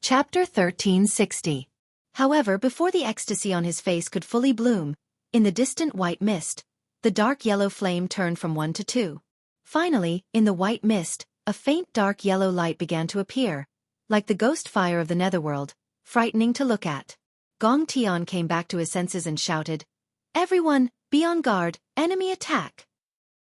Chapter 1360. However, before the ecstasy on his face could fully bloom, in the distant white mist, the dark yellow flame turned from 1 to 2. Finally, in the white mist, a faint dark yellow light began to appear, like the ghost fire of the netherworld, frightening to look at. Gong Tian came back to his senses and shouted, "Everyone, be on guard, enemy attack!"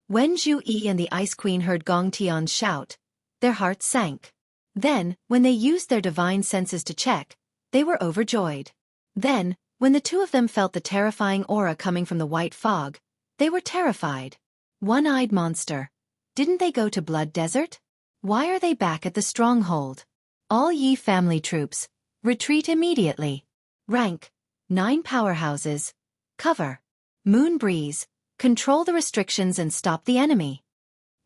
When Zhu Yi and the Ice Queen heard Gong Tian's shout, their hearts sank. Then, when they used their divine senses to check, they were overjoyed. Then, when the two of them felt the terrifying aura coming from the white fog, they were terrified. One-eyed monster. Didn't they go to Blood Desert? Why are they back at the stronghold? All Yi family troops, retreat immediately. Rank: 9 powerhouses. Cover: Moon Breeze, control the restrictions and stop the enemy.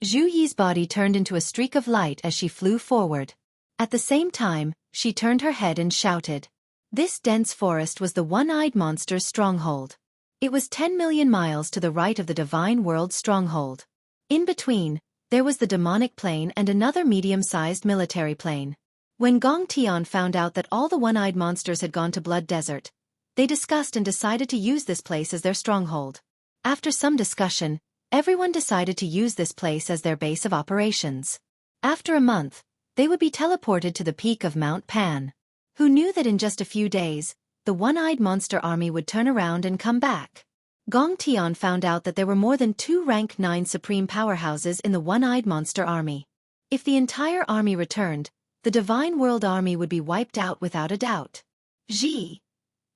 Zhu Yi's body turned into a streak of light as she flew forward. At the same time, she turned her head and shouted. This dense forest was the one-eyed monster's stronghold. It was 10 million miles to the right of the Divine World's stronghold. In between, there was the demonic plane and another medium-sized military plane. When Gong Tian found out that all the one-eyed monsters had gone to Blood Desert, they discussed and decided to use this place as their stronghold. After some discussion, everyone decided to use this place as their base of operations. After a month, they would be teleported to the peak of Mount Pan. Who knew that in just a few days, the one-eyed monster army would turn around and come back? Gong Tian found out that there were more than 2 rank 9 supreme powerhouses in the one-eyed monster army. If the entire army returned, the Divine World army would be wiped out without a doubt. Zhi.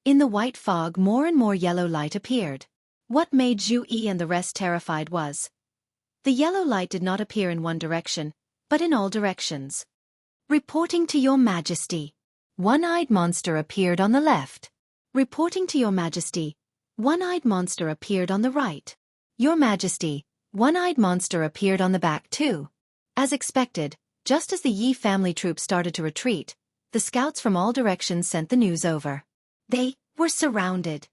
In the white fog, more and more yellow light appeared. What made Zhu Yi and the rest terrified was the yellow light did not appear in one direction, but in all directions. Reporting to Your Majesty. One-eyed monster appeared on the left. Reporting to Your Majesty. One-eyed monster appeared on the right. Your Majesty. One-eyed monster appeared on the back too. As expected, just as the Yi family troops started to retreat, the scouts from all directions sent the news over. They were surrounded.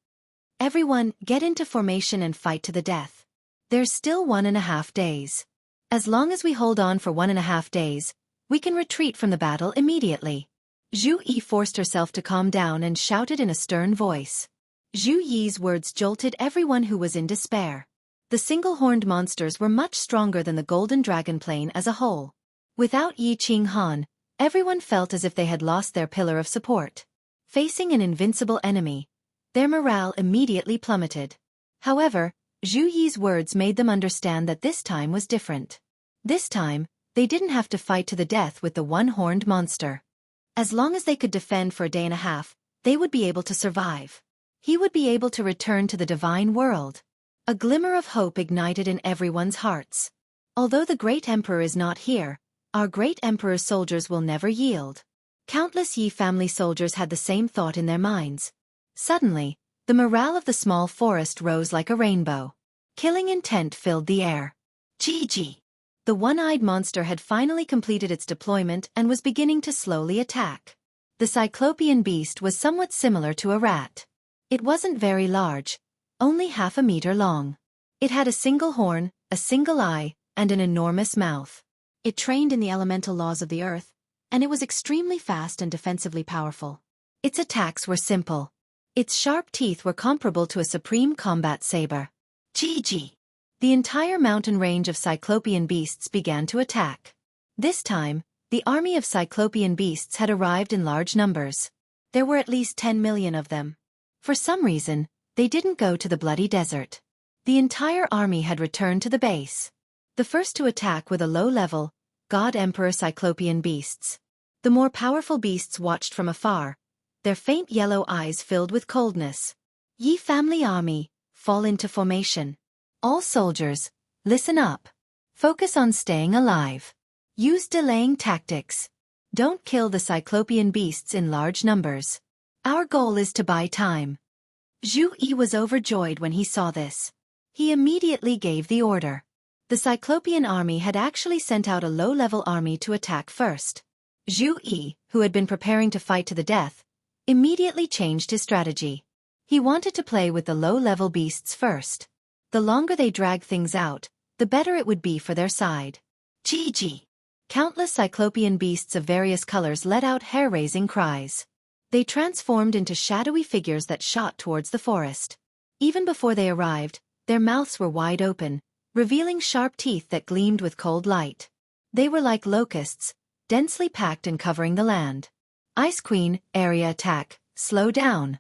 Everyone, get into formation and fight to the death. There's still 1.5 days. As long as we hold on for 1.5 days, we can retreat from the battle immediately. Zhu Yi forced herself to calm down and shouted in a stern voice. Zhu Yi's words jolted everyone who was in despair. The single-horned monsters were much stronger than the golden dragon plane as a whole. Without Yi Qinghan, everyone felt as if they had lost their pillar of support. Facing an invincible enemy, their morale immediately plummeted. However, Zhu Yi's words made them understand that this time was different. This time, they didn't have to fight to the death with the one-horned monster. As long as they could defend for a day and a half, they would be able to survive. He would be able to return to the Divine World. A glimmer of hope ignited in everyone's hearts. Although the Great Emperor is not here, our Great Emperor's soldiers will never yield. Countless Yi family soldiers had the same thought in their minds. Suddenly, the morale of the small forest rose like a rainbow. Killing intent filled the air. Gigi. The one-eyed monster had finally completed its deployment and was beginning to slowly attack. The cyclopean beast was somewhat similar to a rat. It wasn't very large, only 0.5 meter long. It had a single horn, a single eye, and an enormous mouth. It trained in the elemental laws of the earth, and it was extremely fast and defensively powerful. Its attacks were simple. Its sharp teeth were comparable to a supreme combat saber. Gigi. The entire mountain range of cyclopean beasts began to attack. This time, the army of cyclopean beasts had arrived in large numbers. There were at least 10 million of them. For some reason, they didn't go to the bloody desert. The entire army had returned to the base. The first to attack were the low-level, God Emperor cyclopean beasts. The more powerful beasts watched from afar, their faint yellow eyes filled with coldness. Yi family army, fall into formation. All soldiers, listen up. Focus on staying alive. Use delaying tactics. Don't kill the cyclopean beasts in large numbers. Our goal is to buy time. Zhu Yi was overjoyed when he saw this. He immediately gave the order. The cyclopean army had actually sent out a low-level army to attack first. Zhu Yi, who had been preparing to fight to the death, immediately changed his strategy. He wanted to play with the low-level beasts first. The longer they dragged things out, the better it would be for their side. Gigi. Countless cyclopean beasts of various colors let out hair-raising cries. They transformed into shadowy figures that shot towards the forest. Even before they arrived, their mouths were wide open, revealing sharp teeth that gleamed with cold light. They were like locusts, densely packed and covering the land. Ice Queen, area attack, slow down.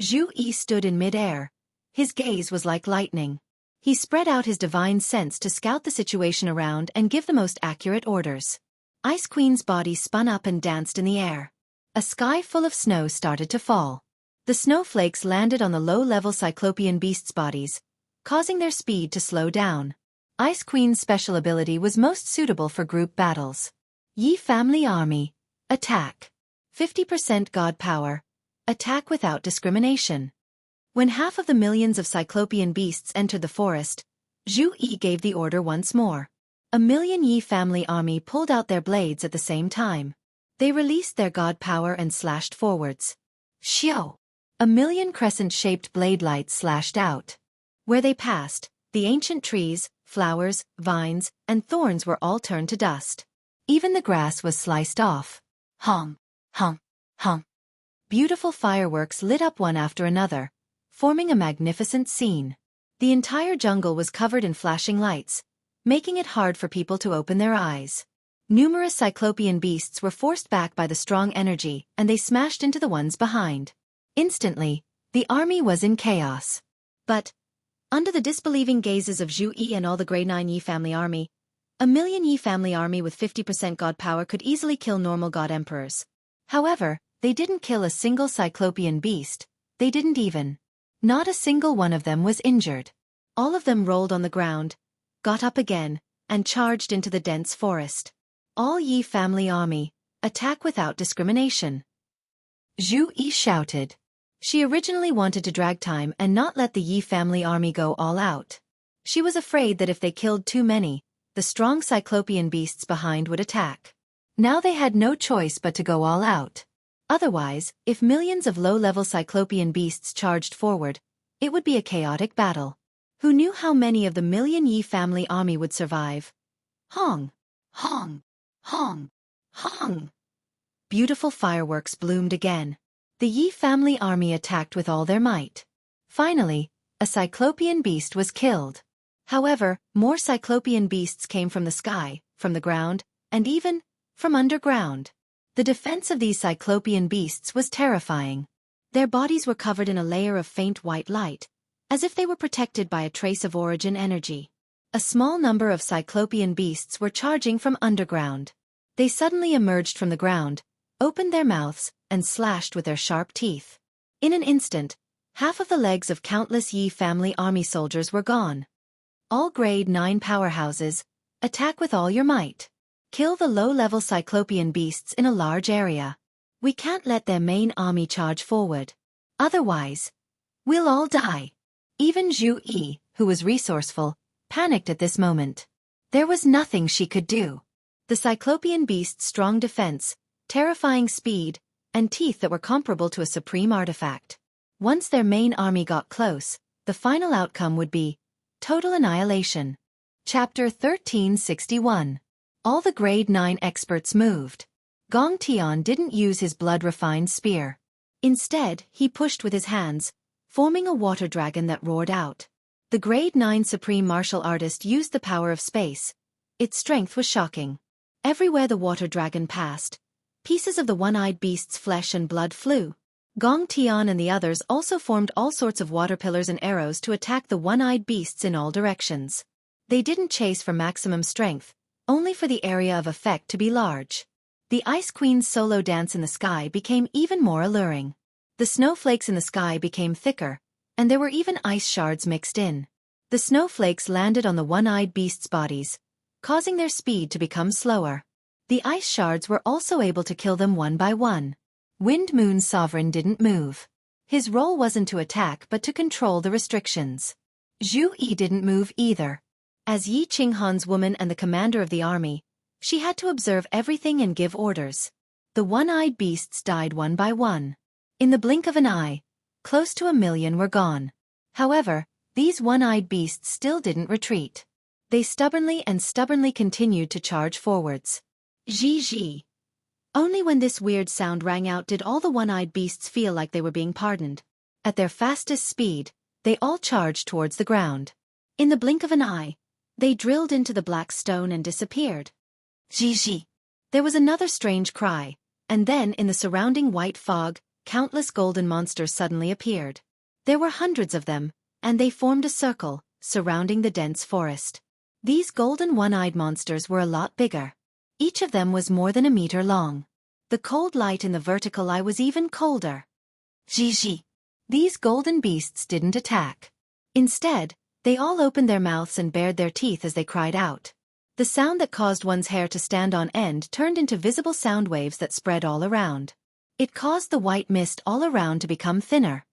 Zhu Yi stood in mid-air. His gaze was like lightning. He spread out his divine sense to scout the situation around and give the most accurate orders. Ice Queen's body spun up and danced in the air. A sky full of snow started to fall. The snowflakes landed on the low-level cyclopean beasts' bodies, causing their speed to slow down. Ice Queen's special ability was most suitable for group battles. Yi Family Army. Attack. 50% God Power. Attack without discrimination. When half of the millions of cyclopean beasts entered the forest, Zhu Yi gave the order once more. A million Yi Family Army pulled out their blades at the same time. They released their God Power and slashed forwards. Xiao! A million crescent-shaped blade lights slashed out. Where they passed, the ancient trees, flowers, vines, and thorns were all turned to dust. Even the grass was sliced off. Hum, hum, hum. Beautiful fireworks lit up one after another, forming a magnificent scene. The entire jungle was covered in flashing lights, making it hard for people to open their eyes. Numerous cyclopean beasts were forced back by the strong energy, and they smashed into the ones behind. Instantly, the army was in chaos. But, under the disbelieving gazes of Zhu Yi and all the Grade 9 Yi Family Army, a million Yi Family Army with 50% God power could easily kill normal God Emperors. However, they didn't kill a single cyclopean beast. They didn't even. Not a single one of them was injured. All of them rolled on the ground, got up again, and charged into the dense forest. All Yi Family Army, attack without discrimination. Zhu Yi shouted. She originally wanted to drag time and not let the Yi Family Army go all out. She was afraid that if they killed too many, the strong cyclopean beasts behind would attack. Now they had no choice but to go all out. Otherwise, if millions of low-level cyclopean beasts charged forward, it would be a chaotic battle. Who knew how many of the million Yi Family Army would survive? Hong! Hong! Hong! Hong! Beautiful fireworks bloomed again. The Yi Family Army attacked with all their might. Finally, a cyclopean beast was killed. However, more cyclopean beasts came from the sky, from the ground, and even from underground. The defense of these cyclopean beasts was terrifying. Their bodies were covered in a layer of faint white light, as if they were protected by a trace of origin energy. A small number of cyclopean beasts were charging from underground. They suddenly emerged from the ground, opened their mouths, and slashed with their sharp teeth. In an instant, half of the legs of countless Yi Family Army soldiers were gone. All Grade 9 powerhouses, attack with all your might. Kill the low-level cyclopean beasts in a large area. We can't let their main army charge forward. Otherwise, we'll all die. Even Zhu Yi, who was resourceful, panicked at this moment. There was nothing she could do. The cyclopean beast's strong defense, terrifying speed, and teeth that were comparable to a supreme artifact. Once their main army got close, the final outcome would be total annihilation. Chapter 1361. All the Grade 9 experts moved. Gong Tian didn't use his blood-refined spear. Instead, he pushed with his hands, forming a water dragon that roared out. The Grade 9 Supreme Martial Artist used the power of space. Its strength was shocking. Everywhere the water dragon passed, pieces of the one-eyed beast's flesh and blood flew. Gong Tian and the others also formed all sorts of water pillars and arrows to attack the one-eyed beasts in all directions. They didn't chase for maximum strength, only for the area of effect to be large. The Ice Queen's solo dance in the sky became even more alluring. The snowflakes in the sky became thicker, and there were even ice shards mixed in. The snowflakes landed on the one-eyed beasts' bodies, causing their speed to become slower. The ice shards were also able to kill them one by one. Wind Moon's sovereign didn't move. His role wasn't to attack but to control the restrictions. Zhu Yi didn't move either. As Yi Qinghan's woman and the commander of the army, she had to observe everything and give orders. The one-eyed beasts died one by one. In the blink of an eye, close to 1 million were gone. However, these one-eyed beasts still didn't retreat. They stubbornly continued to charge forwards. Zhi. Only when this weird sound rang out did all the one-eyed beasts feel like they were being pardoned. At their fastest speed, they all charged towards the ground. In the blink of an eye, they drilled into the black stone and disappeared. Zhi. There was another strange cry, and then in the surrounding white fog, countless golden monsters suddenly appeared. There were hundreds of them, and they formed a circle, surrounding the dense forest. These golden one-eyed monsters were a lot bigger. Each of them was more than a meter long. The cold light in the vertical eye was even colder. Zhi. These golden beasts didn't attack. Instead, they all opened their mouths and bared their teeth as they cried out. The sound that caused one's hair to stand on end turned into visible sound waves that spread all around. It caused the white mist all around to become thinner.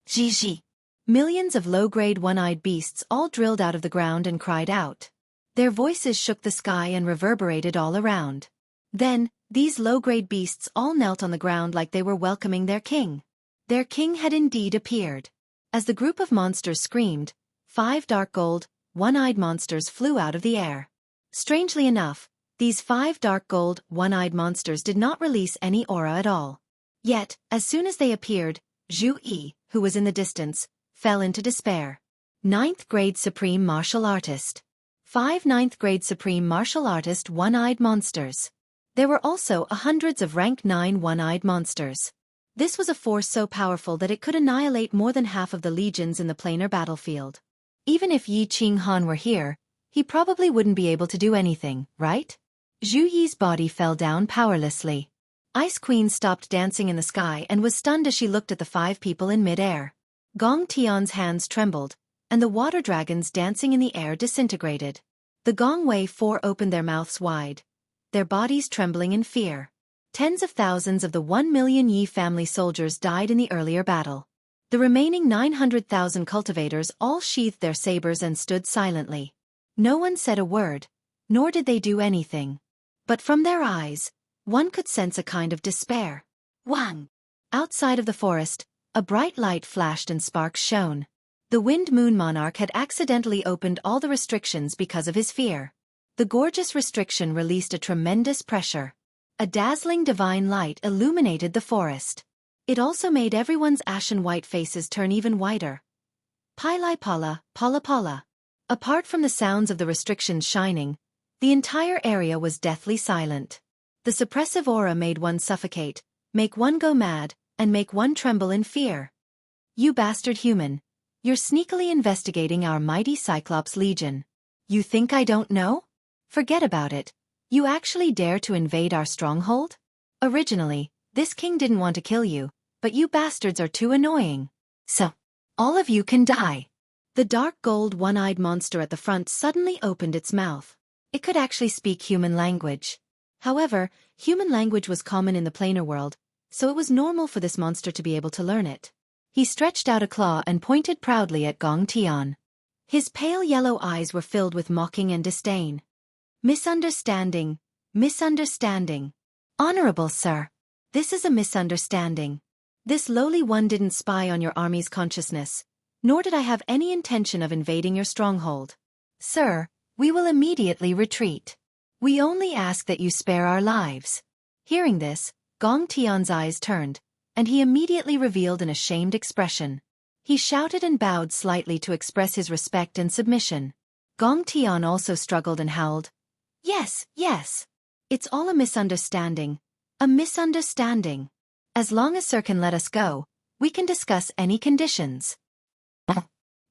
Zhi. Millions of low-grade one-eyed beasts all drilled out of the ground and cried out. Their voices shook the sky and reverberated all around. Then, these low-grade beasts all knelt on the ground like they were welcoming their king. Their king had indeed appeared. As the group of monsters screamed, 5 dark gold, one-eyed monsters flew out of the air. Strangely enough, these 5 dark gold, one-eyed monsters did not release any aura at all. Yet, as soon as they appeared, Zhu Yi, who was in the distance, fell into despair. 9th grade Supreme Martial Artist. 5 9th grade Supreme Martial Artist one-eyed monsters. There were also hundreds of rank 9 one-eyed monsters. This was a force so powerful that it could annihilate more than half of the legions in the planar battlefield. Even if Yi Qinghan were here, he probably wouldn't be able to do anything, right? Zhu Yi's body fell down powerlessly. Ice Queen stopped dancing in the sky and was stunned as she looked at the 5 people in mid-air. Gong Tian's hands trembled, and the water dragons dancing in the air disintegrated. The Gong Wei 4 opened their mouths wide, their bodies trembling in fear. Tens of thousands of the 1 million Yi family soldiers died in the earlier battle. The remaining 900,000 cultivators all sheathed their sabers and stood silently. No one said a word, nor did they do anything. But from their eyes, one could sense a kind of despair. Wang! Outside of the forest, a bright light flashed and sparks shone. The Wind Moon Monarch had accidentally opened all the restrictions because of his fear. The gorgeous restriction released a tremendous pressure. A dazzling divine light illuminated the forest. It also made everyone's ashen white faces turn even whiter. Pili Pala, Pala Pala. Apart from the sounds of the restrictions shining, the entire area was deathly silent. The suppressive aura made one suffocate, make one go mad, and make one tremble in fear. You bastard human. You're sneakily investigating our mighty Cyclops Legion. You think I don't know? Forget about it. You actually dare to invade our stronghold? Originally, this king didn't want to kill you, but you bastards are too annoying. So, all of you can die. The dark gold one-eyed monster at the front suddenly opened its mouth. It could actually speak human language. However, human language was common in the planar world, so it was normal for this monster to be able to learn it. He stretched out a claw and pointed proudly at Gong Tian. His pale yellow eyes were filled with mocking and disdain. Misunderstanding. Misunderstanding. Honorable sir. This is a misunderstanding. This lowly one didn't spy on your army's consciousness, nor did I have any intention of invading your stronghold. Sir, we will immediately retreat. We only ask that you spare our lives. Hearing this, Gong Tian's eyes turned, and he immediately revealed an ashamed expression. He shouted and bowed slightly to express his respect and submission. Gong Tian also struggled and howled. Yes, yes. It's all a misunderstanding. A misunderstanding. As long as Sir can let us go, we can discuss any conditions.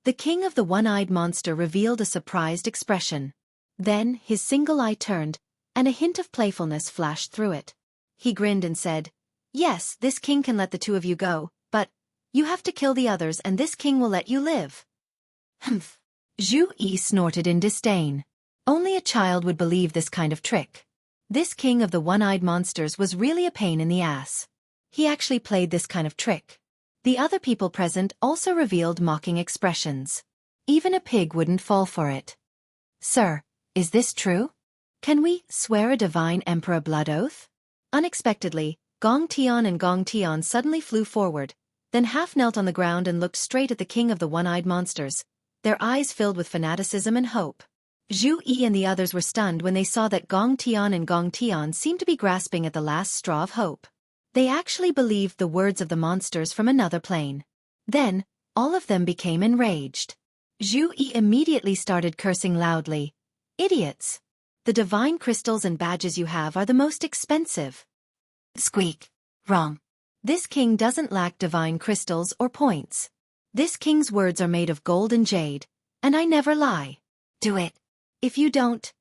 The king of the one-eyed monster revealed a surprised expression. Then, his single eye turned, and a hint of playfulness flashed through it. He grinned and said, Yes, this king can let the 2 of you go, but you have to kill the others and this king will let you live. Humph. Zhu Yi snorted in disdain. Only a child would believe this kind of trick. This king of the one-eyed monsters was really a pain in the ass. He actually played this kind of trick. The other people present also revealed mocking expressions. Even a pig wouldn't fall for it. Sir, is this true? Can we swear a divine emperor blood oath? Unexpectedly, Gong Tian and Gong Tian suddenly flew forward, then half knelt on the ground and looked straight at the king of the one-eyed monsters, their eyes filled with fanaticism and hope. Zhu Yi and the others were stunned when they saw that Gong Tian and Gong Tian seemed to be grasping at the last straw of hope. They actually believed the words of the monsters from another plane. Then, all of them became enraged. Zhu Yi immediately started cursing loudly. Idiots! The divine crystals and badges you have are the most expensive. Squeak. Wrong. This king doesn't lack divine crystals or points. This king's words are made of gold and jade, and I never lie. Do it. If you don't,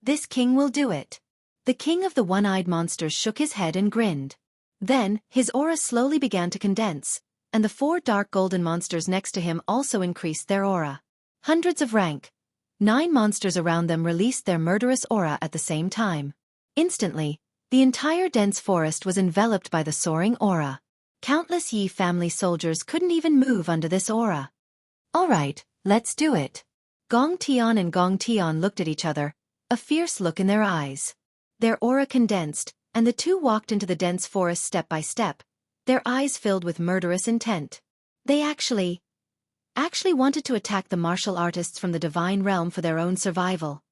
this king will do it. The king of the one-eyed monsters shook his head and grinned. Then, his aura slowly began to condense, and the 4 dark golden monsters next to him also increased their aura. Hundreds of rank. 9 monsters around them released their murderous aura at the same time. Instantly, the entire dense forest was enveloped by the soaring aura. Countless Yi family soldiers couldn't even move under this aura. All right, let's do it. Gong Tian and Gong Tian looked at each other, a fierce look in their eyes. Their aura condensed, and the two walked into the dense forest step by step, their eyes filled with murderous intent. They actually wanted to attack the martial artists from the divine realm for their own survival.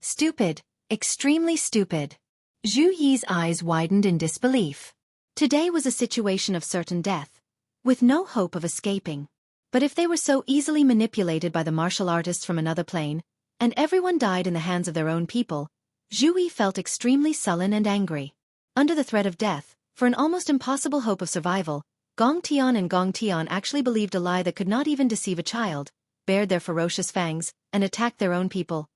Stupid, extremely stupid. Zhu Yi's eyes widened in disbelief. Today was a situation of certain death, with no hope of escaping. But if they were so easily manipulated by the martial artists from another plane, and everyone died in the hands of their own people, Zhu Yi felt extremely sullen and angry. Under the threat of death, for an almost impossible hope of survival, Gong Tian and Gong Tian actually believed a lie that could not even deceive a child, bared their ferocious fangs, and attacked their own people.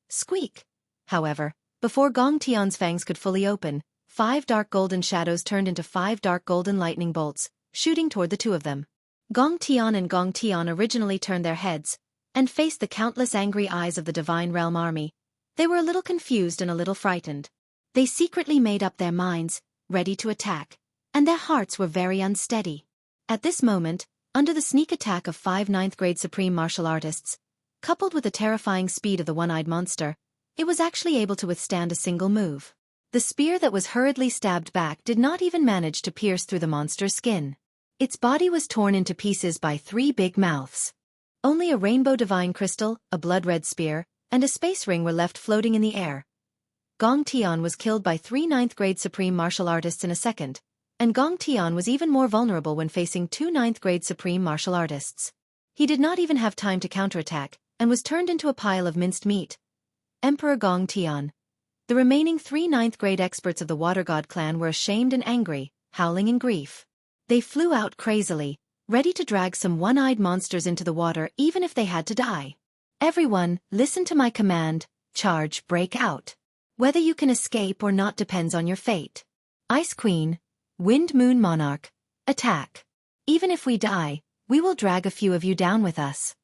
Squeak! However, before Gong Tian's fangs could fully open, 5 dark golden shadows turned into 5 dark golden lightning bolts, shooting toward the two of them. Gong Tian and Gong Tian originally turned their heads, and faced the countless angry eyes of the Divine Realm army. They were a little confused and a little frightened. They secretly made up their minds, ready to attack, and their hearts were very unsteady. At this moment, under the sneak attack of 5 9th-grade supreme martial artists, coupled with the terrifying speed of the one-eyed monster, it was actually able to withstand a single move. The spear that was hurriedly stabbed back did not even manage to pierce through the monster's skin. Its body was torn into pieces by 3 big mouths. Only a rainbow divine crystal, a blood-red spear, and a space ring were left floating in the air. Gong Tian was killed by 3 9th-grade supreme martial artists in a second, and Gong Tian was even more vulnerable when facing 2 9th-grade supreme martial artists. He did not even have time to counterattack, and was turned into a pile of minced meat. Emperor Gong Tian. The remaining 3 9th-grade experts of the Water God clan were ashamed and angry, howling in grief. They flew out crazily, ready to drag some one-eyed monsters into the water even if they had to die. Everyone, listen to my command, charge, break out. Whether you can escape or not depends on your fate. Ice Queen, Wind Moon Monarch, attack. Even if we die, we will drag a few of you down with us.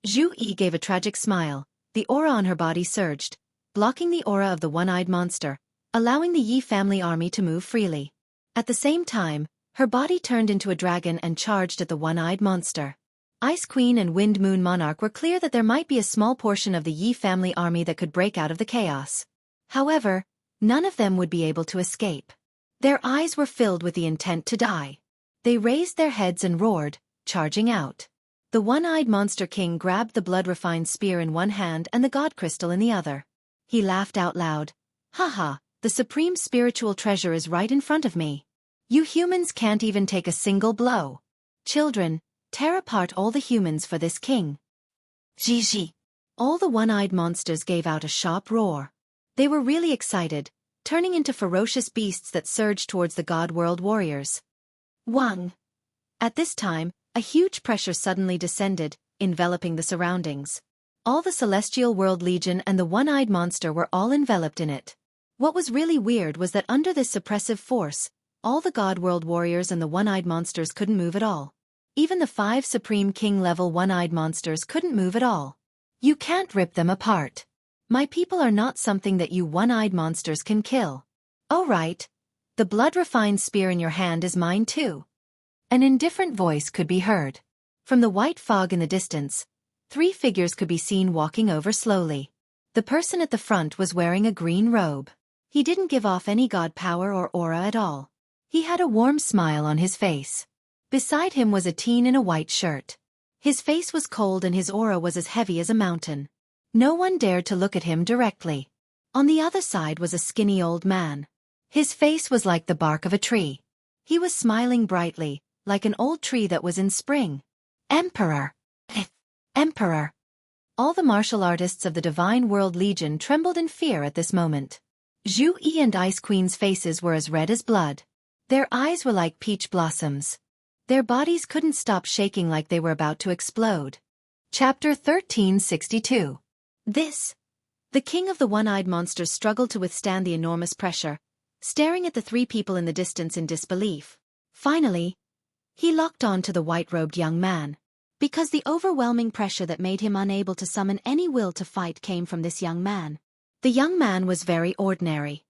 Zhu Yi gave a tragic smile, the aura on her body surged, blocking the aura of the one-eyed monster, allowing the Yi family army to move freely. At the same time, her body turned into a dragon and charged at the one-eyed monster. Ice Queen and Wind Moon Monarch were clear that there might be a small portion of the Yi family army that could break out of the chaos. However, none of them would be able to escape. Their eyes were filled with the intent to die. They raised their heads and roared, charging out. The one-eyed monster king grabbed the blood-refined spear in one hand and the god crystal in the other. He laughed out loud. Haha, the supreme spiritual treasure is right in front of me. You humans can't even take a single blow. Children, tear apart all the humans for this king. Gigi. All the one-eyed monsters gave out a sharp roar. They were really excited, turning into ferocious beasts that surged towards the God World warriors. Wang. At this time, a huge pressure suddenly descended, enveloping the surroundings. All the Celestial World Legion and the one-eyed monster were all enveloped in it. What was really weird was that under this suppressive force, all the God World warriors and the one-eyed monsters couldn't move at all. Even the 5 Supreme King-level one-eyed monsters couldn't move at all. You can't rip them apart. My people are not something that you one-eyed monsters can kill. Oh right. The blood-refined spear in your hand is mine too. An indifferent voice could be heard. From the white fog in the distance, 3 figures could be seen walking over slowly. The person at the front was wearing a green robe. He didn't give off any god power or aura at all. He had a warm smile on his face. Beside him was a teen in a white shirt. His face was cold and his aura was as heavy as a mountain. No one dared to look at him directly. On the other side was a skinny old man. His face was like the bark of a tree. He was smiling brightly, like an old tree that was in spring. Emperor! Emperor! All the martial artists of the Divine World Legion trembled in fear at this moment. Zhu Yi and Ice Queen's faces were as red as blood. Their eyes were like peach blossoms. Their bodies couldn't stop shaking like they were about to explode. Chapter 1362. The king of the one-eyed monsters struggled to withstand the enormous pressure, staring at the three people in the distance in disbelief. Finally, he locked on to the white-robed young man. Because the overwhelming pressure that made him unable to summon any will to fight came from this young man. The young man was very ordinary.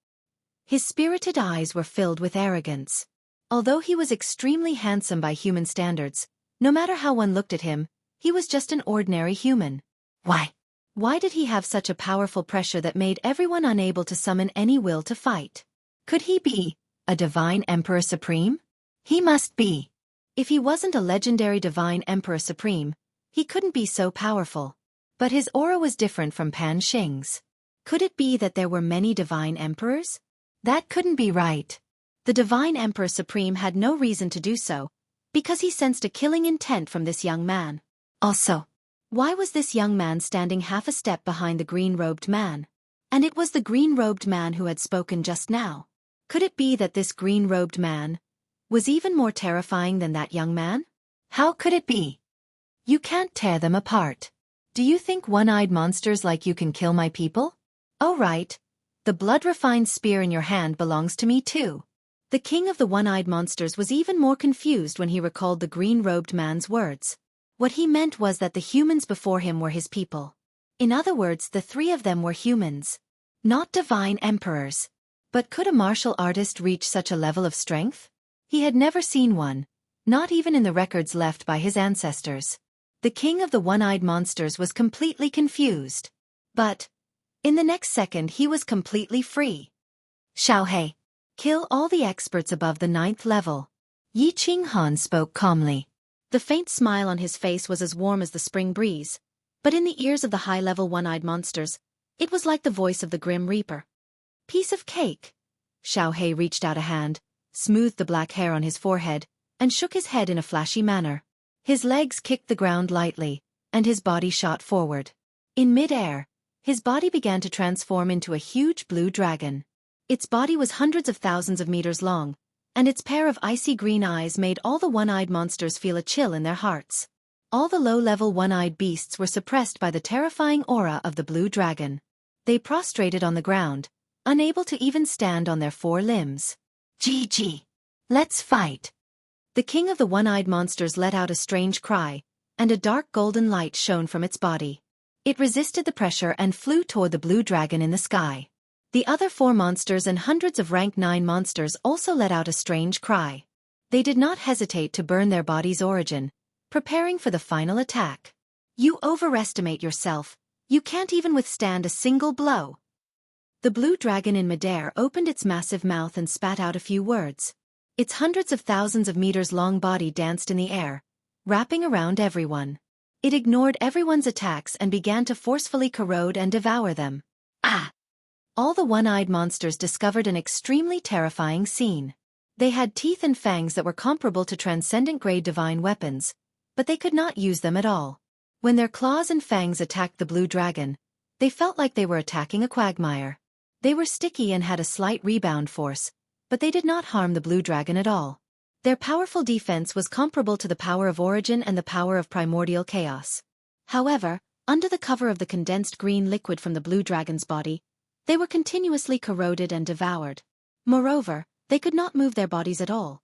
His spirited eyes were filled with arrogance. Although he was extremely handsome by human standards, no matter how one looked at him, he was just an ordinary human. Why did he have such a powerful pressure that made everyone unable to summon any will to fight? Could he be a divine Emperor Supreme? He must be. If he wasn't a legendary divine Emperor Supreme, he couldn't be so powerful. But his aura was different from Pan Xing's. Could it be that there were many divine emperors? That couldn't be right. The divine Emperor Supreme had no reason to do so, because he sensed a killing intent from this young man. Also, why was this young man standing half a step behind the green-robed man? And it was the green-robed man who had spoken just now. Could it be that this green-robed man was even more terrifying than that young man? How could it be? You can't tear them apart. Do you think one-eyed monsters like you can kill my people? Oh right. The blood-refined spear in your hand belongs to me too. The king of the one-eyed monsters was even more confused when he recalled the green-robed man's words. What he meant was that the humans before him were his people. In other words, the three of them were humans. Not divine emperors. But could a martial artist reach such a level of strength? He had never seen one, not even in the records left by his ancestors. The king of the one-eyed monsters was completely confused. But in the next second he was completely free. Xiaohei. Kill all the experts above the 9th level. Yi Qinghan spoke calmly. The faint smile on his face was as warm as the spring breeze, but in the ears of the high-level one-eyed monsters, it was like the voice of the Grim Reaper. Piece of cake. Xiaohei reached out a hand, smoothed the black hair on his forehead, and shook his head in a flashy manner. His legs kicked the ground lightly, and his body shot forward. In mid-air, his body began to transform into a huge blue dragon. Its body was hundreds of thousands of meters long, and its pair of icy green eyes made all the one-eyed monsters feel a chill in their hearts. All the low-level one-eyed beasts were suppressed by the terrifying aura of the blue dragon. They prostrated on the ground, unable to even stand on their 4 limbs. GG. Let's fight. The king of the one-eyed monsters let out a strange cry, and a dark golden light shone from its body. It resisted the pressure and flew toward the blue dragon in the sky. The other 4 monsters and hundreds of rank 9 monsters also let out a strange cry. They did not hesitate to burn their body's origin, preparing for the final attack. You overestimate yourself. You can't even withstand a single blow. The blue dragon in midair opened its massive mouth and spat out a few words. Its hundreds of thousands of meters long body danced in the air, wrapping around everyone. It ignored everyone's attacks and began to forcefully corrode and devour them. Ah! All the one-eyed monsters discovered an extremely terrifying scene. They had teeth and fangs that were comparable to transcendent-grade divine weapons, but they could not use them at all. When their claws and fangs attacked the blue dragon, they felt like they were attacking a quagmire. They were sticky and had a slight rebound force, but they did not harm the blue dragon at all. Their powerful defense was comparable to the power of origin and the power of primordial chaos. However, under the cover of the condensed green liquid from the blue dragon's body, they were continuously corroded and devoured. Moreover, they could not move their bodies at all.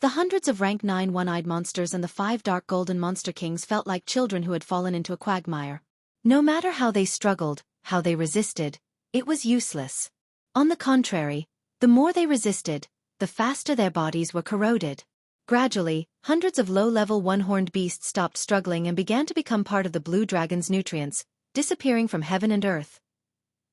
The hundreds of rank 9 one-eyed monsters and the 5 dark golden monster kings felt like children who had fallen into a quagmire. No matter how they struggled, how they resisted, it was useless. On the contrary, the more they resisted, the faster their bodies were corroded. Gradually, hundreds of low-level one-horned beasts stopped struggling and began to become part of the blue dragon's nutrients, disappearing from heaven and earth.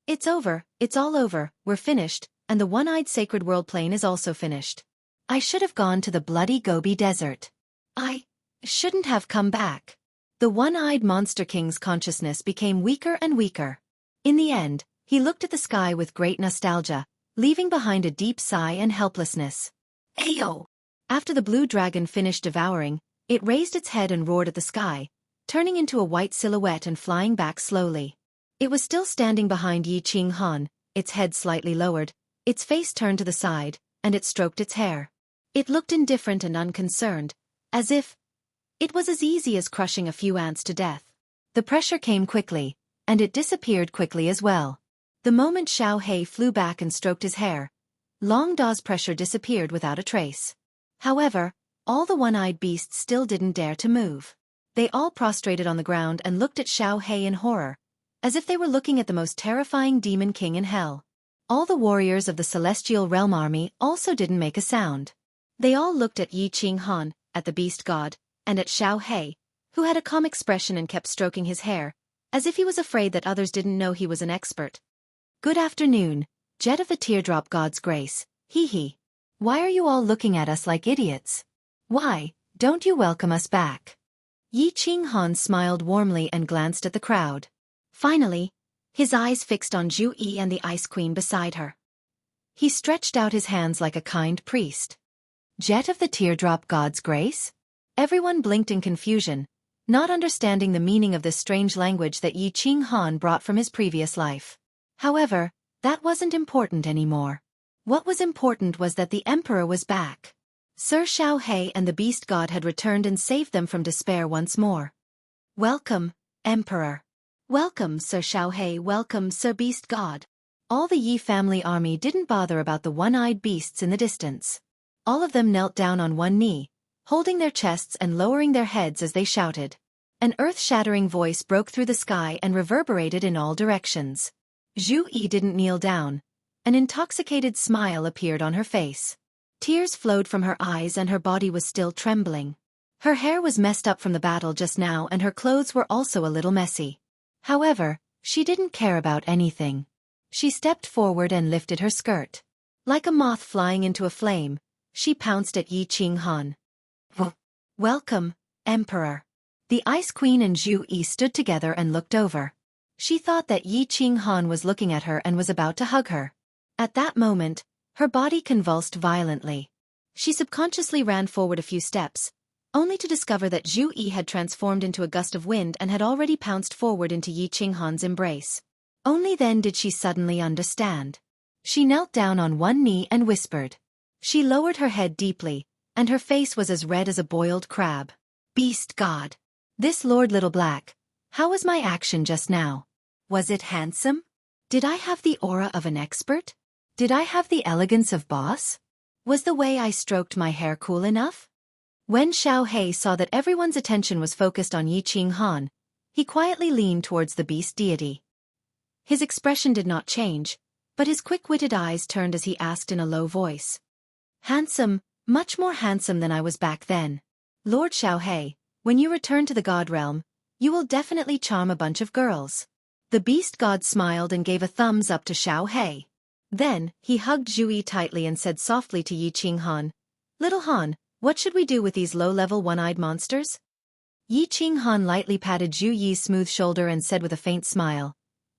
It's over, it's all over, we're finished, and the one-eyed sacred world plane is also finished. I should have gone to the bloody Gobi Desert. I shouldn't have come back. The one-eyed Monster King's consciousness became weaker and weaker. In the end, he looked at the sky with great nostalgia, leaving behind a deep sigh and helplessness. Ayo! After the blue dragon finished devouring, it raised its head and roared at the sky, turning into a white silhouette and flying back slowly. It was still standing behind Yi Ching Han, its head slightly lowered, its face turned to the side, and it stroked its hair. It looked indifferent and unconcerned, as if it was as easy as crushing a few ants to death. The pressure came quickly, and it disappeared quickly as well. The moment Xiao Hei flew back and stroked his hair, Long Da's pressure disappeared without a trace. However, all the one-eyed beasts still didn't dare to move. They all prostrated on the ground and looked at Xiao Hei in horror, as if they were looking at the most terrifying demon king in hell. All the warriors of the Celestial Realm army also didn't make a sound. They all looked at Yi Ching Han, at the beast god, and at Xiao Hei, who had a calm expression and kept stroking his hair, as if he was afraid that others didn't know he was an expert. Good afternoon, Jet of the Teardrop God's Grace, hee. Why are you all looking at us like idiots? Why, don't you welcome us back? Yi Ching Han smiled warmly and glanced at the crowd. Finally, his eyes fixed on Zhu Yi and the Ice Queen beside her. He stretched out his hands like a kind priest. Jet of the Teardrop God's Grace? Everyone blinked in confusion, not understanding the meaning of this strange language that Yi Ching Han brought from his previous life. However, that wasn't important anymore. What was important was that the Emperor was back. Sir Xiao Hei and the Beast God had returned and saved them from despair once more. Welcome, Emperor. Welcome, Sir Xiao Hei. Welcome, Sir Beast God. All the Yi family army didn't bother about the one-eyed beasts in the distance. All of them knelt down on one knee, holding their chests and lowering their heads as they shouted. An earth-shattering voice broke through the sky and reverberated in all directions. Zhu Yi didn't kneel down. An intoxicated smile appeared on her face. Tears flowed from her eyes and her body was still trembling. Her hair was messed up from the battle just now and her clothes were also a little messy. However, she didn't care about anything. She stepped forward and lifted her skirt. Like a moth flying into a flame, she pounced at Yi Ching Han. Welcome, Emperor. The Ice Queen and Zhu Yi stood together and looked over. She thought that Yi Ching Han was looking at her and was about to hug her. At that moment, her body convulsed violently. She subconsciously ran forward a few steps, only to discover that Zhu Yi had transformed into a gust of wind and had already pounced forward into Yi Ching Han's embrace. Only then did she suddenly understand. She knelt down on one knee and whispered. She lowered her head deeply, and her face was as red as a boiled crab. Beast God. This Lord Little Black. How was my action just now? Was it handsome? Did I have the aura of an expert? Did I have the elegance of boss? Was the way I stroked my hair cool enough? When Xiao Hei saw that everyone's attention was focused on Yi Ching Han, he quietly leaned towards the beast deity. His expression did not change, but his quick-witted eyes turned as he asked in a low voice. Handsome, much more handsome than I was back then. Lord Xiao Hei, when you return to the God realm, you will definitely charm a bunch of girls. The beast god smiled and gave a thumbs up to Xiao Hei. Then, he hugged Zhu Yi tightly and said softly to Yi Ching Han, Little Han, what should we do with these low-level one-eyed monsters? Yi Ching Han lightly patted Zhu Yi's smooth shoulder and said with a faint smile,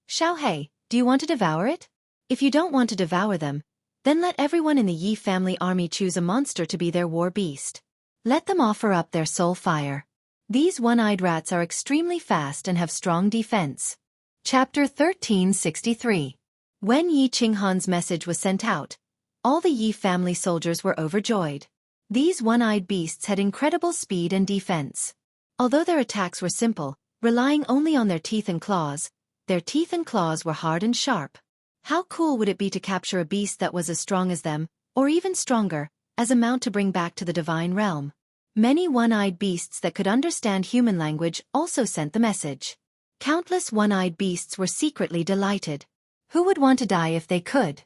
Xiao Hei, do you want to devour it? If you don't want to devour them, then let everyone in the Yi family army choose a monster to be their war beast. Let them offer up their soul fire. These one-eyed rats are extremely fast and have strong defense. Chapter 1363. When Yi Ching Han's message was sent out, all the Yi family soldiers were overjoyed. These one-eyed beasts had incredible speed and defense. Although their attacks were simple, relying only on their teeth and claws were hard and sharp. How cool would it be to capture a beast that was as strong as them, or even stronger, as a mount to bring back to the divine realm? Many one-eyed beasts that could understand human language also sent the message. Countless one-eyed beasts were secretly delighted. Who would want to die if they could?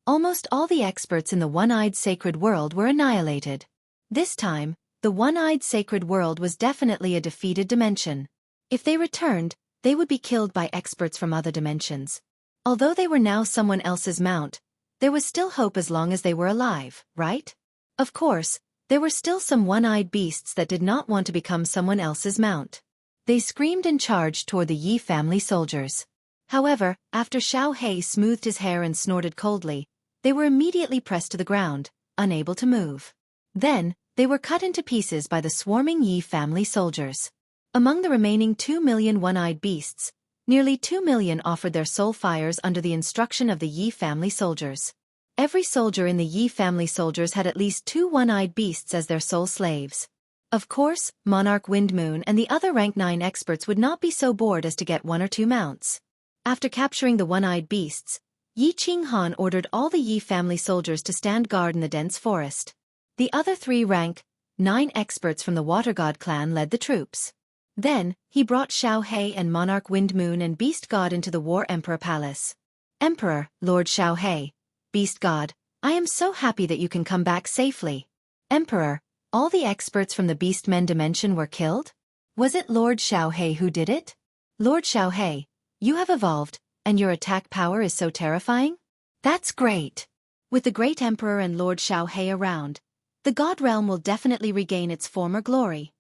Almost all the experts in the one-eyed sacred world were annihilated. This time, the one-eyed sacred world was definitely a defeated dimension. If they returned, they would be killed by experts from other dimensions. Although they were now someone else's mount, there was still hope as long as they were alive, right? Of course, there were still some one-eyed beasts that did not want to become someone else's mount. They screamed and charged toward the Yi family soldiers. However, after Xiao Hei smoothed his hair and snorted coldly, they were immediately pressed to the ground, unable to move. Then, they were cut into pieces by the swarming Yi family soldiers. Among the remaining 2 million one-eyed beasts, nearly 2 million offered their soul fires under the instruction of the Yi family soldiers. Every soldier in the Yi family soldiers had at least 2 one-eyed beasts as their sole slaves. Of course, Monarch Windmoon and the other rank 9 experts would not be so bored as to get 1 or 2 mounts. After capturing the one-eyed beasts, Yi Qinghan ordered all the Yi family soldiers to stand guard in the dense forest. The other 3 rank 9 experts from the Water God clan led the troops. Then, he brought Xiao Hei and Monarch Windmoon and Beast God into the War Emperor Palace. Emperor, Lord Xiao Hei, Beast God, I am so happy that you can come back safely. Emperor, all the experts from the Beastmen dimension were killed? Was it Lord Xiao Hei who did it? Lord Xiao Hei, you have evolved, and your attack power is so terrifying? That's great. With the great Emperor and Lord Xiao Hei around, the God Realm will definitely regain its former glory.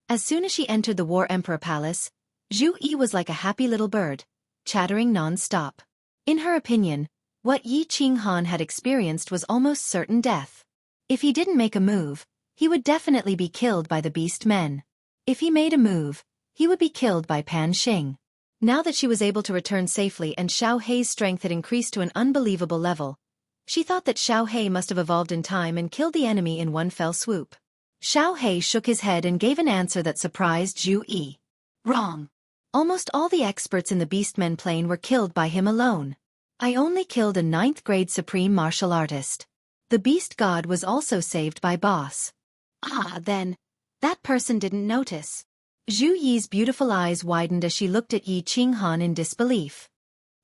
As soon as she entered the War Emperor Palace, Zhu Yi was like a happy little bird, chattering non-stop. In her opinion, what Yi Qinghan had experienced was almost certain death. If he didn't make a move, he would definitely be killed by the Beast Men. If he made a move, he would be killed by Pan Xing. Now that she was able to return safely and Xiao Hei's strength had increased to an unbelievable level, she thought that Xiao Hei must have evolved in time and killed the enemy in one fell swoop. Xiao Hei shook his head and gave an answer that surprised Zhu Yi. Wrong. Almost all the experts in the Beastmen plane were killed by him alone. I only killed a 9th grade supreme martial artist. The Beast God was also saved by Boss. Ah, then, that person didn't notice. Zhu Yi's beautiful eyes widened as she looked at Yi Qinghan in disbelief.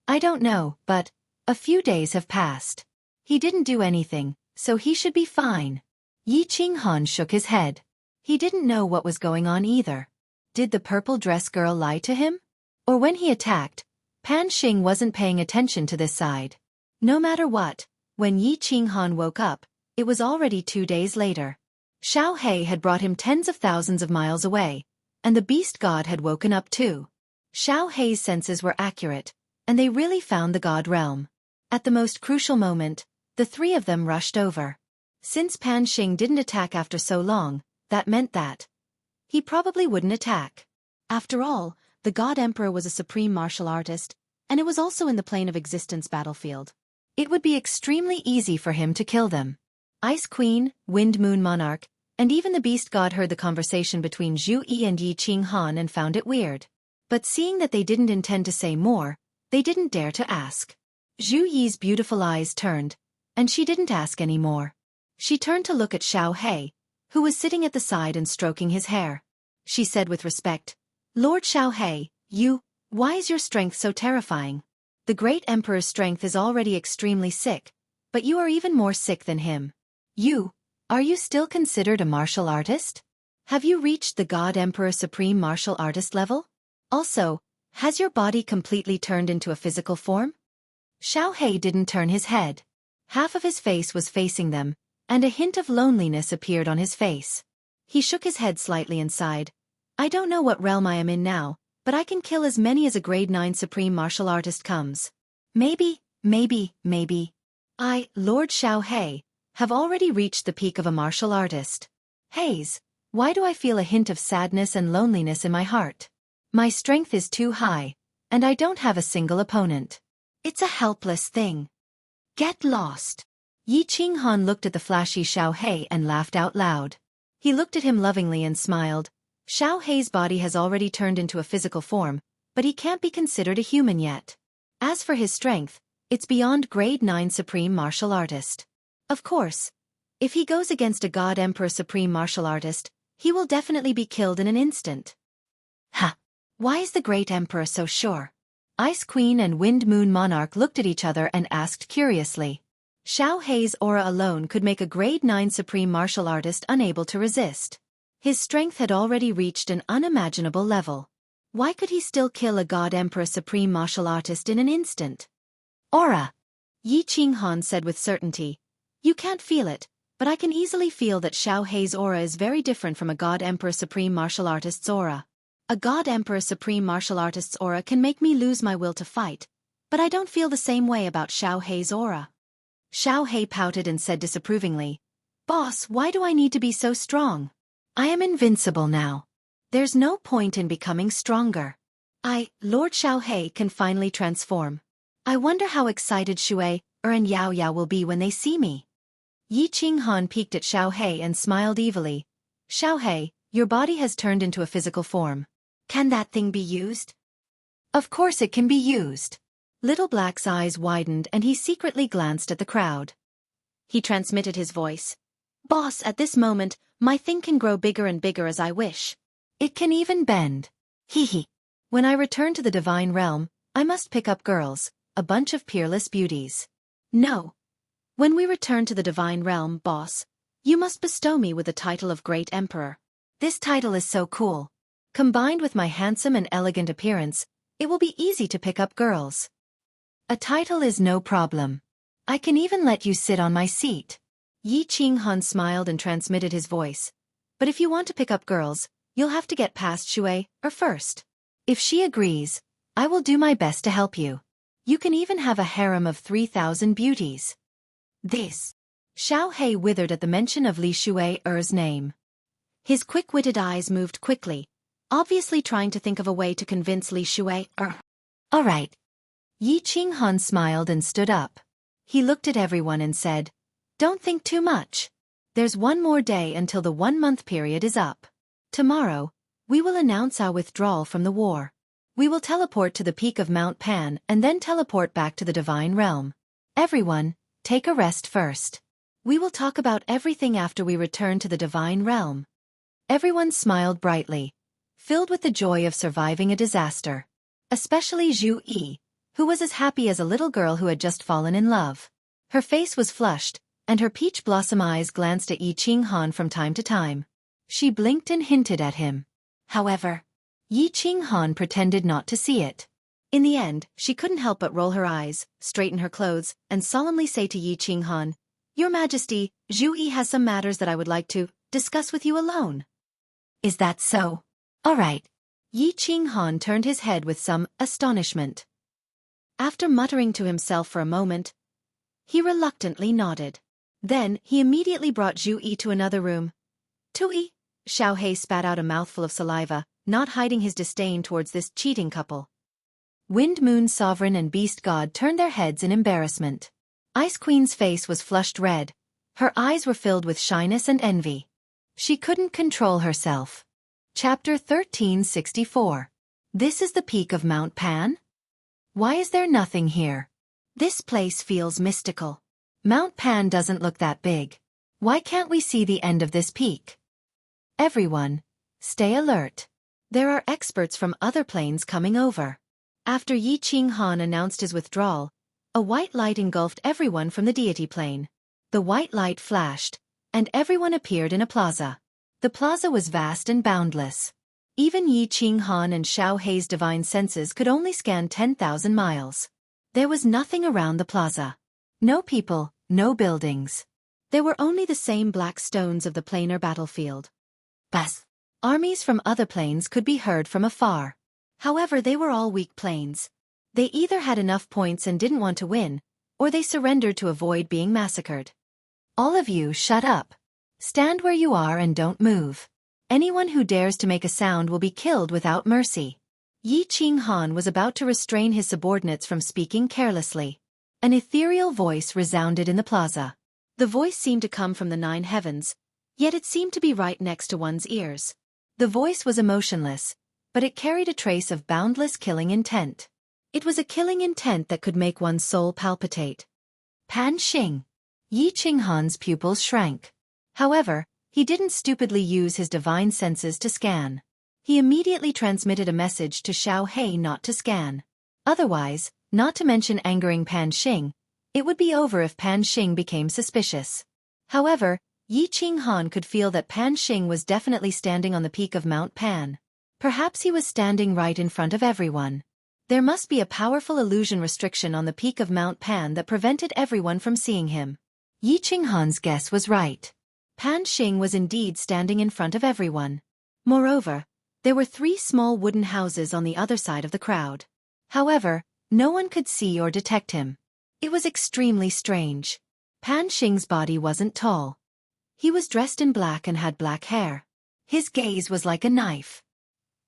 I don't know, but a few days have passed. He didn't do anything, so he should be fine. Yi Qinghan shook his head. He didn't know what was going on either. Did the purple dress girl lie to him? Or when he attacked, Pan Xing wasn't paying attention to this side. No matter what, when Yi Qinghan woke up, it was already 2 days later. Xiao Hei had brought him tens of thousands of miles away, and the Beast God had woken up too. Xiao Hei's senses were accurate, and they really found the God Realm. At the most crucial moment, the 3 of them rushed over. Since Pan Xing didn't attack after so long, that meant that he probably wouldn't attack. After all, the God Emperor was a supreme martial artist, and it was also in the plane of existence battlefield. It would be extremely easy for him to kill them. Ice Queen, Wind Moon Monarch, and even the Beast God heard the conversation between Zhu Yi and Yi Qinghan and found it weird. But seeing that they didn't intend to say more, they didn't dare to ask. Zhu Yi's beautiful eyes turned, and she didn't ask any more. She turned to look at Xiao Hei, who was sitting at the side and stroking his hair. She said with respect, Lord Xiao Hei, why is your strength so terrifying? The great Emperor's strength is already extremely sick, but you are even more sick than him. Are you still considered a martial artist? Have you reached the God Emperor Supreme Martial Artist level? Also, has your body completely turned into a physical form? Xiao Hei didn't turn his head. Half of his face was facing them, and a hint of loneliness appeared on his face. He shook his head slightly and sighed. I don't know what realm I am in now, but I can kill as many as a grade 9 Supreme Martial Artist comes. Maybe. I, Lord Xiao Hei, have already reached the peak of a martial artist. Haze, why do I feel a hint of sadness and loneliness in my heart? My strength is too high, and I don't have a single opponent. It's a helpless thing. Get lost. Yi Qinghan looked at the flashy Xiao Hei and laughed out loud. He looked at him lovingly and smiled. Xiao Hei's body has already turned into a physical form, but he can't be considered a human yet. As for his strength, it's beyond grade 9 Supreme Martial Artist. Of course, if he goes against a God Emperor Supreme Martial Artist, he will definitely be killed in an instant. Ha! Why is the great Emperor so sure? Ice Queen and Wind Moon Monarch looked at each other and asked curiously. Xiao Hei's aura alone could make a grade 9 Supreme Martial Artist unable to resist. His strength had already reached an unimaginable level. Why could he still kill a God Emperor Supreme Martial Artist in an instant? Aura! Yi Qinghan said with certainty. You can't feel it, but I can easily feel that Xiao Hei's aura is very different from a God Emperor Supreme Martial Artist's aura. A God Emperor Supreme Martial Artist's aura can make me lose my will to fight, but I don't feel the same way about Xiao Hei's aura. Xiao Hei pouted and said disapprovingly, Boss, why do I need to be so strong? I am invincible now. There's no point in becoming stronger. Lord Xiao Hei, can finally transform. I wonder how excited Shui, and Yao Yao will be when they see me. Yi Qinghan peeked at Xiao Hei and smiled evilly. Xiao Hei, your body has turned into a physical form. Can that thing be used? Of course it can be used. Little Black's eyes widened and he secretly glanced at the crowd. He transmitted his voice. Boss, at this moment, my thing can grow bigger and bigger as I wish. It can even bend. Hee. When I return to the divine realm, I must pick up girls, a bunch of peerless beauties. No. When we return to the divine realm, boss, you must bestow me with the title of Great Emperor. This title is so cool. Combined with my handsome and elegant appearance, it will be easy to pick up girls. A title is no problem. I can even let you sit on my seat. Yi Qinghan smiled and transmitted his voice. But if you want to pick up girls, you'll have to get past Shui, first. If she agrees, I will do my best to help you. You can even have a harem of 3,000 beauties. This. Xiao Hei withered at the mention of Li Shui-er's name. His quick-witted eyes moved quickly, obviously trying to think of a way to convince Li Shui-er. All right. Yi Qinghan smiled and stood up. He looked at everyone and said, Don't think too much. There's one more day until the 1-month period is up. Tomorrow, we will announce our withdrawal from the war. We will teleport to the peak of Mount Pan and then teleport back to the divine realm. Everyone, take a rest first. We will talk about everything after we return to the divine realm. Everyone smiled brightly, filled with the joy of surviving a disaster. Especially Zhu Yi, who was as happy as a little girl who had just fallen in love. Her face was flushed, and her peach blossom eyes glanced at Yi Qinghan from time to time. She blinked and hinted at him. However, Yi Qinghan pretended not to see it. In the end, she couldn't help but roll her eyes, straighten her clothes, and solemnly say to Yi Qinghan, Your Majesty, Zhu Yi has some matters that I would like to discuss with you alone. Is that so? All right. Yi Qinghan turned his head with some astonishment. After muttering to himself for a moment, he reluctantly nodded. Then, he immediately brought Zhu Yi to another room. Tui, Xiao Hei spat out a mouthful of saliva, not hiding his disdain towards this cheating couple. Wind Moon Sovereign and Beast God turned their heads in embarrassment. Ice Queen's face was flushed red. Her eyes were filled with shyness and envy. She couldn't control herself. Chapter 1364. This is the peak of Mount Pan? Why is there nothing here? This place feels mystical. Mount Pan doesn't look that big. Why can't we see the end of this peak? Everyone, stay alert. There are experts from other planes coming over. After Yi Qinghan announced his withdrawal, a white light engulfed everyone from the deity plane. The white light flashed, and everyone appeared in a plaza. The plaza was vast and boundless. Even Yi Qinghan and Xiao Hei's divine senses could only scan 10,000 miles. There was nothing around the plaza. No people, no buildings. There were only the same black stones of the planar battlefield. Bas. Armies from other planes could be heard from afar. However, they were all weak planes. They either had enough points and didn't want to win, or they surrendered to avoid being massacred. All of you shut up. Stand where you are and don't move. Anyone who dares to make a sound will be killed without mercy. Yi Qinghan was about to restrain his subordinates from speaking carelessly. An ethereal voice resounded in the plaza. The voice seemed to come from the 9 heavens, yet it seemed to be right next to one's ears. The voice was emotionless, but it carried a trace of boundless killing intent. It was a killing intent that could make one's soul palpitate. Pan Xing. Yi Qinghan's pupils shrank. However, he didn't stupidly use his divine senses to scan. He immediately transmitted a message to Xiao Hei not to scan. Otherwise, not to mention angering Pan Xing, it would be over if Pan Xing became suspicious. However, Yi Qinghan could feel that Pan Xing was definitely standing on the peak of Mount Pan. Perhaps he was standing right in front of everyone. There must be a powerful illusion restriction on the peak of Mount Pan that prevented everyone from seeing him. Yi Qinghan's guess was right. Pan Xing was indeed standing in front of everyone. Moreover, There were 3 small wooden houses on the other side of the crowd. However, no one could see or detect him. It was extremely strange. Pan Xing's body wasn't tall. He was dressed in black and had black hair. His gaze was like a knife.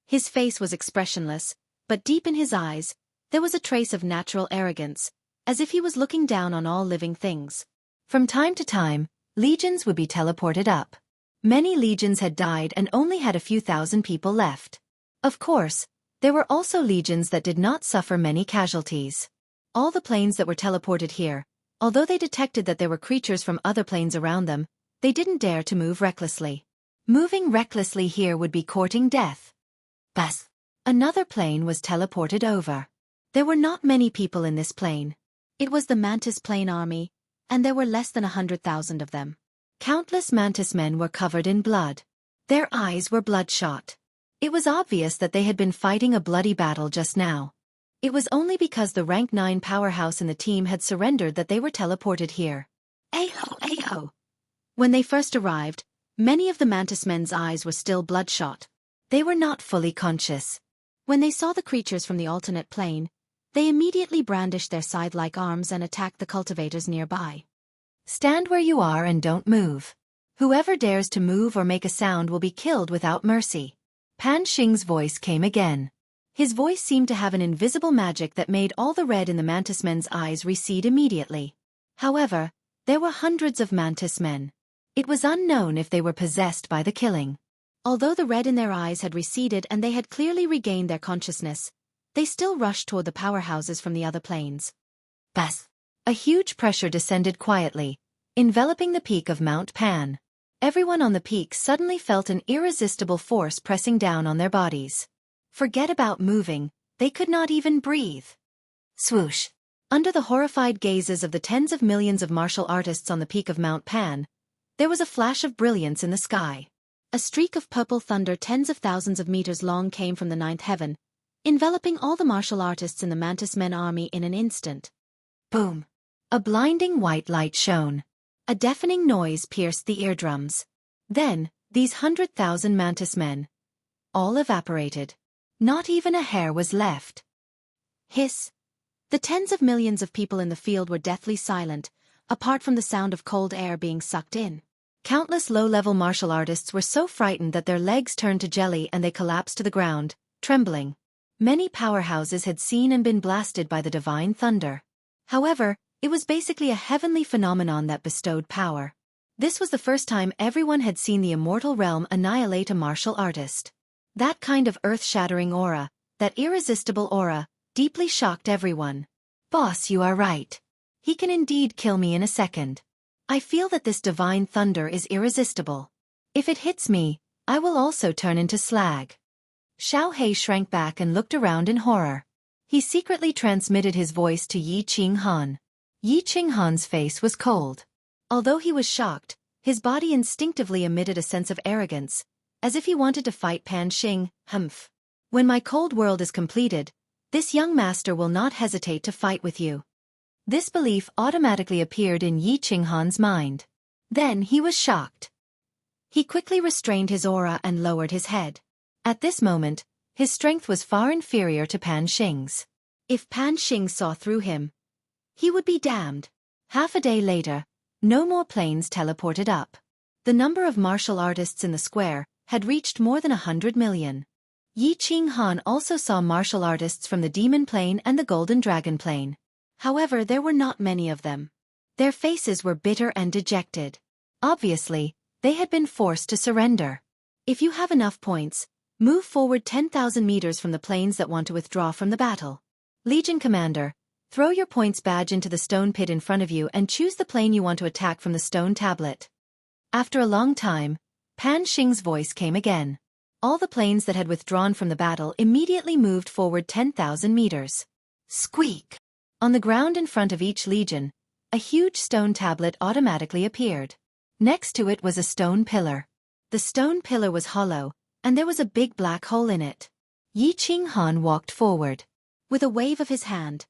His face was expressionless, but deep in his eyes, there was a trace of natural arrogance, as if he was looking down on all living things. From time to time, legions would be teleported up. Many legions had died and only had a few thousand people left. Of course, there were also legions that did not suffer many casualties. All the planes that were teleported here, although they detected that there were creatures from other planes around them, they didn't dare to move recklessly. Moving recklessly here would be courting death. Bas! Another plane was teleported over. There were not many people in this plane. It was the Mantis plane army, and there were less than 100,000 of them. Countless Mantis men were covered in blood. Their eyes were bloodshot. It was obvious that they had been fighting a bloody battle just now. It was only because the rank 9 powerhouse in the team had surrendered that they were teleported here. Aho, aho! When they first arrived, many of the Mantis men's eyes were still bloodshot. They were not fully conscious. When they saw the creatures from the alternate plane, they immediately brandished their scythe-like arms and attacked the cultivators nearby. Stand where you are and don't move. Whoever dares to move or make a sound will be killed without mercy. Pan Xing's voice came again. His voice seemed to have an invisible magic that made all the red in the Mantis men's eyes recede immediately. However, there were hundreds of Mantis men. It was unknown if they were possessed by the killing. Although the red in their eyes had receded and they had clearly regained their consciousness, they still rushed toward the powerhouses from the other planes. Bas! A huge pressure descended quietly, enveloping the peak of Mount Pan. Everyone on the peak suddenly felt an irresistible force pressing down on their bodies. Forget about moving, they could not even breathe. Swoosh! Under the horrified gazes of the tens of millions of martial artists on the peak of Mount Pan, there was a flash of brilliance in the sky. A streak of purple thunder tens of thousands of meters long came from the 9th heaven, enveloping all the martial artists in the Mantis men army in an instant. Boom! A blinding white light shone. A deafening noise pierced the eardrums. Then, these 100,000 Mantis men all evaporated. Not even a hair was left. Hiss! The tens of millions of people in the field were deathly silent, apart from the sound of cold air being sucked in. Countless low-level martial artists were so frightened that their legs turned to jelly and they collapsed to the ground, trembling. Many powerhouses had seen and been blasted by the divine thunder. However, it was basically a heavenly phenomenon that bestowed power. This was the first time everyone had seen the immortal realm annihilate a martial artist. That kind of earth-shattering aura, that irresistible aura, deeply shocked everyone. Boss, you are right. He can indeed kill me in a second. I feel that this divine thunder is irresistible. If it hits me, I will also turn into slag. Xiao He shrank back and looked around in horror. He secretly transmitted his voice to Yi Qinghan. Yi Qinghan's face was cold. Although he was shocked, his body instinctively emitted a sense of arrogance, as if he wanted to fight Pan Xing. Humph. When my cold world is completed, this young master will not hesitate to fight with you. This belief automatically appeared in Yi Qinghan's mind. Then he was shocked. He quickly restrained his aura and lowered his head. At this moment, his strength was far inferior to Pan Xing's. If Pan Xing saw through him, he would be damned. Half a day later, no more planes teleported up. The number of martial artists in the square had reached more than 100 million. Yi Qinghan also saw martial artists from the Demon Plane and the Golden Dragon Plane. However, there were not many of them. Their faces were bitter and dejected. Obviously, they had been forced to surrender. If you have enough points, move forward 10,000 meters from the planes that want to withdraw from the battle. Legion Commander, throw your points badge into the stone pit in front of you and choose the plane you want to attack from the stone tablet. After a long time, Pan Xing's voice came again. All the planes that had withdrawn from the battle immediately moved forward 10,000 meters. Squeak! On the ground in front of each legion, a huge stone tablet automatically appeared. Next to it was a stone pillar. The stone pillar was hollow, and there was a big black hole in it. Yi Qinghan walked forward. With a wave of his hand,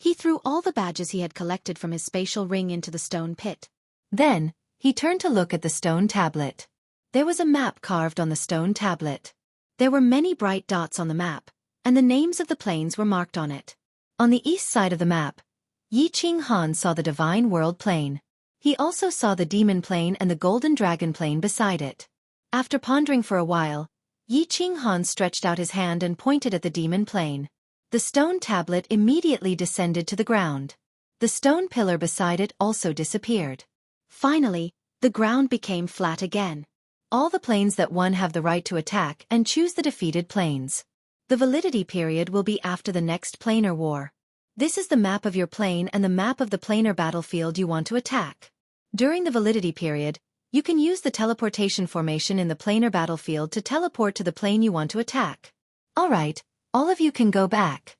he threw all the badges he had collected from his spatial ring into the stone pit. Then, he turned to look at the stone tablet. There was a map carved on the stone tablet. There were many bright dots on the map, and the names of the planes were marked on it. On the east side of the map, Yi Qinghan saw the Divine World Plain. He also saw the Demon Plain and the Golden Dragon Plain beside it. After pondering for a while, Yi Qinghan stretched out his hand and pointed at the Demon Plain. The stone tablet immediately descended to the ground. The stone pillar beside it also disappeared. Finally, the ground became flat again. All the planes that won have the right to attack and choose the defeated planes. The validity period will be after the next planar war. This is the map of your plane and the map of the planar battlefield you want to attack. During the validity period, you can use the teleportation formation in the planar battlefield to teleport to the plane you want to attack. Alright, all of you can go back.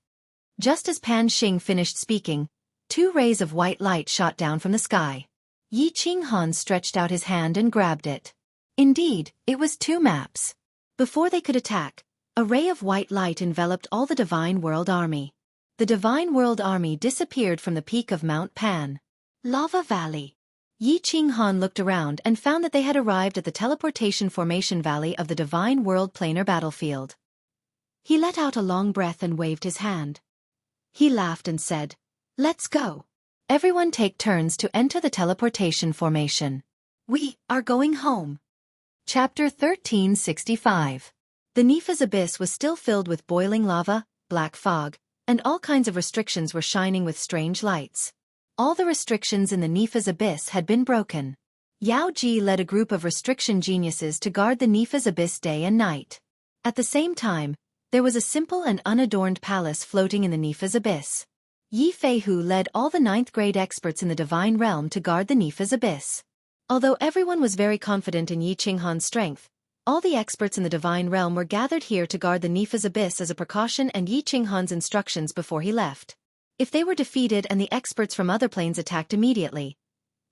Just as Pan Xing finished speaking, 2 rays of white light shot down from the sky. Yi Qinghan stretched out his hand and grabbed it. Indeed, it was 2 maps. Before they could attack, a ray of white light enveloped all the Divine World Army. The Divine World Army disappeared from the peak of Mount Pan. Lava Valley. Yi Qinghan looked around and found that they had arrived at the teleportation formation valley of the Divine World Planar battlefield. He let out a long breath and waved his hand. He laughed and said, "Let's go. Everyone take turns to enter the teleportation formation. We are going home." Chapter 1365. The Nepha's abyss was still filled with boiling lava, black fog, and all kinds of restrictions were shining with strange lights. All the restrictions in the Nepha's abyss had been broken. Yao Ji led a group of restriction geniuses to guard the Nepha's abyss day and night. At the same time, there was a simple and unadorned palace floating in the Nepha's abyss. Yi Feihu led all the 9th grade experts in the Divine Realm to guard the Nepha's abyss. Although everyone was very confident in Yi Qinghan's strength, all the experts in the Divine Realm were gathered here to guard the Nepha's abyss as a precaution and Yi Qinghan's instructions before he left. If they were defeated and the experts from other planes attacked immediately,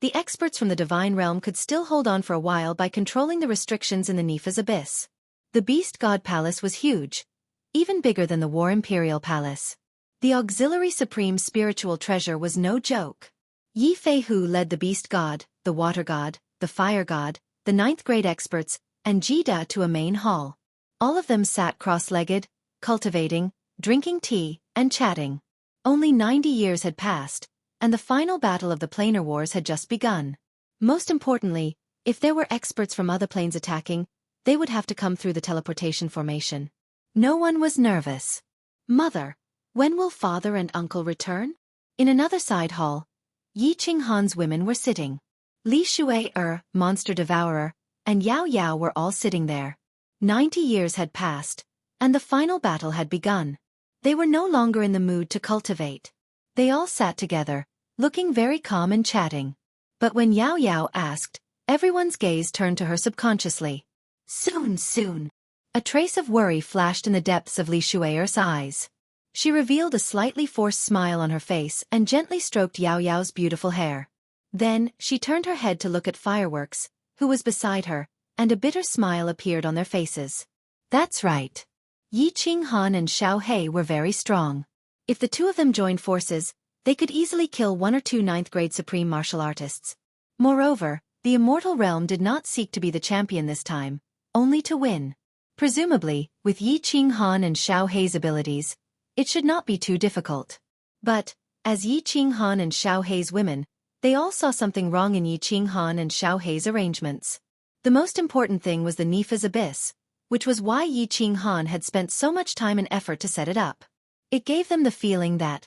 the experts from the Divine Realm could still hold on for a while by controlling the restrictions in the Nepha's abyss. The Beast God Palace was huge, even bigger than the War Imperial Palace. The Auxiliary Supreme Spiritual Treasure was no joke. Yi Feihu led the Beast God, the Water God, the Fire God, the 9th grade experts, and Jida to a main hall. All of them sat cross-legged, cultivating, drinking tea, and chatting. Only 90 years had passed, and the final battle of the planar wars had just begun. Most importantly, if there were experts from other planes attacking, they would have to come through the teleportation formation. No one was nervous. "Mother, when will father and uncle return?" In another side hall, Yi Qinghan's women were sitting. Li Shui, Monster Devourer, and Yao Yao were all sitting there. 90 years had passed, and the final battle had begun. They were no longer in the mood to cultivate. They all sat together, looking very calm and chatting. But when Yao Yao asked, everyone's gaze turned to her subconsciously. Soon. A trace of worry flashed in the depths of Li Shui's eyes. She revealed a slightly forced smile on her face and gently stroked Yao Yao's beautiful hair. Then, she turned her head to look at Fireworks, who was beside her, and a bitter smile appeared on their faces. That's right. Yi Qinghan and Xiao He were very strong. If the 2 of them joined forces, they could easily kill 1 or 2 9th grade supreme martial artists. Moreover, the Immortal Realm did not seek to be the champion this time, only to win. Presumably, with Yi Qinghan and Xiao He's abilities, it should not be too difficult. But, as Yi Qinghan and Xiao He's women, they all saw something wrong in Yi Qinghan and Xiao He's arrangements. The most important thing was the Nepha's abyss, which was why Yi Qinghan had spent so much time and effort to set it up. It gave them the feeling that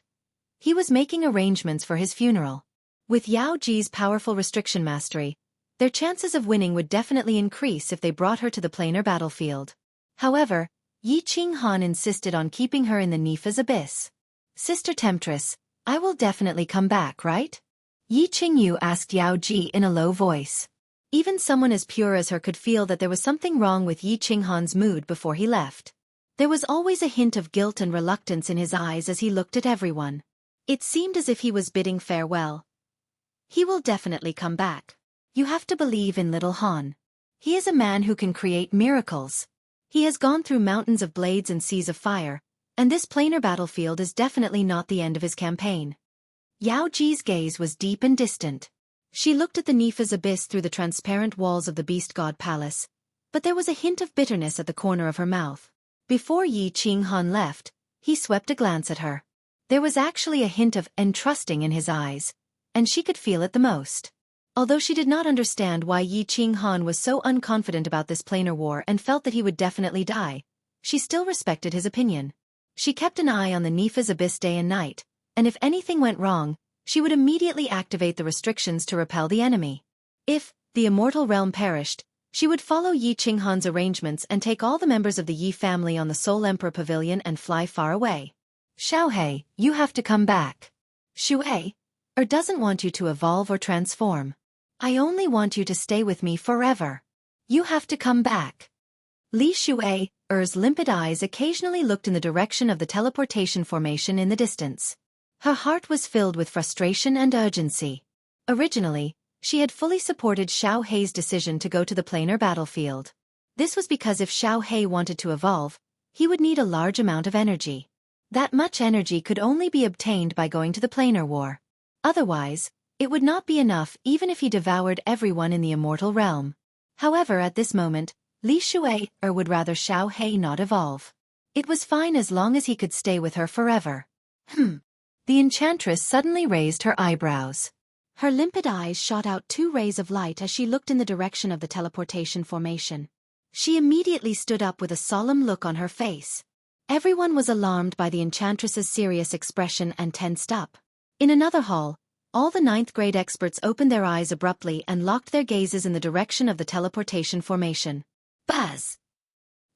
he was making arrangements for his funeral. With Yao Ji's powerful restriction mastery, their chances of winning would definitely increase if they brought her to the planar battlefield. However, Yi Qinghan insisted on keeping her in the Nepha's abyss. "Sister Temptress, I will definitely come back, right?" Yi Qingyu asked Yao Ji in a low voice. Even someone as pure as her could feel that there was something wrong with Yi Qinghan's mood before he left. There was always a hint of guilt and reluctance in his eyes as he looked at everyone. It seemed as if he was bidding farewell. "He will definitely come back. You have to believe in little Han. He is a man who can create miracles. He has gone through mountains of blades and seas of fire, and this planar battlefield is definitely not the end of his campaign." Yao Ji's gaze was deep and distant. She looked at the Nepha's abyss through the transparent walls of the Beast God Palace, but there was a hint of bitterness at the corner of her mouth. Before Yi Qinghan left, he swept a glance at her. There was actually a hint of entrusting in his eyes, and she could feel it the most. Although she did not understand why Yi Qinghan was so unconfident about this planar war and felt that he would definitely die, she still respected his opinion. She kept an eye on the Nifa's abyss day and night, and if anything went wrong, she would immediately activate the restrictions to repel the enemy. If the immortal realm perished, she would follow Yi Qinghan's arrangements and take all the members of the Yi family on the Soul Emperor Pavilion and fly far away. Xiaohei, you have to come back. Shuei, doesn't want you to evolve or transform. I only want you to stay with me forever. You have to come back. Li Shuei's limpid eyes occasionally looked in the direction of the teleportation formation in the distance. Her heart was filled with frustration and urgency. Originally, she had fully supported Xiao Hei's decision to go to the planar battlefield. This was because if Xiao Hei wanted to evolve, he would need a large amount of energy. That much energy could only be obtained by going to the planar war. Otherwise, it would not be enough even if he devoured everyone in the immortal realm. However, at this moment, Li Shuei would rather Xiao Hei not evolve. It was fine as long as he could stay with her forever. The enchantress suddenly raised her eyebrows. Her limpid eyes shot out 2 rays of light as she looked in the direction of the teleportation formation. She immediately stood up with a solemn look on her face. Everyone was alarmed by the enchantress's serious expression and tensed up. In another hall, all the 9th grade experts opened their eyes abruptly and locked their gazes in the direction of the teleportation formation. Buzz!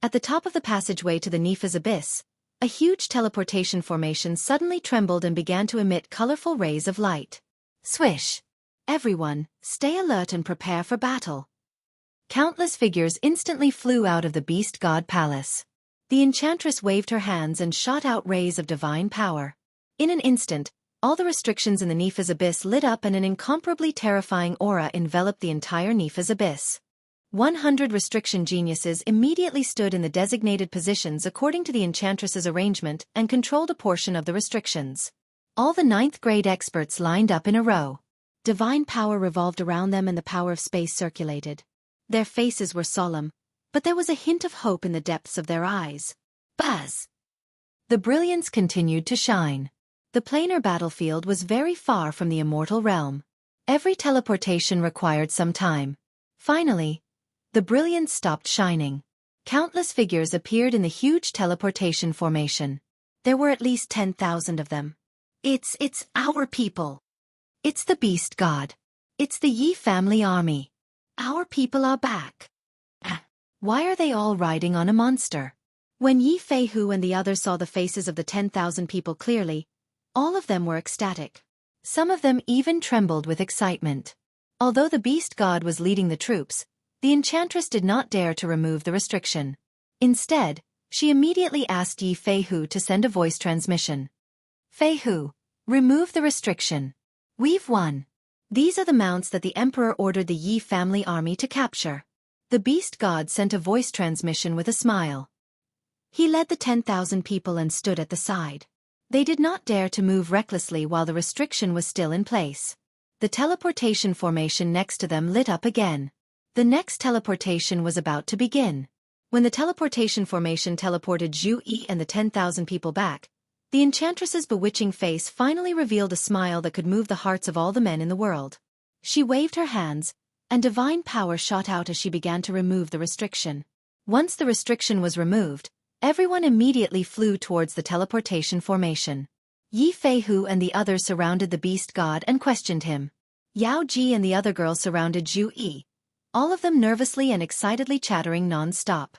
At the top of the passageway to the Nifa's abyss, a huge teleportation formation suddenly trembled and began to emit colorful rays of light. Swish! Everyone, stay alert and prepare for battle. Countless figures instantly flew out of the Beast God Palace. The enchantress waved her hands and shot out rays of divine power. In an instant, all the restrictions in the Nifa's abyss lit up and an incomparably terrifying aura enveloped the entire Nifa's abyss. 100 restriction geniuses immediately stood in the designated positions according to the enchantress's arrangement and controlled a portion of the restrictions. All the 9th grade experts lined up in a row. Divine power revolved around them and the power of space circulated. Their faces were solemn, but there was a hint of hope in the depths of their eyes. Buzz! The brilliance continued to shine. The planar battlefield was very far from the immortal realm. Every teleportation required some time. Finally, the brilliance stopped shining. Countless figures appeared in the huge teleportation formation. There were at least 10,000 of them. It's our people. It's the Beast God. It's the Yi family army. Our people are back. Why are they all riding on a monster? When Yi Feihu and the others saw the faces of the 10,000 people clearly, all of them were ecstatic. Some of them even trembled with excitement. Although the Beast God was leading the troops, the enchantress did not dare to remove the restriction. Instead, she immediately asked Yi Feihu to send a voice transmission. Feihu, remove the restriction. We've won. These are the mounts that the Emperor ordered the Yi family army to capture. The Beast God sent a voice transmission with a smile. He led the 10,000 people and stood at the side. They did not dare to move recklessly while the restriction was still in place. The teleportation formation next to them lit up again. The next teleportation was about to begin. When the teleportation formation teleported Zhu Yi and the 10,000 people back, the enchantress's bewitching face finally revealed a smile that could move the hearts of all the men in the world. She waved her hands, and divine power shot out as she began to remove the restriction. Once the restriction was removed, everyone immediately flew towards the teleportation formation. Yi Feihu and the others surrounded the Beast God and questioned him. Yao Ji and the other girls surrounded Zhu Yi, all of them nervously and excitedly chattering non-stop.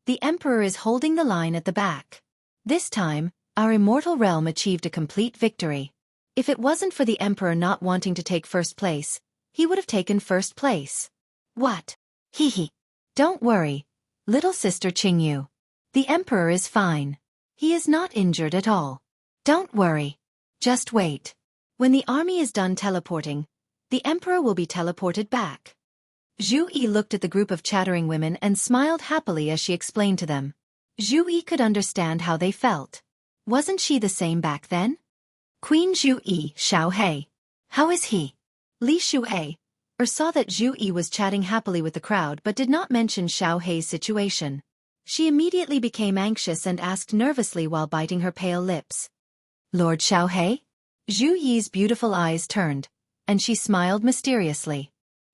The Emperor is holding the line at the back. This time, our immortal realm achieved a complete victory. If it wasn't for the Emperor not wanting to take first place, he would have taken first place. What? Hee. Don't worry, little sister Qingyu. The Emperor is fine. He is not injured at all. Don't worry. Just wait. When the army is done teleporting, the Emperor will be teleported back. Zhu Yi looked at the group of chattering women and smiled happily as she explained to them. Zhu Yi could understand how they felt. Wasn't she the same back then? Queen Zhu Yi, Xiao Hei. How is he? Li Shuei or saw that Zhu Yi was chatting happily with the crowd but did not mention Xiao Hei's situation. She immediately became anxious and asked nervously while biting her pale lips. Lord Xiao Hei? Zhu Yi's beautiful eyes turned, and she smiled mysteriously.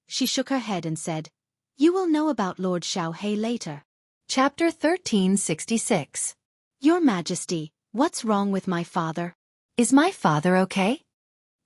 She shook her head and said, "You will know about Lord Xiao Hei later." Chapter 1366. Your Majesty, what's wrong with my father? Is my father okay?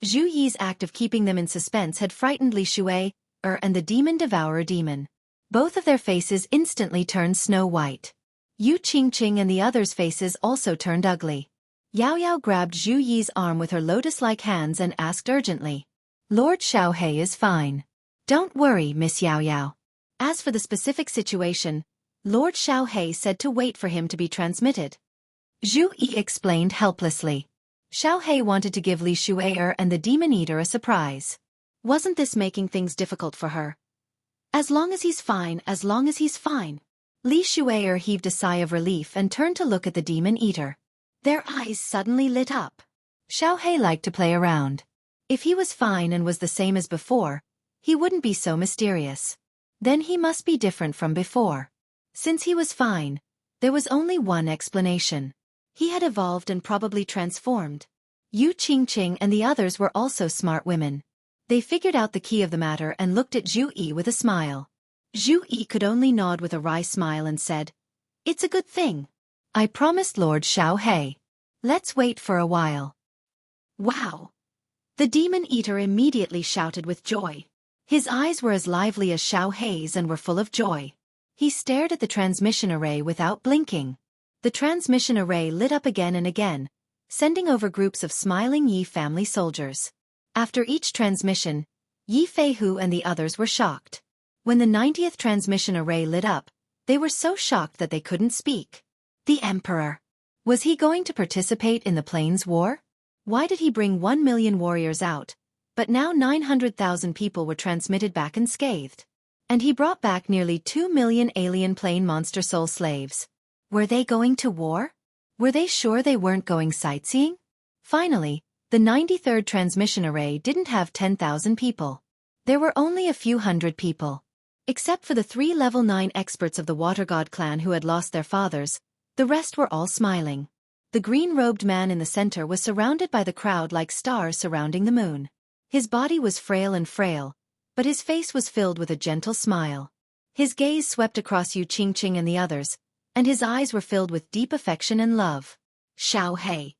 Zhu Yi's act of keeping them in suspense had frightened Li Shui, and the demon devourer demon. Both of their faces instantly turned snow white. Yu Qingqing and the others' faces also turned ugly. Yao Yao grabbed Zhu Yi's arm with her lotus-like hands and asked urgently, "Lord Xiao Hei is fine. Don't worry, Miss Yao Yao." As for the specific situation, Lord Xiao Hei said to wait for him to be transmitted. Zhu Yi explained helplessly. Xiao Hei wanted to give Li Shui'er and the Demon Eater a surprise. Wasn't this making things difficult for her? As long as he's fine, as long as he's fine. Li Shui'er heaved a sigh of relief and turned to look at the Demon Eater. Their eyes suddenly lit up. Xiao Hei liked to play around. If he was fine and was the same as before, he wouldn't be so mysterious. Then he must be different from before. Since he was fine, there was only one explanation. He had evolved and probably transformed. Yu Qingqing and the others were also smart women. They figured out the key of the matter and looked at Zhu Yi with a smile. Zhu Yi could only nod with a wry smile and said, "It's a good thing. I promised Lord Xiao Hei. Let's wait for a while." Wow! The Demon Eater immediately shouted with joy. His eyes were as lively as Xiao Hei's and were full of joy. He stared at the transmission array without blinking. The transmission array lit up again and again, sending over groups of smiling Yi family soldiers. After each transmission, Yi Feihu and the others were shocked. When the 90th transmission array lit up, they were so shocked that they couldn't speak. The Emperor. Was he going to participate in the Plains War? Why did he bring 1 million warriors out, but now 900,000 people were transmitted back unscathed? And he brought back nearly 2 million alien plane monster soul slaves. Were they going to war? Were they sure they weren't going sightseeing? Finally, the 93rd transmission array didn't have 10,000 people. There were only a few hundred people. Except for the 3 level 9 experts of the Water God clan who had lost their fathers, the rest were all smiling. The green-robed man in the center was surrounded by the crowd like stars surrounding the moon. His body was frail, but his face was filled with a gentle smile. His gaze swept across Yu Qingqing and the others, and his eyes were filled with deep affection and love. Xiao Hei.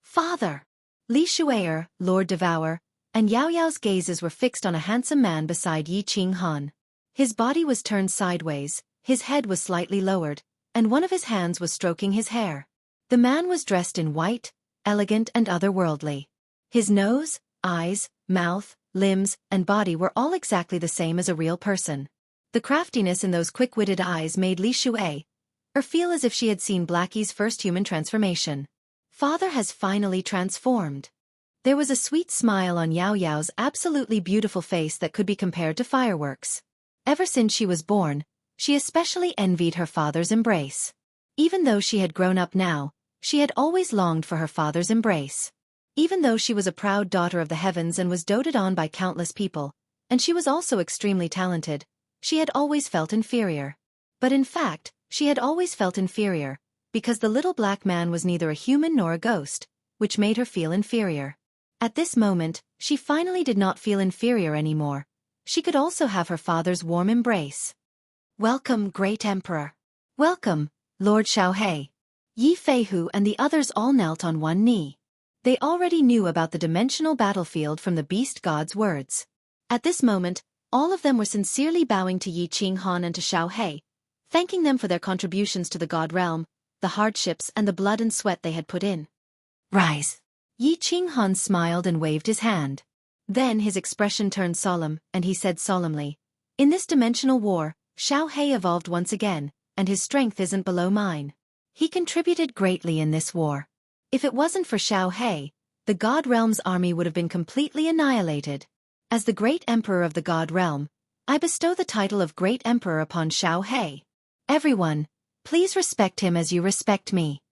Father! Li Shui'er, Lord Devourer, and Yao Yao's gazes were fixed on a handsome man beside Yi Qinghan. His body was turned sideways, his head was slightly lowered, and one of his hands was stroking his hair. The man was dressed in white, elegant and otherworldly. His nose, eyes, mouth, limbs, and body were all exactly the same as a real person. The craftiness in those quick-witted eyes made Li Shui'er feel as if she had seen Blackie's first human transformation. Father has finally transformed. There was a sweet smile on Yao Yao's absolutely beautiful face that could be compared to fireworks. Ever since she was born, she especially envied her father's embrace. Even though she had grown up now, she had always longed for her father's embrace. Even though she was a proud daughter of the heavens and was doted on by countless people, and she was also extremely talented, she had always felt inferior. But in fact, she had always felt inferior, because the little black man was neither a human nor a ghost, which made her feel inferior. At this moment, she finally did not feel inferior anymore. She could also have her father's warm embrace. Welcome, Great Emperor. Welcome, Lord Xiao Hei. Yi Feihu and the others all knelt on one knee. They already knew about the dimensional battlefield from the beast god's words. At this moment, all of them were sincerely bowing to Yi Qinghan and to Xiao Hei, thanking them for their contributions to the god realm, the hardships and the blood and sweat they had put in. Rise. Yi Qinghan smiled and waved his hand. Then his expression turned solemn, and he said solemnly, "In this dimensional war, Xiao Hei evolved once again, and his strength isn't below mine. He contributed greatly in this war. If it wasn't for Xiao Hei, the God Realm's army would have been completely annihilated. As the Great Emperor of the God Realm, I bestow the title of Great Emperor upon Xiao Hei. Everyone, please respect him as you respect me.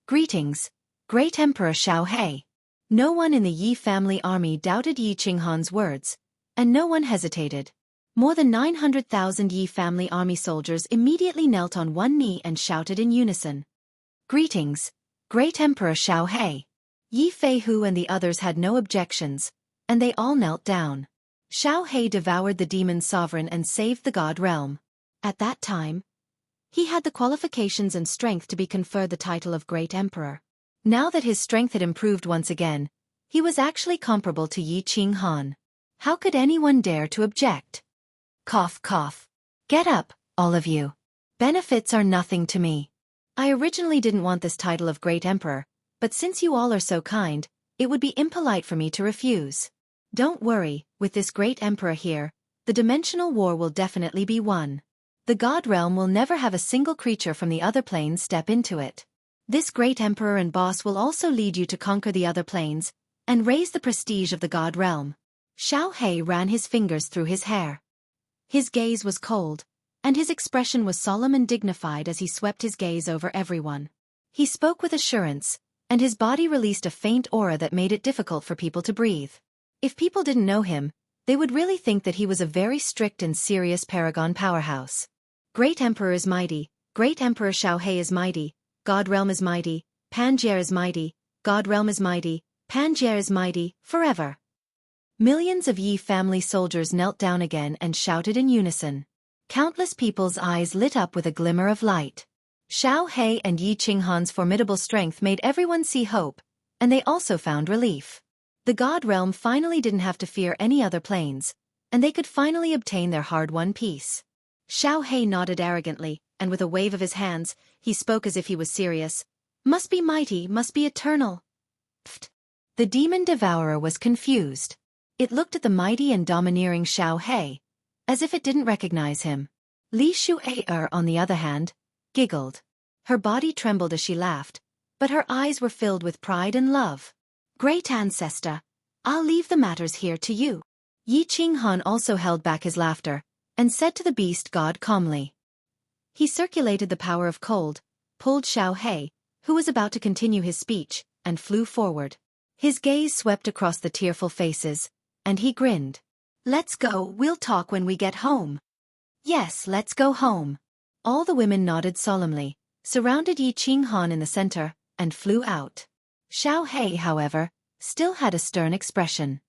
Greetings, Great Emperor Xiao Hei." No one in the Yi family army doubted Yi Qinghan's words. And no one hesitated. More than 900,000 Yi family army soldiers immediately knelt on one knee and shouted in unison. Greetings, Great Emperor Xiao He. Yi Feihu and the others had no objections, and they all knelt down. Xiao He devoured the demon sovereign and saved the god realm. At that time, he had the qualifications and strength to be conferred the title of Great Emperor. Now that his strength had improved once again, he was actually comparable to Yi Qinghan. How could anyone dare to object? Cough, cough. Get up, all of you. Benefits are nothing to me. I originally didn't want this title of Great Emperor, but since you all are so kind, it would be impolite for me to refuse. Don't worry, with this Great Emperor here, the dimensional war will definitely be won. The God Realm will never have a single creature from the other planes step into it. This Great Emperor and boss will also lead you to conquer the other planes, and raise the prestige of the God Realm. Xiao He ran his fingers through his hair. His gaze was cold, and his expression was solemn and dignified as he swept his gaze over everyone. He spoke with assurance, and his body released a faint aura that made it difficult for people to breathe. If people didn't know him, they would really think that he was a very strict and serious paragon powerhouse. Great Emperor is mighty, Great Emperor Xiao He is mighty, God Realm is mighty, Pangaea is mighty, God Realm is mighty, Pangaea is mighty, forever. Millions of Yi family soldiers knelt down again and shouted in unison. Countless people's eyes lit up with a glimmer of light. Xiao He and Yi Qinghan's formidable strength made everyone see hope, and they also found relief. The God Realm finally didn't have to fear any other planes, and they could finally obtain their hard-won peace. Xiao He nodded arrogantly, and with a wave of his hands, he spoke as if he was serious. Must be mighty, must be eternal. Pfft. The demon devourer was confused. It looked at the mighty and domineering Xiao He, as if it didn't recognize him. Li Shu'er, on the other hand, giggled. Her body trembled as she laughed, but her eyes were filled with pride and love. Great ancestor, I'll leave the matters here to you. Yi Qinghan also held back his laughter, and said to the beast god calmly. He circulated the power of cold, pulled Xiao He, who was about to continue his speech, and flew forward. His gaze swept across the tearful faces, and he grinned. Let's go, we'll talk when we get home. Yes, let's go home. All the women nodded solemnly, surrounded Yi Qinghan in the center, and flew out. Xiao He, however, still had a stern expression.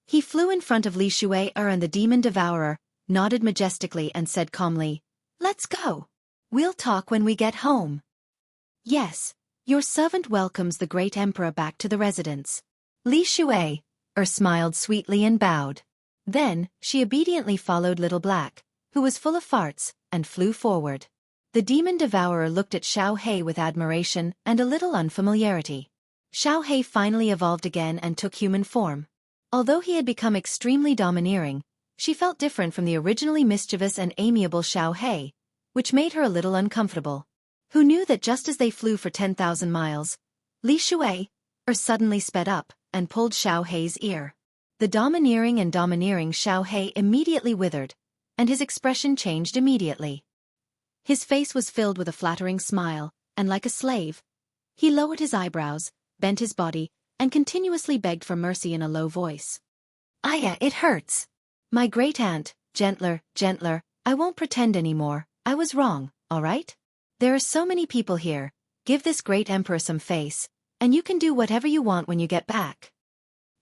He flew in front of Li Shu'er and the demon devourer, nodded majestically and said calmly, Let's go. We'll talk when we get home. Yes, your servant welcomes the Great Emperor back to the residence. Li Shu'er smiled sweetly and bowed. Then, she obediently followed Little Black, who was full of farts, and flew forward. The demon devourer looked at Xiao He with admiration and a little unfamiliarity. Xiao He finally evolved again and took human form. Although he had become extremely domineering, she felt different from the originally mischievous and amiable Xiao He, which made her a little uncomfortable. Who knew that just as they flew for 10,000 miles, Li Shu'er suddenly sped up and pulled Xiao He's ear. The domineering Xiao He immediately withered, and his expression changed immediately. His face was filled with a flattering smile, and like a slave, he lowered his eyebrows, bent his body, and continuously begged for mercy in a low voice. Aya, it hurts. My great aunt, gentler, gentler, I won't pretend anymore, I was wrong, all right? There are so many people here, give this great emperor some face, and you can do whatever you want when you get back.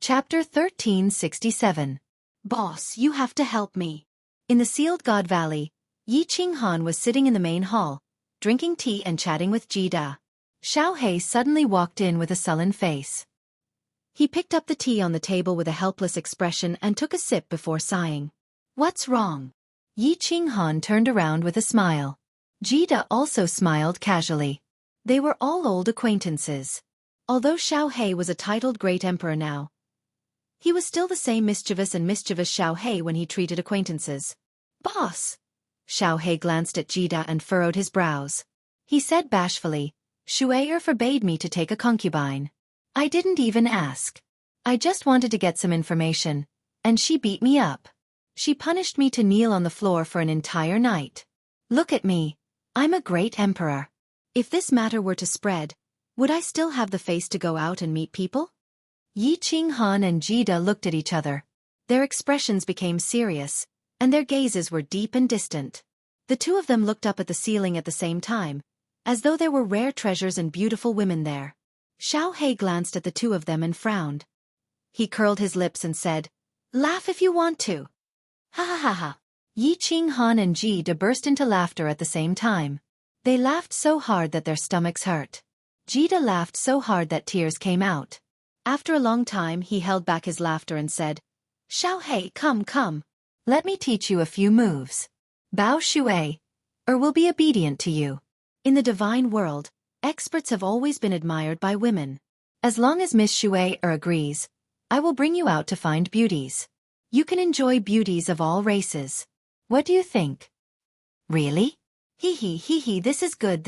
Chapter 1367. Boss, you have to help me. In the Sealed God Valley, Yi Qinghan was sitting in the main hall, drinking tea and chatting with Jida. Xiao He suddenly walked in with a sullen face. He picked up the tea on the table with a helpless expression and took a sip before sighing. What's wrong? Yi Qinghan turned around with a smile. Jida also smiled casually. They were all old acquaintances. Although Xiao He was a titled Great Emperor now, he was still the same mischievous Xiao He when he treated acquaintances. Boss! Xiao He glanced at Jida and furrowed his brows. He said bashfully, Shu'er forbade me to take a concubine. I didn't even ask. I just wanted to get some information, and she beat me up. She punished me to kneel on the floor for an entire night. Look at me. I'm a great emperor. If this matter were to spread, would I still have the face to go out and meet people? Yi Qinghan and Jida looked at each other. Their expressions became serious, and their gazes were deep and distant. The two of them looked up at the ceiling at the same time, as though there were rare treasures and beautiful women there. Xiao He glanced at the two of them and frowned. He curled his lips and said, "Laugh if you want to." Ha ha ha ha. Yi Qinghan and Ji De burst into laughter at the same time. They laughed so hard that their stomachs hurt. Jida laughed so hard that tears came out. After a long time he held back his laughter and said, "Xiao He, come. Let me teach you a few moves. Bao Shui, or will be obedient to you." In the divine world, experts have always been admired by women. As long as Miss Shui agrees, I will bring you out to find beauties. You can enjoy beauties of all races. What do you think? Really? Hee hee, this is good.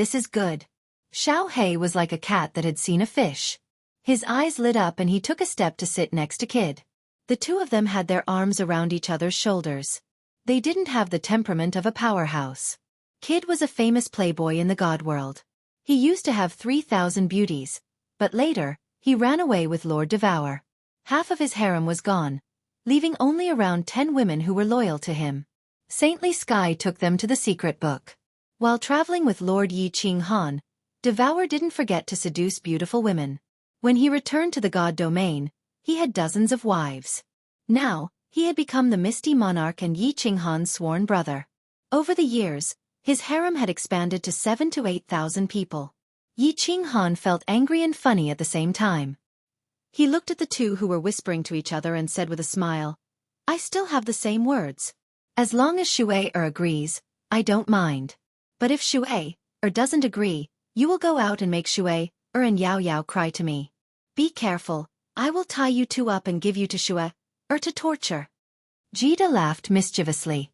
Xiao He was like a cat that had seen a fish. His eyes lit up and he took a step to sit next to Kid. The two of them had their arms around each other's shoulders. They didn't have the temperament of a powerhouse. Kid was a famous playboy in the god world. He used to have 3,000 beauties, but later, he ran away with Lord Devour. Half of his harem was gone, leaving only around 10 women who were loyal to him. Saintly Sky took them to the secret book. While traveling with Lord Yi Qinghan, Devour didn't forget to seduce beautiful women. When he returned to the god domain, he had dozens of wives. Now, he had become the Misty Monarch and Yi Qinghan's sworn brother. Over the years, his harem had expanded to 7,000 to 8,000 people. Yi Qinghan felt angry and funny at the same time. He looked at the two who were whispering to each other and said with a smile, "I still have the same words. As long as Shui agrees, I don't mind. But if Shui doesn't agree, you will go out and make Shui and Yao Yao cry to me. Be careful, I will tie you two up and give you to Shui to torture." Jida laughed mischievously.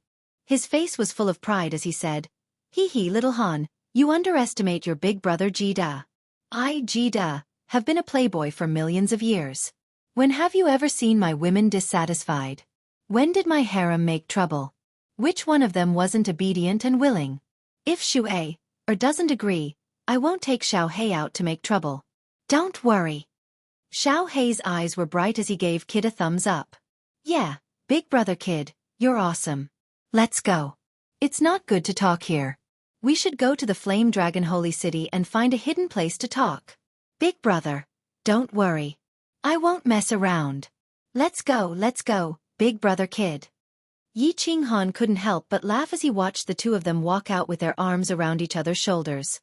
His face was full of pride as he said, "Hee, little Han, you underestimate your big brother Jida. I, Jida, have been a playboy for millions of years. When have you ever seen my women dissatisfied? When did my harem make trouble? Which one of them wasn't obedient and willing? If Shui doesn't agree, I won't take Xiao He out to make trouble. Don't worry." Xiao He's eyes were bright as he gave Kid a thumbs up. "Yeah, big brother Kid, you're awesome. Let's go. It's not good to talk here. We should go to the Flame Dragon Holy City and find a hidden place to talk. Big brother, don't worry. I won't mess around. Let's go, big brother Kid." Yi Qinghan couldn't help but laugh as he watched the two of them walk out with their arms around each other's shoulders.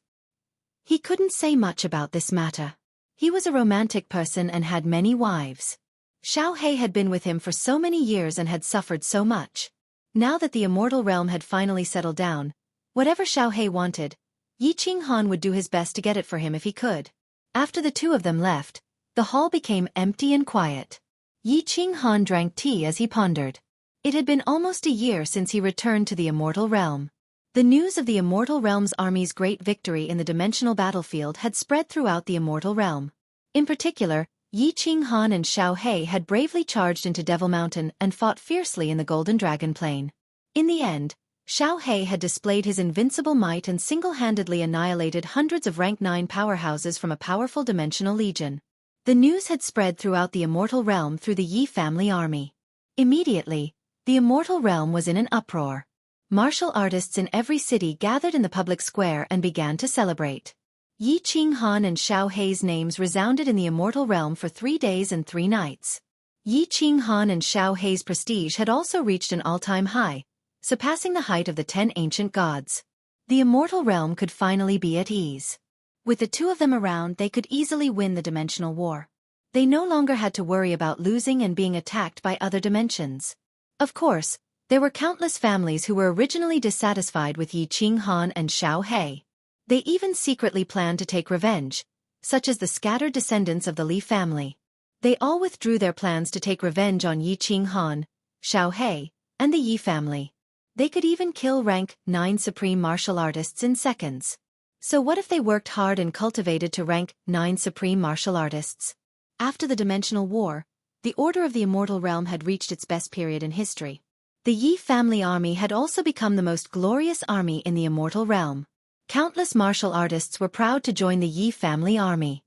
He couldn't say much about this matter. He was a romantic person and had many wives. Xiao He had been with him for so many years and had suffered so much. Now that the immortal realm had finally settled down, whatever Xiao He wanted, Yi Qinghan would do his best to get it for him if he could. After the two of them left, the hall became empty and quiet. Yi Qinghan drank tea as he pondered. It had been almost a year since he returned to the immortal realm. The news of the immortal realm's army's great victory in the dimensional battlefield had spread throughout the immortal realm. In particular, Yi Qinghan and Xiao He had bravely charged into Devil Mountain and fought fiercely in the Golden Dragon Plain. In the end, Xiao He had displayed his invincible might and single-handedly annihilated hundreds of rank 9 powerhouses from a powerful dimensional legion. The news had spread throughout the immortal realm through the Yi family army. Immediately, the immortal realm was in an uproar. Martial artists in every city gathered in the public square and began to celebrate. Yi Qinghan and Xiao He's names resounded in the immortal realm for 3 days and 3 nights. Yi Qinghan and Xiao He's prestige had also reached an all-time high, surpassing the height of the 10 ancient gods. The immortal realm could finally be at ease. With the two of them around, they could easily win the dimensional war. They no longer had to worry about losing and being attacked by other dimensions. Of course, there were countless families who were originally dissatisfied with Yi Qinghan and Xiao He. They even secretly planned to take revenge, such as the scattered descendants of the Li family. They all withdrew their plans to take revenge on Yi Qinghan, Xiao He, and the Yi family. They could even kill rank 9 supreme martial artists in seconds. So what if they worked hard and cultivated to rank 9 supreme martial artists? After the dimensional war, the Order of the Immortal Realm had reached its best period in history. The Yi family army had also become the most glorious army in the Immortal Realm. Countless martial artists were proud to join the Yi family army.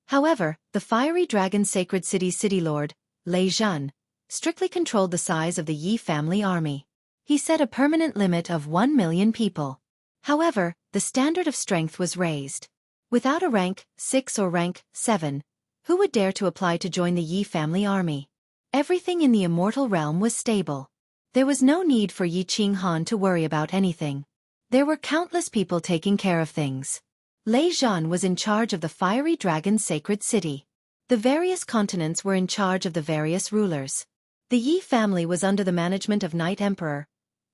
However, the fiery dragon Sacred City's city lord, Lei Zhun, strictly controlled the size of the Yi family army. He set a permanent limit of 1 million people. However, the standard of strength was raised. Without a rank 6 or rank 7, who would dare to apply to join the Yi family army? Everything in the immortal realm was stable. There was no need for Yi Qinghan to worry about anything. There were countless people taking care of things. Lei Zhan was in charge of the fiery dragon's sacred city. The various continents were in charge of the various rulers. The Yi family was under the management of Knight Emperor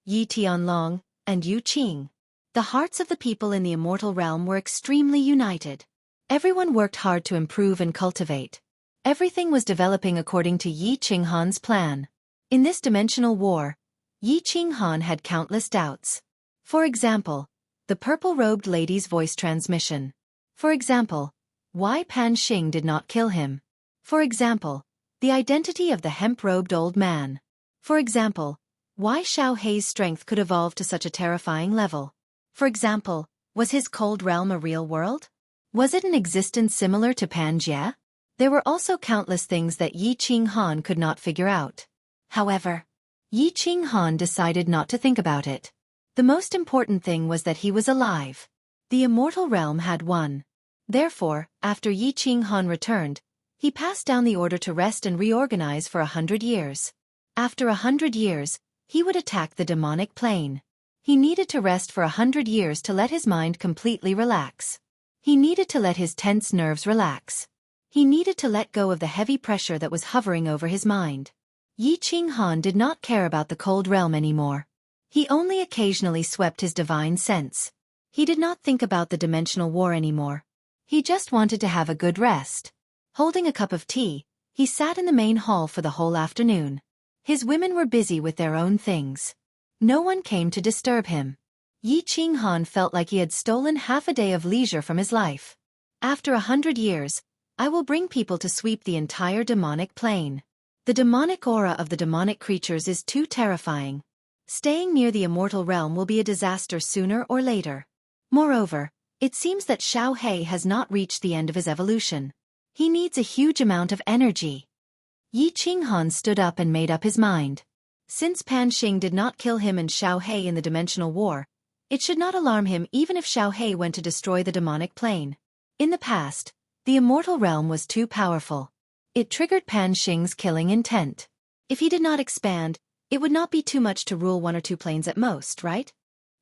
Yi Tianlong and Yu Qing. The hearts of the people in the immortal realm were extremely united. Everyone worked hard to improve and cultivate. Everything was developing according to Yi Qinghan's plan. In this dimensional war, Yi Qinghan had countless doubts. For example, the purple-robed lady's voice transmission. For example, why Pan Xing did not kill him. For example, the identity of the hemp-robed old man. For example, why Xiao Hei's strength could evolve to such a terrifying level. For example, was his cold realm a real world? Was it an existence similar to Pangaea? There were also countless things that Yi Qinghan could not figure out. However, Yi Qinghan decided not to think about it. The most important thing was that he was alive. The immortal realm had won. Therefore, after Yi Qinghan returned, he passed down the order to rest and reorganize for 100 years. After 100 years, he would attack the demonic plane. He needed to rest for 100 years to let his mind completely relax. He needed to let his tense nerves relax. He needed to let go of the heavy pressure that was hovering over his mind. Yi Qinghan did not care about the cold realm anymore. He only occasionally swept his divine sense. He did not think about the dimensional war anymore. He just wanted to have a good rest. Holding a cup of tea, he sat in the main hall for the whole afternoon. His women were busy with their own things. No one came to disturb him. Yi Qinghan felt like he had stolen half a day of leisure from his life. After 100 years, I will bring people to sweep the entire demonic plane. The demonic aura of the demonic creatures is too terrifying. Staying near the immortal realm will be a disaster sooner or later. Moreover, it seems that Xiao Hei has not reached the end of his evolution. He needs a huge amount of energy. Yi Qinghan stood up and made up his mind. Since Pan Xing did not kill him and Xiao Hei in the dimensional war, it should not alarm him even if Xiao Hei went to destroy the demonic plane. In the past, the immortal realm was too powerful. It triggered Pan Xing's killing intent. If he did not expand, it would not be too much to rule 1 or 2 planes at most, right?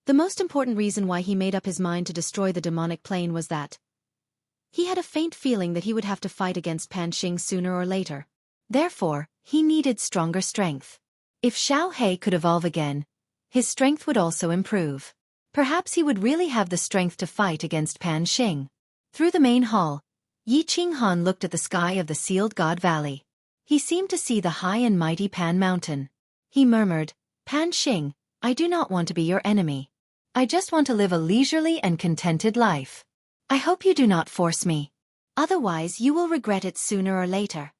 The most important reason why he made up his mind to destroy the demonic plane was that he had a faint feeling that he would have to fight against Pan Xing sooner or later. Therefore, he needed stronger strength. If Xiao Hei could evolve again, his strength would also improve. Perhaps he would really have the strength to fight against Pan Xing. Through the main hall, Yi Qinghan looked at the sky of the sealed God Valley. He seemed to see the high and mighty Pan Mountain. He murmured, Pan Xing, I do not want to be your enemy. I just want to live a leisurely and contented life. I hope you do not force me. Otherwise you will regret it sooner or later.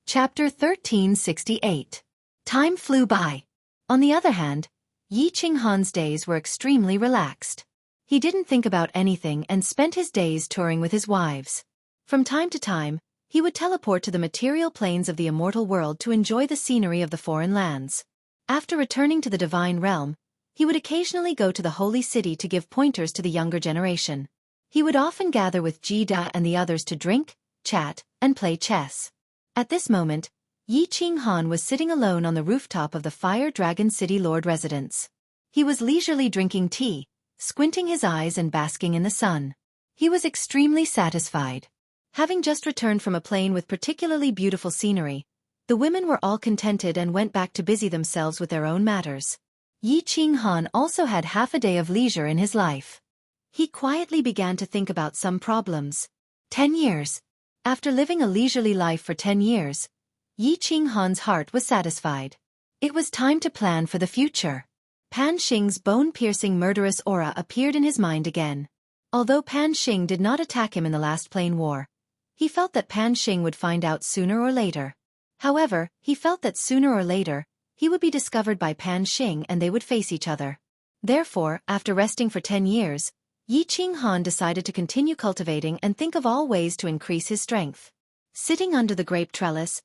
Chapter 1368. Time flew by. On the other hand, Yi Qinghan's days were extremely relaxed. He didn't think about anything and spent his days touring with his wives. From time to time, he would teleport to the material planes of the immortal world to enjoy the scenery of the foreign lands. After returning to the divine realm, he would occasionally go to the holy city to give pointers to the younger generation. He would often gather with Jida and the others to drink, chat, and play chess. At this moment, Yi Qinghan was sitting alone on the rooftop of the Fire Dragon City Lord residence. He was leisurely drinking tea, squinting his eyes and basking in the sun. He was extremely satisfied. Having just returned from a plane with particularly beautiful scenery, the women were all contented and went back to busy themselves with their own matters. Yi Qinghan also had half a day of leisure in his life. He quietly began to think about some problems. 10 years. After living a leisurely life for 10 years, Yi Qinghan's heart was satisfied. It was time to plan for the future. Pan Xing's bone-piercing murderous aura appeared in his mind again. Although Pan Xing did not attack him in the last plane war, he felt that Pan Xing would find out sooner or later. However, he felt that sooner or later, he would be discovered by Pan Xing and they would face each other. Therefore, after resting for 10 years, Yi Qinghan decided to continue cultivating and think of all ways to increase his strength. Sitting under the grape trellis,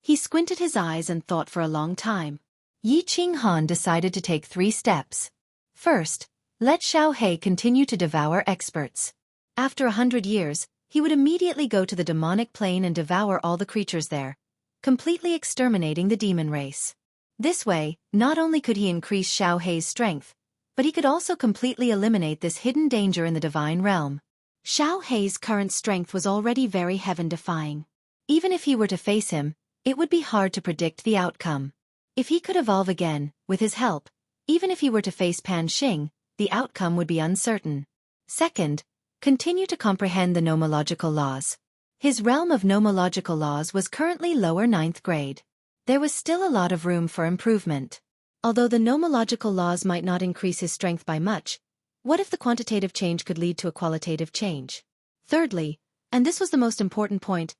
He squinted his eyes and thought for a long time. Yi Qinghan decided to take 3 steps. First, let Xiao He continue to devour experts. After 100 years, he would immediately go to the demonic plane and devour all the creatures there, completely exterminating the demon race. This way, not only could he increase Xiao He's strength, but he could also completely eliminate this hidden danger in the divine realm. Xiao He's current strength was already very heaven-defying. Even if he were to face him, it would be hard to predict the outcome. If he could evolve again, with his help, even if he were to face Pan Xing, the outcome would be uncertain. Second, continue to comprehend the nomological laws. His realm of nomological laws was currently lower 9th grade. There was still a lot of room for improvement. Although the nomological laws might not increase his strength by much, what if the quantitative change could lead to a qualitative change? Thirdly, and this was the most important point,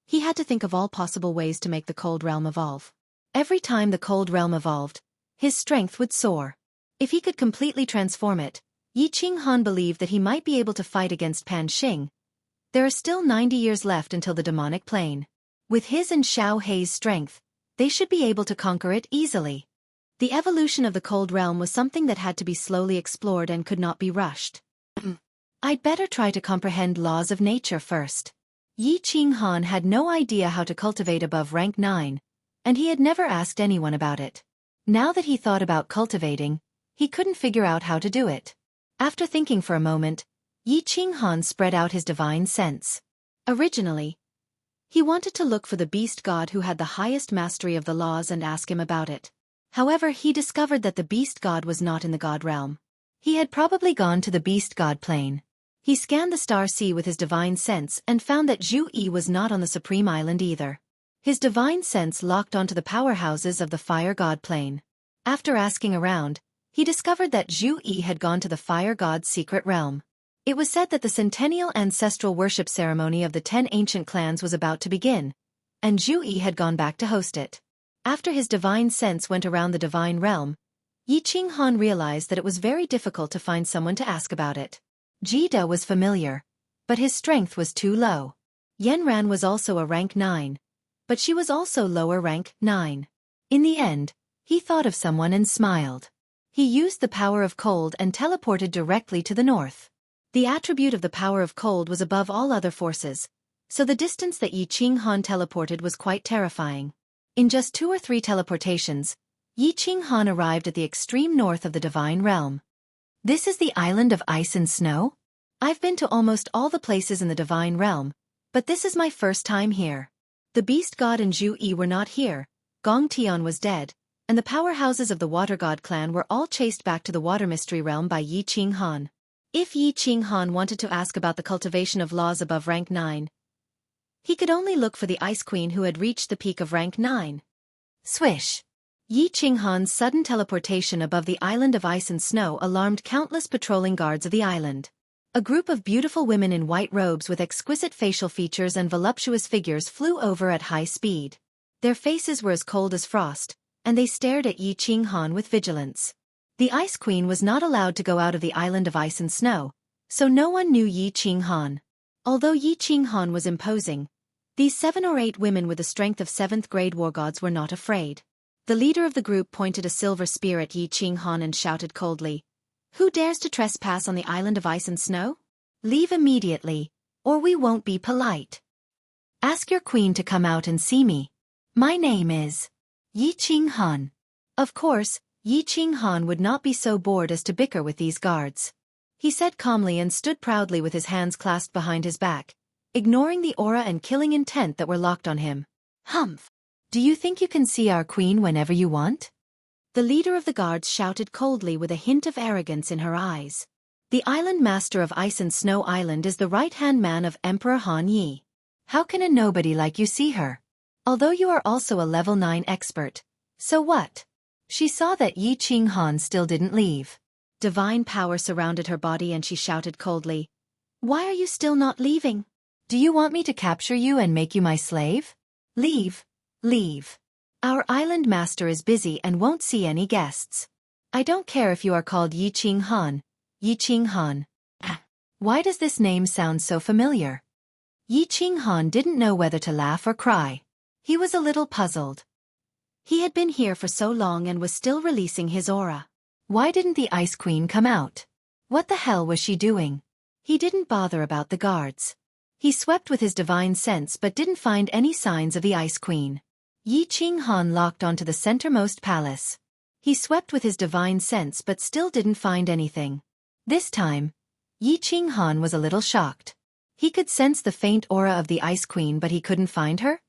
he had to think of all possible ways to make the cold realm evolve. Every time the cold realm evolved, his strength would soar. If he could completely transform it, Yi Qinghan believed that he might be able to fight against Pan Xing. There are still 90 years left until the demonic plane. With his and Xiao He's strength, they should be able to conquer it easily. The evolution of the cold realm was something that had to be slowly explored and could not be rushed. I'd better try to comprehend laws of nature first. Yi Qinghan had no idea how to cultivate above rank 9, and he had never asked anyone about it. Now that he thought about cultivating, he couldn't figure out how to do it. After thinking for a moment, Yi Qinghan spread out his divine sense. Originally, he wanted to look for the beast god who had the highest mastery of the laws and ask him about it. However, he discovered that the beast god was not in the god realm. He had probably gone to the beast god plane. He scanned the star sea with his divine sense and found that Zhu Yi was not on the supreme island either. His divine sense locked onto the powerhouses of the fire god plane. After asking around, he discovered that Zhu Yi had gone to the fire god's secret realm. It was said that the centennial ancestral worship ceremony of the 10 ancient clans was about to begin, and Zhu Yi had gone back to host it. After his divine sense went around the divine realm, Yi Qinghan realized that it was very difficult to find someone to ask about it. Jida was familiar, but his strength was too low. Yanran was also a rank 9, but she was also lower rank 9. In the end, he thought of someone and smiled. He used the power of cold and teleported directly to the north. The attribute of the power of cold was above all other forces, so the distance that Yi Qinghan teleported was quite terrifying. In just 2 or 3 teleportations, Yi Qinghan arrived at the extreme north of the divine realm. This is the island of ice and snow? I've been to almost all the places in the divine realm, but this is my first time here. The beast god and Zhu Yi were not here, Gong Tian was dead, and the powerhouses of the water god clan were all chased back to the water mystery realm by Yi Qinghan. If Yi Qinghan wanted to ask about the cultivation of laws above rank 9, he could only look for the Ice Queen who had reached the peak of rank 9. Swish! Yi Qinghan's sudden teleportation above the island of ice and snow alarmed countless patrolling guards of the island. A group of beautiful women in white robes with exquisite facial features and voluptuous figures flew over at high speed. Their faces were as cold as frost, and they stared at Yi Qinghan with vigilance. The Ice Queen was not allowed to go out of the island of ice and snow, so no one knew Yi Qinghan. Although Yi Qinghan was imposing, these 7 or 8 women with the strength of 7th grade war gods were not afraid. The leader of the group pointed a silver spear at Yi Qinghan and shouted coldly, "Who dares to trespass on the island of ice and snow? Leave immediately, or we won't be polite. Ask your queen to come out and see me. My name is Yi Qinghan." Of course, Yi Qinghan would not be so bored as to bicker with these guards. He said calmly and stood proudly with his hands clasped behind his back, ignoring the aura and killing intent that were locked on him. "Humph! Do you think you can see our queen whenever you want?" The leader of the guards shouted coldly with a hint of arrogance in her eyes. The island master of Ice and Snow Island is the right-hand man of Emperor Han Yi. How can a nobody like you see her? Although you are also a level 9 expert, so what? She saw that Yi Qinghan still didn't leave. Divine power surrounded her body and she shouted coldly, "Why are you still not leaving? Do you want me to capture you and make you my slave? Leave, leave. Our island master is busy and won't see any guests. I don't care if you are called Yi Qinghan, Yi Qinghan. Why does this name sound so familiar?" Yi Qinghan didn't know whether to laugh or cry. He was a little puzzled. He had been here for so long and was still releasing his aura. Why didn't the Ice Queen come out? What the hell was she doing? He didn't bother about the guards. He swept with his divine sense but didn't find any signs of the Ice Queen. Yi Qinghan locked onto the centermost palace. He swept with his divine sense but still didn't find anything. This time, Yi Qinghan was a little shocked. He could sense the faint aura of the Ice Queen but he couldn't find her?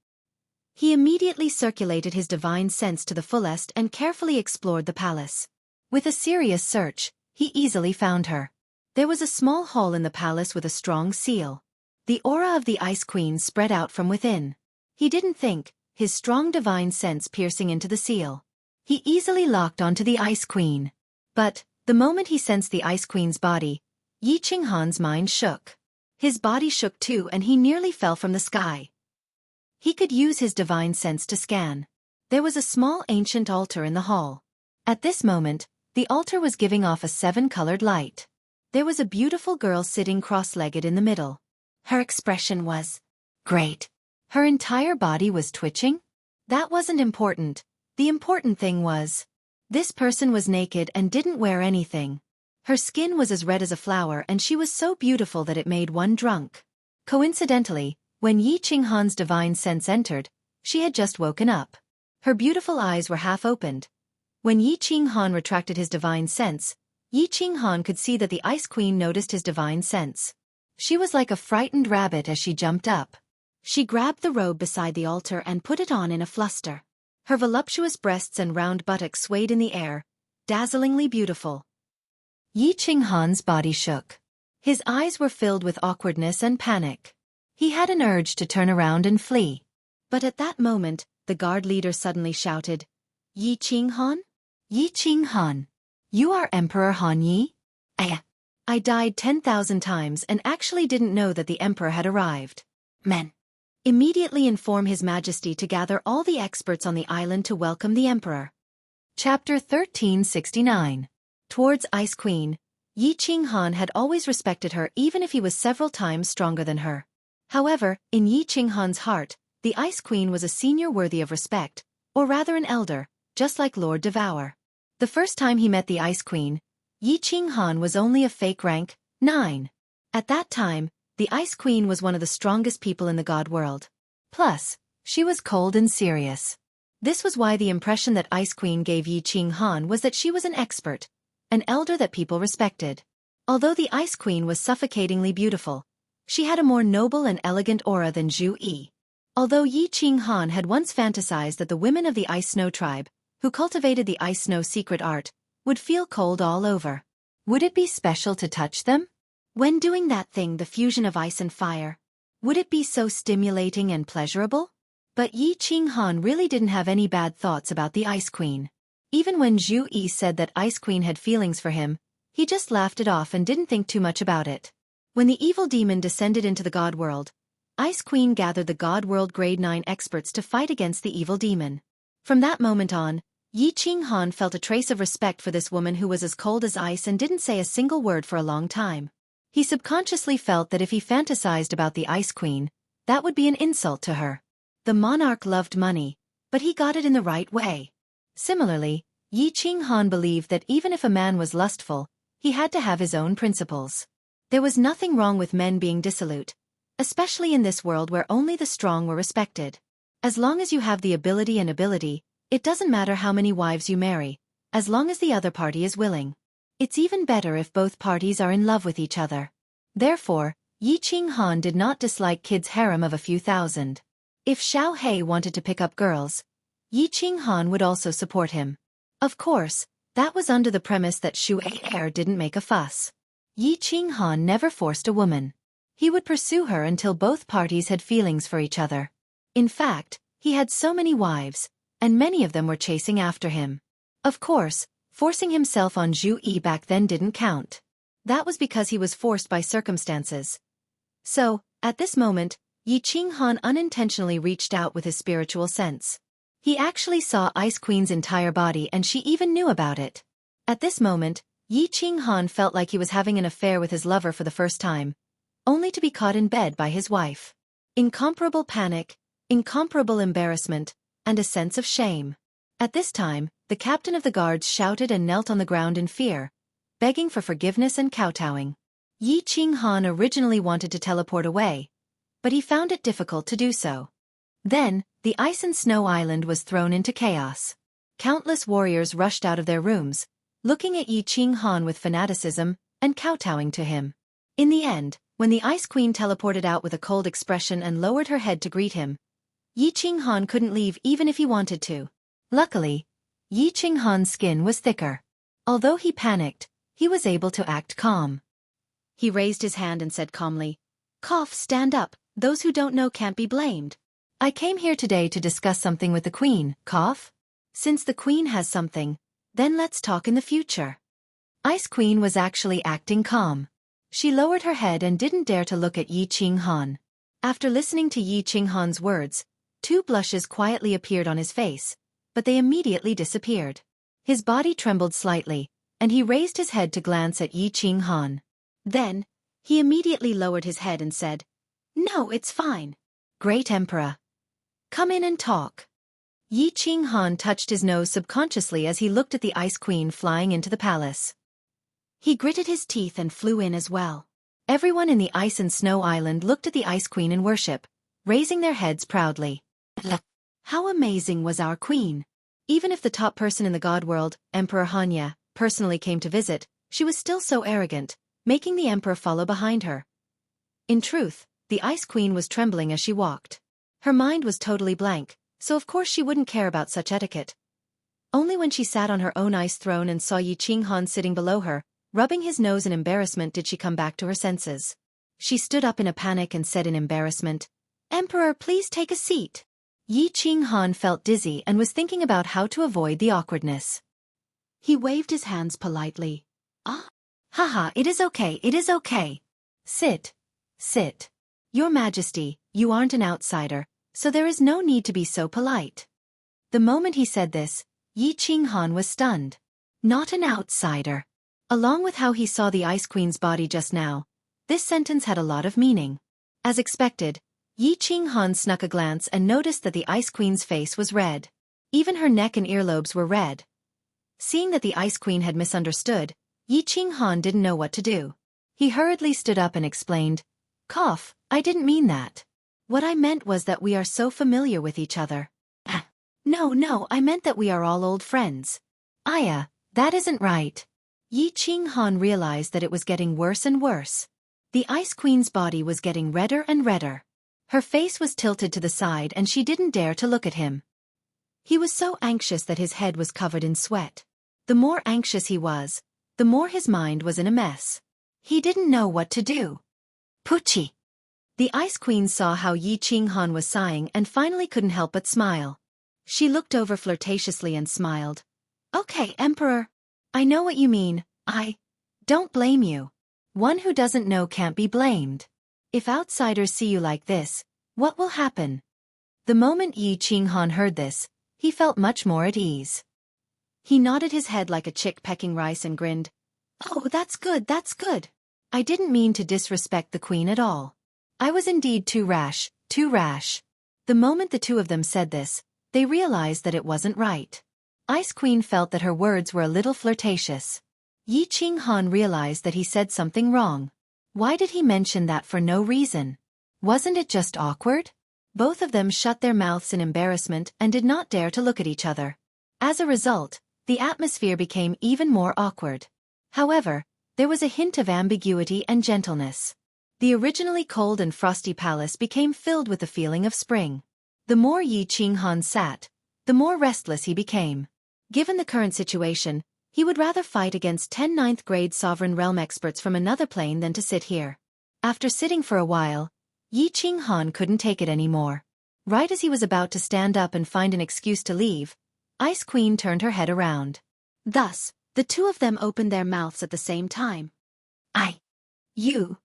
He immediately circulated his divine sense to the fullest and carefully explored the palace. With a serious search, he easily found her. There was a small hall in the palace with a strong seal. The aura of the Ice Queen spread out from within. He didn't think, his strong divine sense piercing into the seal. He easily locked onto the Ice Queen. But, the moment he sensed the Ice Queen's body, Yi Qinghan's mind shook. His body shook too and he nearly fell from the sky. He could use his divine sense to scan. There was a small ancient altar in the hall. At this moment, the altar was giving off a 7-colored light. There was a beautiful girl sitting cross-legged in the middle. Her expression was great. Her entire body was twitching? That wasn't important. The important thing was, this person was naked and didn't wear anything. Her skin was as red as a flower and she was so beautiful that it made one drunk. Coincidentally, when Yi Qinghan's divine sense entered, she had just woken up. Her beautiful eyes were half opened. When Yi Qinghan retracted his divine sense, Yi Qinghan could see that the Ice Queen noticed his divine sense. She was like a frightened rabbit as she jumped up. She grabbed the robe beside the altar and put it on in a fluster. Her voluptuous breasts and round buttocks swayed in the air, dazzlingly beautiful. Yi Qinghan's body shook. His eyes were filled with awkwardness and panic. He had an urge to turn around and flee. But at that moment, the guard leader suddenly shouted, "Yi Qinghan? Yi Qinghan. You are Emperor Han Yi?" I died 10,000 times and actually didn't know that the Emperor had arrived. Men. Immediately inform His Majesty to gather all the experts on the island to welcome the Emperor. Chapter 1369. Towards Ice Queen, Yi Qinghan had always respected her even if he was several times stronger than her. However, in Yi Qinghan's heart, the Ice Queen was a senior worthy of respect, or rather an elder, just like Lord Devour. The first time he met the Ice Queen, Yi Qinghan was only a fake rank 9. At that time, the Ice Queen was one of the strongest people in the god world. Plus, she was cold and serious. This was why the impression that Ice Queen gave Yi Qinghan was that she was an expert, an elder that people respected. Although the Ice Queen was suffocatingly beautiful, she had a more noble and elegant aura than Zhu Yi. Although Yi Qinghan had once fantasized that the women of the Ice Snow tribe, who cultivated the Ice Snow secret art, would feel cold all over. Would it be special to touch them? When doing that thing, the fusion of ice and fire, would it be so stimulating and pleasurable? But Yi Qinghan really didn't have any bad thoughts about the Ice Queen. Even when Zhu Yi said that Ice Queen had feelings for him, he just laughed it off and didn't think too much about it. When the evil demon descended into the god world, Ice Queen gathered the god world grade 9 experts to fight against the evil demon. From that moment on, Yi Qinghan felt a trace of respect for this woman who was as cold as ice and didn't say a single word for a long time. He subconsciously felt that if he fantasized about the Ice Queen, that would be an insult to her. The monarch loved money, but he got it in the right way. Similarly, Yi Qinghan believed that even if a man was lustful, he had to have his own principles. There was nothing wrong with men being dissolute, especially in this world where only the strong were respected. As long as you have the ability, it doesn't matter how many wives you marry, as long as the other party is willing. It's even better if both parties are in love with each other. Therefore, Yi Qinghan did not dislike Kid's harem of a few thousand. If Xiao He wanted to pick up girls, Yi Qinghan would also support him. Of course, that was under the premise that Shu Heir didn't make a fuss. Yi Qinghan never forced a woman. He would pursue her until both parties had feelings for each other. In fact, he had so many wives, and many of them were chasing after him. Of course, forcing himself on Zhu Yi back then didn't count. That was because he was forced by circumstances. So, at this moment, Yi Qinghan unintentionally reached out with his spiritual sense. He actually saw Ice Queen's entire body and she even knew about it. At this moment, Yi Qinghan felt like he was having an affair with his lover for the first time, only to be caught in bed by his wife. Incomparable panic, incomparable embarrassment, and a sense of shame. At this time, the captain of the guards shouted and knelt on the ground in fear, begging for forgiveness and kowtowing. Yi Qinghan originally wanted to teleport away, but he found it difficult to do so. Then, the ice and snow island was thrown into chaos. Countless warriors rushed out of their rooms, looking at Yi Qinghan with fanaticism and kowtowing to him. In the end, when the Ice Queen teleported out with a cold expression and lowered her head to greet him, Yi Qinghan couldn't leave even if he wanted to. Luckily, Yi Qinghan's skin was thicker. Although he panicked, he was able to act calm. He raised his hand and said calmly, "Cough, stand up, those who don't know can't be blamed. I came here today to discuss something with the Queen, Cough. Since the Queen has something, then let's talk in the future." Ice Queen was actually acting calm. She lowered her head and didn't dare to look at Yi Qinghan. After listening to Yi Qinghan's words, 2 blushes quietly appeared on his face, but they immediately disappeared. His body trembled slightly, and he raised his head to glance at Yi Qinghan. Then, he immediately lowered his head and said, "No, it's fine. Great Emperor. Come in and talk." Yi Qinghan touched his nose subconsciously as he looked at the Ice Queen flying into the palace. He gritted his teeth and flew in as well. Everyone in the Ice and Snow Island looked at the Ice Queen in worship, raising their heads proudly. How amazing was our Queen! Even if the top person in the God world, Emperor Hanya, personally came to visit, she was still so arrogant, making the Emperor follow behind her. In truth, the Ice Queen was trembling as she walked. Her mind was totally blank, so of course she wouldn't care about such etiquette. Only when she sat on her own ice throne and saw Yi Qinghan sitting below her, rubbing his nose in embarrassment, did she come back to her senses. She stood up in a panic and said in embarrassment, "Emperor, please take a seat." Yi Qinghan felt dizzy and was thinking about how to avoid the awkwardness. He waved his hands politely. Haha, it is okay, it is okay. Sit. Sit. Your Majesty, you aren't an outsider, so there is no need to be so polite. The moment he said this, Yi Qinghan was stunned. Not an outsider. Along with how he saw the Ice Queen's body just now, this sentence had a lot of meaning. As expected, Yi Qinghan snuck a glance and noticed that the Ice Queen's face was red. Even her neck and earlobes were red. Seeing that the Ice Queen had misunderstood, Yi Qinghan didn't know what to do. He hurriedly stood up and explained, "Cough, I didn't mean that. What I meant was that we are so familiar with each other." No, I meant that we are all old friends." "Aya, that isn't right." Yi Qinghan realized that it was getting worse and worse. The Ice Queen's body was getting redder and redder. Her face was tilted to the side and she didn't dare to look at him. He was so anxious that his head was covered in sweat. The more anxious he was, the more his mind was in a mess. He didn't know what to do. Pucci. The Ice Queen saw how Yi Qinghan was sighing and finally couldn't help but smile. She looked over flirtatiously and smiled. "Okay, Emperor. I know what you mean. I don't blame you. One who doesn't know can't be blamed. If outsiders see you like this, what will happen?" The moment Yi Qinghan heard this, he felt much more at ease. He nodded his head like a chick pecking rice and grinned. "Oh, that's good, that's good. I didn't mean to disrespect the Queen at all. I was indeed too rash, too rash." The moment the two of them said this, they realized that it wasn't right. Ice Queen felt that her words were a little flirtatious. Yi Qinghan realized that he said something wrong. Why did he mention that for no reason? Wasn't it just awkward? Both of them shut their mouths in embarrassment and did not dare to look at each other. As a result, the atmosphere became even more awkward. However, there was a hint of ambiguity and gentleness. The originally cold and frosty palace became filled with the feeling of spring. The more Yi Qinghan sat, the more restless he became. Given the current situation, he would rather fight against 10 ninth-grade sovereign realm experts from another plane than to sit here. After sitting for a while, Yi Qinghan couldn't take it anymore. Right as he was about to stand up and find an excuse to leave, Ice Queen turned her head around. Thus, the two of them opened their mouths at the same time. You.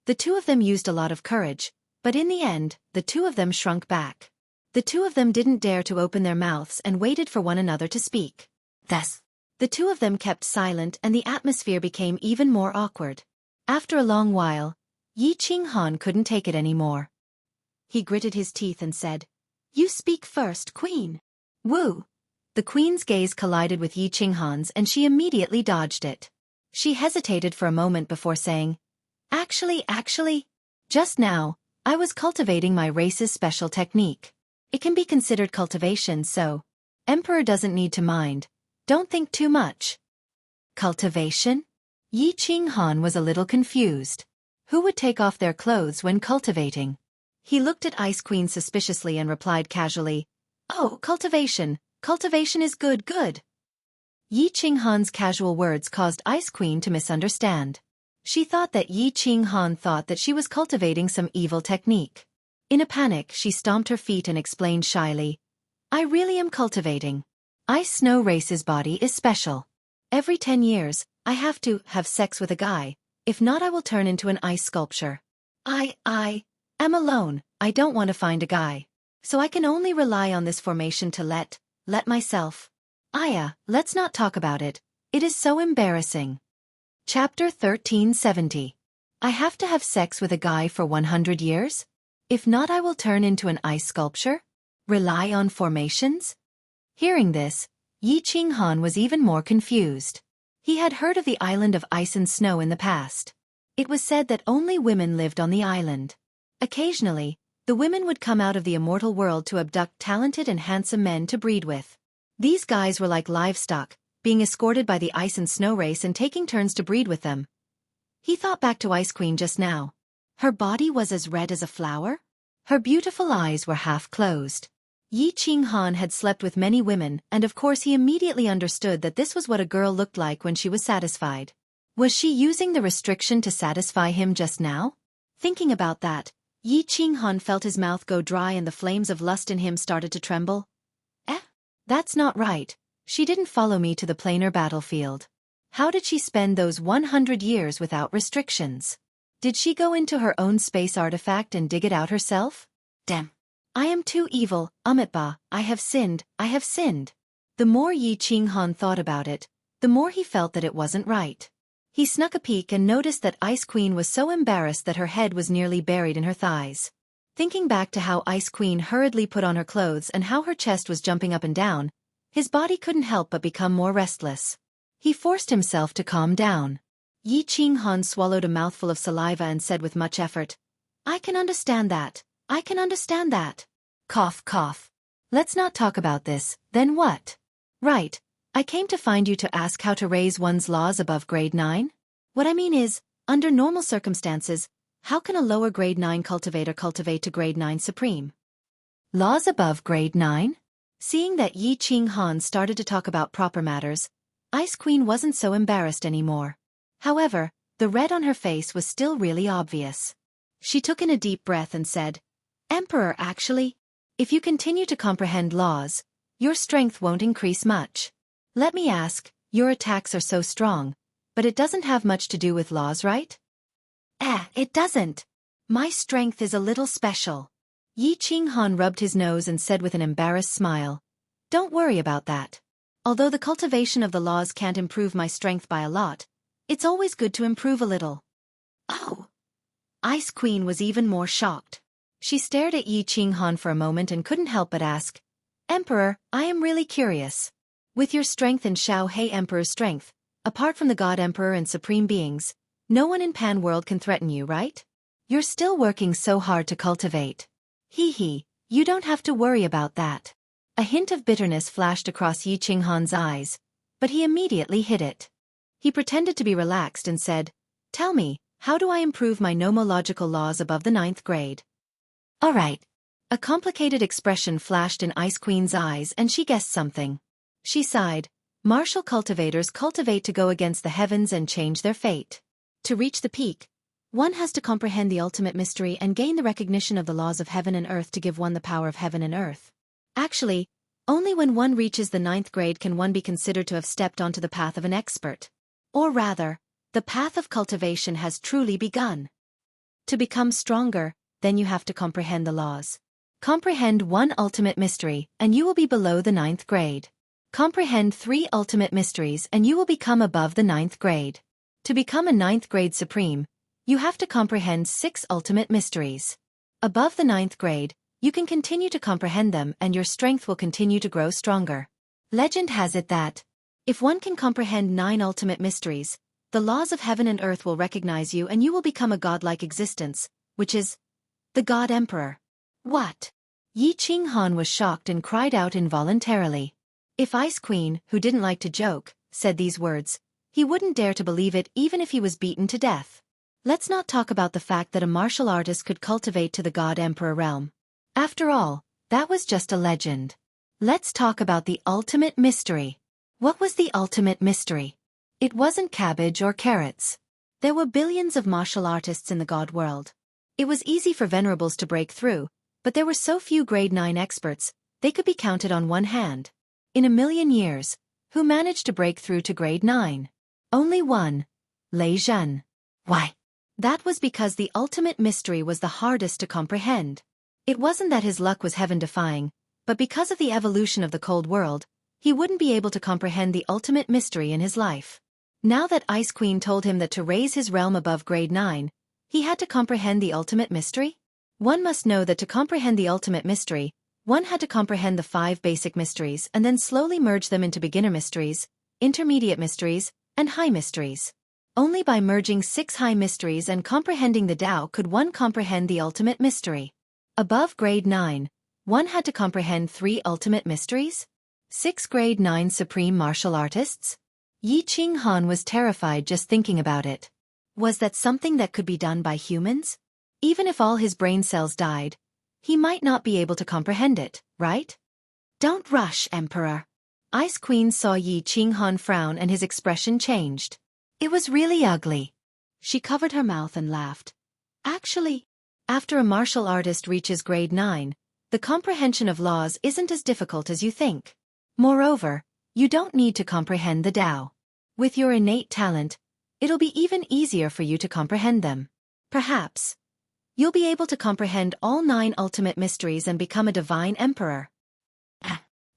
The two of them used a lot of courage, but in the end, the two of them shrunk back. The two of them didn't dare to open their mouths and waited for one another to speak. Thus, the two of them kept silent and the atmosphere became even more awkward. After a long while, Yi Qinghan couldn't take it anymore. He gritted his teeth and said, You speak first, Queen. Woo! The Queen's gaze collided with Yi Qinghan's and she immediately dodged it. She hesitated for a moment before saying, Actually, just now, I was cultivating my race's special technique. It can be considered cultivation, so Emperor doesn't need to mind. Don't think too much. Cultivation? Yi Qinghan was a little confused. Who would take off their clothes when cultivating? He looked at Ice Queen suspiciously and replied casually, Oh, cultivation is good. Yi Qinghan's casual words caused Ice Queen to misunderstand. She thought that Yi Qinghan thought that she was cultivating some evil technique. In a panic, she stomped her feet and explained shyly, I really am cultivating. Ice Snow Race's body is special. Every 10 years, I have to have sex with a guy, if not I will turn into an ice sculpture. I am alone, I don't want to find a guy. So I can only rely on this formation to let myself. Aya, let's not talk about it. It is so embarrassing. Chapter 1370. I have to have sex with a guy for 100 years? If not, I will turn into an ice sculpture? Rely on formations? Hearing this, Yi Qinghan was even more confused. He had heard of the island of ice and snow in the past. It was said that only women lived on the island. Occasionally, the women would come out of the immortal world to abduct talented and handsome men to breed with. These guys were like livestock, being escorted by the ice and snow race and taking turns to breed with them. He thought back to Ice Queen just now. Her body was as red as a flower. Her beautiful eyes were half closed. Yi Qinghan had slept with many women, and of course he immediately understood that this was what a girl looked like when she was satisfied. Was she using the restriction to satisfy him just now? Thinking about that, Yi Qinghan felt his mouth go dry and the flames of lust in him started to tremble. That's not right. She didn't follow me to the planar battlefield. How did she spend those 100 years without restrictions? Did she go into her own space artifact and dig it out herself? Damn. I am too evil, Amitba, I have sinned. The more Yi Qinghan thought about it, the more he felt that it wasn't right. He snuck a peek and noticed that Ice Queen was so embarrassed that her head was nearly buried in her thighs. Thinking back to how Ice Queen hurriedly put on her clothes and how her chest was jumping up and down, his body couldn't help but become more restless. He forced himself to calm down. Yi Qinghan swallowed a mouthful of saliva and said with much effort, I can understand that. Cough, cough. Let's not talk about this, then what? Right. I came to find you to ask how to raise one's laws above grade 9? What I mean is, under normal circumstances, how can a lower grade 9 cultivator cultivate to grade 9 supreme? Laws above grade 9? Seeing that Yi Qinghan started to talk about proper matters, Ice Queen wasn't so embarrassed anymore. However, the red on her face was still really obvious. She took in a deep breath and said, Emperor, actually, if you continue to comprehend laws, your strength won't increase much. Let me ask, your attacks are so strong, but it doesn't have much to do with laws, right? It doesn't. My strength is a little special. Yi Qinghan rubbed his nose and said with an embarrassed smile, Don't worry about that. Although the cultivation of the laws can't improve my strength by a lot, it's always good to improve a little. Oh! Ice Queen was even more shocked. She stared at Yi Qinghan for a moment and couldn't help but ask, Emperor, I am really curious. With your strength and Shao Hei Emperor's strength, apart from the God Emperor and Supreme Beings, no one in Pan World can threaten you, right? You're still working so hard to cultivate. Hee, you don't have to worry about that. A hint of bitterness flashed across Yi Qinghan's eyes, but he immediately hid it. He pretended to be relaxed and said, Tell me, how do I improve my nomological laws above the 9th grade? All right. A complicated expression flashed in Ice Queen's eyes and she guessed something. She sighed. Martial cultivators cultivate to go against the heavens and change their fate. To reach the peak, one has to comprehend the ultimate mystery and gain the recognition of the laws of heaven and earth to give one the power of heaven and earth. Actually, only when one reaches the 9th grade can one be considered to have stepped onto the path of an expert. Or rather, the path of cultivation has truly begun. To become stronger, then you have to comprehend the laws. Comprehend one ultimate mystery, and you will be below the 9th grade. Comprehend 3 ultimate mysteries and you will become above the 9th grade. To become a 9th grade supreme, you have to comprehend 6 ultimate mysteries. Above the 9th grade, you can continue to comprehend them and your strength will continue to grow stronger. Legend has it that if one can comprehend 9 ultimate mysteries, the laws of heaven and earth will recognize you and you will become a godlike existence, which is the God Emperor. What? Yi Qinghan was shocked and cried out involuntarily. If Ice Queen, who didn't like to joke, said these words, he wouldn't dare to believe it even if he was beaten to death. Let's not talk about the fact that a martial artist could cultivate to the God Emperor realm. After all, that was just a legend. Let's talk about the ultimate mystery. What was the ultimate mystery? It wasn't cabbage or carrots. There were billions of martial artists in the God world. It was easy for venerables to break through, but there were so few grade 9 experts, they could be counted on one hand. In a million years, who managed to break through to grade 9? Only one. Lei Zhen. Why? That was because the ultimate mystery was the hardest to comprehend. It wasn't that his luck was heaven-defying, but because of the evolution of the cold world, he wouldn't be able to comprehend the ultimate mystery in his life. Now that Ice Queen told him that to raise his realm above grade 9, he had to comprehend the ultimate mystery? One must know that to comprehend the ultimate mystery, one had to comprehend the 5 basic mysteries and then slowly merge them into beginner mysteries, intermediate mysteries, and high mysteries. Only by merging 6 high mysteries and comprehending the Tao could one comprehend the ultimate mystery. Above grade 9, one had to comprehend 3 ultimate mysteries? 6 grade 9 supreme martial artists? Yi Qinghan was terrified just thinking about it. Was that something that could be done by humans? Even if all his brain cells died, he might not be able to comprehend it, right? Don't rush, Emperor. Ice Queen saw Yi Qinghan frown and his expression changed. It was really ugly. She covered her mouth and laughed. Actually, after a martial artist reaches grade 9, the comprehension of laws isn't as difficult as you think. Moreover, you don't need to comprehend the Tao. With your innate talent, it'll be even easier for you to comprehend them. Perhaps you'll be able to comprehend all 9 ultimate mysteries and become a divine emperor.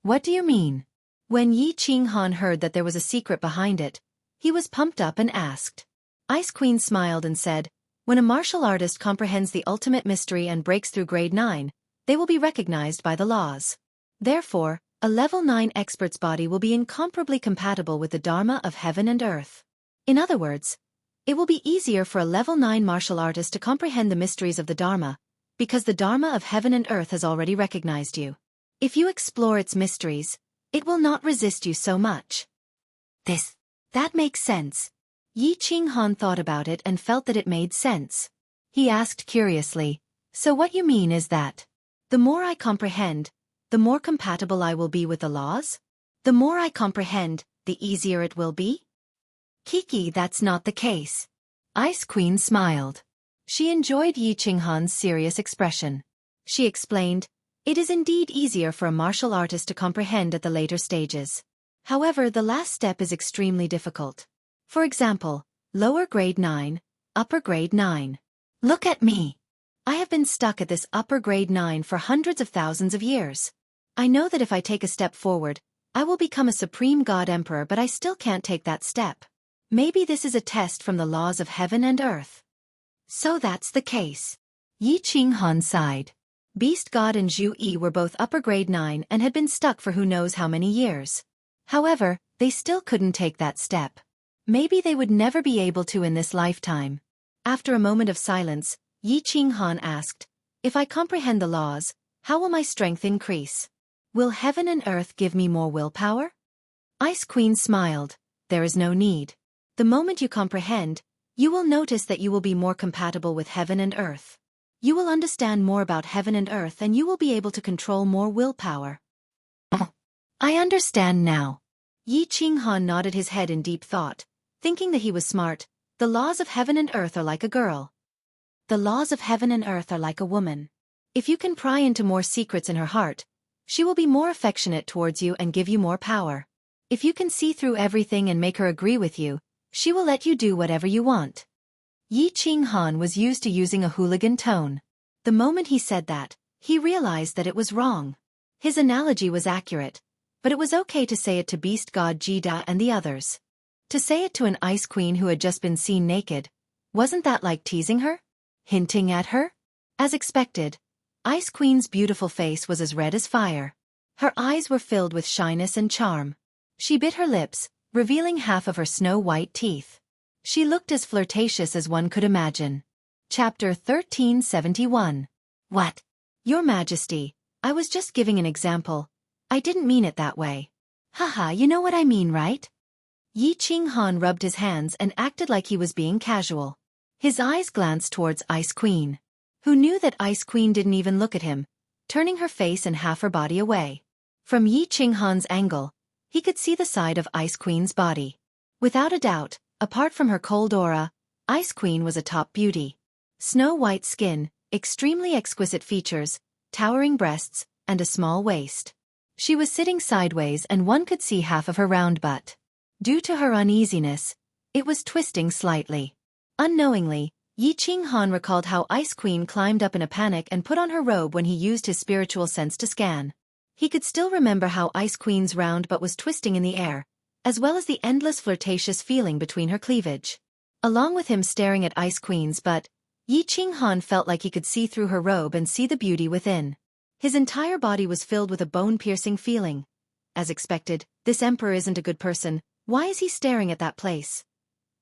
What do you mean? When Yi Qinghan heard that there was a secret behind it, he was pumped up and asked. Ice Queen smiled and said, when a martial artist comprehends the ultimate mystery and breaks through grade 9, they will be recognized by the laws. Therefore, a level 9 expert's body will be incomparably compatible with the Dharma of heaven and earth. In other words, it will be easier for a level 9 martial artist to comprehend the mysteries of the Dharma, because the Dharma of heaven and earth has already recognized you. If you explore its mysteries, it will not resist you so much. That makes sense. Yi Qinghan thought about it and felt that it made sense. He asked curiously, so what you mean is that the more I comprehend, the more compatible I will be with the laws? The more I comprehend, the easier it will be? Kiki, that's not the case. Ice Queen smiled. She enjoyed Yi Qinghan's serious expression. She explained, it is indeed easier for a martial artist to comprehend at the later stages. However, the last step is extremely difficult. For example, lower grade 9, upper grade 9. Look at me. I have been stuck at this upper grade 9 for hundreds of thousands of years. I know that if I take a step forward, I will become a supreme god emperor, but I still can't take that step. Maybe this is a test from the laws of heaven and earth. So that's the case. Yi Qinghan sighed. Beast God and Zhu Yi were both upper grade 9 and had been stuck for who knows how many years. However, they still couldn't take that step. Maybe they would never be able to in this lifetime. After a moment of silence, Yi Qinghan asked, if I comprehend the laws, how will my strength increase? Will heaven and earth give me more willpower? Ice Queen smiled. There is no need. The moment you comprehend, you will notice that you will be more compatible with heaven and earth. You will understand more about heaven and earth and you will be able to control more willpower. I understand now. Yi Qinghan nodded his head in deep thought, thinking that he was smart. The laws of heaven and earth are like a girl. The laws of heaven and earth are like a woman. If you can pry into more secrets in her heart, she will be more affectionate towards you and give you more power. If you can see through everything and make her agree with you, she will let you do whatever you want. Yi Qinghan was used to using a hooligan tone. The moment he said that, he realized that it was wrong. His analogy was accurate, but it was okay to say it to Beast God Jida and the others. To say it to an Ice Queen who had just been seen naked, wasn't that like teasing her? Hinting at her? As expected, Ice Queen's beautiful face was as red as fire. Her eyes were filled with shyness and charm. She bit her lips, revealing half of her snow-white teeth. She looked as flirtatious as one could imagine. Chapter 1371. What? Your Majesty, I was just giving an example. I didn't mean it that way. Haha, you know what I mean, right? Yi Qinghan rubbed his hands and acted like he was being casual. His eyes glanced towards Ice Queen, who knew that Ice Queen didn't even look at him, turning her face and half her body away. From Yi Qinghan's angle, he could see the side of Ice Queen's body. Without a doubt, apart from her cold aura, Ice Queen was a top beauty. Snow-white skin, extremely exquisite features, towering breasts, and a small waist. She was sitting sideways and one could see half of her round butt. Due to her uneasiness, it was twisting slightly. Unknowingly, Yi Qinghan recalled how Ice Queen climbed up in a panic and put on her robe when he used his spiritual sense to scan. He could still remember how Ice Queen's round butt was twisting in the air, as well as the endless flirtatious feeling between her cleavage. Along with him staring at Ice Queen's butt, Yi Qinghan felt like he could see through her robe and see the beauty within. His entire body was filled with a bone-piercing feeling. As expected, this emperor isn't a good person. Why is he staring at that place?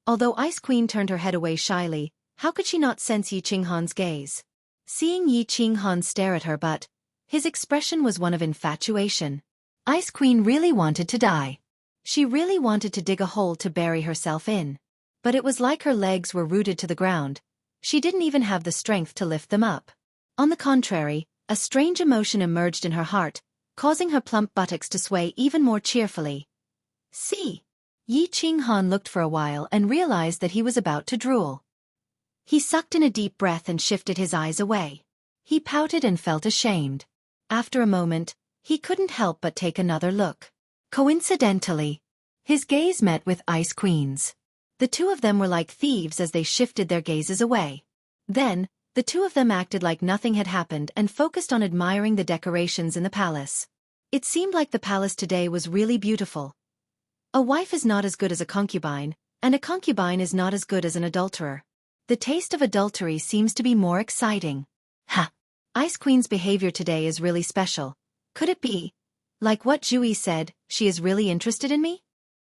Although Ice Queen turned her head away shyly, how could she not sense Yi Qinghan's gaze? Seeing Yi Qinghan stare at her butt, his expression was one of infatuation. Ice Queen really wanted to die. She really wanted to dig a hole to bury herself in. But it was like her legs were rooted to the ground. She didn't even have the strength to lift them up. On the contrary, a strange emotion emerged in her heart, causing her plump buttocks to sway even more cheerfully. See? Yi Qinghan looked for a while and realized that he was about to drool. He sucked in a deep breath and shifted his eyes away. He pouted and felt ashamed. After a moment, he couldn't help but take another look. Coincidentally, his gaze met with Ice Queen's. The two of them were like thieves as they shifted their gazes away. Then, the two of them acted like nothing had happened and focused on admiring the decorations in the palace. It seemed like the palace today was really beautiful. A wife is not as good as a concubine, and a concubine is not as good as an adulterer. The taste of adultery seems to be more exciting. Ha! Ice Queen's behavior today is really special. Could it be? Like what Jui said, she is really interested in me?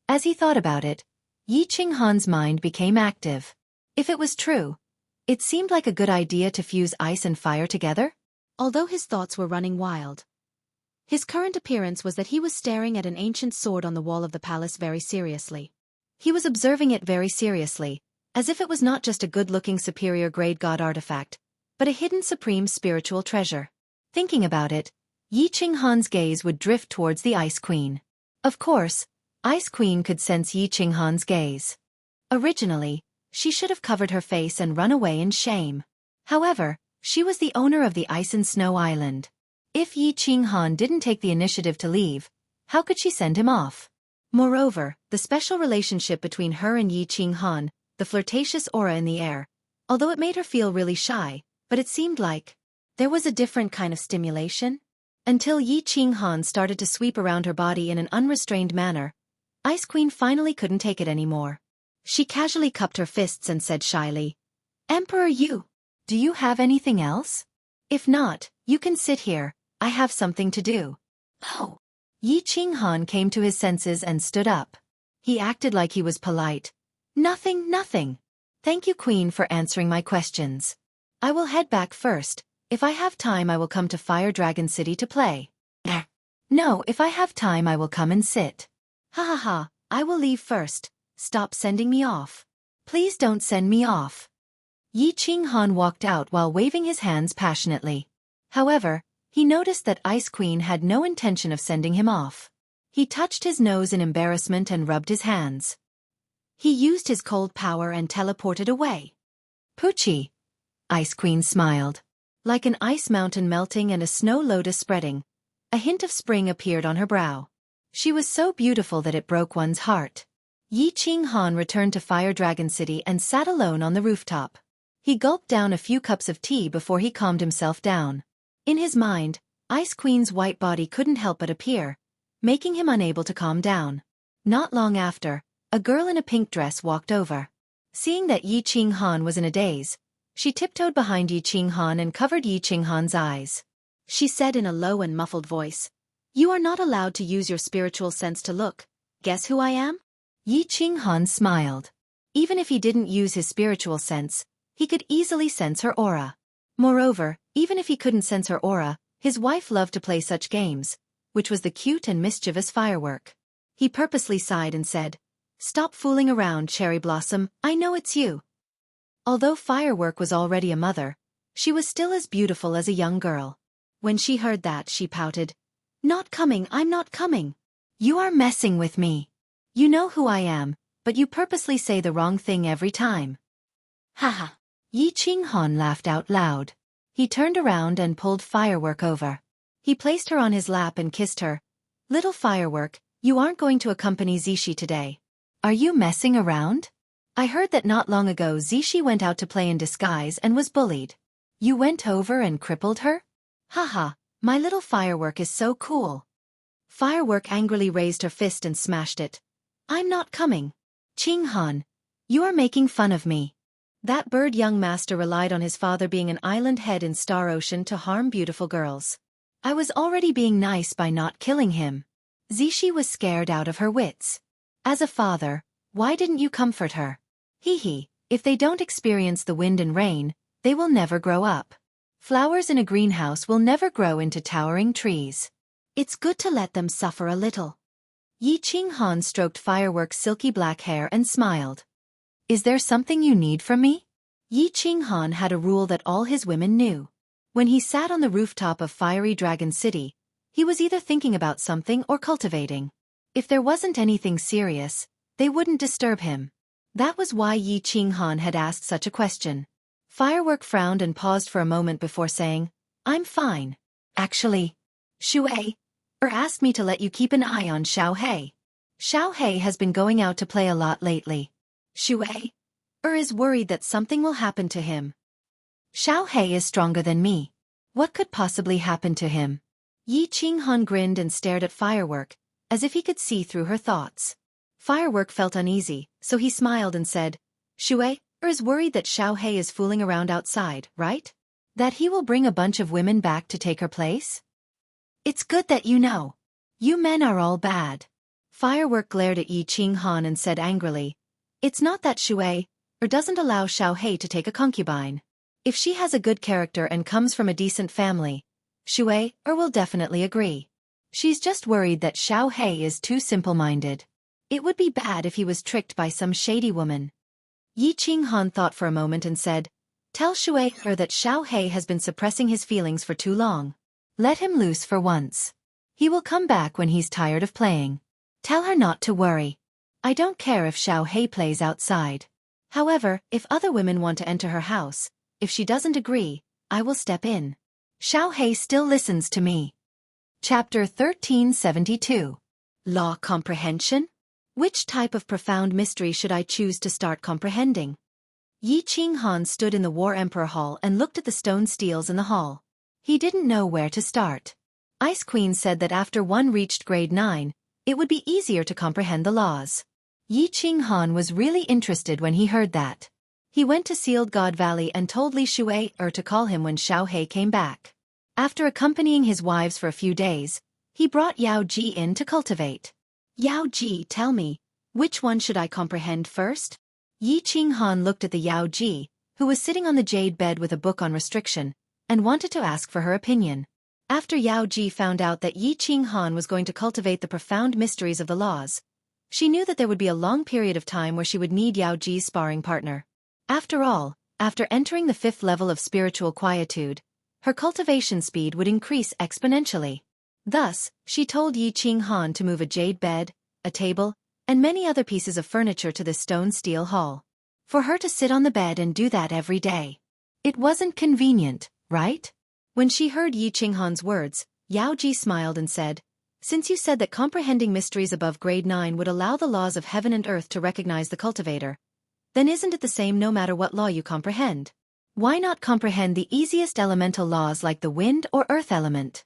As he thought about it, Yi Qinghan's mind became active. If it was true, it seemed like a good idea to fuse ice and fire together. Although his thoughts were running wild, his current appearance was that he was staring at an ancient sword on the wall of the palace very seriously. He was observing it very seriously, as if it was not just a good-looking superior-grade god artifact, but a hidden supreme spiritual treasure. Thinking about it, Yi Qinghan's gaze would drift towards the Ice Queen. Of course, Ice Queen could sense Yi Qinghan's gaze. Originally, she should have covered her face and run away in shame. However, she was the owner of the Ice and Snow Island. If Yi Qinghan didn't take the initiative to leave, how could she send him off? Moreover, the special relationship between her and Yi Qinghan, the flirtatious aura in the air, although it made her feel really shy, but it seemed like there was a different kind of stimulation. Until Yi Qinghan started to sweep around her body in an unrestrained manner, Ice Queen finally couldn't take it anymore. She casually cupped her fists and said shyly, "Emperor Yu, do you have anything else? If not, you can sit here, I have something to do." Oh! Yi Qinghan came to his senses and stood up. He acted like he was polite. "Nothing, nothing. Thank you, Queen, for answering my questions. I will head back first. If I have time I will come to Fire Dragon City to play." "No, if I have time I will come and sit." "Ha ha ha, I will leave first. Stop sending me off. Please don't send me off." Yi Qinghan walked out while waving his hands passionately. However, he noticed that Ice Queen had no intention of sending him off. He touched his nose in embarrassment and rubbed his hands. He used his cold power and teleported away. "Poochie." Ice Queen smiled. Like an ice mountain melting and a snow lotus spreading, a hint of spring appeared on her brow. She was so beautiful that it broke one's heart. Yi Qinghan returned to Fire Dragon City and sat alone on the rooftop. He gulped down a few cups of tea before he calmed himself down. In his mind, Ice Queen's white body couldn't help but appear, making him unable to calm down. Not long after, a girl in a pink dress walked over. Seeing that Yi Qinghan was in a daze, She tiptoed behind Yi Qinghan and covered Yi Qinghan's eyes. She said in a low and muffled voice, "You are not allowed to use your spiritual sense to look. Guess who I am?" Yi Qinghan smiled. Even if he didn't use his spiritual sense, he could easily sense her aura. Moreover, even if he couldn't sense her aura, his wife loved to play such games, which was the cute and mischievous Firework. He purposely sighed and said, "Stop fooling around, Cherry Blossom, I know it's you." Although Firework was already a mother, she was still as beautiful as a young girl. When she heard that, she pouted, "Not coming, I'm not coming. You are messing with me. You know who I am, but you purposely say the wrong thing every time." Haha. Yi Qinghan laughed out loud. He turned around and pulled Firework over. He placed her on his lap and kissed her. "Little Firework, you aren't going to accompany Zishi today. Are you messing around? I heard that not long ago Zishi went out to play in disguise and was bullied. You went over and crippled her? Haha, my little Firework is so cool." Firework angrily raised her fist and smashed it. "I'm not coming. Qinghan, you are making fun of me. That bird young master relied on his father being an island head in Star Ocean to harm beautiful girls. I was already being nice by not killing him." Zishi was scared out of her wits. "As a father, why didn't you comfort her? Hee, if they don't experience the wind and rain, they will never grow up. Flowers in a greenhouse will never grow into towering trees. It's good to let them suffer a little." Yi Qinghan stroked Firework's silky black hair and smiled. "Is there something you need from me?" Yi Qinghan had a rule that all his women knew. When he sat on the rooftop of Fiery Dragon City, he was either thinking about something or cultivating. If there wasn't anything serious, they wouldn't disturb him. That was why Yi Qinghan had asked such a question. Firework frowned and paused for a moment before saying, "I'm fine. Actually, Shui asked me to let you keep an eye on Xiaohei. Xiaohei has been going out to play a lot lately. Shui is worried that something will happen to him. Xiaohei is stronger than me. What could possibly happen to him?" Yi Qinghan grinned and stared at Firework, as if he could see through her thoughts. Firework felt uneasy, so he smiled and said, "Shui is worried that Xiaohei is fooling around outside, right? That he will bring a bunch of women back to take her place? It's good that you know. You men are all bad." Firework glared at Yi Qinghan and said angrily, "It's not that Shui doesn't allow Xiaohei to take a concubine. If she has a good character and comes from a decent family, Shui will definitely agree. She's just worried that Xiaohei is too simple-minded. It would be bad if he was tricked by some shady woman." Yi Qinghan thought for a moment and said, "Tell Shui that Xiaohei has been suppressing his feelings for too long. Let him loose for once. He will come back when he's tired of playing. Tell her not to worry. I don't care if Xiaohei plays outside. However, if other women want to enter her house, if she doesn't agree, I will step in. Xiaohei still listens to me." Chapter 1372. Law Comprehension? Which type of profound mystery should I choose to start comprehending? Yi Qinghan stood in the War Emperor Hall and looked at the stone steels in the hall. He didn't know where to start. Ice Queen said that after one reached grade 9, it would be easier to comprehend the laws. Yi Qinghan was really interested when he heard that. He went to Sealed God Valley and told Li Shui to call him when Xiaohei came back. After accompanying his wives for a few days, he brought Yao Ji in to cultivate. "Yao Ji, tell me, which one should I comprehend first?" Yi Qinghan looked at the Yao Ji, who was sitting on the jade bed with a book on restriction, and wanted to ask for her opinion. After Yao Ji found out that Yi Qinghan was going to cultivate the profound mysteries of the laws, she knew that there would be a long period of time where she would need Yao Ji's sparring partner. After all, after entering the 5th level of spiritual quietude, her cultivation speed would increase exponentially. Thus, she told Yi Qinghan to move a jade bed, a table, and many other pieces of furniture to the stone steel hall. For her to sit on the bed and do that every day. It wasn't convenient, right? When she heard Yi Qinghan's words, Yao Ji smiled and said, "Since you said that comprehending mysteries above grade 9 would allow the laws of heaven and earth to recognize the cultivator, then isn't it the same no matter what law you comprehend? Why not comprehend the easiest elemental laws like the wind or earth element?"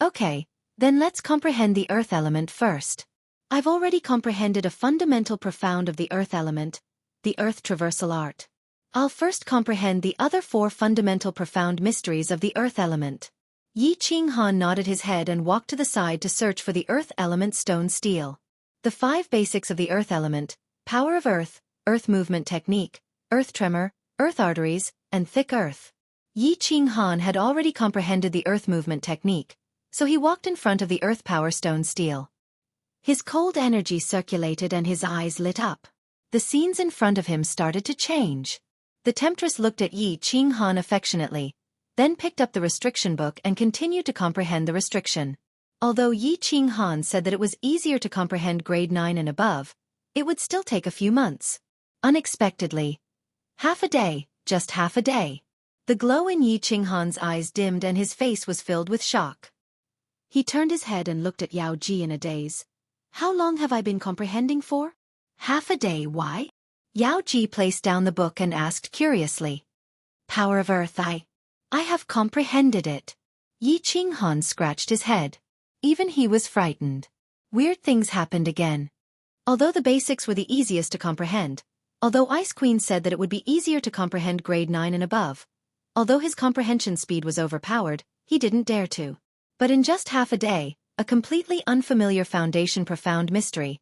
"Okay, then let's comprehend the earth element first. I've already comprehended a fundamental profound of the earth element, the earth traversal art. I'll first comprehend the other 4 fundamental profound mysteries of the earth element. Yi Qinghan nodded his head and walked to the side to search for the earth element stone steel. The 5 basics of the earth element: power of earth, earth movement technique, earth tremor, earth arteries, and thick earth. Yi Qinghan had already comprehended the earth movement technique, so he walked in front of the earth power stone steel. His cold energy circulated and his eyes lit up. The scenes in front of him started to change. The temptress looked at Yi Qinghan affectionately, then picked up the restriction book and continued to comprehend the restriction. Although Yi Qinghan said that it was easier to comprehend grade 9 and above, it would still take a few months. Unexpectedly. Half a day, just half a day. The glow in Yi Qinghan's eyes dimmed and his face was filled with shock. He turned his head and looked at Yao Ji in a daze. How long have I been comprehending for? Half a day, why? Yao Ji placed down the book and asked curiously. Power of earth, I have comprehended it. Yi Qinghan scratched his head. Even he was frightened. Weird things happened again. Although the basics were the easiest to comprehend, although Ice Queen said that it would be easier to comprehend grade 9 and above, although his comprehension speed was overpowered, he didn't dare to. But in just half a day, a completely unfamiliar foundation profound mystery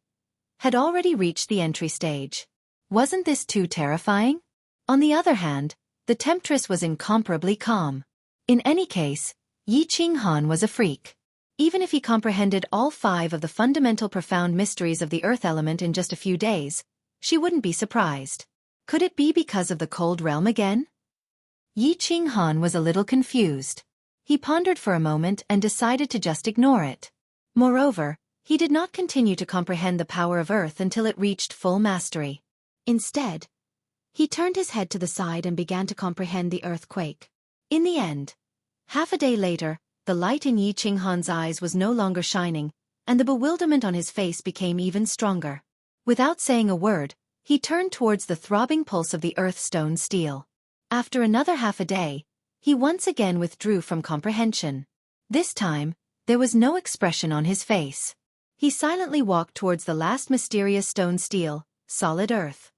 had already reached the entry stage. Wasn't this too terrifying? On the other hand, the temptress was incomparably calm. In any case, Yi Qinghan was a freak. Even if he comprehended all 5 of the fundamental profound mysteries of the earth element in just a few days, she wouldn't be surprised. Could it be because of the cold realm again? Yi Qinghan was a little confused. He pondered for a moment and decided to just ignore it. Moreover, he did not continue to comprehend the power of earth until it reached full mastery. Instead, he turned his head to the side and began to comprehend the earthquake. In the end, half a day later, the light in Yi Qinghan's eyes was no longer shining, and the bewilderment on his face became even stronger. Without saying a word, he turned towards the throbbing pulse of the earth stone steel. After another half a day, he once again withdrew from comprehension. This time, there was no expression on his face. He silently walked towards the last mysterious stone steel, solid earth.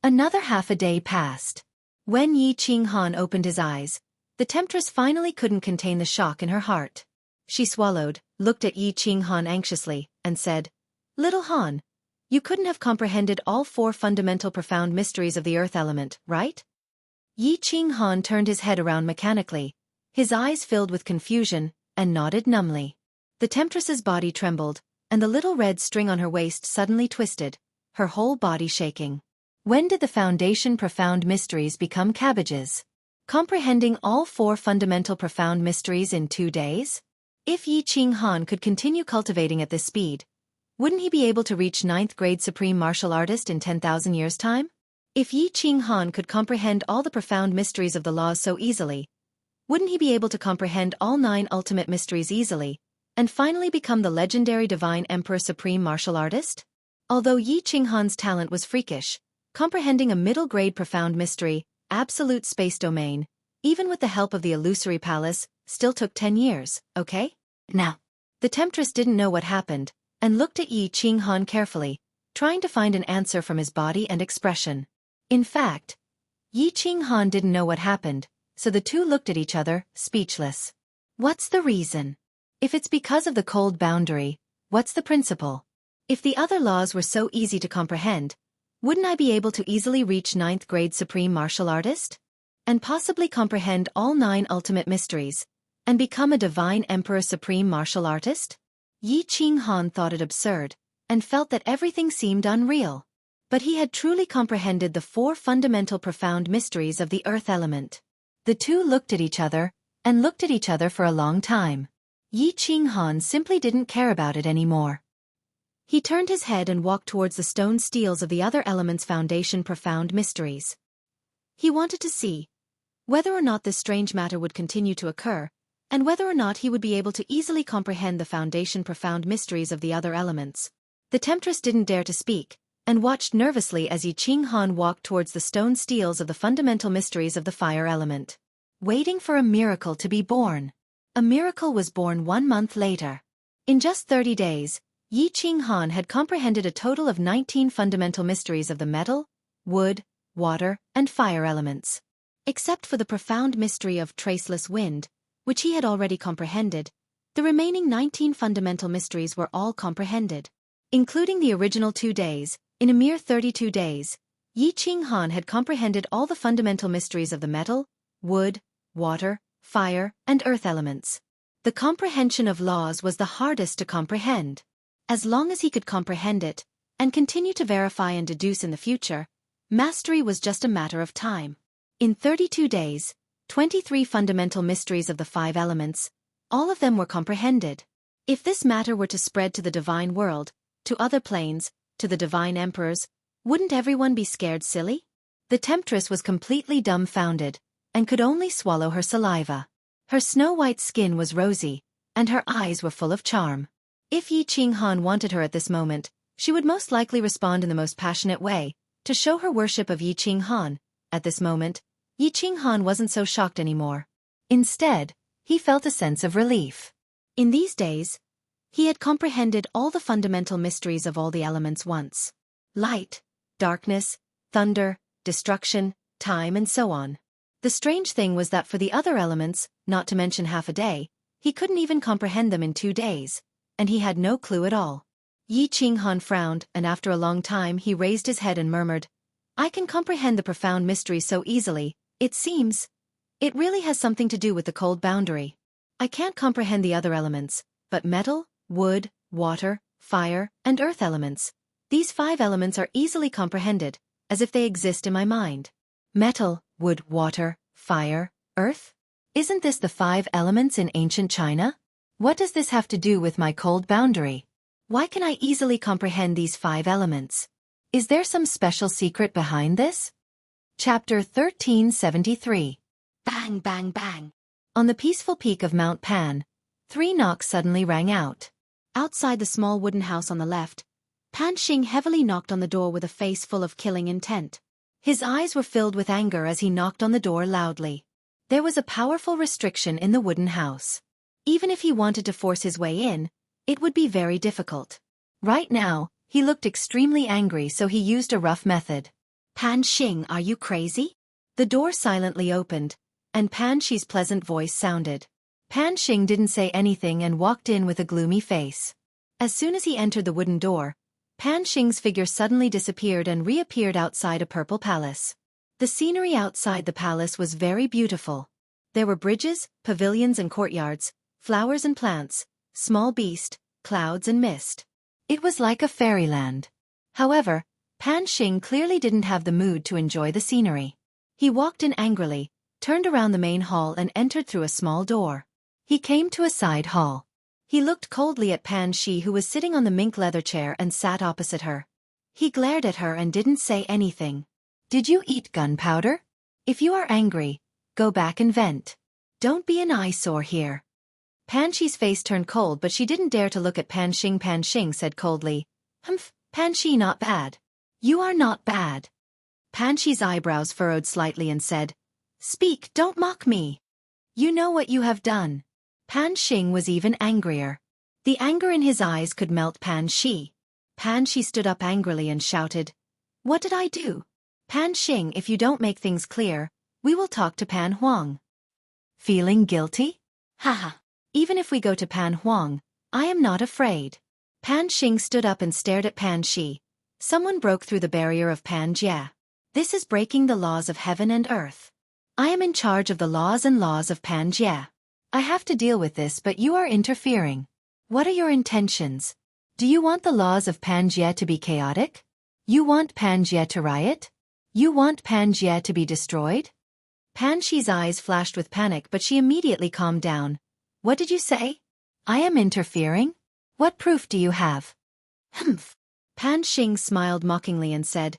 Another half a day passed. When Yi Qinghan opened his eyes, the temptress finally couldn't contain the shock in her heart. She swallowed, looked at Yi Qinghan anxiously, and said, Little Han, you couldn't have comprehended all 4 fundamental profound mysteries of the earth element, right? Yi Qinghan turned his head around mechanically, his eyes filled with confusion, and nodded numbly. The temptress's body trembled, and the little red string on her waist suddenly twisted, her whole body shaking. When did the foundation profound mysteries become cabbages? Comprehending all 4 fundamental profound mysteries in 2 days? If Yi Qinghan could continue cultivating at this speed, wouldn't he be able to reach 9th grade supreme martial artist in 10,000 years' time? If Yi Qinghan could comprehend all the profound mysteries of the laws so easily, wouldn't he be able to comprehend all 9 ultimate mysteries easily, and finally become the legendary divine emperor supreme martial artist? Although Yi Qinghan's talent was freakish, comprehending a middle-grade profound mystery, absolute space domain, even with the help of the illusory palace, still took 10 years, okay? Now, the temptress didn't know what happened, and looked at Yi Qinghan carefully, trying to find an answer from his body and expression. In fact, Yi Qinghan didn't know what happened, so the two looked at each other, speechless. What's the reason? If it's because of the cold boundary, what's the principle? If the other laws were so easy to comprehend, wouldn't I be able to easily reach 9th grade supreme martial artist? And possibly comprehend all 9 ultimate mysteries, and become a divine emperor supreme martial artist? Yi Qinghan thought it absurd, and felt that everything seemed unreal. But he had truly comprehended the 4 fundamental profound mysteries of the earth element. The two looked at each other, and looked at each other for a long time. Yi Qinghan simply didn't care about it anymore. He turned his head and walked towards the stone steels of the other element's foundation profound mysteries. He wanted to see whether or not this strange matter would continue to occur, and whether or not he would be able to easily comprehend the foundation profound mysteries of the other elements. The temptress didn't dare to speak, and watched nervously as Yi Qinghan walked towards the stone steels of the fundamental mysteries of the fire element. Waiting for a miracle to be born. A miracle was born 1 month later. In just 30 days, Yi Qinghan had comprehended a total of 19 fundamental mysteries of the metal, wood, water, and fire elements. Except for the profound mystery of traceless wind, which he had already comprehended, the remaining 19 fundamental mysteries were all comprehended. Including the original 2 days, in a mere 32 days, Yi Ching Han had comprehended all the fundamental mysteries of the metal, wood, water, fire, and earth elements. The comprehension of laws was the hardest to comprehend. As long as he could comprehend it, and continue to verify and deduce in the future, mastery was just a matter of time. In 32 days, 23 fundamental mysteries of the 5 elements, all of them were comprehended. If this matter were to spread to the divine world, to other planes, to the divine emperors, wouldn't everyone be scared silly? The temptress was completely dumbfounded, and could only swallow her saliva. Her snow-white skin was rosy, and her eyes were full of charm. If Yi Ching Han wanted her at this moment, she would most likely respond in the most passionate way, to show her worship of Yi Ching Han. At this moment, Yi Ching Han wasn't so shocked anymore. Instead, he felt a sense of relief. In these days, he had comprehended all the fundamental mysteries of all the elements once. Light, darkness, thunder, destruction, time, and so on. The strange thing was that for the other elements, not to mention half a day, he couldn't even comprehend them in 2 days, and he had no clue at all. Yi Ching Han frowned, and after a long time he raised his head and murmured, "I can comprehend the profound mysteries so easily, it seems. It really has something to do with the cold boundary. I can't comprehend the other elements, but metal, wood, water, fire, and earth elements. These 5 elements are easily comprehended, as if they exist in my mind. Metal, wood, water, fire, earth? Isn't this the 5 elements in ancient China? What does this have to do with my cold boundary? Why can I easily comprehend these 5 elements? Is there some special secret behind this?" Chapter 1373. Bang, bang, bang. On the peaceful peak of Mount Pan, 3 knocks suddenly rang out. Outside the small wooden house on the left, Pan Xing heavily knocked on the door with a face full of killing intent. His eyes were filled with anger as he knocked on the door loudly. There was a powerful restriction in the wooden house. Even if he wanted to force his way in, it would be very difficult. Right now, he looked extremely angry, so he used a rough method. "Pan Xing, are you crazy?" The door silently opened, and Pan Xi's pleasant voice sounded. Pan Xing didn't say anything and walked in with a gloomy face. As soon as he entered the wooden door, Pan Xing's figure suddenly disappeared and reappeared outside a purple palace. The scenery outside the palace was very beautiful. There were bridges, pavilions and courtyards, flowers and plants, small beast, clouds and mist. It was like a fairyland. However, Pan Xing clearly didn't have the mood to enjoy the scenery. He walked in angrily, turned around the main hall and entered through a small door. He came to a side hall. He looked coldly at Pan Xi, who was sitting on the mink leather chair and sat opposite her. He glared at her and didn't say anything. "Did you eat gunpowder? If you are angry, go back and vent. Don't be an eyesore here." Pan Xi's face turned cold, but she didn't dare to look at Pan Xing. Pan Xing said coldly, "Humph, Pan Xi, not bad. You are not bad." Pan Xi's eyebrows furrowed slightly and said, "Speak, don't mock me. You know what you have done." Pan Xing was even angrier. The anger in his eyes could melt Pan Xi. Pan Xi stood up angrily and shouted, "What did I do? Pan Xing, if you don't make things clear, we will talk to Pan Huang." "Feeling guilty? Haha. Even if we go to Pan Huang, I am not afraid." Pan Xing stood up and stared at Pan Xi. "Someone broke through the barrier of Pan Jia. This is breaking the laws of heaven and earth. I am in charge of the laws of Pan Jia. I have to deal with this, but you are interfering. What are your intentions? Do you want the laws of Pan Jia to be chaotic? You want Pan Jia to riot? You want Pan Jia to be destroyed?" Pan Xi's eyes flashed with panic, but she immediately calmed down. "What did you say? I am interfering? What proof do you have?" "Humph." Pan Xing smiled mockingly and said,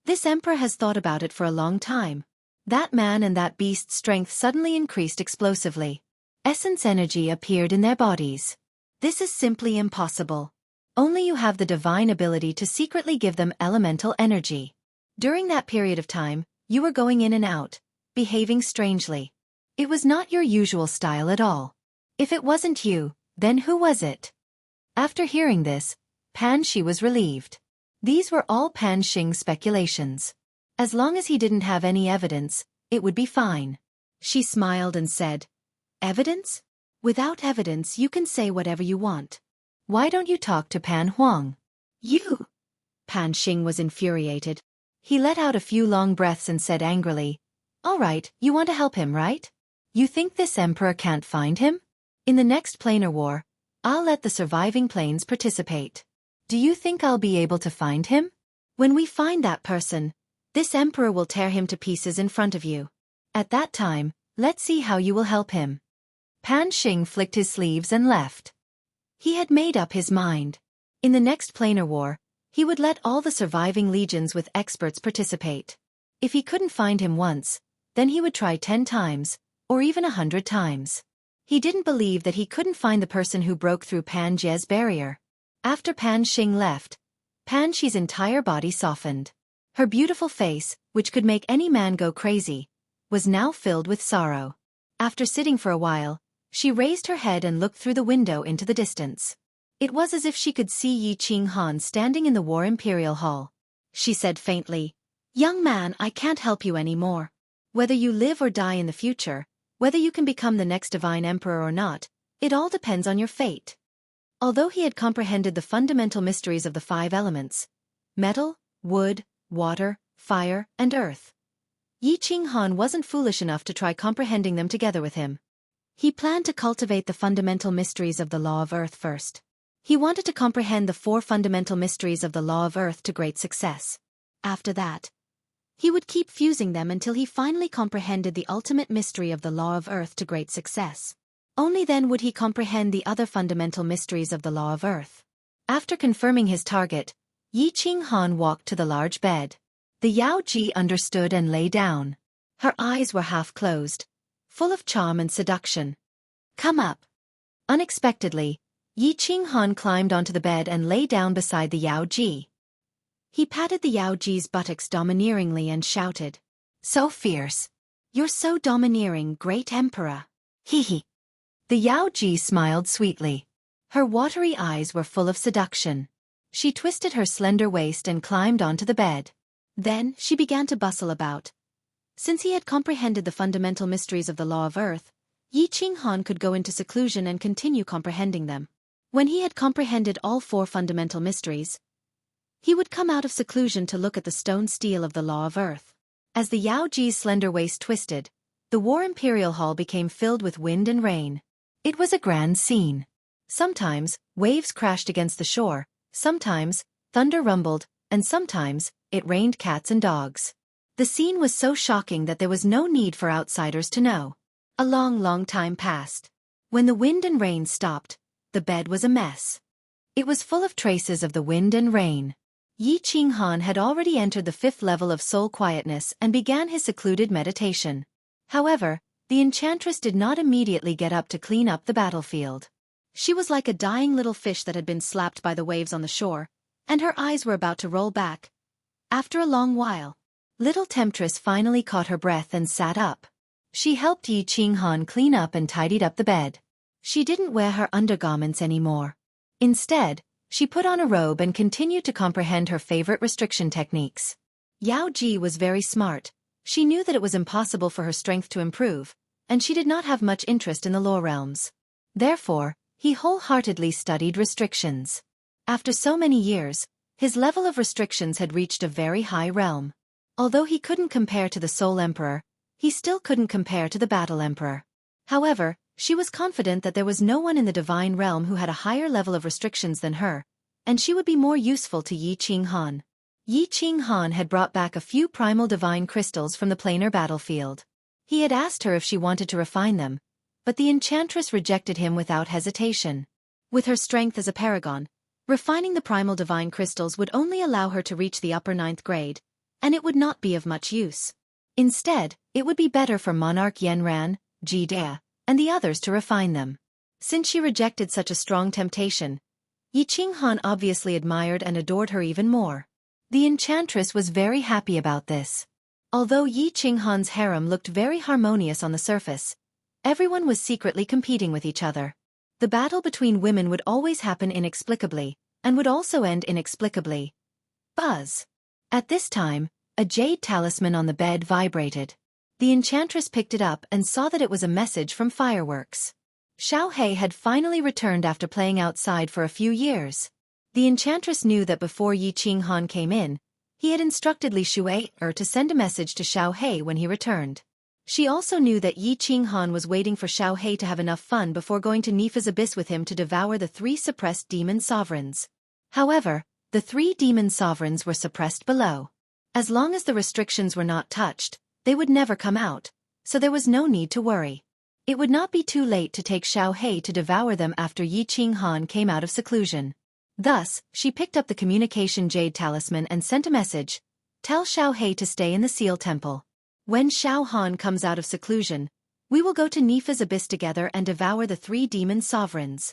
"This emperor has thought about it for a long time." That man and that beast's strength suddenly increased explosively. Essence energy appeared in their bodies. "This is simply impossible. Only you have the divine ability to secretly give them elemental energy. During that period of time, you were going in and out, behaving strangely. It was not your usual style at all. If it wasn't you, then who was it?" After hearing this, Pan Xi was relieved. These were all Pan Xing's speculations. As long as he didn't have any evidence, it would be fine. She smiled and said, "Evidence? Without evidence you can say whatever you want. Why don't you talk to Pan Huang?" "You!" Pan Xing was infuriated. He let out a few long breaths and said angrily, "All right, you want to help him, right? You think this emperor can't find him? In the next planar war, I'll let the surviving planes participate. Do you think I'll be able to find him? When we find that person, this emperor will tear him to pieces in front of you. At that time, let's see how you will help him." Pan Xing flicked his sleeves and left. He had made up his mind. In the next planar war, he would let all the surviving legions with experts participate. If he couldn't find him once, then he would try 10 times, or even 100 times. He didn't believe that he couldn't find the person who broke through Pan Jie's barrier. After Pan Xing left, Pan Xi's entire body softened. Her beautiful face, which could make any man go crazy, was now filled with sorrow. After sitting for a while, she raised her head and looked through the window into the distance. It was as if she could see Yi Qinghan standing in the War Imperial Hall. She said faintly, "Young man, I can't help you anymore. Whether you live or die in the future, whether you can become the next divine emperor or not, it all depends on your fate." Although he had comprehended the fundamental mysteries of the 5 elements, metal, wood, water, fire, and earth, Yi Qinghan wasn't foolish enough to try comprehending them together with him. He planned to cultivate the fundamental mysteries of the law of earth first. He wanted to comprehend the 4 fundamental mysteries of the law of earth to great success. After that, he would keep fusing them until he finally comprehended the ultimate mystery of the law of earth to great success. Only then would he comprehend the other fundamental mysteries of the law of earth. After confirming his target, Yi Qinghan walked to the large bed. The Yao Ji understood and lay down. Her eyes were half closed, full of charm and seduction. "Come up." Unexpectedly, Yi Qinghan climbed onto the bed and lay down beside the Yao Ji. He patted the Yao Ji's buttocks domineeringly and shouted, "So fierce. You're so domineering, great emperor. Hee hee." The Yao Ji smiled sweetly. Her watery eyes were full of seduction. She twisted her slender waist and climbed onto the bed. Then she began to bustle about. Since he had comprehended the fundamental mysteries of the law of earth, Yi Qinghan could go into seclusion and continue comprehending them. When he had comprehended all 4 fundamental mysteries, he would come out of seclusion to look at the stone steel of the law of earth. As the Yao Ji's slender waist twisted, the War Imperial Hall became filled with wind and rain. It was a grand scene. Sometimes, waves crashed against the shore, sometimes, thunder rumbled, and sometimes, it rained cats and dogs. The scene was so shocking that there was no need for outsiders to know. A long time passed. When the wind and rain stopped, the bed was a mess. It was full of traces of the wind and rain. Yi Qinghan had already entered the 5th level of soul quietness and began his secluded meditation. However, the enchantress did not immediately get up to clean up the battlefield. She was like a dying little fish that had been slapped by the waves on the shore, and her eyes were about to roll back. After a long while, little temptress finally caught her breath and sat up. She helped Yi Qinghan clean up and tidied up the bed. She didn't wear her undergarments anymore. Instead, she put on a robe and continued to comprehend her favorite restriction techniques. Yao Ji was very smart. She knew that it was impossible for her strength to improve, and she did not have much interest in the law realms. Therefore, he wholeheartedly studied restrictions. After so many years, his level of restrictions had reached a very high realm. Although he couldn't compare to the Soul Emperor, he still couldn't compare to the Battle Emperor. However, she was confident that there was no one in the divine realm who had a higher level of restrictions than her, and she would be more useful to Yi Qinghan. Yi Qinghan had brought back a few primal divine crystals from the planar battlefield. He had asked her if she wanted to refine them, but the enchantress rejected him without hesitation. With her strength as a paragon, refining the primal divine crystals would only allow her to reach the upper 9th grade, and it would not be of much use. Instead, it would be better for Monarch Yenran, Ji Dea, and the others to refine them. Since she rejected such a strong temptation, Yi Qinghan obviously admired and adored her even more. The enchantress was very happy about this. Although Yi Qinghan's harem looked very harmonious on the surface, everyone was secretly competing with each other. The battle between women would always happen inexplicably, and would also end inexplicably. Buzz. At this time, A jade talisman on the bed vibrated. The enchantress picked it up and saw that it was a message from Fireworks. Xiao Hei had finally returned after playing outside for a few years. The enchantress knew that before Yi Qinghan came in, he had instructed Li Shuai to send a message to Xiao Hei when he returned. She also knew that Yi Qinghan was waiting for Xiao Hei to have enough fun before going to Nifa's abyss with him to devour the 3 suppressed demon sovereigns. However, the 3 demon sovereigns were suppressed below. As long as the restrictions were not touched, they would never come out, so there was no need to worry. It would not be too late to take Xiao Hei to devour them after Yi Qinghan came out of seclusion. Thus, she picked up the communication jade talisman and sent a message. Tell Xiao Hei to stay in the Seal Temple. When Xiao Han comes out of seclusion, we will go to Nifa's abyss together and devour the 3 demon sovereigns.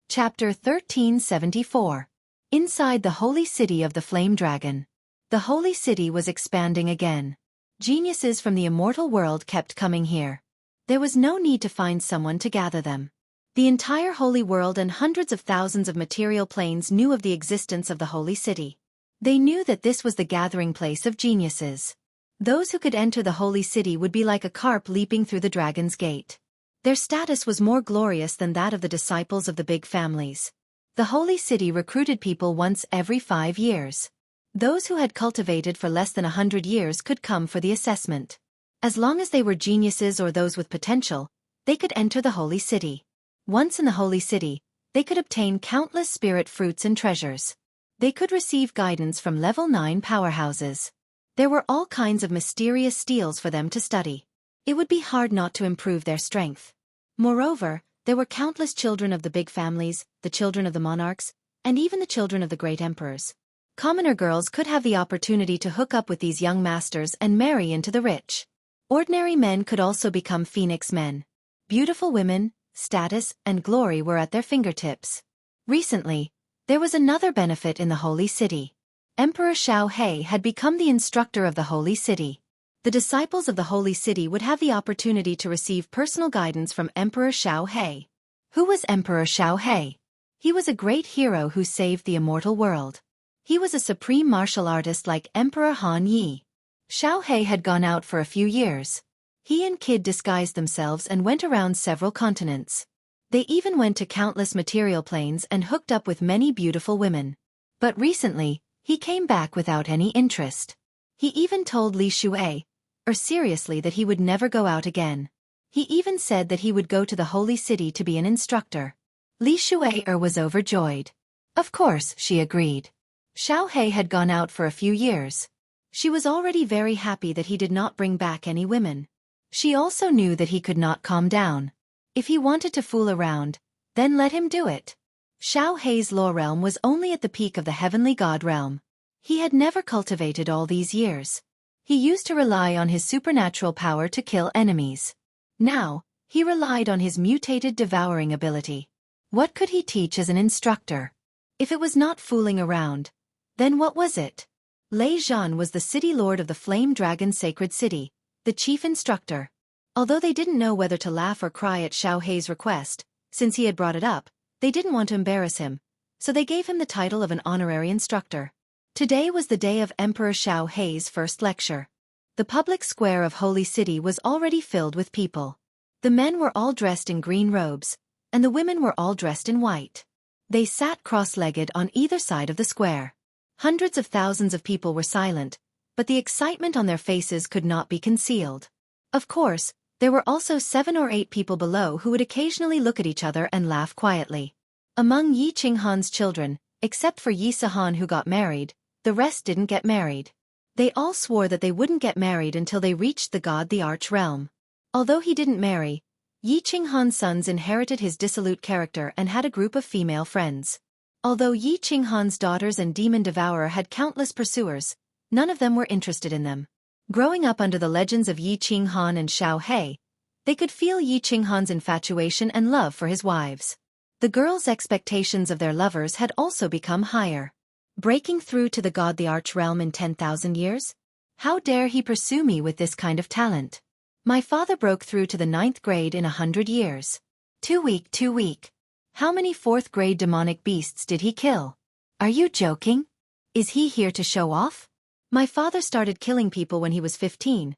Chapter 1374. Inside the Holy City of the Flame Dragon. The Holy City was expanding again. Geniuses from the immortal world kept coming here. There was no need to find someone to gather them. The entire Holy World and hundreds of thousands of material planes knew of the existence of the Holy City. They knew that this was the gathering place of geniuses. Those who could enter the Holy City would be like a carp leaping through the Dragon's Gate. Their status was more glorious than that of the disciples of the big families. The Holy City recruited people once every 5 years. Those who had cultivated for less than 100 years could come for the assessment. As long as they were geniuses or those with potential, they could enter the Holy City. Once in the Holy City, they could obtain countless spirit fruits and treasures. They could receive guidance from level 9 powerhouses. There were all kinds of mysterious steals for them to study. It would be hard not to improve their strength. Moreover, there were countless children of the big families, the children of the monarchs, and even the children of the great emperors. Commoner girls could have the opportunity to hook up with these young masters and marry into the rich. Ordinary men could also become phoenix men. Beautiful women, status, and glory were at their fingertips. Recently, there was another benefit in the Holy City. Emperor Xiao Hei had become the instructor of the Holy City. The disciples of the Holy City would have the opportunity to receive personal guidance from Emperor Xiao Hei. Who was Emperor Xiao Hei? He was a great hero who saved the immortal world. He was a supreme martial artist like Emperor Han Yi. Xiao Hei had gone out for a few years. He and Kid disguised themselves and went around several continents. They even went to countless material planes and hooked up with many beautiful women. But recently, he came back without any interest. He even told Li Shuai, seriously, that he would never go out again. He even said that he would go to the Holy City to be an instructor. Li Shuai was overjoyed. Of course, she agreed. Xiao Hei had gone out for a few years. She was already very happy that he did not bring back any women. She also knew that he could not calm down. If he wanted to fool around, then let him do it. Xiao Hei's law realm was only at the peak of the heavenly god realm. He had never cultivated all these years. He used to rely on his supernatural power to kill enemies. Now, he relied on his mutated devouring ability. What could he teach as an instructor? If it was not fooling around, then what was it? Lei Zhan was the city lord of the Flame Dragon Sacred City, the chief instructor. Although they didn't know whether to laugh or cry at Xiao Hei's request, since he had brought it up, they didn't want to embarrass him, so they gave him the title of an honorary instructor. Today was the day of Emperor Xiao Hei's first lecture. The public square of Holy City was already filled with people. The men were all dressed in green robes, and the women were all dressed in white. They sat cross-legged on either side of the square. Hundreds of thousands of people were silent, but the excitement on their faces could not be concealed. Of course, there were also 7 or 8 people below who would occasionally look at each other and laugh quietly. Among Yi Qinghan's children, except for Yi Sihan who got married, the rest didn't get married. They all swore that they wouldn't get married until they reached the Arch realm. Although he didn't marry, Yi Qinghan's sons inherited his dissolute character and had a group of female friends. Although Yi Qinghan's daughters and Demon Devourer had countless pursuers, none of them were interested in them. Growing up under the legends of Yi Qinghan and Xiao Hei, they could feel Yi Qinghan's infatuation and love for his wives. The girls' expectations of their lovers had also become higher. Breaking through to the Arch realm in 10,000 years? How dare he pursue me with this kind of talent? My father broke through to the 9th grade in 100 years. Too weak. How many 4th grade demonic beasts did he kill? Are you joking? Is he here to show off? My father started killing people when he was 15.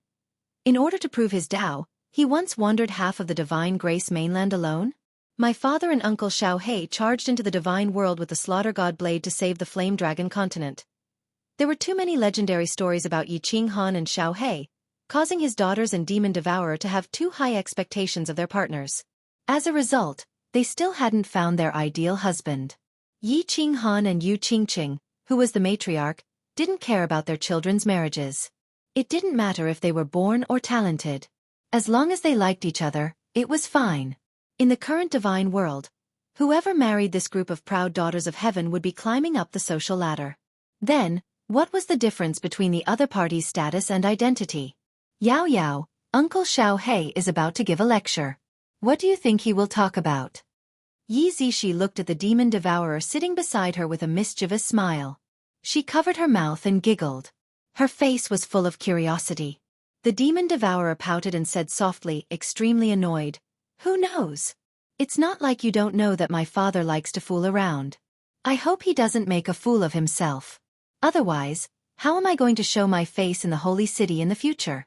In order to prove his Tao, he once wandered half of the Divine Grace mainland alone. My father and Uncle Xiaohei charged into the divine world with the slaughter god blade to save the flame dragon continent. There were too many legendary stories about Yi Qinghan and Xiaohei, causing his daughters and demon devourer to have too high expectations of their partners. As a result, they still hadn't found their ideal husband. Yi Qinghan and Yu Qingqing, who was the matriarch, didn't care about their children's marriages. It didn't matter if they were born or talented. As long as they liked each other, it was fine. In the current divine world, whoever married this group of proud daughters of heaven would be climbing up the social ladder. Then, what was the difference between the other party's status and identity? Yao Yao, Uncle Xiaohei is about to give a lecture. What do you think he will talk about? Yi Zishi looked at the demon devourer sitting beside her with a mischievous smile. She covered her mouth and giggled. Her face was full of curiosity. The demon devourer pouted and said softly, extremely annoyed, "Who knows? It's not like you don't know that my father likes to fool around. I hope he doesn't make a fool of himself. Otherwise, how am I going to show my face in the holy city in the future?"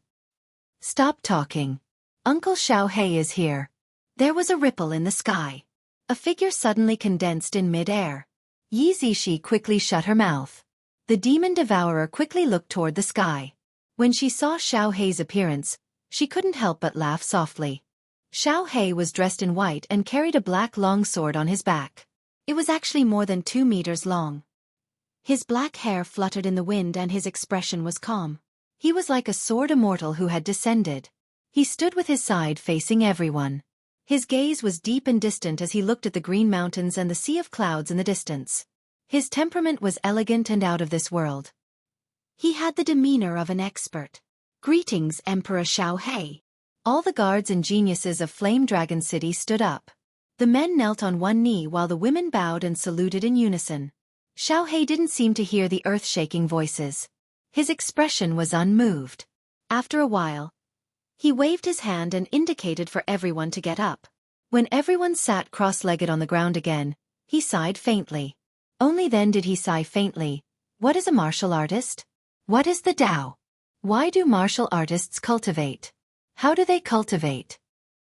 Stop talking. Uncle Xiaohei is here. There was a ripple in the sky. A figure suddenly condensed in mid-air. Yi Zishi quickly shut her mouth. The demon devourer quickly looked toward the sky. When she saw Xiaohei's appearance, she couldn't help but laugh softly. Xiaohei was dressed in white and carried a black long sword on his back. It was actually more than 2 meters long. His black hair fluttered in the wind and his expression was calm. He was like a sword immortal who had descended. He stood with his side facing everyone. His gaze was deep and distant as he looked at the green mountains and the sea of clouds in the distance. His temperament was elegant and out of this world. He had the demeanor of an expert. "Greetings, Emperor Xiaohei." All the guards and geniuses of Flame Dragon City stood up. The men knelt on one knee while the women bowed and saluted in unison. Xiaohei didn't seem to hear the earth-shaking voices. His expression was unmoved. After a while, he waved his hand and indicated for everyone to get up. When everyone sat cross-legged on the ground again, he sighed faintly. Only then did he sigh faintly. What is a martial artist? What is the Tao? Why do martial artists cultivate? How do they cultivate?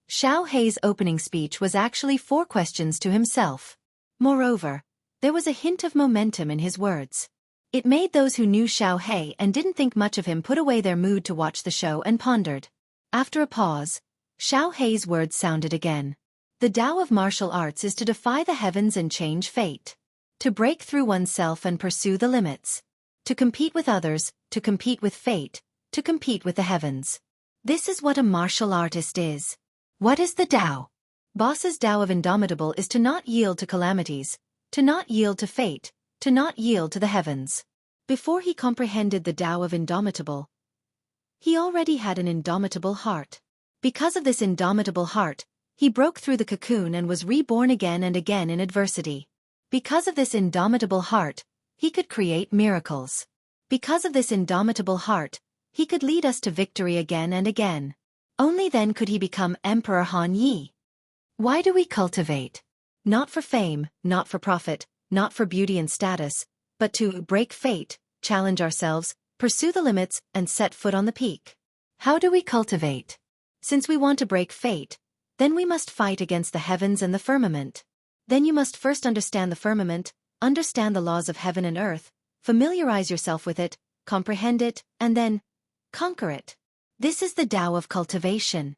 Xiaohei's opening speech was actually 4 questions to himself. Moreover, there was a hint of momentum in his words. It made those who knew Xiaohei and didn't think much of him put away their mood to watch the show and pondered. After a pause, Xiaohei's words sounded again. The Tao of martial arts is to defy the heavens and change fate. To break through oneself and pursue the limits. To compete with others, to compete with fate, to compete with the heavens. This is what a martial artist is. What is the Tao? Boss's Tao of Indomitable is to not yield to calamities, to not yield to fate, to not yield to the heavens. Before he comprehended the Tao of Indomitable, he already had an indomitable heart. Because of this indomitable heart, he broke through the cocoon and was reborn again and again in adversity. Because of this indomitable heart, he could create miracles. Because of this indomitable heart, he could lead us to victory again and again. Only then could he become Emperor Han Yi. Why do we cultivate? Not for fame, not for profit, not for beauty and status, but to break fate, challenge ourselves, pursue the limits, and set foot on the peak. How do we cultivate? Since we want to break fate, then we must fight against the heavens and the firmament. Then you must first understand the firmament, understand the laws of heaven and earth, familiarize yourself with it, comprehend it, and then conquer it. This is the Tao of cultivation.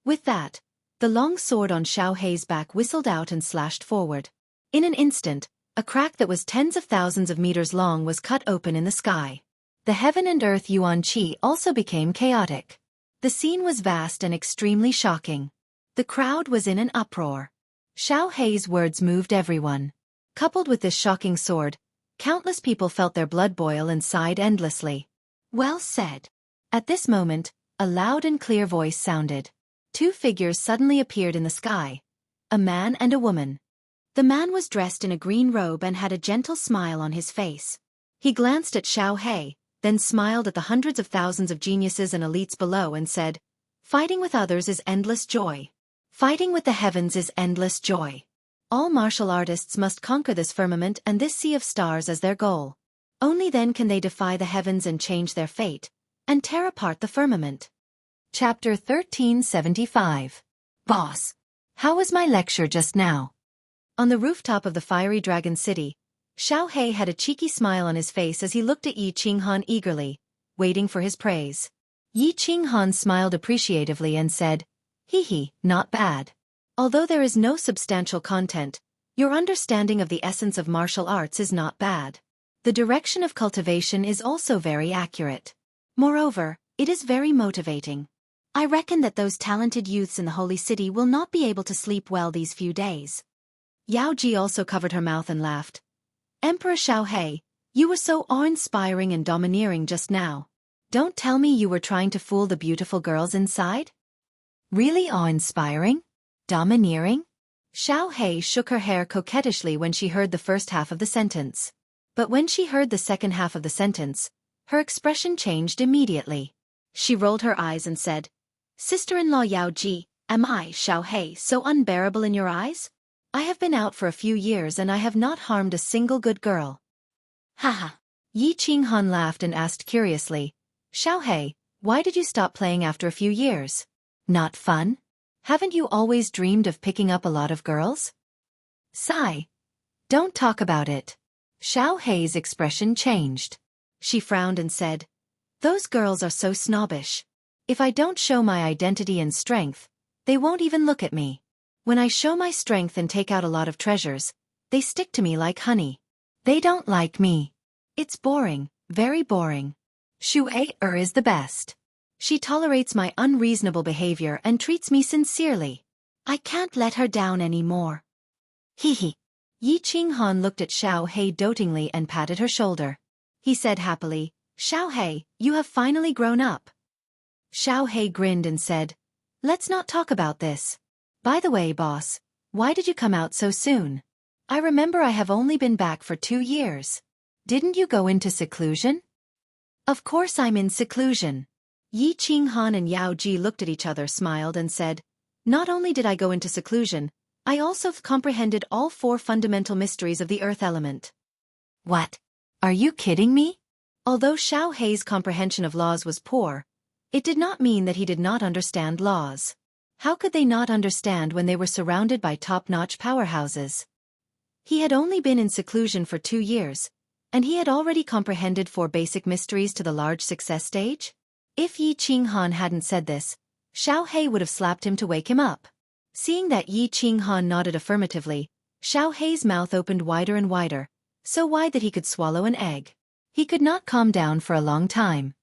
With that, the long sword on Xiaohei's back whistled out and slashed forward. In an instant, a crack that was tens of thousands of meters long was cut open in the sky. The heaven and earth yuan qi also became chaotic. The scene was vast and extremely shocking. The crowd was in an uproar. Xiaohei's words moved everyone. Coupled with this shocking sword, countless people felt their blood boil and sighed endlessly. Well said. At this moment, a loud and clear voice sounded. 2 figures suddenly appeared in the sky. A man and a woman. The man was dressed in a green robe and had a gentle smile on his face. He glanced at Xiaohei, then smiled at the hundreds of thousands of geniuses and elites below and said, "Fighting with others is endless joy. Fighting with the heavens is endless joy. All martial artists must conquer this firmament and this sea of stars as their goal. Only then can they defy the heavens and change their fate, and tear apart the firmament. Chapter 1375. Boss. How was my lecture just now? On the rooftop of the fiery dragon city, Xiao He had a cheeky smile on his face as he looked at Yi Qinghan eagerly, waiting for his praise. Yi Qinghan smiled appreciatively and said, "Hee, not bad. Although there is no substantial content, your understanding of the essence of martial arts is not bad. The direction of cultivation is also very accurate. Moreover, it is very motivating. I reckon that those talented youths in the holy city will not be able to sleep well these few days." Yao Ji also covered her mouth and laughed. "Emperor Xiao He, you were so awe-inspiring and domineering just now. Don't tell me you were trying to fool the beautiful girls inside?" "Really awe-inspiring? Domineering?" Xiao He shook her hair coquettishly when she heard the first half of the sentence. But when she heard the second half of the sentence, her expression changed immediately. She rolled her eyes and said, "Sister-in-law Yao Ji, am I, Xiao He, so unbearable in your eyes? I have been out for a few years and I have not harmed a single good girl." "Haha." Yi Qinghan laughed and asked curiously, "Xiao He, why did you stop playing after a few years? Not fun? Haven't you always dreamed of picking up a lot of girls?" "Sigh. Don't talk about it." Xiao He's expression changed. She frowned and said, "Those girls are so snobbish. If I don't show my identity and strength, they won't even look at me. When I show my strength and take out a lot of treasures, they stick to me like honey. They don't like me. It's boring, very boring. Shu-er is the best. She tolerates my unreasonable behavior and treats me sincerely. I can't let her down anymore." Hee. Yi Qinghan looked at Xiao He dotingly and patted her shoulder. He said happily, "Xiao He, you have finally grown up." Xiao He grinned and said, "Let's not talk about this. By the way, boss, why did you come out so soon? I remember I have only been back for 2 years. Didn't you go into seclusion?" "Of course I'm in seclusion." Yi Qinghan and Yao Ji looked at each other, smiled and said, "Not only did I go into seclusion, I also comprehended all 4 fundamental mysteries of the earth element." "What? Are you kidding me?" Although Xiao He's comprehension of laws was poor, it did not mean that he did not understand laws. How could they not understand when they were surrounded by top-notch powerhouses? He had only been in seclusion for 2 years, and he had already comprehended 4 basic mysteries to the large success stage? If Yi Qinghan hadn't said this, Xiao He would have slapped him to wake him up. Seeing that Yi Qinghan nodded affirmatively, Xiao He's mouth opened wider and wider, so wide that he could swallow an egg. He could not calm down for a long time.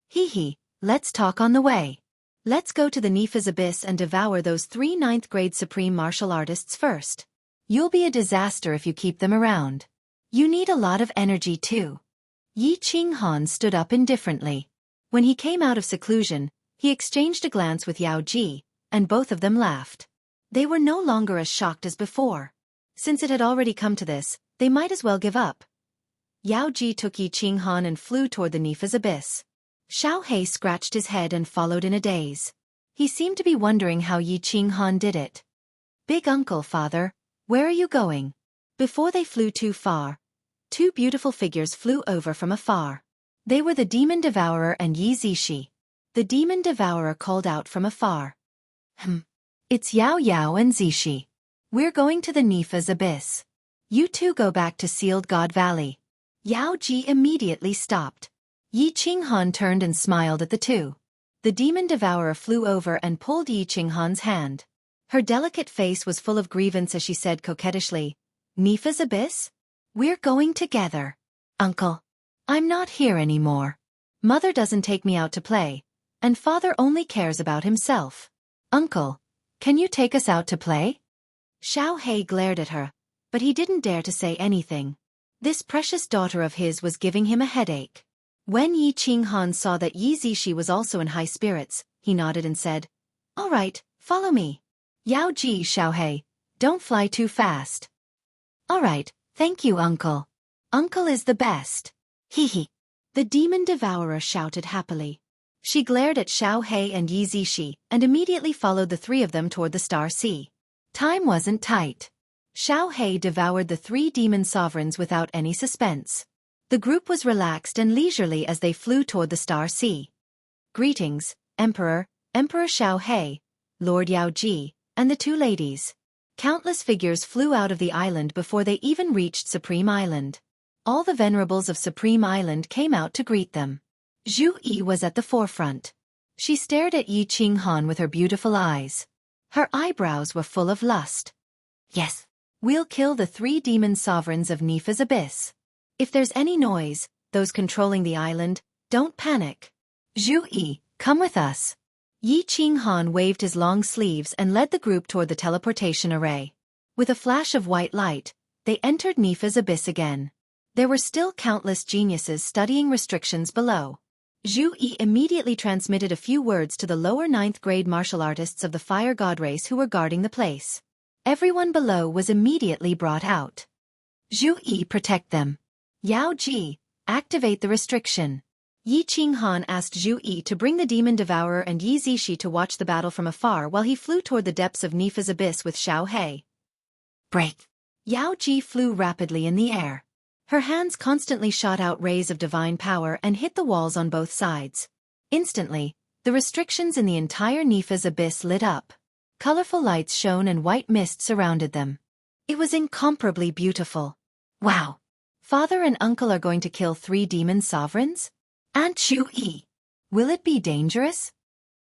Hee, let's talk on the way. Let's go to the Nifa's abyss and devour those 3 ninth-grade supreme martial artists first. You'll be a disaster if you keep them around. You need a lot of energy too." Yi Qinghan stood up indifferently. When he came out of seclusion, he exchanged a glance with Yao Ji, and both of them laughed. They were no longer as shocked as before. Since it had already come to this, they might as well give up. Yao Ji took Yi Qinghan and flew toward the Nifa's abyss. Xiao He scratched his head and followed in a daze. He seemed to be wondering how Yi Qinghan did it. "Big uncle, father, where are you going?" Before they flew too far, 2 beautiful figures flew over from afar. They were the Demon Devourer and Yi Zishi. The Demon Devourer called out from afar, "It's Yao Yao and Zishi. We're going to the Nifa's abyss. You 2 go back to Sealed God Valley." Yao Ji immediately stopped. Yi Qinghan turned and smiled at the 2. The Demon Devourer flew over and pulled Yi Qinghan's hand. Her delicate face was full of grievance as she said coquettishly, "Nifa's abyss? We're going together. Uncle, I'm not here anymore. Mother doesn't take me out to play, and father only cares about himself. Uncle, can you take us out to play?" Xiao He glared at her, but he didn't dare to say anything. This precious daughter of his was giving him a headache. When Yi Qinghan saw that Yi Zishi was also in high spirits, he nodded and said, "All right, follow me." "Yao Ji, Xiao He, don't fly too fast." "All right, thank you, Uncle. Uncle is the best." Hee. The Demon Devourer shouted happily. She glared at Xiao He and Yi Zishi and immediately followed the 3 of them toward the Star Sea. Time wasn't tight. Xiao He devoured the 3 demon sovereigns without any suspense. The group was relaxed and leisurely as they flew toward the Star Sea. Greetings, Emperor, Emperor Xiao He, Lord Yao Ji, and the two ladies. Countless figures flew out of the island before they even reached Supreme Island. All the venerables of Supreme Island came out to greet them. Zhu Yi was at the forefront. She stared at Yi Qinghan with her beautiful eyes. Her eyebrows were full of lust. Yes, we'll kill the 3 demon sovereigns of Nifa's abyss. If there's any noise, those controlling the island, don't panic. Zhu Yi, come with us. Yi Qinghan waved his long sleeves and led the group toward the teleportation array. With a flash of white light, they entered Nifa's abyss again. There were still countless geniuses studying restrictions below. Zhu Yi immediately transmitted a few words to the lower 9th grade martial artists of the fire god race who were guarding the place. Everyone below was immediately brought out. Zhu Yi, protect them. Yao Ji, activate the restriction. Yi Qinghan asked Zhu Yi to bring the Demon Devourer and Yi Zishi to watch the battle from afar while he flew toward the depths of Nifa's abyss with Xiao He. Break. Yao Ji flew rapidly in the air. Her hands constantly shot out rays of divine power and hit the walls on both sides. Instantly, the restrictions in the entire Nifa's abyss lit up. Colorful lights shone and white mist surrounded them. It was incomparably beautiful. Wow! Father and uncle are going to kill 3 demon sovereigns? Aunt Zhu Yi. Will it be dangerous?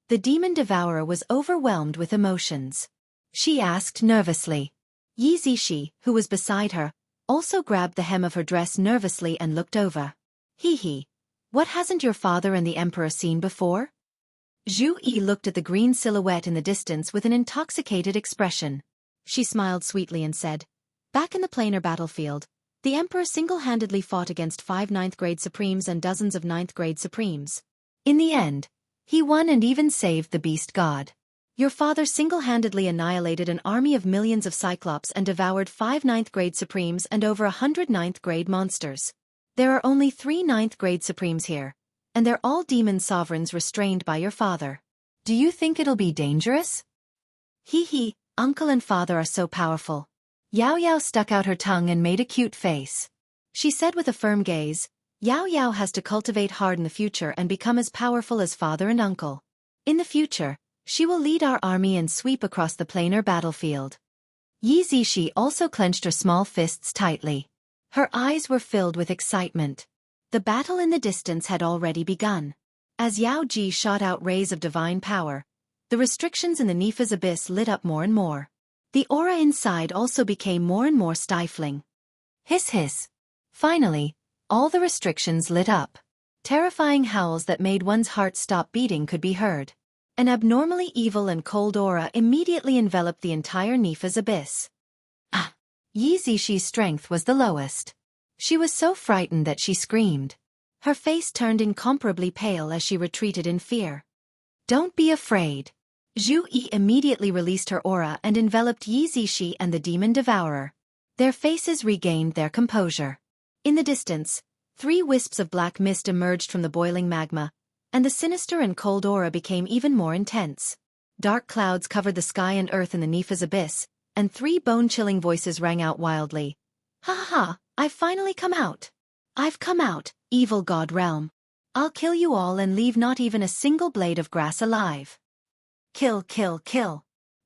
The Demon Devourer was overwhelmed with emotions. She asked nervously. Yi Zishi, who was beside her, also grabbed the hem of her dress nervously and looked over. Hee, what hasn't your father and the Emperor seen before? Zhu Yi looked at the green silhouette in the distance with an intoxicated expression. She smiled sweetly and said, back in the planar battlefield, the Emperor single-handedly fought against 5 9th grade Supremes and dozens of 9th grade Supremes. In the end, he won and even saved the Beast God. Your father single-handedly annihilated an army of millions of Cyclops and devoured 5 9th grade Supremes and over 100 9th grade monsters. There are only 3 9th grade Supremes here, and they're all demon sovereigns restrained by your father. Do you think it'll be dangerous? Hee, uncle and father are so powerful. Yao Yao stuck out her tongue and made a cute face. She said with a firm gaze, Yao Yao has to cultivate hard in the future and become as powerful as father and uncle. In the future, she will lead our army and sweep across the planar battlefield. Yi Zishi also clenched her small fists tightly. Her eyes were filled with excitement. The battle in the distance had already begun. As Yao Ji shot out rays of divine power, the restrictions in the Nifa's abyss lit up more and more. The aura inside also became more and more stifling. Hiss. Finally, all the restrictions lit up. Terrifying howls that made one's heart stop beating could be heard. An abnormally evil and cold aura immediately enveloped the entire Nifa's abyss. Yi Zishi's strength was the lowest. She was so frightened that she screamed. Her face turned incomparably pale as she retreated in fear. Don't be afraid. Zhu Yi immediately released her aura and enveloped Yi Zishi and the Demon Devourer. Their faces regained their composure. In the distance, 3 wisps of black mist emerged from the boiling magma, and the sinister and cold aura became even more intense. Dark clouds covered the sky and earth in the Nifa's abyss, and 3 bone-chilling voices rang out wildly. Ha, I've finally come out. I've come out, evil god realm. I'll kill you all and leave not even a single blade of grass alive. Kill.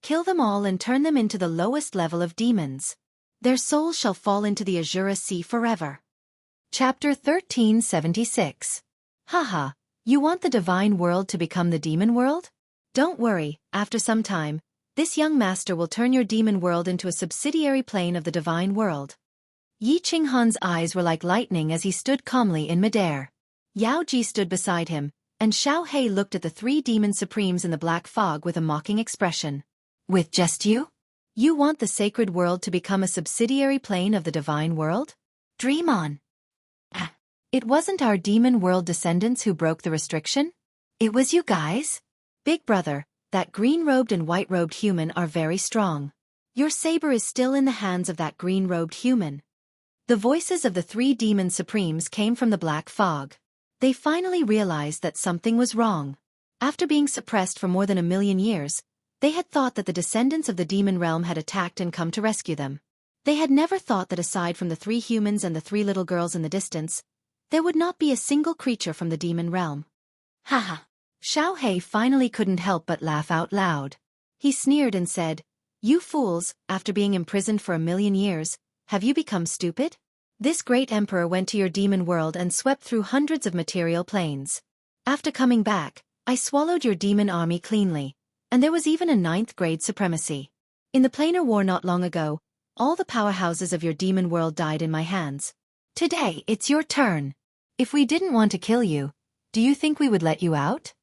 Kill them all and turn them into the lowest level of demons. Their souls shall fall into the Azura Sea forever. Chapter 1376. Haha, you want the divine world to become the demon world? Don't worry, after some time, this young master will turn your demon world into a subsidiary plane of the divine world. Yi Qinghan's eyes were like lightning as he stood calmly in midair. Yao Ji stood beside him, and Xiao He looked at the 3 demon supremes in the black fog with a mocking expression. With just you? You want the sacred world to become a subsidiary plane of the divine world? Dream on. It wasn't our demon world descendants who broke the restriction? It was you guys? Big brother, that green-robed and white-robed human are very strong. Your saber is still in the hands of that green-robed human. The voices of the 3 demon supremes came from the black fog. They finally realized that something was wrong. After being suppressed for more than 1,000,000 years, they had thought that the descendants of the demon realm had attacked and come to rescue them. They had never thought that aside from the 3 humans and the 3 little girls in the distance, there would not be a single creature from the demon realm. Haha. Xiao Hei finally couldn't help but laugh out loud. He sneered and said, "You fools, after being imprisoned for 1,000,000 years, have you become stupid? This great emperor went to your demon world and swept through hundreds of material planes. After coming back, I swallowed your demon army cleanly, and there was even a 9th grade supremacy. In the planar war not long ago, all the powerhouses of your demon world died in my hands. Today, it's your turn. If we didn't want to kill you, do you think we would let you out?"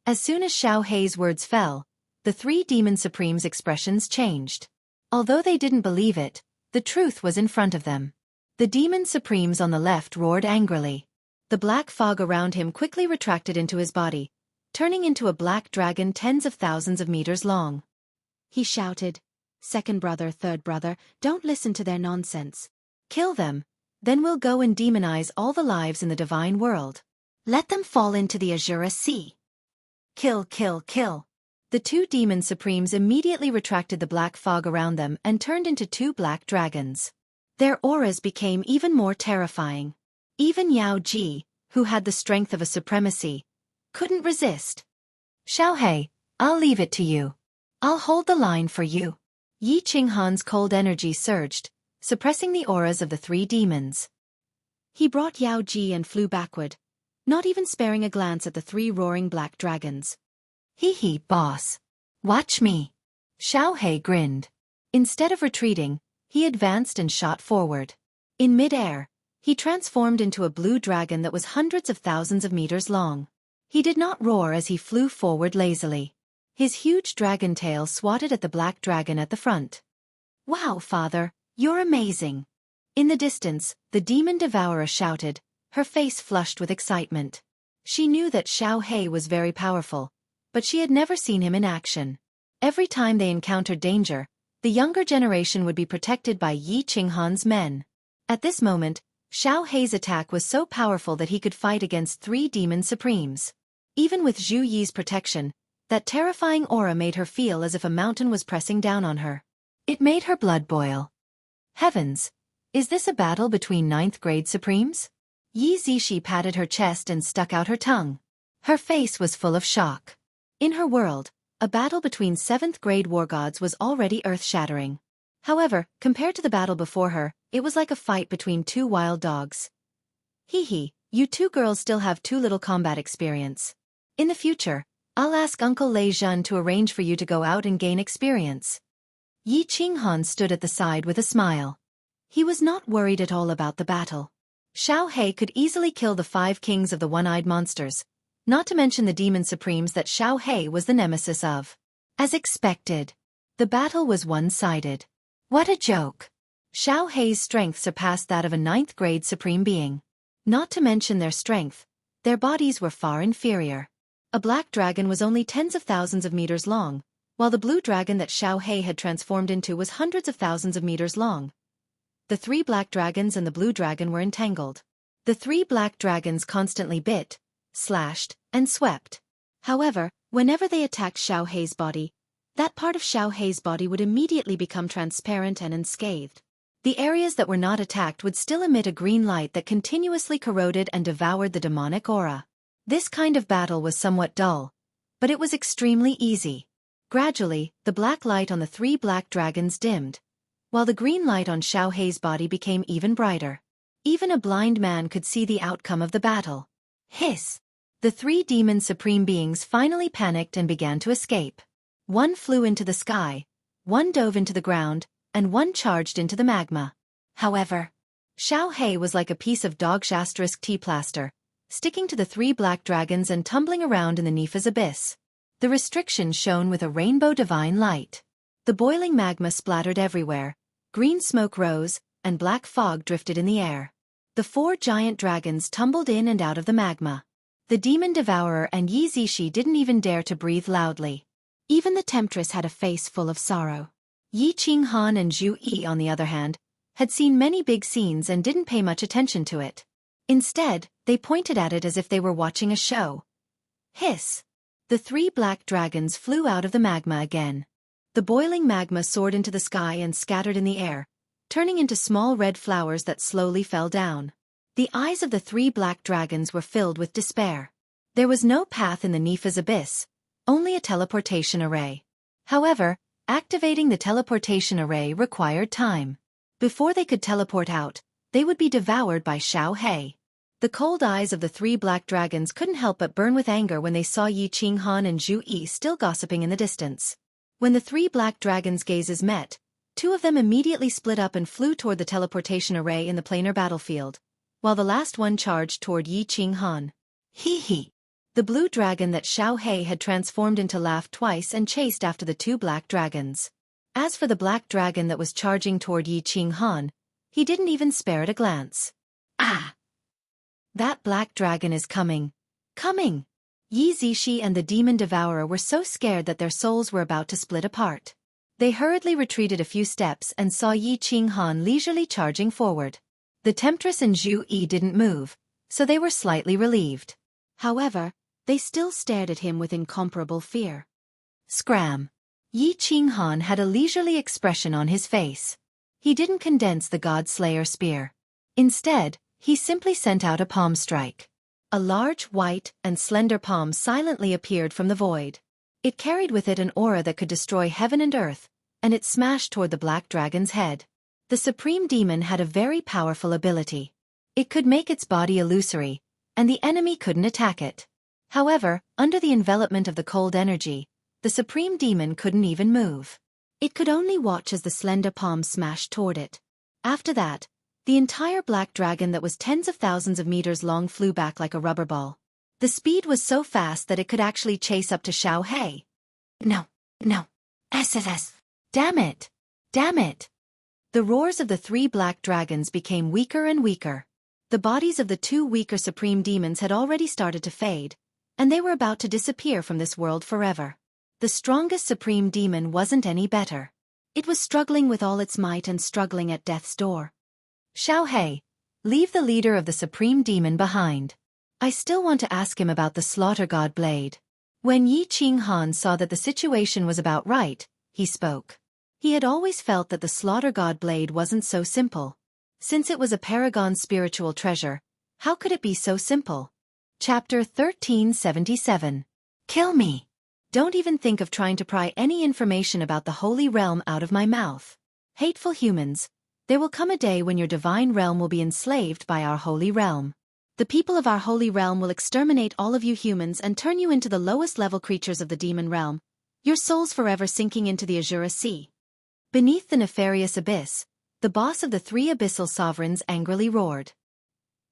As soon as Xiao Hei's words fell, the 3 demon supremes' expressions changed. Although they didn't believe it, the truth was in front of them. The demon supremes on the left roared angrily. The black fog around him quickly retracted into his body, turning into a black dragon tens of thousands of meters long. He shouted, "Second brother, third brother, don't listen to their nonsense. Kill them, then we'll go and demonize all the lives in the divine world. Let them fall into the Azura Sea. Kill, kill, kill." The 2 demon supremes immediately retracted the black fog around them and turned into 2 black dragons. Their auras became even more terrifying. Even Yao Ji, who had the strength of a supremacy, couldn't resist. "Xiao Hei, I'll leave it to you. I'll hold the line for you." Yi Qinghan's cold energy surged, suppressing the auras of the 3 demons. He brought Yao Ji and flew backward, not even sparing a glance at the 3 roaring black dragons. "Hee, boss. Watch me." Xiao Hei grinned. Instead of retreating, he advanced and shot forward. In mid-air, he transformed into a blue dragon that was hundreds of thousands of meters long. He did not roar as he flew forward lazily. His huge dragon tail swatted at the black dragon at the front. "Wow, father, you're amazing." In the distance, the demon devourer shouted, her face flushed with excitement. She knew that Xiao Hei was very powerful, but she had never seen him in action. Every time they encountered danger, the younger generation would be protected by Yi Qinghan's men. At this moment, Xiao Hei's attack was so powerful that he could fight against 3 demon supremes. Even with Zhu Yi's protection, that terrifying aura made her feel as if a mountain was pressing down on her. It made her blood boil. Heavens! Is this a battle between 9th grade supremes? Yi Zishi patted her chest and stuck out her tongue. Her face was full of shock. In her world, a battle between 7th grade war gods was already earth-shattering. However, compared to the battle before her, it was like a fight between 2 wild dogs. "Hee, you 2 girls still have too little combat experience. In the future, I'll ask Uncle Lei Zhen to arrange for you to go out and gain experience." Yi Qinghan stood at the side with a smile. He was not worried at all about the battle. Xiao Hei could easily kill the 5 kings of the one-eyed monsters, not to mention the demon supremes that Xiao Hei was the nemesis of. As expected, the battle was one-sided. What a joke! Xiao Hei's strength surpassed that of a 9th grade supreme being. Not to mention their strength, their bodies were far inferior. A black dragon was only tens of thousands of meters long, while the blue dragon that Xiao Hei had transformed into was hundreds of thousands of meters long. The 3 black dragons and the blue dragon were entangled. The 3 black dragons constantly bit, slashed, and swept. However, whenever they attacked Xiao Hei's body, that part of Xiao Hei's body would immediately become transparent and unscathed. The areas that were not attacked would still emit a green light that continuously corroded and devoured the demonic aura. This kind of battle was somewhat dull, but it was extremely easy. Gradually, the black light on the 3 black dragons dimmed, while the green light on Xiao Hei's body became even brighter. Even a blind man could see the outcome of the battle. Hiss! The 3 demon supreme beings finally panicked and began to escape. One flew into the sky, one dove into the ground, and one charged into the magma. However, Xiao Hei was like a piece of dog-asterisk tea plaster, sticking to the 3 black dragons and tumbling around in the Nifa's abyss. The restriction shone with a rainbow divine light. The boiling magma splattered everywhere, green smoke rose, and black fog drifted in the air. The 4 giant dragons tumbled in and out of the magma. The demon devourer and Yi Zishi didn't even dare to breathe loudly. Even the temptress had a face full of sorrow. Yi Qinghan and Zhu Yi, on the other hand, had seen many big scenes and didn't pay much attention to it. Instead, they pointed at it as if they were watching a show. Hiss! The 3 black dragons flew out of the magma again. The boiling magma soared into the sky and scattered in the air, turning into small red flowers that slowly fell down. The eyes of the 3 black dragons were filled with despair. There was no path in the Nepha's abyss, only a teleportation array. However, activating the teleportation array required time. Before they could teleport out, they would be devoured by Xiao He. The cold eyes of the 3 black dragons couldn't help but burn with anger when they saw Yi Qinghan and Zhu Yi still gossiping in the distance. When the 3 black dragons' gazes met, 2 of them immediately split up and flew toward the teleportation array in the planar battlefield, while the last one charged toward Yi Qinghan. Hee hee. The blue dragon that Xiao He had transformed into laughed twice and chased after the 2 black dragons. As for the black dragon that was charging toward Yi Qinghan, he didn't even spare it a glance. Ah! That black dragon is coming. Coming! Yi Zishi and the demon devourer were so scared that their souls were about to split apart. They hurriedly retreated a few steps and saw Yi Qinghan leisurely charging forward. The temptress and Zhu Yi didn't move, so they were slightly relieved. However, they still stared at him with incomparable fear. Scram! Yi Qinghan had a leisurely expression on his face. He didn't condense the God Slayer spear. Instead, he simply sent out a palm strike. A large, white, and slender palm silently appeared from the void. It carried with it an aura that could destroy heaven and earth, and it smashed toward the black dragon's head. The supreme demon had a very powerful ability. It could make its body illusory, and the enemy couldn't attack it. However, under the envelopment of the cold energy, the supreme demon couldn't even move. It could only watch as the slender palm smashed toward it. After that, the entire black dragon that was tens of thousands of meters long flew back like a rubber ball. The speed was so fast that it could actually chase up to Xiao He. No. SSS. Damn it. Damn it. The roars of the 3 black dragons became weaker and weaker. The bodies of the 2 weaker supreme demons had already started to fade, and they were about to disappear from this world forever. The strongest supreme demon wasn't any better. It was struggling with all its might and struggling at death's door. Xiao He, leave the leader of the supreme demon behind. I still want to ask him about the slaughter god blade. When Yi Qinghan saw that the situation was about right, he spoke. He had always felt that the slaughter god blade wasn't so simple. Since it was a paragon spiritual treasure, how could it be so simple? Chapter 1377. Kill me. Don't even think of trying to pry any information about the holy realm out of my mouth. Hateful humans, there will come a day when your divine realm will be enslaved by our holy realm. The people of our holy realm will exterminate all of you humans and turn you into the lowest level creatures of the demon realm, your souls forever sinking into the Azura Sea. Beneath the nefarious abyss, the boss of the 3 abyssal sovereigns angrily roared.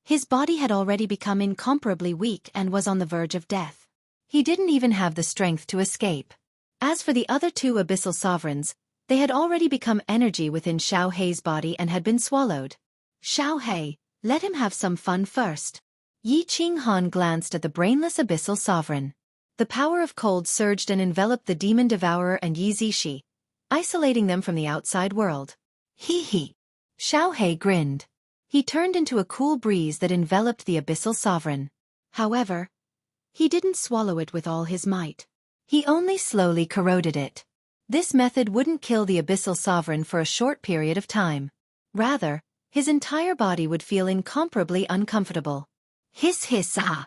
His body had already become incomparably weak and was on the verge of death. He didn't even have the strength to escape. As for the other 2 abyssal sovereigns, they had already become energy within Xiao He's body and had been swallowed. Xiao He, let him have some fun first. Yi Qinghan glanced at the brainless abyssal sovereign. The power of cold surged and enveloped the demon devourer and Yi Zishi, isolating them from the outside world. Hee hee. Xiao He grinned. He turned into a cool breeze that enveloped the abyssal sovereign. However, he didn't swallow it with all his might. He only slowly corroded it. This method wouldn't kill the abyssal sovereign for a short period of time. Rather, his entire body would feel incomparably uncomfortable. Hiss hiss ah.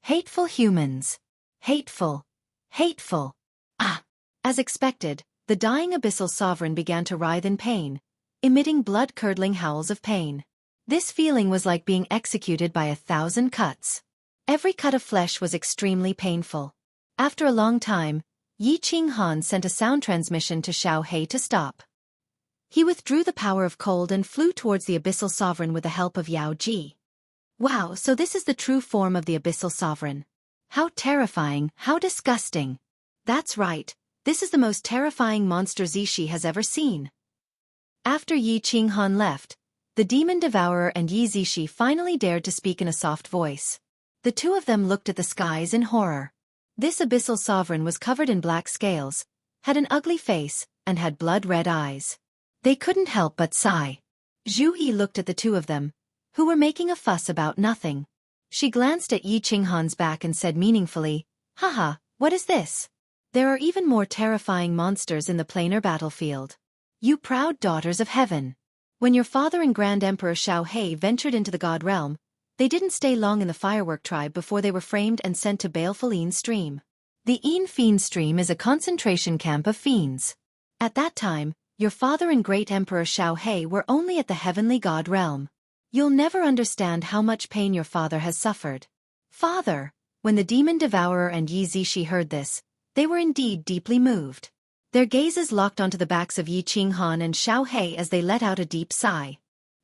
Hateful humans. Hateful. Hateful. Ah. As expected, the dying abyssal sovereign began to writhe in pain, emitting blood-curdling howls of pain. This feeling was like being executed by 1,000 cuts. Every cut of flesh was extremely painful. After a long time, Yi Qinghan sent a sound transmission to Xiao He to stop. He withdrew the power of cold and flew towards the abyssal sovereign with the help of Yao Ji. Wow, so this is the true form of the abyssal sovereign. How terrifying, how disgusting. That's right. This is the most terrifying monster Zishi has ever seen. After Yi Qinghan left, the demon devourer and Yi Zishi finally dared to speak in a soft voice. The 2 of them looked at the skies in horror. This abyssal sovereign was covered in black scales, had an ugly face, and had blood-red eyes. They couldn't help but sigh. Zhu Yi looked at the 2 of them, who were making a fuss about nothing. She glanced at Yi Qinghan's back and said meaningfully, "Haha, what is this? There are even more terrifying monsters in the planar battlefield. You proud daughters of heaven. When your father and Grand Emperor Xiao He ventured into the God realm, they didn't stay long in the Firework tribe before they were framed and sent to baleful Een Stream. The Een Fiend Stream is a concentration camp of fiends. At that time, your father and Great Emperor Xiao He were only at the heavenly God realm. You'll never understand how much pain your father has suffered. Father, when the demon devourer and Yi Zishi heard this, they were indeed deeply moved. Their gazes locked onto the backs of Yi Qinghan and Xiao He as they let out a deep sigh.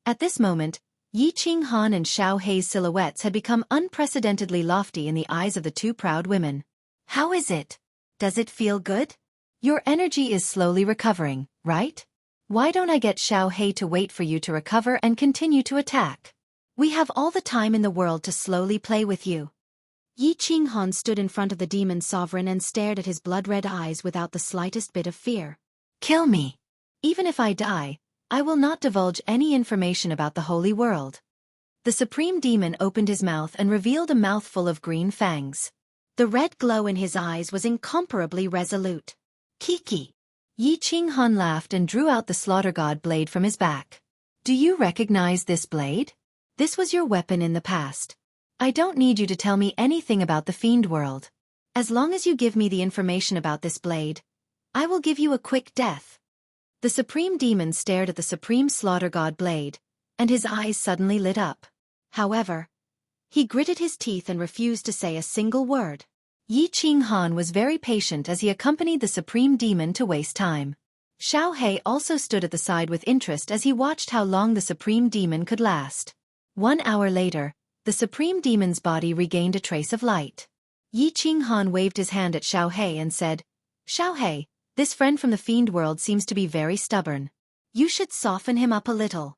At this moment, Yi Qinghan and Xiao He's silhouettes had become unprecedentedly lofty in the eyes of the two proud women. How is it? Does it feel good? Your energy is slowly recovering, right? Why don't I get Xiao He to wait for you to recover and continue to attack? We have all the time in the world to slowly play with you. Yi Qinghan stood in front of the demon sovereign and stared at his blood-red eyes without the slightest bit of fear. Kill me. Even if I die, I will not divulge any information about the holy world. The supreme demon opened his mouth and revealed a mouthful of green fangs. The red glow in his eyes was incomparably resolute. Kiki. Yi Qinghan laughed and drew out the slaughter god blade from his back. Do you recognize this blade? This was your weapon in the past. I don't need you to tell me anything about the fiend world. As long as you give me the information about this blade, I will give you a quick death. The supreme demon stared at the supreme slaughter god blade, and his eyes suddenly lit up. However, he gritted his teeth and refused to say a single word. Yi Qinghan was very patient as he accompanied the supreme demon to waste time. Xiao He also stood at the side with interest as he watched how long the supreme demon could last. 1 hour later, the supreme demon's body regained a trace of light. Yi Qinghan waved his hand at Xiao He and said, Xiao He, this friend from the fiend world seems to be very stubborn. You should soften him up a little.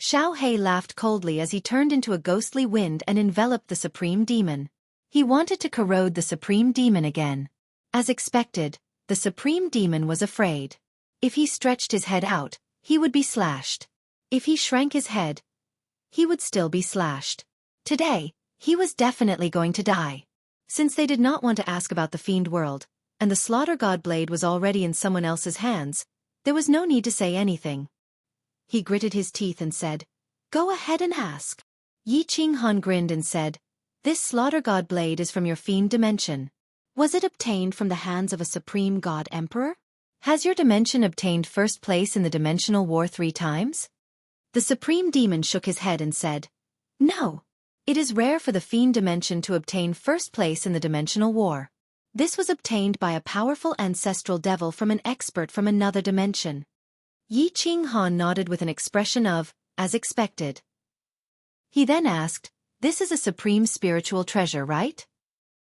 Xiao He laughed coldly as he turned into a ghostly wind and enveloped the supreme demon. He wanted to corrode the supreme demon again. As expected, the supreme demon was afraid. If he stretched his head out, he would be slashed. If he shrank his head, he would still be slashed. Today, he was definitely going to die. Since they did not want to ask about the fiend world, and the slaughter god blade was already in someone else's hands, there was no need to say anything. He gritted his teeth and said, Go ahead and ask. Yi Qinghan grinned and said, This slaughter god blade is from your fiend dimension. Was it obtained from the hands of a supreme god emperor? Has your dimension obtained first place in the dimensional war 3 times? The supreme demon shook his head and said, No. It is rare for the fiend dimension to obtain first place in the dimensional war. This was obtained by a powerful ancestral devil from an expert from another dimension. Yi Qinghan nodded with an expression of, as expected. He then asked, This is a supreme spiritual treasure, right?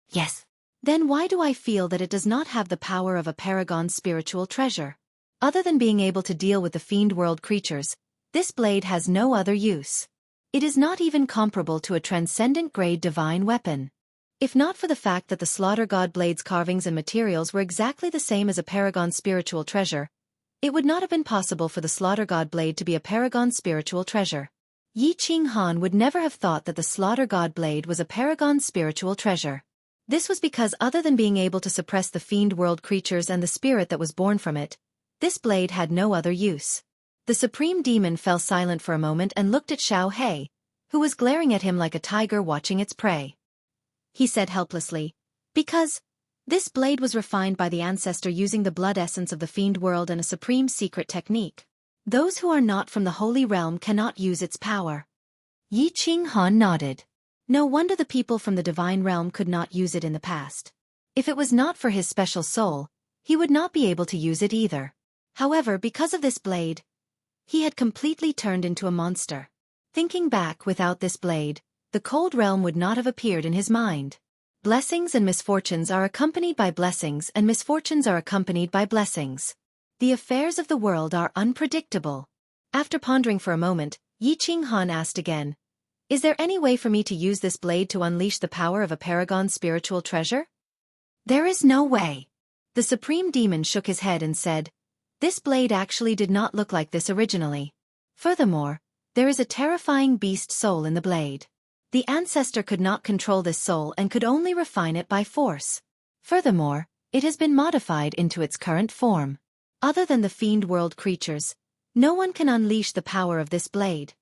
Yes. Then why do I feel that it does not have the power of a paragon spiritual treasure? Other than being able to deal with the fiend world creatures, this blade has no other use. It is not even comparable to a transcendent-grade divine weapon. If not for the fact that the slaughter god blade's carvings and materials were exactly the same as a paragon spiritual treasure, it would not have been possible for the slaughter god blade to be a paragon spiritual treasure. Yi Qinghan would never have thought that the slaughter god blade was a paragon spiritual treasure. This was because other than being able to suppress the fiend world creatures and the spirit that was born from it, this blade had no other use. The supreme demon fell silent for a moment and looked at Xiao He, who was glaring at him like a tiger watching its prey. He said helplessly, Because this blade was refined by the ancestor using the blood essence of the fiend world and a supreme secret technique. Those who are not from the holy realm cannot use its power. Yi Qinghan nodded. No wonder the people from the divine realm could not use it in the past. If it was not for his special soul, he would not be able to use it either. However, because of this blade, he had completely turned into a monster. Thinking back, without this blade, the cold realm would not have appeared in his mind. Blessings and misfortunes are accompanied by blessings and misfortunes are accompanied by blessings. The affairs of the world are unpredictable. After pondering for a moment, Yi Qinghan asked again, Is there any way for me to use this blade to unleash the power of a paragon spiritual treasure? There is no way. The supreme demon shook his head and said, This blade actually did not look like this originally. Furthermore, there is a terrifying beast soul in the blade. The ancestor could not control this soul and could only refine it by force. Furthermore, it has been modified into its current form. Other than the fiend world creatures, No one can unleash the power of this blade.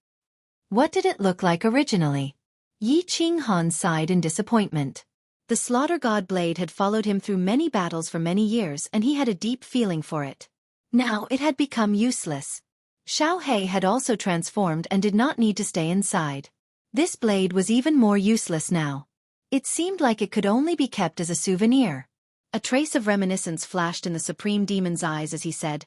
What did it look like originally? Yi Qinghan sighed in disappointment. The Slaughter God blade had followed him through many battles for many years and he had a deep feeling for it. Now it had become useless. Xiao He had also transformed and did not need to stay inside. This blade was even more useless now. It seemed like it could only be kept as a souvenir. A trace of reminiscence flashed in the Supreme Demon's eyes as he said,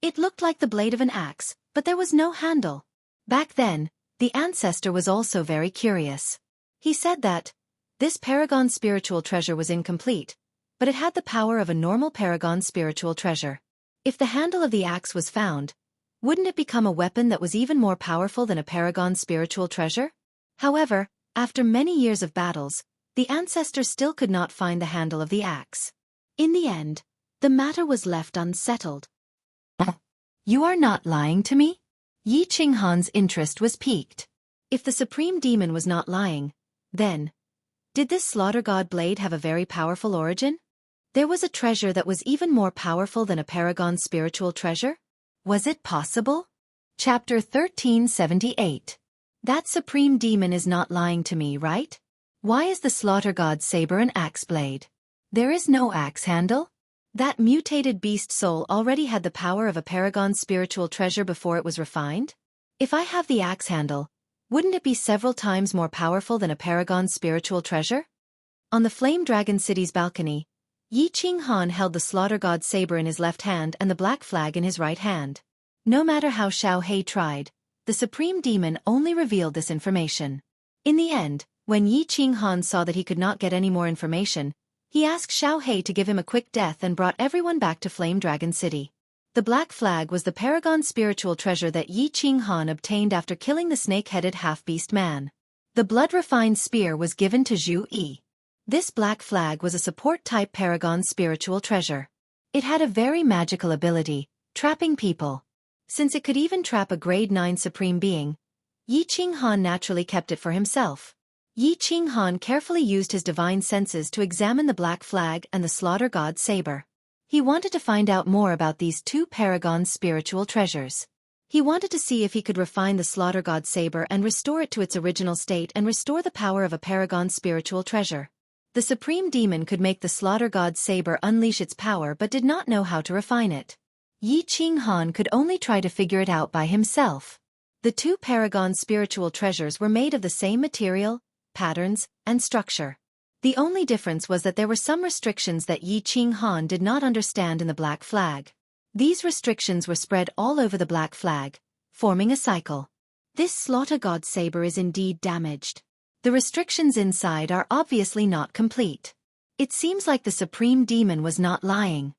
"It looked like the blade of an axe, but there was no handle." Back then, the ancestor was also very curious. He said that this Paragon spiritual treasure was incomplete, but it had the power of a normal Paragon spiritual treasure. If the handle of the axe was found, wouldn't it become a weapon that was even more powerful than a Paragon spiritual treasure? However, after many years of battles, the ancestor still could not find the handle of the axe. In the end, the matter was left unsettled. You are not lying to me? Yi Qinghan's interest was piqued. If the Supreme Demon was not lying, then, did this Slaughter God blade have a very powerful origin? There was a treasure that was even more powerful than a Paragon spiritual treasure? Was it possible? Chapter 1378. That Supreme Demon is not lying to me, right? Why is the Slaughter God saber an axe blade? There is no axe handle? That mutated beast soul already had the power of a Paragon spiritual treasure before it was refined? If I have the axe handle, wouldn't it be several times more powerful than a Paragon spiritual treasure? On the Flame Dragon City's balcony, Yi Qinghan held the Slaughter God saber in his left hand and the black flag in his right hand. No matter how Xiao He tried, the Supreme Demon only revealed this information. In the end, when Yi Qinghan saw that he could not get any more information, he asked Xiao He to give him a quick death and brought everyone back to Flame Dragon City. The black flag was the Paragon spiritual treasure that Yi Qinghan obtained after killing the snake-headed half-beast man. The blood-refined spear was given to Zhu Yi. This black flag was a support-type Paragon spiritual treasure. It had a very magical ability, trapping people. Since it could even trap a grade 9 supreme being, Yi Qinghan naturally kept it for himself. Yi Qinghan carefully used his divine senses to examine the black flag and the Slaughter God saber. He wanted to find out more about these two Paragon spiritual treasures. He wanted to see if he could refine the Slaughter God saber and restore it to its original state and restore the power of a Paragon spiritual treasure. The Supreme Demon could make the Slaughter God saber unleash its power but did not know how to refine it. Yi Qinghan could only try to figure it out by himself. The two Paragon spiritual treasures were made of the same material, patterns, and structure. The only difference was that there were some restrictions that Yi Qinghan did not understand in the black flag. These restrictions were spread all over the black flag, forming a cycle. This Slaughter God saber is indeed damaged. The restrictions inside are obviously not complete. It seems like the Supreme Demon was not lying.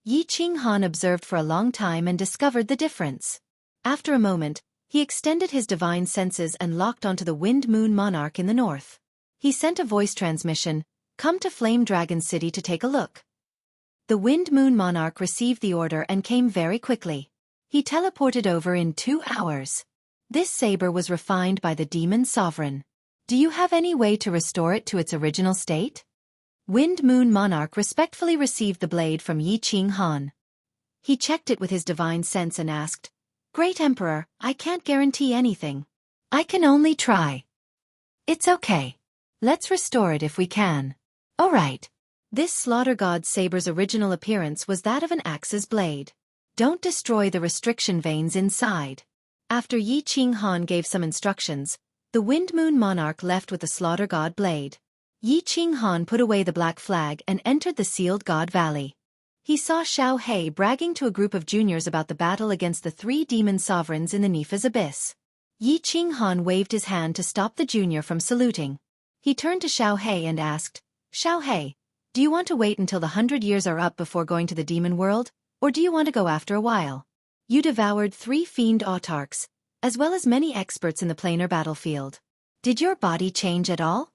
Yi Qinghan observed for a long time and discovered the difference. After a moment, he extended his divine senses and locked onto the Wind Moon Monarch in the north. He sent a voice transmission, "Come to Flame Dragon City to take a look." The Wind Moon Monarch received the order and came very quickly. He teleported over in 2 hours. This saber was refined by the Demon Sovereign. Do you have any way to restore it to its original state? Wind Moon Monarch respectfully received the blade from Yi Qinghan. He checked it with his divine sense and asked, "Great Emperor, I can't guarantee anything. I can only try." "It's okay. Let's restore it if we can." "All right." This Slaughter God saber's original appearance was that of an axe's blade. Don't destroy the restriction veins inside. After Yi Qinghan gave some instructions, the Wind Moon Monarch left with the Slaughter God blade. Yi Qinghan put away the black flag and entered the Sealed God Valley. He saw Xiao He bragging to a group of juniors about the battle against the 3 demon sovereigns in the Nifa's abyss. Yi Qinghan waved his hand to stop the junior from saluting. He turned to Xiao He and asked, "Xiao He, do you want to wait until the 100 years are up before going to the demon world, or do you want to go after a while? You devoured 3 fiend autarchs, as well as many experts in the planar battlefield. Did your body change at all?"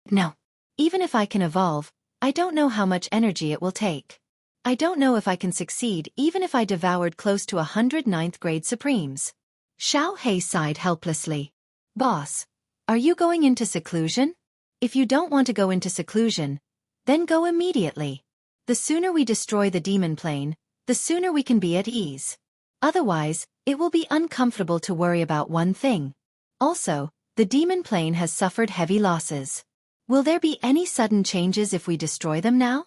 "No. Even if I can evolve, I don't know how much energy it will take. I don't know if I can succeed even if I devoured close to 100 ninth grade supremes." Xiao He sighed helplessly. "Boss, are you going into seclusion? If you don't want to go into seclusion, then go immediately. The sooner we destroy the demon plane, the sooner we can be at ease. Otherwise, It will be uncomfortable to worry about one thing. Also, the demon plane has suffered heavy losses. Will there be any sudden changes if we destroy them now?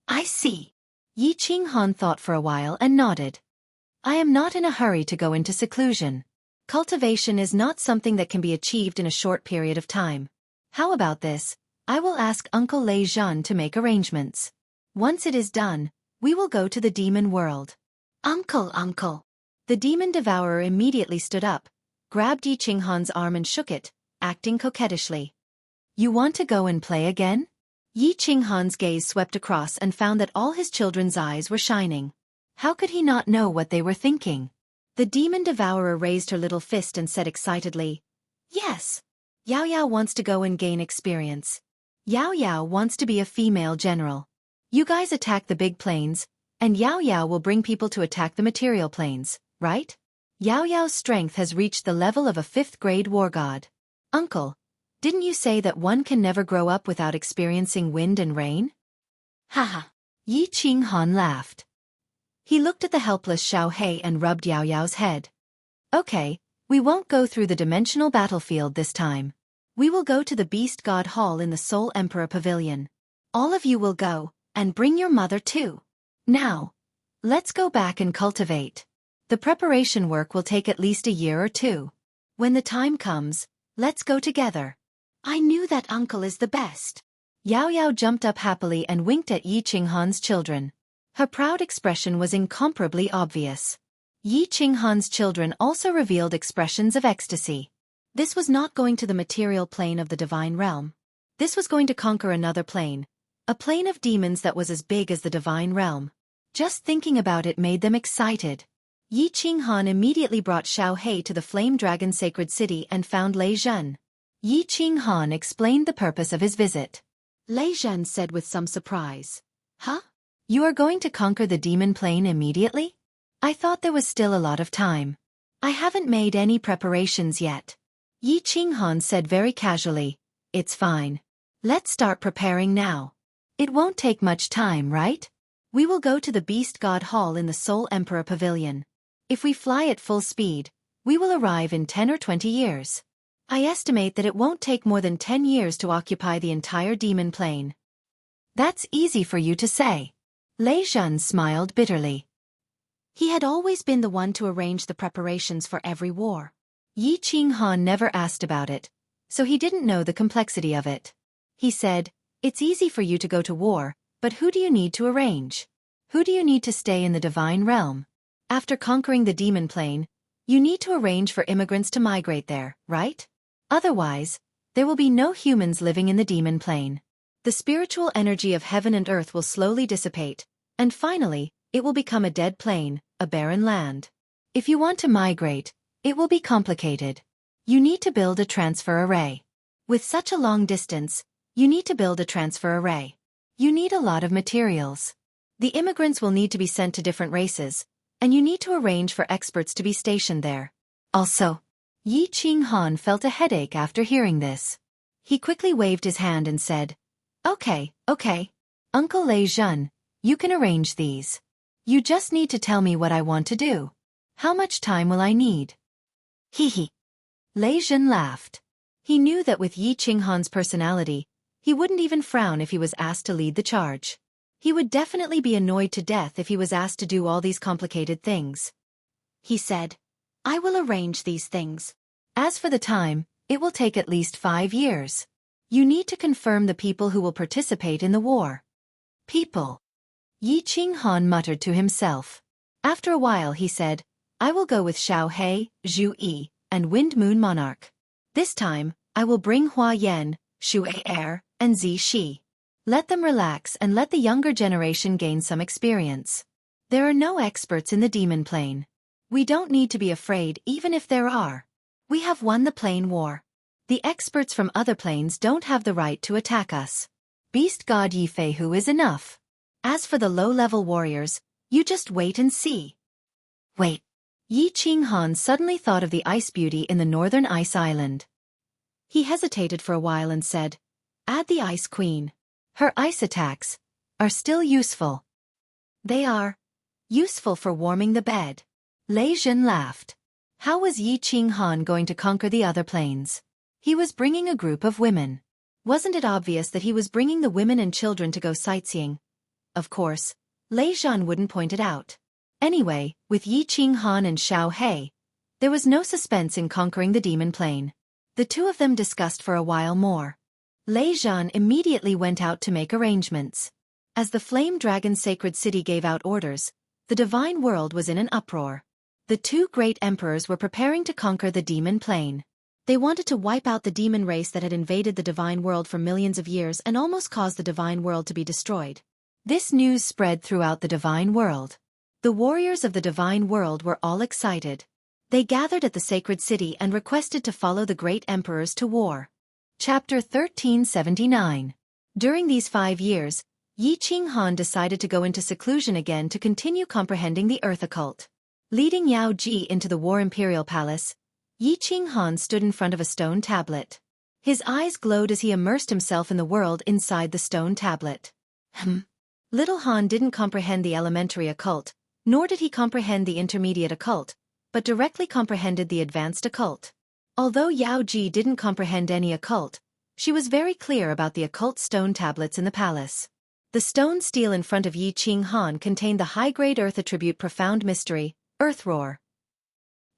I see. Yi Qinghan thought for a while and nodded. I am not in a hurry to go into seclusion. Cultivation is not something that can be achieved in a short period of time. How about this? I will ask Uncle Lei Zhan to make arrangements. Once it is done, we will go to the demon world. Uncle. The demon devourer immediately stood up, grabbed Yi Qinghan's arm and shook it, acting coquettishly. You want to go and play again? Yi Qinghan's gaze swept across and found that all his children's eyes were shining. How could he not know what they were thinking? The demon devourer raised her little fist and said excitedly, Yes. Yao Yao wants to go and gain experience. Yao Yao wants to be a female general. You guys attack the big planes, and Yao Yao will bring people to attack the material planes, right? Yao Yao's strength has reached the level of a 5th-grade war god. Uncle, didn't you say that one can never grow up without experiencing wind and rain? Haha. Yi Qinghan laughed. He looked at the helpless Xiao Hei and rubbed Yao Yao's head. Okay, we won't go through the dimensional battlefield this time. We will go to the Beast God Hall in the Soul Emperor Pavilion. All of you will go, and bring your mother too. Now, let's go back and cultivate. The preparation work will take at least a year or two. When the time comes, let's go together. I knew that uncle is the best. Yao Yao jumped up happily and winked at Yi Qinghan's children. Her proud expression was incomparably obvious. Yi Qinghan's children also revealed expressions of ecstasy. This was not going to the material plane of the divine realm. This was going to conquer another plane, a plane of demons that was as big as the divine realm. Just thinking about it made them excited. Yi Qinghan immediately brought Xiao Hei to the Flame Dragon Sacred City and found Lei Zhen. Yi Qinghan explained the purpose of his visit. Lei Zhen said with some surprise, Huh? You are going to conquer the demon plane immediately? I thought there was still a lot of time. I haven't made any preparations yet. Yi Qinghan said very casually, It's fine. Let's start preparing now. It won't take much time, right? We will go to the Beast God Hall in the Soul Emperor Pavilion. If we fly at full speed, we will arrive in 10 or 20 years. I estimate that it won't take more than 10 years to occupy the entire demon plane. That's easy for you to say. Lei Zhen smiled bitterly. He had always been the one to arrange the preparations for every war. Yi Qinghan never asked about it, so he didn't know the complexity of it. He said, It's easy for you to go to war, but who do you need to arrange? Who do you need to stay in the divine realm? After conquering the demon plane, you need to arrange for immigrants to migrate there, right? Otherwise, there will be no humans living in the demon plane. The spiritual energy of heaven and earth will slowly dissipate, and finally, it will become a dead plane, a barren land. If you want to migrate, it will be complicated. You need to build a transfer array. With such a long distance, you need to build a transfer array. You need a lot of materials. The immigrants will need to be sent to different races, and you need to arrange for experts to be stationed there. Also, Yi Qinghan felt a headache after hearing this. He quickly waved his hand and said, Okay. Uncle Lei Zhen, you can arrange these. You just need to tell me what I want to do. How much time will I need? Hee. Lei Zhen laughed. He knew that with Yi Qinghan's personality, he wouldn't even frown if he was asked to lead the charge. He would definitely be annoyed to death if he was asked to do all these complicated things. He said, I will arrange these things. As for the time, it will take at least 5 years. You need to confirm the people who will participate in the war. People. Yi Qinghan muttered to himself. After a while he said, I will go with Xiao Hei, Zhu Yi, and Wind Moon Monarch. This time, I will bring Hua Yan, Shu Er, and Zi Shi. Let them relax and let the younger generation gain some experience. There are no experts in the demon plane. We don't need to be afraid even if there are. We have won the plane war. The experts from other planes don't have the right to attack us. Beast God Yifeihu is enough. As for the low-level warriors, you just wait and see. Wait. Yi Qinghan suddenly thought of the ice beauty in the northern ice island. He hesitated for a while and said, Add the Ice Queen. Her ice attacks are still useful. They are useful for warming the bed. Lei Zhen laughed. How was Yi Qinghan going to conquer the other planes? He was bringing a group of women. Wasn't it obvious that he was bringing the women and children to go sightseeing? Of course, Lei Zhan wouldn't point it out. Anyway, with Yi Qinghan and Xiao He, there was no suspense in conquering the demon plane. The two of them discussed for a while more. Lei Zhan immediately went out to make arrangements. As the Flame Dragon Sacred City gave out orders, the divine world was in an uproar. The two great emperors were preparing to conquer the demon plane. They wanted to wipe out the demon race that had invaded the divine world for millions of years and almost caused the divine world to be destroyed. This news spread throughout the divine world. The warriors of the divine world were all excited. They gathered at the sacred city and requested to follow the great emperors to war. Chapter 1379. During these 5 years, Yi Qinghan decided to go into seclusion again to continue comprehending the earth occult. Leading Yao Ji into the War Imperial Palace, Yi Qinghan stood in front of a stone tablet. His eyes glowed as he immersed himself in the world inside the stone tablet. Little Han didn't comprehend the elementary occult, nor did he comprehend the intermediate occult, but directly comprehended the advanced occult. Although Yao Ji didn't comprehend any occult, she was very clear about the occult stone tablets in the palace. The stone stele in front of Yi Qinghan contained the high-grade earth attribute Profound Mystery, Earth Roar.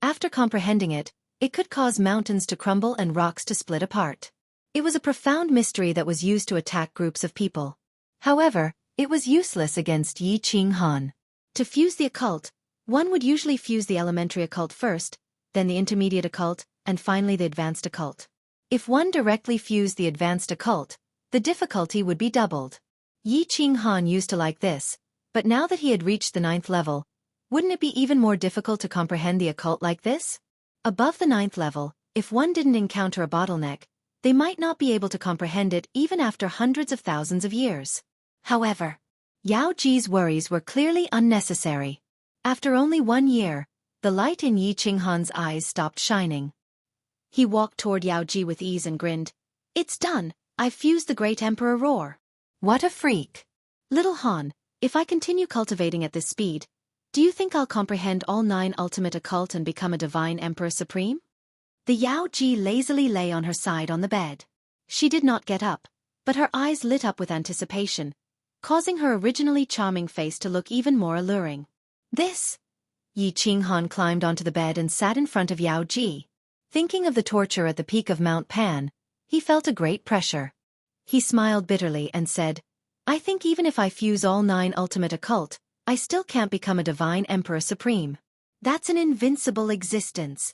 After comprehending it, it could cause mountains to crumble and rocks to split apart. It was a profound mystery that was used to attack groups of people. However, it was useless against Yi Qinghan. To fuse the occult, one would usually fuse the elementary occult first, then the intermediate occult, and finally the advanced occult. If one directly fused the advanced occult, the difficulty would be doubled. Yi Qinghan used to like this, but now that he had reached the 9th level, wouldn't it be even more difficult to comprehend the occult like this? Above the 9th level, if one didn't encounter a bottleneck, they might not be able to comprehend it even after hundreds of thousands of years. However, Yao Ji's worries were clearly unnecessary. After only 1 year, the light in Yi Qinghan's eyes stopped shining. He walked toward Yao Ji with ease and grinned. "It's done, I've fused the Great Emperor Roar." "What a freak. Little Han, if I continue cultivating at this speed, do you think I'll comprehend all 9 ultimate occult and become a divine Emperor Supreme?" The Yao Ji lazily lay on her side on the bed. She did not get up, but her eyes lit up with anticipation, causing her originally charming face to look even more alluring. "This." Yi Qinghan climbed onto the bed and sat in front of Yao Ji. Thinking of the torture at the peak of Mount Pan, he felt a great pressure. He smiled bitterly and said, "I think even if I fuse all 9 ultimate occult, I still can't become a divine Emperor Supreme. That's an invincible existence."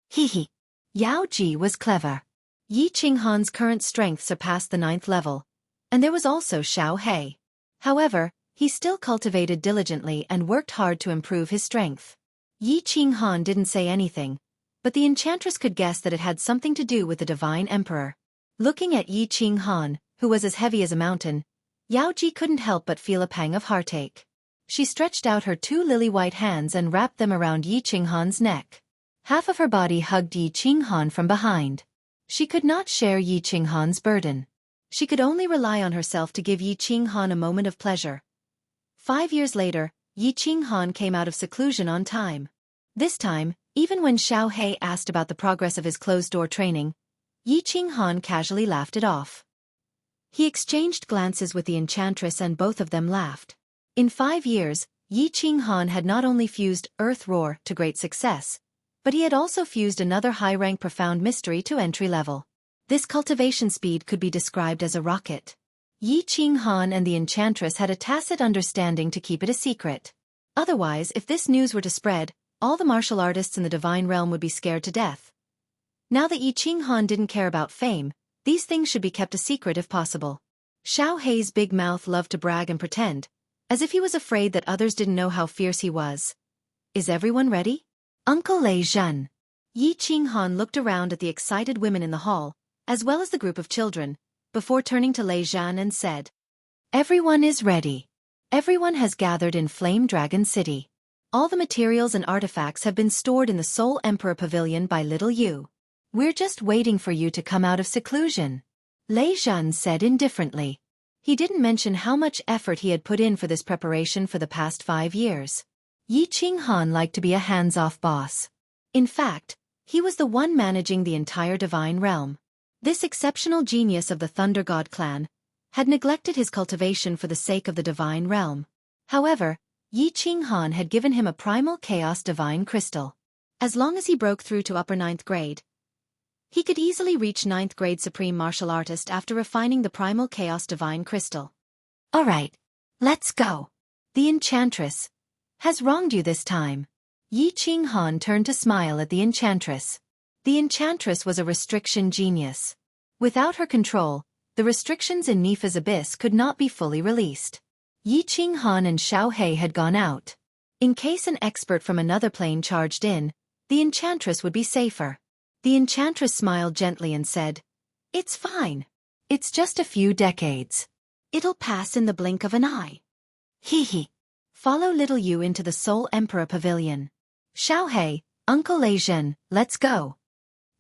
Hee. Yao Ji was clever. Yi Qinghan's current strength surpassed the 9th level, and there was also Xiao He. However, he still cultivated diligently and worked hard to improve his strength. Yi Qinghan didn't say anything, but the enchantress could guess that it had something to do with the divine emperor. Looking at Yi Qinghan, who was as heavy as a mountain, Yao Ji couldn't help but feel a pang of heartache. She stretched out her 2 lily-white hands and wrapped them around Yi Qinghan's neck. Half of her body hugged Yi Qinghan from behind. She could not share Yi Qinghan's burden. She could only rely on herself to give Yi Qinghan a moment of pleasure. 5 years later, Yi Qinghan came out of seclusion on time. This time, even when Xiao He asked about the progress of his closed-door training, Yi Qinghan casually laughed it off. He exchanged glances with the enchantress and both of them laughed. In 5 years, Yi Qinghan had not only fused Earth Roar to great success, but he had also fused another high-rank Profound Mystery to entry level. This cultivation speed could be described as a rocket. Yi Qinghan and the enchantress had a tacit understanding to keep it a secret. Otherwise, if this news were to spread, all the martial artists in the divine realm would be scared to death. Now that Yi Qinghan didn't care about fame, these things should be kept a secret if possible. Xiao He's big mouth loved to brag and pretend, as if he was afraid that others didn't know how fierce he was. "Is everyone ready?" "Uncle Lei Zhan." Yi Qinghan looked around at the excited women in the hall, as well as the group of children, before turning to Lei Zhan and said, "Everyone is ready. Everyone has gathered in Flame Dragon City. All the materials and artifacts have been stored in the Soul Emperor Pavilion by Little You. We're just waiting for you to come out of seclusion," Lei Zhan said indifferently. He didn't mention how much effort he had put in for this preparation for the past 5 years. Yi Qinghan liked to be a hands-off boss. In fact, he was the one managing the entire divine realm. This exceptional genius of the Thunder God clan had neglected his cultivation for the sake of the divine realm. However, Yi Qinghan had given him a primal chaos divine crystal. As long as he broke through to upper 9th grade, he could easily reach 9th grade supreme martial artist after refining the primal chaos divine crystal. Alright, let's go. The enchantress has wronged you this time. Yi Qinghan turned to smile at the enchantress. The enchantress was a restriction genius. Without her control, the restrictions in Nifa's abyss could not be fully released. Yi Qinghan and Xiao He had gone out. In case an expert from another plane charged in, the enchantress would be safer. The enchantress smiled gently and said, "It's fine. It's just a few decades. It'll pass in the blink of an eye. Hee hee. Follow little you into the Soul Emperor Pavilion. Xiao He, Uncle Lei Zhen, let's go."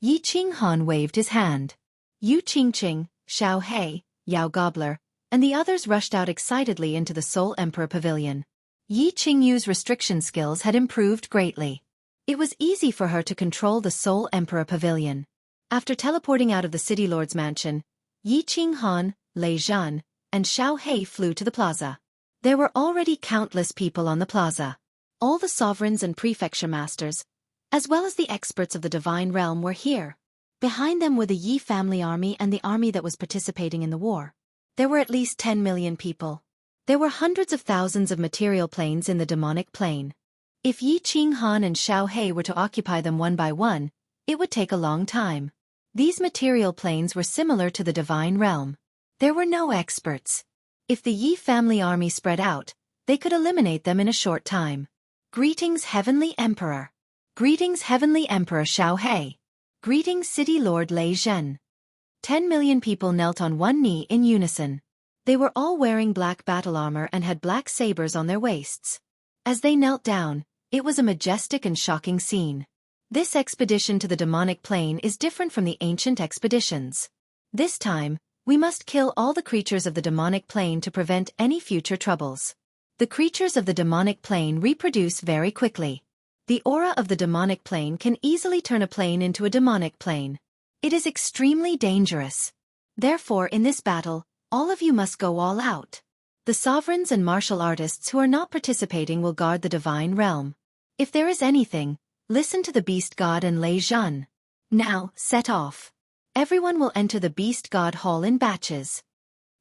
Yi Qinghan waved his hand. Yu Qingqing, Xiao He, Yao Gobbler, and the others rushed out excitedly into the Soul Emperor Pavilion. Yi Qingyu's restriction skills had improved greatly. It was easy for her to control the Soul Emperor Pavilion. After teleporting out of the City Lord's mansion, Yi Qinghan, Lei Zhan, and Xiao He flew to the plaza. There were already countless people on the plaza. All the sovereigns and prefecture masters, as well as the experts of the divine realm, were here. Behind them were the Yi family army and the army that was participating in the war. There were at least 10 million people. There were hundreds of thousands of material planes in the demonic plane. If Yi Qinghan and Xiao He were to occupy them one by one, it would take a long time. These material planes were similar to the divine realm. There were no experts. If the Yi family army spread out, they could eliminate them in a short time. Greetings, Heavenly Emperor. Greetings, Heavenly Emperor Xiao He. Greetings, City Lord Lei Zhen. 10 million people knelt on one knee in unison. They were all wearing black battle armor and had black sabers on their waists. As they knelt down, it was a majestic and shocking scene. This expedition to the demonic plane is different from the ancient expeditions. This time, we must kill all the creatures of the demonic plane to prevent any future troubles. The creatures of the demonic plane reproduce very quickly. The aura of the demonic plane can easily turn a plane into a demonic plane. It is extremely dangerous. Therefore, in this battle, all of you must go all out. The sovereigns and martial artists who are not participating will guard the divine realm. If there is anything, listen to the Beast God and Lei Zhan. Now, set off. Everyone will enter the Beast God Hall in batches.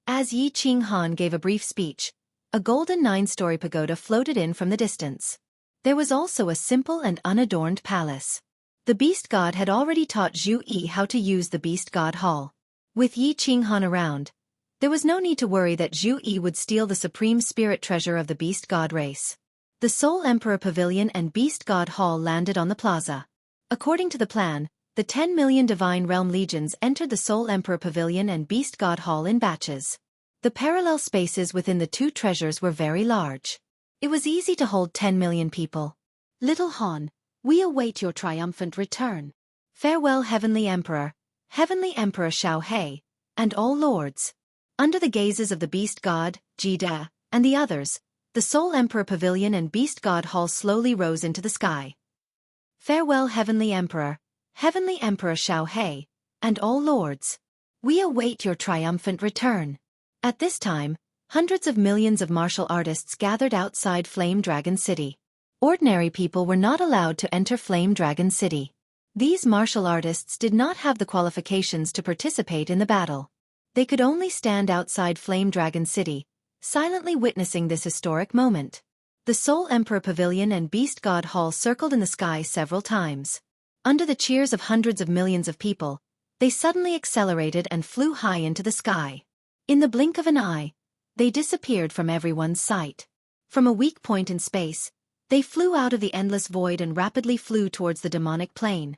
As Yi Qinghan gave a brief speech, a golden 9-story pagoda floated in from the distance. There was also a simple and unadorned palace. The Beast God had already taught Zhu Yi how to use the Beast God Hall. With Yi Qinghan around, there was no need to worry that Zhu Yi would steal the supreme spirit treasure of the Beast God race. The Soul Emperor Pavilion and Beast God Hall landed on the plaza. According to the plan, the 10 million Divine Realm Legions entered the Soul Emperor Pavilion and Beast God Hall in batches. The parallel spaces within the two treasures were very large. It was easy to hold 10 million people. Little Han, we await your triumphant return. Farewell, Heavenly Emperor Xiao He, and all lords. Under the gazes of the Beast God, Jida, and the others, the Soul Emperor Pavilion and Beast God Hall slowly rose into the sky. Farewell, Heavenly Emperor Xiao He, and all lords. We await your triumphant return. At this time, hundreds of millions of martial artists gathered outside Flame Dragon City. Ordinary people were not allowed to enter Flame Dragon City. These martial artists did not have the qualifications to participate in the battle. They could only stand outside Flame Dragon City, silently witnessing this historic moment. The Soul Emperor Pavilion and Beast God Hall circled in the sky several times. Under the cheers of hundreds of millions of people, they suddenly accelerated and flew high into the sky. In the blink of an eye, they disappeared from everyone's sight. From a weak point in space, they flew out of the endless void and rapidly flew towards the demonic plane.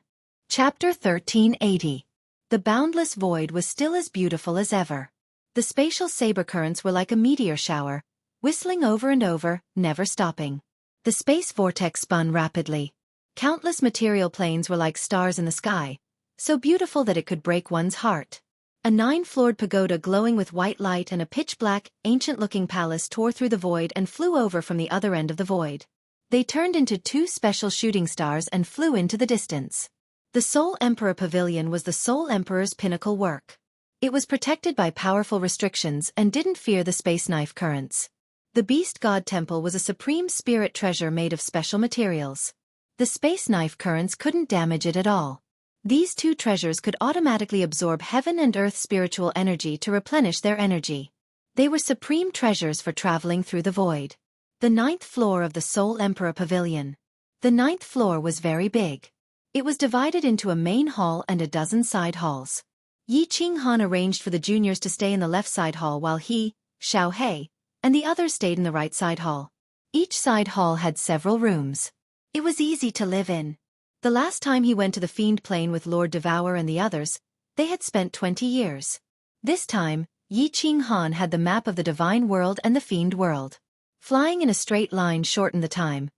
Chapter 1380. The boundless void was still as beautiful as ever. The spatial saber currents were like a meteor shower, whistling over and over, never stopping. The space vortex spun rapidly. Countless material planes were like stars in the sky, so beautiful that it could break one's heart. A 9-floored pagoda glowing with white light and a pitch-black, ancient-looking palace tore through the void and flew over from the other end of the void. They turned into two special shooting stars and flew into the distance. The Soul Emperor Pavilion was the Soul Emperor's pinnacle work. It was protected by powerful restrictions and didn't fear the space knife currents. The Beast God Temple was a supreme spirit treasure made of special materials. The space knife currents couldn't damage it at all. These two treasures could automatically absorb heaven and earth spiritual energy to replenish their energy. They were supreme treasures for traveling through the void. The 9th floor of the Soul Emperor Pavilion. The 9th floor was very big. It was divided into a main hall and a dozen side halls. Yi Qinghan arranged for the juniors to stay in the left side hall while he, Xiao Hei, and the others stayed in the right side hall. Each side hall had several rooms. It was easy to live in. The last time he went to the Fiend Plane with Lord Devour and the others, they had spent 20 years. This time, Yi Qinghan had the map of the Divine World and the Fiend World. Flying in a straight line shortened the time,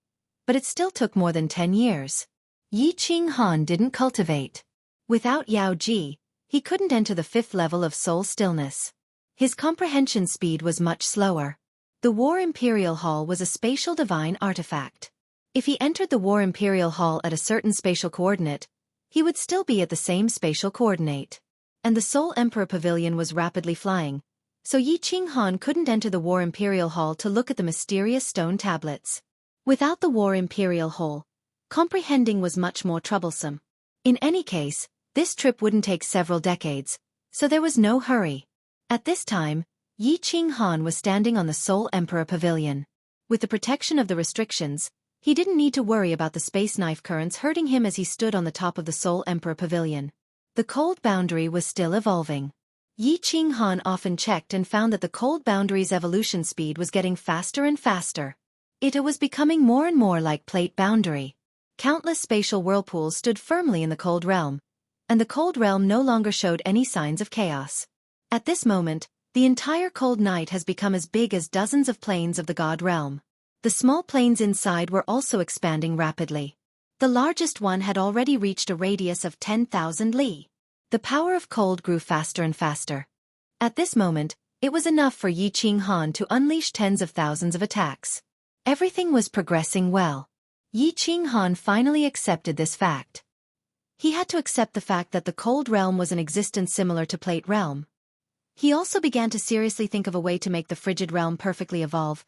but it still took more than 10 years. Yi Qinghan didn't cultivate. Without Yao Ji, he couldn't enter the 5th level of soul stillness. His comprehension speed was much slower. The War Imperial Hall was a spatial divine artifact. If he entered the War Imperial Hall at a certain spatial coordinate, he would still be at the same spatial coordinate. And the Soul Emperor Pavilion was rapidly flying, so Yi Qinghan couldn't enter the War Imperial Hall to look at the mysterious stone tablets. Without the War Imperial Hall, comprehending was much more troublesome. In any case, this trip wouldn't take several decades, so there was no hurry. At this time, Yi Qinghan was standing on the Soul Emperor Pavilion. With the protection of the restrictions, he didn't need to worry about the space knife currents hurting him as he stood on the top of the Soul Emperor Pavilion. The cold boundary was still evolving. Yi Qinghan often checked and found that the cold boundary's evolution speed was getting faster and faster. It was becoming more and more like plate boundary. Countless spatial whirlpools stood firmly in the cold realm, and the cold realm no longer showed any signs of chaos. At this moment, the entire cold night has become as big as dozens of planes of the God realm. The small planes inside were also expanding rapidly. The largest one had already reached a radius of 10,000 li. The power of cold grew faster and faster. At this moment, it was enough for Yi Qinghan to unleash tens of thousands of attacks. Everything was progressing well. Yi Qinghan finally accepted this fact. He had to accept the fact that the cold realm was an existence similar to plate realm. He also began to seriously think of a way to make the frigid realm perfectly evolve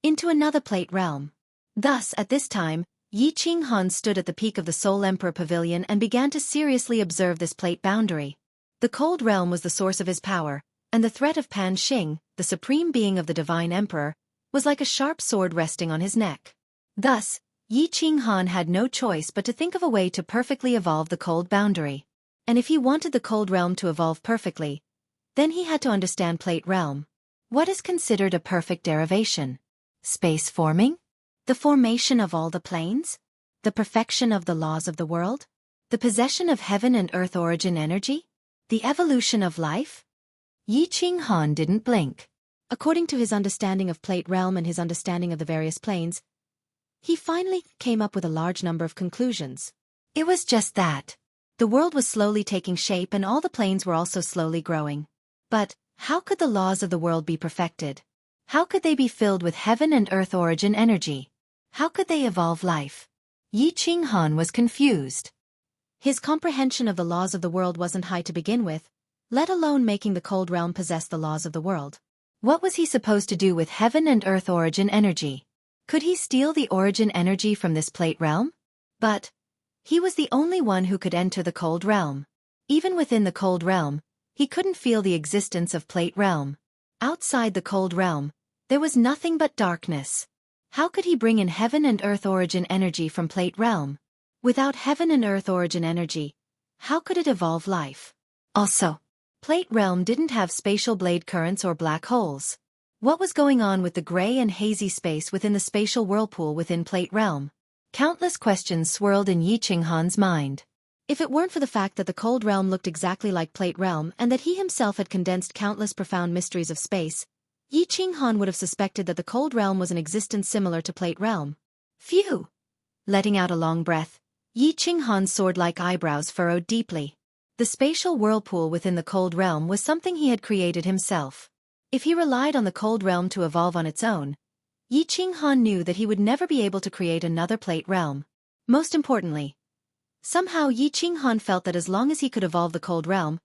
into another plate realm. Thus, at this time, Yi Qinghan stood at the peak of the Soul Emperor Pavilion and began to seriously observe this plate boundary. The cold realm was the source of his power, and the threat of Pan Xing, the supreme being of the Divine Emperor, was like a sharp sword resting on his neck. Thus, Yi Qinghan had no choice but to think of a way to perfectly evolve the cold boundary. And if he wanted the cold realm to evolve perfectly, then he had to understand plate realm. What is considered a perfect derivation? Space forming? The formation of all the planes? The perfection of the laws of the world? The possession of heaven and earth origin energy? The evolution of life? Yi Qinghan didn't blink. According to his understanding of plate realm and his understanding of the various planes, he finally came up with a large number of conclusions. It was just that. The world was slowly taking shape and all the planes were also slowly growing. But, how could the laws of the world be perfected? How could they be filled with heaven and earth origin energy? How could they evolve life? Yi Qinghan was confused. His comprehension of the laws of the world wasn't high to begin with, let alone making the cold realm possess the laws of the world. What was he supposed to do with heaven and earth origin energy? Could he steal the origin energy from this plate realm? But he was the only one who could enter the cold realm. Even within the cold realm, he couldn't feel the existence of plate realm. Outside the cold realm, there was nothing but darkness. How could he bring in heaven and earth origin energy from plate realm? Without heaven and earth origin energy, how could it evolve life? Also, plate realm didn't have spatial blade currents or black holes. What was going on with the gray and hazy space within the spatial whirlpool within plate realm? Countless questions swirled in Yi Qinghan's mind. If it weren't for the fact that the cold realm looked exactly like plate realm and that he himself had condensed countless profound mysteries of space, Yi Qinghan would have suspected that the cold realm was an existence similar to plate realm. Phew! Letting out a long breath, Yi Qinghan's sword-like eyebrows furrowed deeply. The spatial whirlpool within the cold realm was something he had created himself. If he relied on the cold realm to evolve on its own, Yi Qinghan knew that he would never be able to create another plate realm. Most importantly, somehow Yi Qinghan felt that as long as he could evolve the cold realm,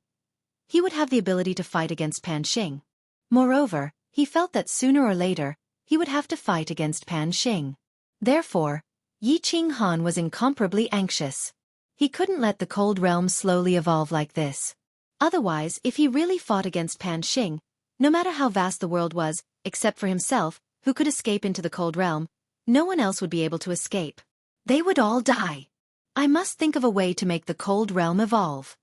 he would have the ability to fight against Pan Xing. Moreover, he felt that sooner or later, he would have to fight against Pan Xing. Therefore, Yi Qinghan was incomparably anxious. He couldn't let the cold realm slowly evolve like this. Otherwise, if he really fought against Pan Xing, no matter how vast the world was, except for himself, who could escape into the cold realm, no one else would be able to escape. They would all die. I must think of a way to make the cold realm evolve.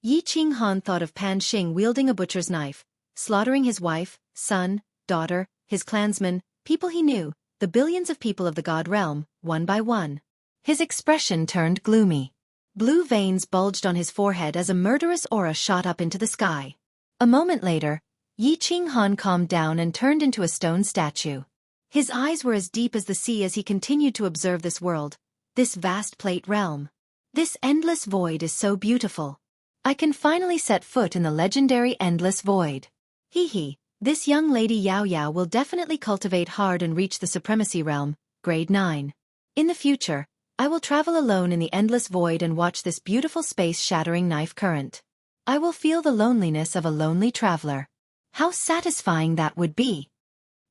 Yi Qinghan thought of Pan Xing wielding a butcher's knife, slaughtering his wife, son, daughter, his clansmen, people he knew, the billions of people of the god realm, one by one. His expression turned gloomy. Blue veins bulged on his forehead as a murderous aura shot up into the sky. A moment later, Yi Qinghan calmed down and turned into a stone statue. His eyes were as deep as the sea as he continued to observe this world, this vast plate realm. This endless void is so beautiful. I can finally set foot in the legendary endless void. Hee, this young lady Yao Yao will definitely cultivate hard and reach the supremacy realm, grade 9. In the future, I will travel alone in the endless void and watch this beautiful space-shattering knife current. I will feel the loneliness of a lonely traveler. How satisfying that would be!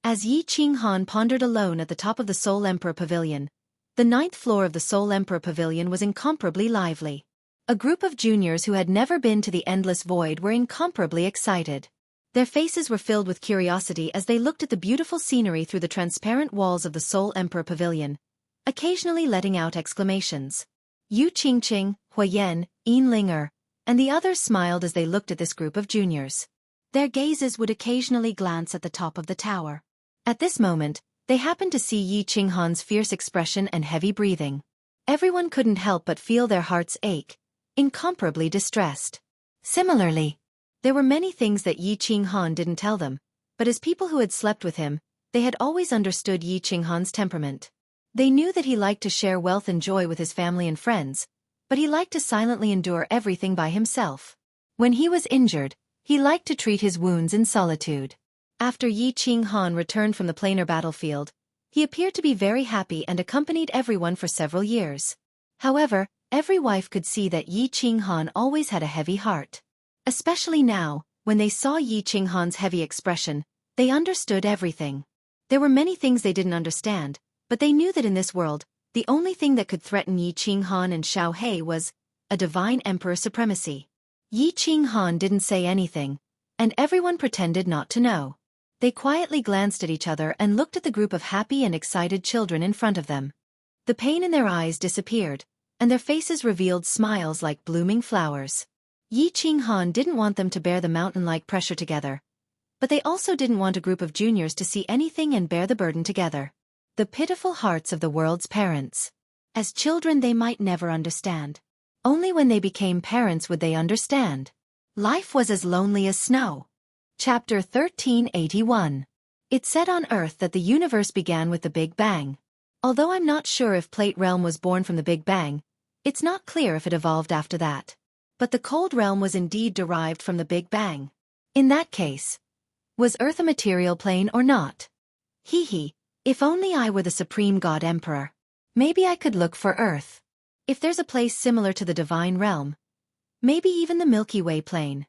As Yi Qinghan pondered alone at the top of the Soul Emperor Pavilion, the 9th floor of the Soul Emperor Pavilion was incomparably lively. A group of juniors who had never been to the endless void were incomparably excited. Their faces were filled with curiosity as they looked at the beautiful scenery through the transparent walls of the Soul Emperor Pavilion, occasionally letting out exclamations. Yu Qingqing, Huayan, Yin Linger, and the others smiled as they looked at this group of juniors. Their gazes would occasionally glance at the top of the tower. At this moment, they happened to see Yi Qinghan's fierce expression and heavy breathing. Everyone couldn't help but feel their hearts ache, incomparably distressed. Similarly, there were many things that Yi Qinghan didn't tell them, but as people who had slept with him, they had always understood Yi Qinghan's temperament. They knew that he liked to share wealth and joy with his family and friends, but he liked to silently endure everything by himself. When he was injured, he liked to treat his wounds in solitude. After Yi Qinghan returned from the planar battlefield, he appeared to be very happy and accompanied everyone for several years. However, every wife could see that Yi Qinghan always had a heavy heart. Especially now, when they saw Yi Qinghan's heavy expression, they understood everything. There were many things they didn't understand, but they knew that in this world, the only thing that could threaten Yi Qinghan and Xiao He was a divine emperor supremacy. Yi Qinghan didn't say anything, and everyone pretended not to know. They quietly glanced at each other and looked at the group of happy and excited children in front of them. The pain in their eyes disappeared, and their faces revealed smiles like blooming flowers. Yi Qinghan didn't want them to bear the mountain-like pressure together, but they also didn't want a group of juniors to see anything and bear the burden together. The pitiful hearts of the world's parents. As children they might never understand. Only when they became parents would they understand. Life was as lonely as snow. Chapter 1381. It said on Earth that the universe began with the Big Bang. Although I'm not sure if Plate Realm was born from the Big Bang, it's not clear if it evolved after that. But the Cold Realm was indeed derived from the Big Bang. In that case, was Earth a material plane or not? If only I were the Supreme God Emperor. Maybe I could look for Earth. If there's a place similar to the Divine Realm. Maybe even the Milky Way plane.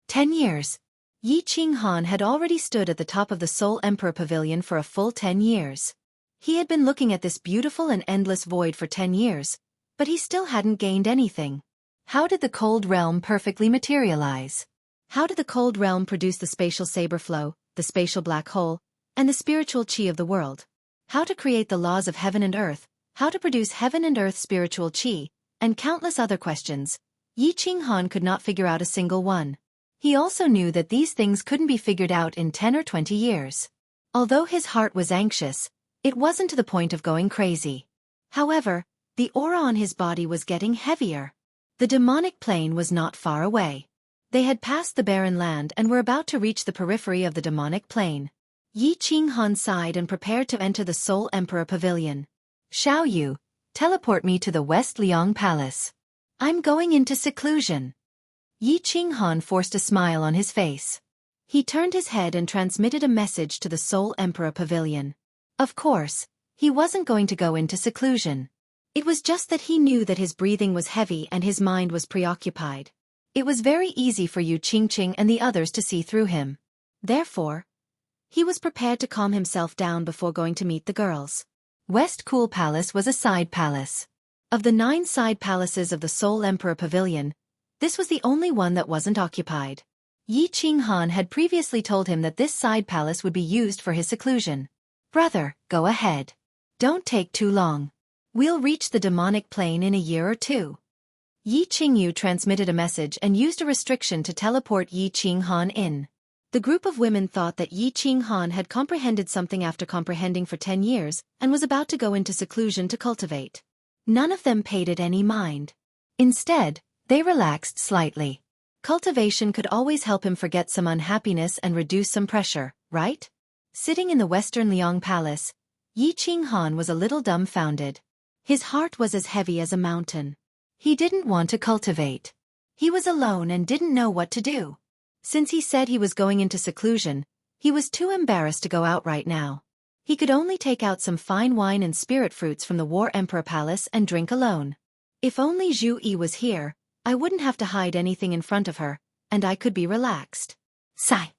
10 years. Yi Qinghan had already stood at the top of the Soul Emperor Pavilion for a full 10 years. He had been looking at this beautiful and endless void for 10 years, but he still hadn't gained anything. How did the Cold Realm perfectly materialize? How did the Cold Realm produce the spatial saber flow, the spatial black hole, and the spiritual chi of the world? How to create the laws of heaven and earth, how to produce heaven and earth spiritual chi, and countless other questions. Yi Qinghan could not figure out a single one. He also knew that these things couldn't be figured out in 10 or 20 years. Although his heart was anxious, it wasn't to the point of going crazy. However, the aura on his body was getting heavier. The demonic plane was not far away. They had passed the barren land and were about to reach the periphery of the demonic plane. Yi Qinghan sighed and prepared to enter the Soul Emperor Pavilion. Xiao Yu, teleport me to the West Liang Palace. I'm going into seclusion. Yi Qinghan forced a smile on his face. He turned his head and transmitted a message to the Soul Emperor Pavilion. Of course, he wasn't going to go into seclusion. It was just that he knew that his breathing was heavy and his mind was preoccupied. It was very easy for Yu Qingqing and the others to see through him. Therefore, he was prepared to calm himself down before going to meet the girls. West Cool Palace was a side palace. Of the 9 side palaces of the Soul Emperor Pavilion, this was the only one that wasn't occupied. Yi Qinghan had previously told him that this side palace would be used for his seclusion. Brother, go ahead. Don't take too long. We'll reach the demonic plane in a year or 2. Yi Qingyu transmitted a message and used a restriction to teleport Yi Qinghan in. The group of women thought that Yi Qinghan had comprehended something after comprehending for 10 years and was about to go into seclusion to cultivate. None of them paid it any mind. Instead, they relaxed slightly. Cultivation could always help him forget some unhappiness and reduce some pressure, right? Sitting in the Western Liang Palace, Yi Qinghan was a little dumbfounded. His heart was as heavy as a mountain. He didn't want to cultivate. He was alone and didn't know what to do. Since he said he was going into seclusion, he was too embarrassed to go out right now. He could only take out some fine wine and spirit fruits from the War Emperor Palace and drink alone. If only Zhu Yi was here, I wouldn't have to hide anything in front of her, and I could be relaxed. Sigh.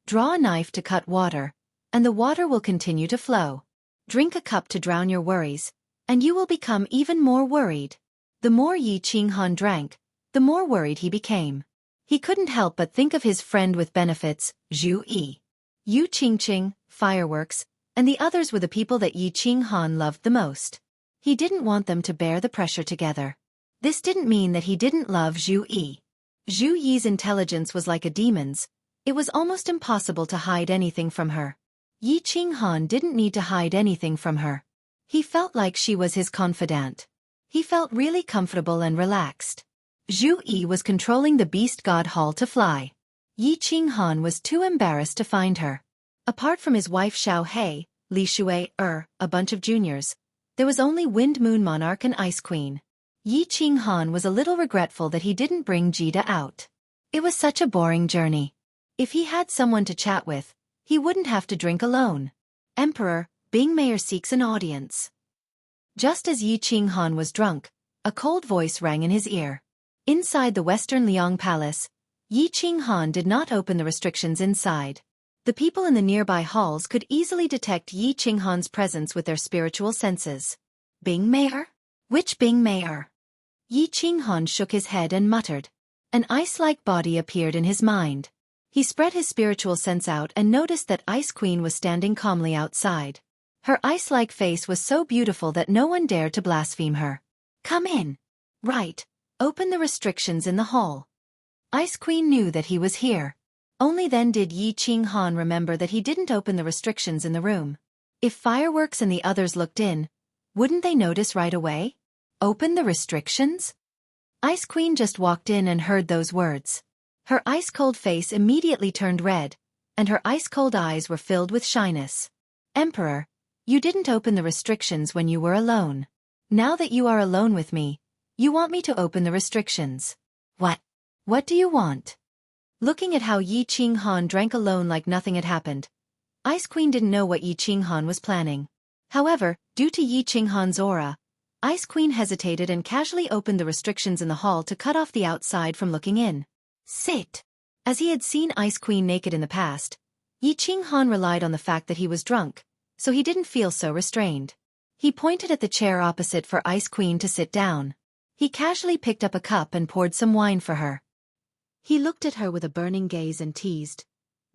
Draw a knife to cut water, and the water will continue to flow. Drink a cup to drown your worries, and you will become even more worried. The more Yi Qinghan drank, the more worried he became. He couldn't help but think of his friend with benefits, Zhu Yi. Yu Qingqing, Fireworks, and the others were the people that Yi Qinghan loved the most. He didn't want them to bear the pressure together. This didn't mean that he didn't love Zhu Yi. Zhu Yi's intelligence was like a demon's. It was almost impossible to hide anything from her. Yi Qinghan didn't need to hide anything from her. He felt like she was his confidant. He felt really comfortable and relaxed. Zhu Yi was controlling the Beast God Hall to fly. Yi Qinghan was too embarrassed to find her. Apart from his wife Xiao Hei, Li Shui, a bunch of juniors, there was only Wind Moon Monarch and Ice Queen. Yi Qinghan was a little regretful that he didn't bring Jida out. It was such a boring journey. If he had someone to chat with, he wouldn't have to drink alone. Emperor, Bing Mayor seeks an audience. Just as Yi Qinghan was drunk, a cold voice rang in his ear. Inside the Western Liang Palace, Yi Qinghan did not open the restrictions inside. The people in the nearby halls could easily detect Yi Qinghan's presence with their spiritual senses. Bing Mayor? Which Bing Mayor? Yi Qinghan shook his head and muttered. An ice-like body appeared in his mind. He spread his spiritual sense out and noticed that Ice Queen was standing calmly outside. Her ice-like face was so beautiful that no one dared to blaspheme her. Come in. Right. Open the restrictions in the hall. Ice Queen knew that he was here. Only then did Yi Qinghan remember that he didn't open the restrictions in the room. If Fireworks and the others looked in, wouldn't they notice right away? Open the restrictions? Ice Queen just walked in and heard those words. Her ice-cold face immediately turned red, and her ice-cold eyes were filled with shyness. Emperor, you didn't open the restrictions when you were alone. Now that you are alone with me, you want me to open the restrictions. What? What do you want? Looking at how Yi Qinghan drank alone like nothing had happened, Ice Queen didn't know what Yi Qinghan was planning. However, due to Yi Qinghan's aura, Ice Queen hesitated and casually opened the restrictions in the hall to cut off the outside from looking in. Sit. As he had seen Ice Queen naked in the past, Yi Qinghan relied on the fact that he was drunk, so he didn't feel so restrained. He pointed at the chair opposite for Ice Queen to sit down. He casually picked up a cup and poured some wine for her. He looked at her with a burning gaze and teased.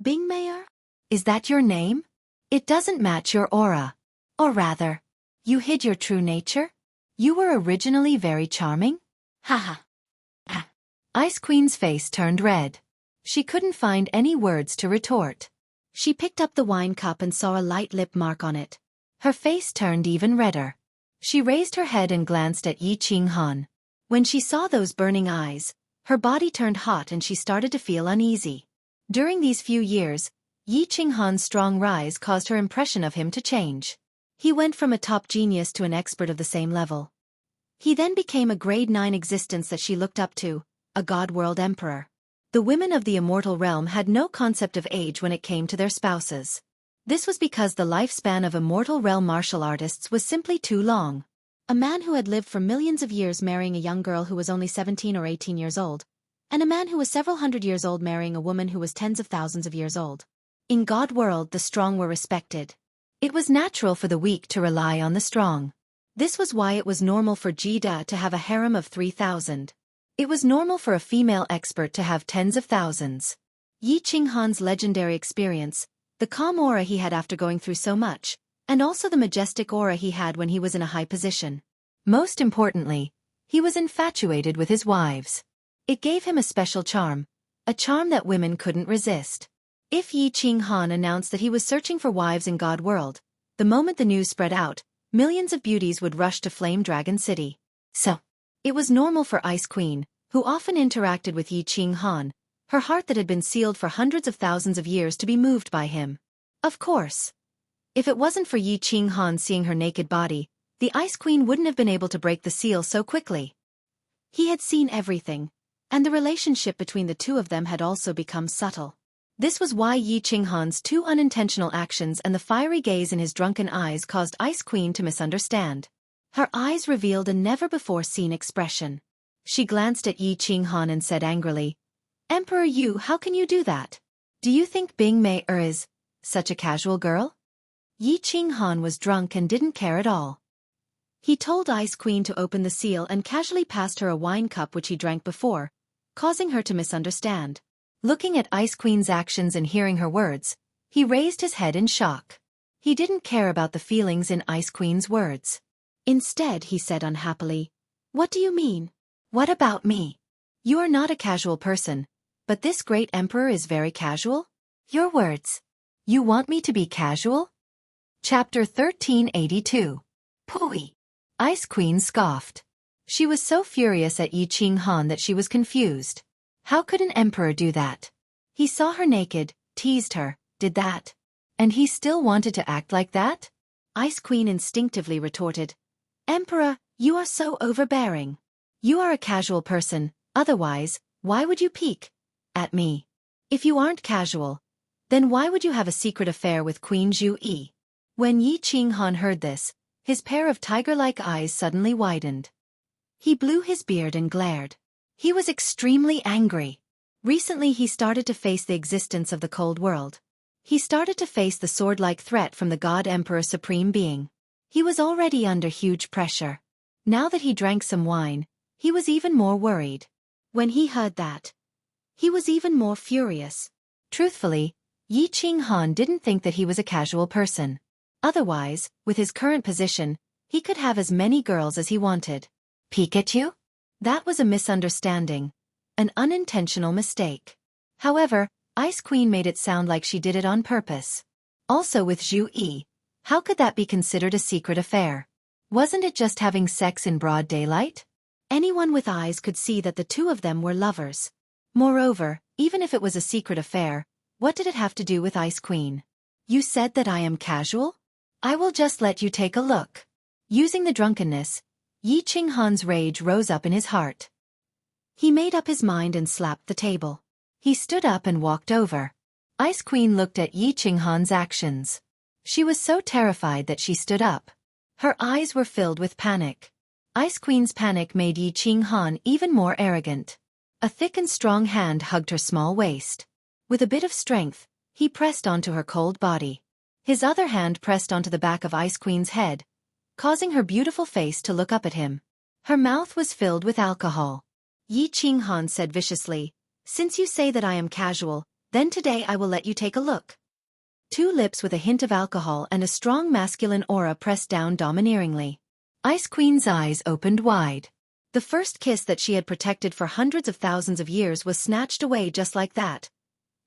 Bing Mayor? Is that your name? It doesn't match your aura. Or rather, you hid your true nature? You were originally very charming? Haha. Ice Queen's face turned red. She couldn't find any words to retort. She picked up the wine cup and saw a light lip mark on it. Her face turned even redder. She raised her head and glanced at Yi Qinghan. When she saw those burning eyes, her body turned hot and she started to feel uneasy. During these few years, Yi Qinghan's strong rise caused her impression of him to change. He went from a top genius to an expert of the same level. He then became a grade 9 existence that she looked up to, a God-world emperor. The women of the immortal realm had no concept of age when it came to their spouses. This was because the lifespan of immortal realm martial artists was simply too long. A man who had lived for millions of years marrying a young girl who was only 17 or 18 years old, and a man who was several hundred years old marrying a woman who was tens of thousands of years old. In God world, the strong were respected. It was natural for the weak to rely on the strong. This was why it was normal for Jida to have a harem of 3,000. It was normal for a female expert to have tens of thousands. Yi Qinghan's legendary experience, the calm aura he had after going through so much, and also the majestic aura he had when he was in a high position. Most importantly, he was infatuated with his wives. It gave him a special charm, a charm that women couldn't resist. If Yi Qinghan announced that he was searching for wives in God world, the moment the news spread out, millions of beauties would rush to Flame Dragon City. So, it was normal for Ice Queen, who often interacted with Yi Qinghan, her heart that had been sealed for hundreds of thousands of years, to be moved by him. Of course. If it wasn't for Yi Qinghan seeing her naked body, the Ice Queen wouldn't have been able to break the seal so quickly. He had seen everything, and the relationship between the two of them had also become subtle. This was why Yi Qinghan's two unintentional actions and the fiery gaze in his drunken eyes caused Ice Queen to misunderstand. Her eyes revealed a never-before-seen expression. She glanced at Yi Qinghan and said angrily, "Emperor Yu, how can you do that? Do you think Bing Mei is such a casual girl?" Yi Qinghan was drunk and didn't care at all. He told Ice Queen to open the seal and casually passed her a wine cup which he drank before, causing her to misunderstand. Looking at Ice Queen's actions and hearing her words, he raised his head in shock. He didn't care about the feelings in Ice Queen's words. Instead, he said unhappily, "What do you mean? What about me? You are not a casual person, but this great emperor is very casual? Your words. You want me to be casual?" Chapter 1382. Pooey. Ice Queen scoffed. She was so furious at Yi Qinghan that she was confused. How could an emperor do that? He saw her naked, teased her, did that. And he still wanted to act like that? Ice Queen instinctively retorted, "Emperor, you are so overbearing. You are a casual person, otherwise, why would you peek at me? If you aren't casual, then why would you have a secret affair with Queen Zhu Yi?" When Yi Qinghan heard this, his pair of tiger-like eyes suddenly widened. He blew his beard and glared. He was extremely angry. Recently he started to face the existence of the cold world. He started to face the sword-like threat from the God Emperor Supreme Being. He was already under huge pressure. Now that he drank some wine, he was even more worried. When he heard that, he was even more furious. Truthfully, Yi Qinghan didn't think that he was a casual person. Otherwise, with his current position, he could have as many girls as he wanted. Peek at you? That was a misunderstanding. An unintentional mistake. However, Ice Queen made it sound like she did it on purpose. Also with Zhu Yi, how could that be considered a secret affair? Wasn't it just having sex in broad daylight? Anyone with eyes could see that the two of them were lovers. Moreover, even if it was a secret affair, what did it have to do with Ice Queen? "You said that I am casual? I will just let you take a look." Using the drunkenness, Yi Qinghan's rage rose up in his heart. He made up his mind and slapped the table. He stood up and walked over. Ice Queen looked at Yi Qinghan's actions. She was so terrified that she stood up. Her eyes were filled with panic. Ice Queen's panic made Yi Qinghan even more arrogant. A thick and strong hand hugged her small waist. With a bit of strength, he pressed onto her cold body. His other hand pressed onto the back of Ice Queen's head, causing her beautiful face to look up at him. Her mouth was filled with alcohol. Yi Qinghan said viciously, "Since you say that I am casual, then today I will let you take a look." Two lips with a hint of alcohol and a strong masculine aura pressed down domineeringly. Ice Queen's eyes opened wide. The first kiss that she had protected for hundreds of thousands of years was snatched away just like that.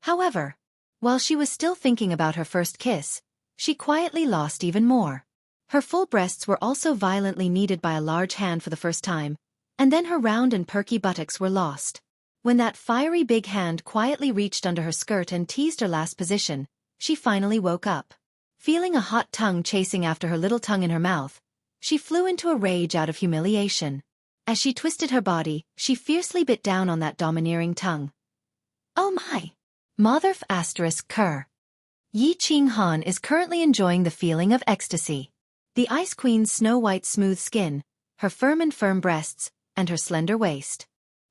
However, while she was still thinking about her first kiss, she quietly lost even more. Her full breasts were also violently kneaded by a large hand for the first time, and then her round and perky buttocks were lost. When that fiery big hand quietly reached under her skirt and teased her last position, she finally woke up. Feeling a hot tongue chasing after her little tongue in her mouth, she flew into a rage out of humiliation. As she twisted her body, she fiercely bit down on that domineering tongue. "Oh my! Motherf***cur. Yi Qinghan is currently enjoying the feeling of ecstasy. The Ice Queen's snow-white smooth skin, her firm breasts, and her slender waist.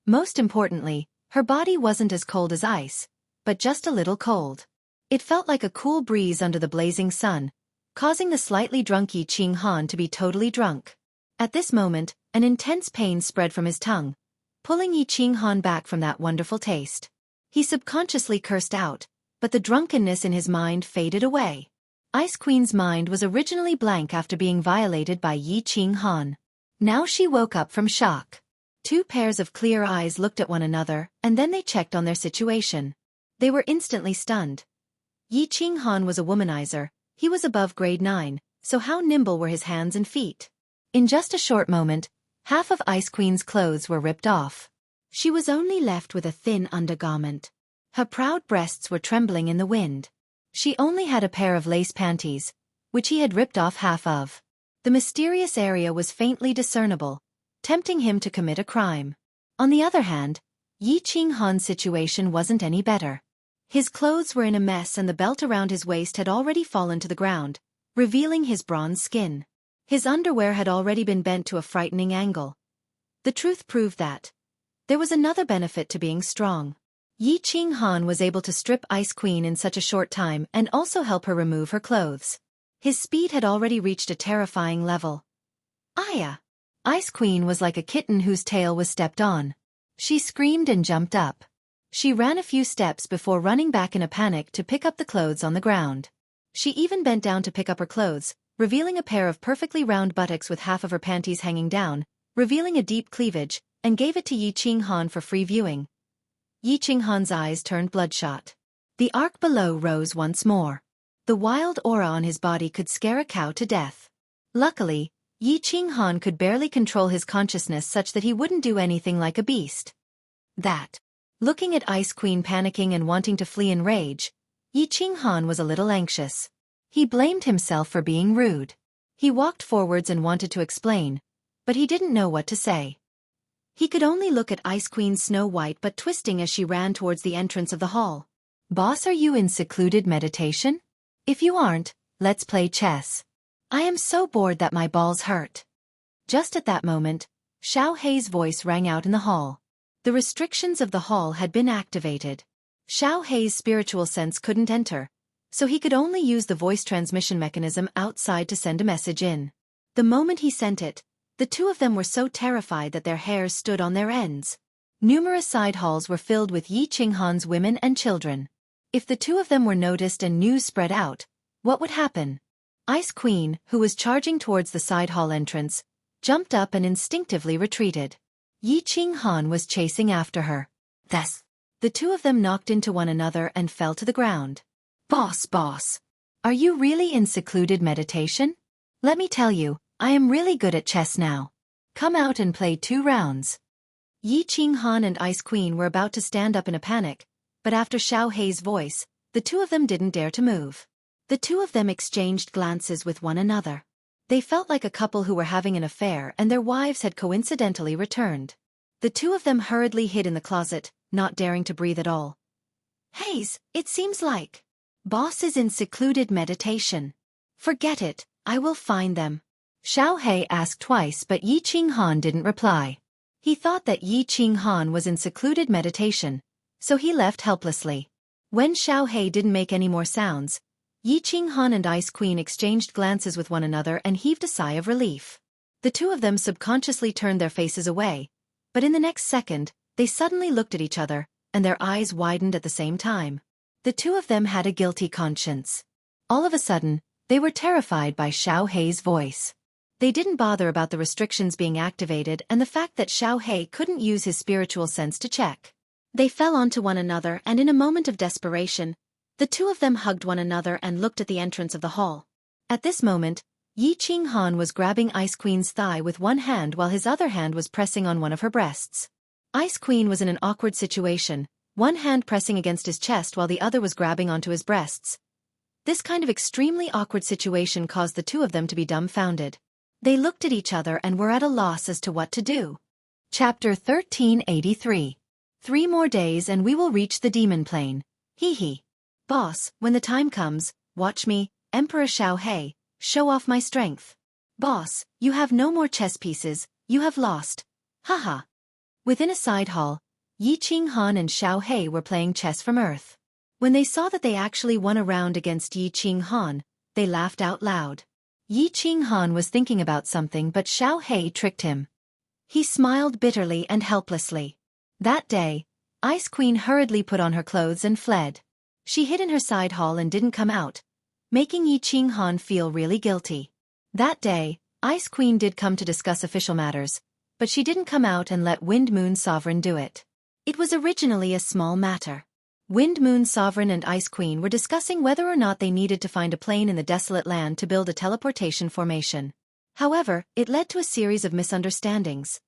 Most importantly, her body wasn't as cold as ice, but just a little cold. It felt like a cool breeze under the blazing sun, causing the slightly drunk Yi Qinghan to be totally drunk. At this moment, an intense pain spread from his tongue, pulling Yi Qinghan back from that wonderful taste. He subconsciously cursed out, but the drunkenness in his mind faded away. Ice Queen's mind was originally blank after being violated by Yi Qinghan. Now she woke up from shock. Two pairs of clear eyes looked at one another, and then they checked on their situation. They were instantly stunned. Yi Qinghan was a womanizer. He was above grade 9, so how nimble were his hands and feet? In just a short moment, half of Ice Queen's clothes were ripped off. She was only left with a thin undergarment. Her proud breasts were trembling in the wind. She only had a pair of lace panties, which he had ripped off half of. The mysterious area was faintly discernible, tempting him to commit a crime. On the other hand, Yi Qinghan's situation wasn't any better. His clothes were in a mess and the belt around his waist had already fallen to the ground, revealing his bronze skin. His underwear had already been bent to a frightening angle. The truth proved that there was another benefit to being strong. Yi Qinghan was able to strip Ice Queen in such a short time and also help her remove her clothes. His speed had already reached a terrifying level. Aya! Ice Queen was like a kitten whose tail was stepped on. She screamed and jumped up. She ran a few steps before running back in a panic to pick up the clothes on the ground. She even bent down to pick up her clothes, revealing a pair of perfectly round buttocks with half of her panties hanging down, revealing a deep cleavage, and gave it to Yi Qinghan for free viewing. Yi Qinghan's eyes turned bloodshot. The arc below rose once more. The wild aura on his body could scare a cow to death. Luckily, Yi Qinghan could barely control his consciousness such that he wouldn't do anything like a beast. Looking at Ice Queen panicking and wanting to flee in rage, Yi Qinghan was a little anxious. He blamed himself for being rude. He walked forwards and wanted to explain, but he didn't know what to say. He could only look at Ice Queen's snow-white butt twisting as she ran towards the entrance of the hall. "Boss, are you in secluded meditation? If you aren't, let's play chess. I am so bored that my balls hurt." Just at that moment, Xiao Hei's voice rang out in the hall. The restrictions of the hall had been activated. Xiao Hei's spiritual sense couldn't enter, so he could only use the voice transmission mechanism outside to send a message in. The moment he sent it, the two of them were so terrified that their hairs stood on their ends. Numerous side halls were filled with Yi Qinghan's women and children. If the two of them were noticed and news spread out, what would happen? Ice Queen, who was charging towards the side hall entrance, jumped up and instinctively retreated. Yi Qinghan was chasing after her. Thus, the two of them knocked into one another and fell to the ground. Boss, are you really in secluded meditation? Let me tell you, I am really good at chess now. Come out and play 2 rounds. Yi Qinghan and Ice Queen were about to stand up in a panic, but after Xiao Hei's voice, the two of them didn't dare to move. The two of them exchanged glances with one another. They felt like a couple who were having an affair and their wives had coincidentally returned. The two of them hurriedly hid in the closet, not daring to breathe at all. "Hei's, it seems like boss is in secluded meditation. Forget it, I will find them." Xiao Hei asked twice but Yi Qinghan didn't reply. He thought that Yi Qinghan was in secluded meditation, so he left helplessly. When Xiao Hei didn't make any more sounds, Yi Qinghan and Ice Queen exchanged glances with one another and heaved a sigh of relief. The two of them subconsciously turned their faces away, but in the next second, they suddenly looked at each other, and their eyes widened at the same time. The two of them had a guilty conscience. All of a sudden, they were terrified by Xiao Hei's voice. They didn't bother about the restrictions being activated and the fact that Xiao Hei couldn't use his spiritual sense to check. They fell onto one another and in a moment of desperation, the two of them hugged one another and looked at the entrance of the hall. At this moment, Yi Qinghan was grabbing Ice Queen's thigh with one hand while his other hand was pressing on one of her breasts. Ice Queen was in an awkward situation, one hand pressing against his chest while the other was grabbing onto his breasts. This kind of extremely awkward situation caused the two of them to be dumbfounded. They looked at each other and were at a loss as to what to do. Chapter 1383. 3 more days and we will reach the demon plane. Hee hee. Boss, when the time comes, watch me, Emperor Xiaohei, show off my strength. Boss, you have no more chess pieces, you have lost. Haha. Within a side hall, Yi Qinghan and Xiaohei were playing chess from Earth. When they saw that they actually won a round against Yi Qinghan, they laughed out loud. Yi Qinghan was thinking about something but Xiaohei tricked him. He smiled bitterly and helplessly. That day, Ice Queen hurriedly put on her clothes and fled. She hid in her side hall and didn't come out, making Yi Qinghan feel really guilty. That day, Ice Queen did come to discuss official matters, but she didn't come out and let Wind Moon Sovereign do it. It was originally a small matter. Wind Moon Sovereign and Ice Queen were discussing whether or not they needed to find a plane in the desolate land to build a teleportation formation. However, it led to a series of misunderstandings.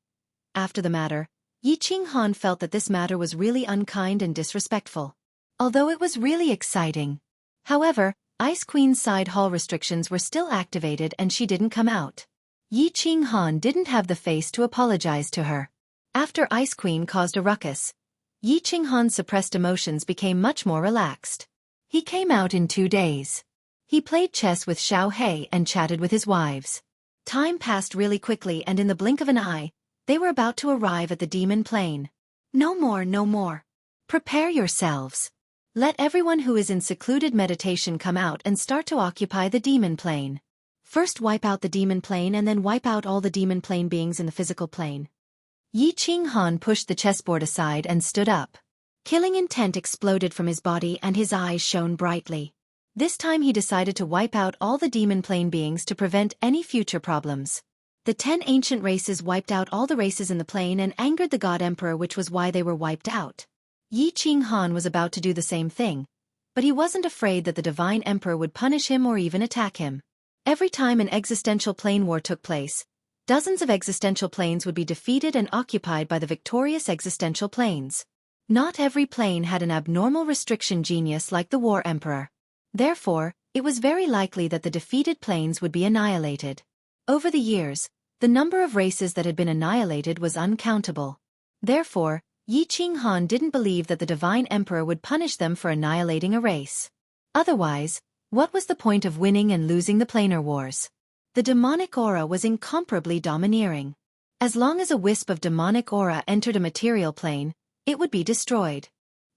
After the matter, Yi Qinghan felt that this matter was really unkind and disrespectful. Although it was really exciting. However, Ice Queen's side hall restrictions were still activated and she didn't come out. Yi Qinghan didn't have the face to apologize to her. After Ice Queen caused a ruckus, Yi Qinghan's suppressed emotions became much more relaxed. He came out in 2 days. He played chess with Xiaohei and chatted with his wives. Time passed really quickly and in the blink of an eye, they were about to arrive at the demon plane. No more, no more. Prepare yourselves. Let everyone who is in secluded meditation come out and start to occupy the demon plane. First wipe out the demon plane and then wipe out all the demon plane beings in the physical plane. Yi Qinghan pushed the chessboard aside and stood up. Killing intent exploded from his body and his eyes shone brightly. This time he decided to wipe out all the demon plane beings to prevent any future problems. The 10 ancient races wiped out all the races in the plane and angered the God Emperor, which was why they were wiped out. Yi Qinghan was about to do the same thing, but he wasn't afraid that the Divine Emperor would punish him or even attack him. Every time an existential plane war took place, dozens of existential planes would be defeated and occupied by the victorious existential planes. Not every plane had an abnormal restriction genius like the War Emperor. Therefore, it was very likely that the defeated planes would be annihilated. Over the years, the number of races that had been annihilated was uncountable. Therefore, Yi Qinghan didn't believe that the Divine Emperor would punish them for annihilating a race. Otherwise, what was the point of winning and losing the planar wars? The demonic aura was incomparably domineering. As long as a wisp of demonic aura entered a material plane, it would be destroyed.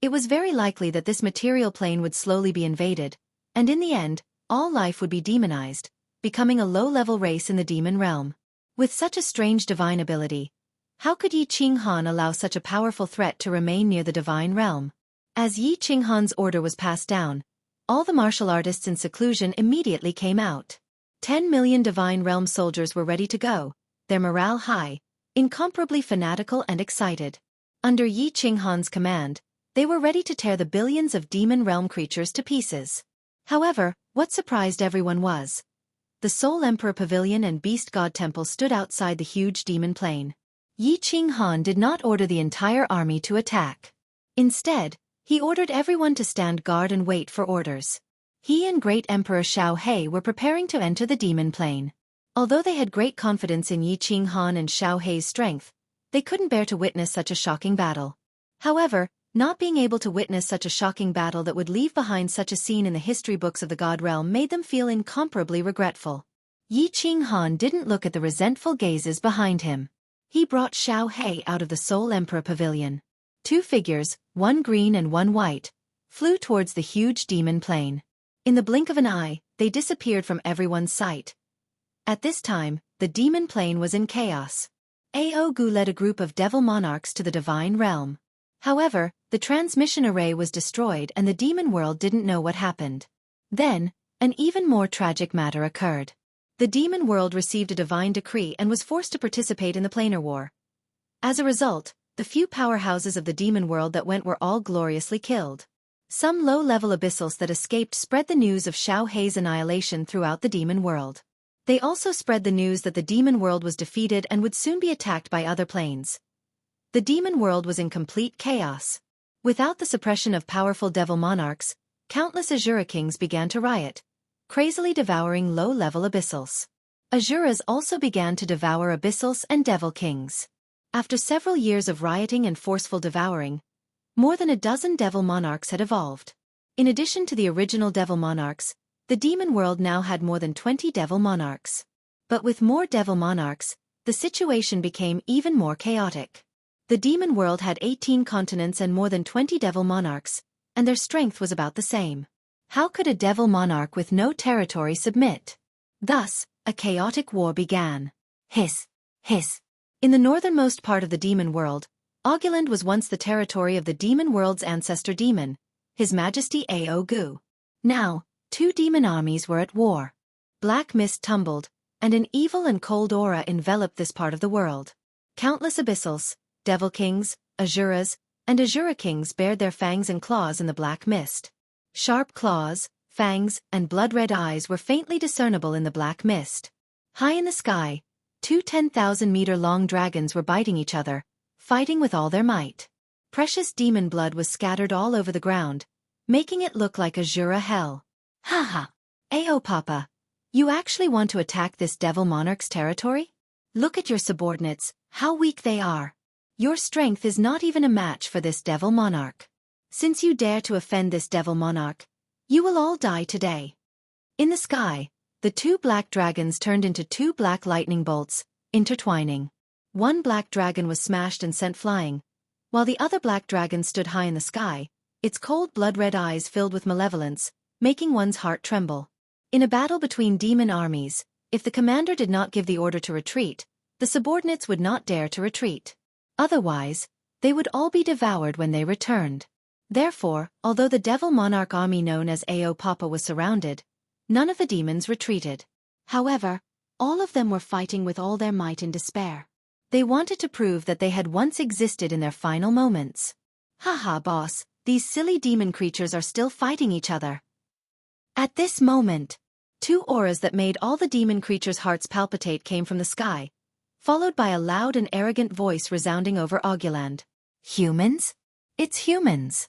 It was very likely that this material plane would slowly be invaded, and in the end, all life would be demonized, becoming a low-level race in the demon realm. With such a strange divine ability, how could Yi Qinghan allow such a powerful threat to remain near the divine realm? As Yi Qinghan's order was passed down, all the martial artists in seclusion immediately came out. 10 million divine realm soldiers were ready to go, their morale high, incomparably fanatical and excited. Under Yi Qinghan's command, they were ready to tear the billions of demon realm creatures to pieces. However, what surprised everyone was the Soul Emperor Pavilion and Beast God Temple stood outside the huge demon plane. Yi Qinghan did not order the entire army to attack. Instead, he ordered everyone to stand guard and wait for orders. He and Great Emperor Xiaohei were preparing to enter the demon plane. Although they had great confidence in Yi Qinghan and Xiaohei's strength, they couldn't bear to witness such a shocking battle. However, not being able to witness such a shocking battle that would leave behind such a scene in the history books of the God realm made them feel incomparably regretful. Yi Qinghan didn't look at the resentful gazes behind him. He brought Xiaohei out of the Soul Emperor Pavilion. 2 figures, one green and one white, flew towards the huge demon plane. In the blink of an eye, they disappeared from everyone's sight. At this time, the demon plane was in chaos. Aogu led a group of devil monarchs to the divine realm. However, the transmission array was destroyed and the demon world didn't know what happened. Then, an even more tragic matter occurred. The demon world received a divine decree and was forced to participate in the planar war. As a result, the few powerhouses of the demon world that went were all gloriously killed. Some low-level abyssals that escaped spread the news of Xiaohei's annihilation throughout the demon world. They also spread the news that the demon world was defeated and would soon be attacked by other planes. The demon world was in complete chaos. Without the suppression of powerful devil monarchs, countless Azura kings began to riot, crazily devouring low-level abyssals. Azuras also began to devour abyssals and devil kings. After several years of rioting and forceful devouring, more than a dozen devil monarchs had evolved. In addition to the original devil monarchs, the demon world now had more than 20 devil monarchs. But with more devil monarchs, the situation became even more chaotic. The demon world had 18 continents and more than 20 devil monarchs, and their strength was about the same. How could a devil monarch with no territory submit? Thus, a chaotic war began. Hiss, hiss. In the northernmost part of the demon world, Auguland was once the territory of the demon world's ancestor demon, His Majesty Aogu. Now, two demon armies were at war. Black mist tumbled, and an evil and cold aura enveloped this part of the world. Countless abyssals, devil kings, asuras, and asura kings bared their fangs and claws in the black mist. Sharp claws, fangs, and blood-red eyes were faintly discernible in the black mist. High in the sky, two 10,000-meter-long dragons were biting each other, fighting with all their might. Precious demon blood was scattered all over the ground, making it look like Asura hell. Haha! Ayo Papa! You actually want to attack this devil monarch's territory? Look at your subordinates, how weak they are. Your strength is not even a match for this devil monarch. Since you dare to offend this devil monarch, you will all die today. In the sky, the two black dragons turned into two black lightning bolts, intertwining. One black dragon was smashed and sent flying, while the other black dragon stood high in the sky, its cold blood-red eyes filled with malevolence, making one's heart tremble. In a battle between demon armies, if the commander did not give the order to retreat, the subordinates would not dare to retreat. Otherwise, they would all be devoured when they returned. Therefore, although the devil monarch army known as Ao Papa was surrounded, none of the demons retreated. However, all of them were fighting with all their might in despair. They wanted to prove that they had once existed in their final moments. Haha, boss, these silly demon creatures are still fighting each other. At this moment, two auras that made all the demon creatures' hearts palpitate came from the sky, followed by a loud and arrogant voice resounding over Auguland. Humans? It's humans.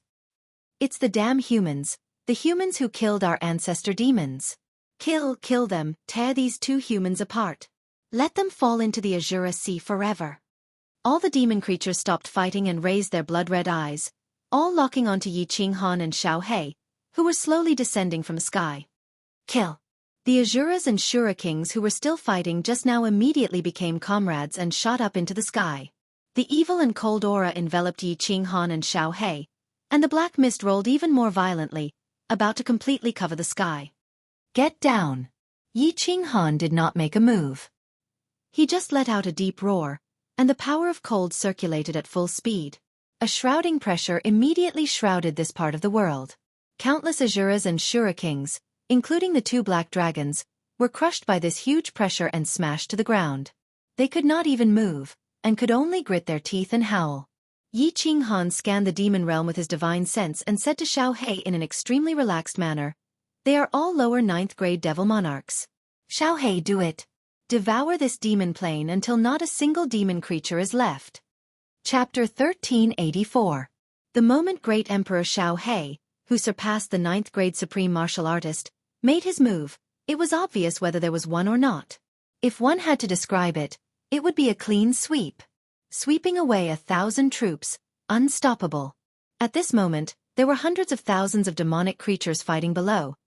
It's the damn humans, the humans who killed our ancestor demons. Kill them, tear these two humans apart. Let them fall into the Azura Sea forever. All the demon creatures stopped fighting and raised their blood-red eyes, all locking onto Yi Qinghan and Xiao He, who were slowly descending from the sky. Kill. The Azuras and Shura kings who were still fighting just now immediately became comrades and shot up into the sky. The evil and cold aura enveloped Yi Qinghan and Xiao He, and the black mist rolled even more violently, about to completely cover the sky. Get down. Yi Qinghan did not make a move. He just let out a deep roar, and the power of cold circulated at full speed. A shrouding pressure immediately shrouded this part of the world. Countless Azuras and Shura kings, including the two black dragons, were crushed by this huge pressure and smashed to the ground. They could not even move, and could only grit their teeth and howl. Yi Qinghan scanned the demon realm with his divine sense and said to Xiao He in an extremely relaxed manner, "They are all lower 9th grade devil monarchs. Xiao He, do it. Devour this demon plane until not a single demon creature is left." Chapter 1384. The moment Great Emperor Xiao He, who surpassed the 9th grade supreme martial artist, made his move, it was obvious whether there was one or not. If one had to describe it, it would be a clean sweep. Sweeping away 1,000 troops, unstoppable. At this moment, there were hundreds of thousands of demonic creatures fighting below,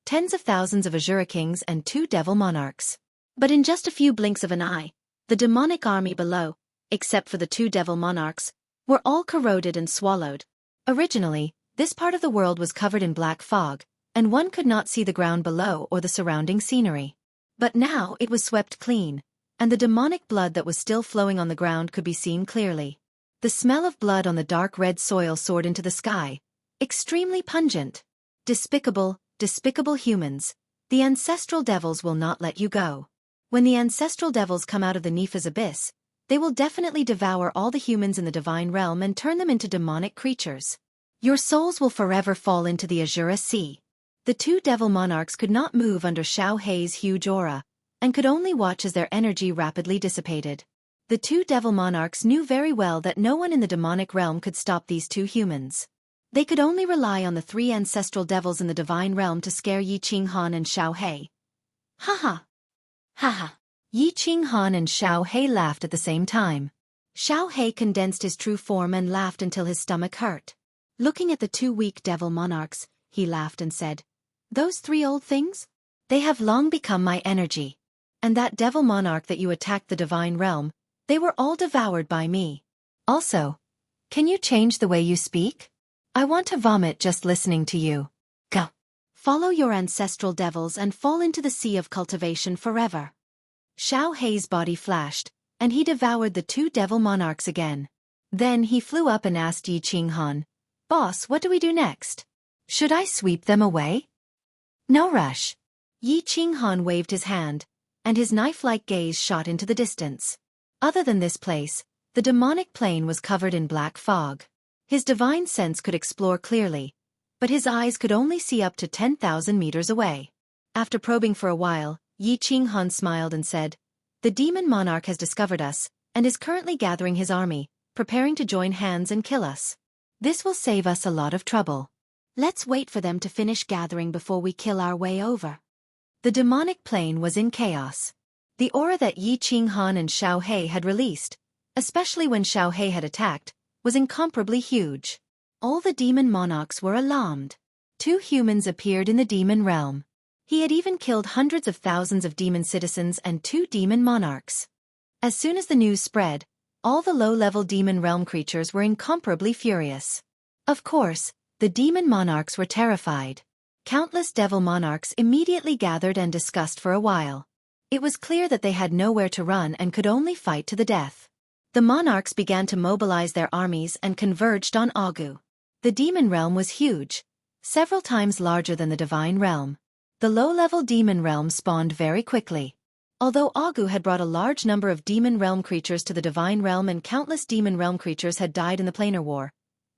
tens of thousands of Azura kings and two devil monarchs. But in just a few blinks of an eye, the demonic army below, except for the two devil monarchs, were all corroded and swallowed. Originally, this part of the world was covered in black fog, and one could not see the ground below or the surrounding scenery. But now it was swept clean, and the demonic blood that was still flowing on the ground could be seen clearly. The smell of blood on the dark red soil soared into the sky, extremely pungent. Despicable, despicable humans, the ancestral devils will not let you go. When the ancestral devils come out of the Nepha's abyss, they will definitely devour all the humans in the divine realm and turn them into demonic creatures. Your souls will forever fall into the Azura Sea. The two devil monarchs could not move under Xiao He's huge aura, and could only watch as their energy rapidly dissipated. The two devil monarchs knew very well that no one in the demonic realm could stop these two humans. They could only rely on the three ancestral devils in the divine realm to scare Yi Qinghan and Xiao He. Haha. Haha. Yi Qinghan and Xiao He laughed at the same time. Xiao He condensed his true form and laughed until his stomach hurt. Looking at the two weak devil monarchs, he laughed and said. Those 3 old things? They have long become my energy. And that devil monarch that you attacked the divine realm, they were all devoured by me. Also, can you change the way you speak? I want to vomit just listening to you. Go. Follow your ancestral devils and fall into the sea of cultivation forever. Xiao Hei's body flashed, and he devoured the 2 devil monarchs again. Then he flew up and asked Yi Qinghan, Boss, what do we do next? Should I sweep them away? No rush. Yi Qinghan waved his hand, and his knife-like gaze shot into the distance. Other than this place, the demonic plane was covered in black fog. His divine sense could explore clearly, but his eyes could only see up to 10,000 meters away. After probing for a while, Yi Qinghan smiled and said, The demon monarch has discovered us, and is currently gathering his army, preparing to join hands and kill us. This will save us a lot of trouble. Let's wait for them to finish gathering before we kill our way over. The demonic plane was in chaos. The aura that Yi Qinghan and Xiao Hei had released, especially when Xiao Hei had attacked, was incomparably huge. All the demon monarchs were alarmed. 2 humans appeared in the demon realm. He had even killed hundreds of thousands of demon citizens and 2 demon monarchs. As soon as the news spread, all the low-level demon realm creatures were incomparably furious. Of course, the demon monarchs were terrified. Countless devil monarchs immediately gathered and discussed for a while. It was clear that they had nowhere to run and could only fight to the death. The monarchs began to mobilize their armies and converged on Agu. The demon realm was huge, several times larger than the divine realm. The low-level demon realm spawned very quickly. Although Agu had brought a large number of demon realm creatures to the divine realm and countless demon realm creatures had died in the planar war,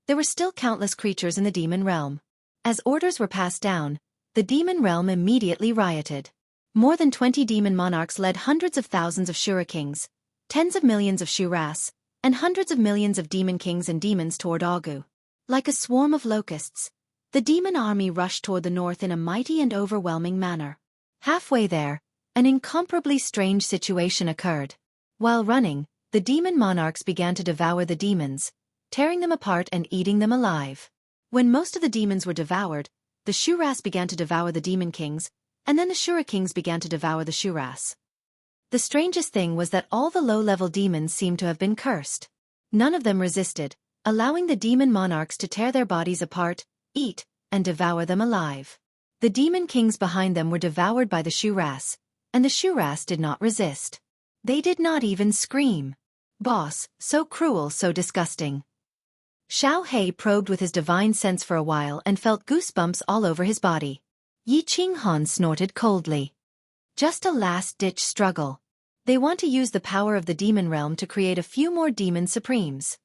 there were still countless creatures in the demon realm. As orders were passed down, the demon realm immediately rioted. More than 20 demon monarchs led hundreds of thousands of Shura kings, tens of millions of Shuras, and hundreds of millions of demon kings and demons toward Agu. Like a swarm of locusts, the demon army rushed toward the north in a mighty and overwhelming manner. Halfway there, an incomparably strange situation occurred. While running, the demon monarchs began to devour the demons, tearing them apart and eating them alive. When most of the demons were devoured, the Shuras began to devour the demon kings, and then the Shura kings began to devour the Shuras. The strangest thing was that all the low-level demons seemed to have been cursed. None of them resisted, allowing the demon monarchs to tear their bodies apart, eat, and devour them alive. The demon kings behind them were devoured by the Shuras, and the Shuras did not resist. They did not even scream. Boss, so cruel, so disgusting. Xiao Hei probed with his divine sense for a while and felt goosebumps all over his body. Yi Qinghan snorted coldly. Just a last-ditch struggle. They want to use the power of the demon realm to create a few more demon supremes.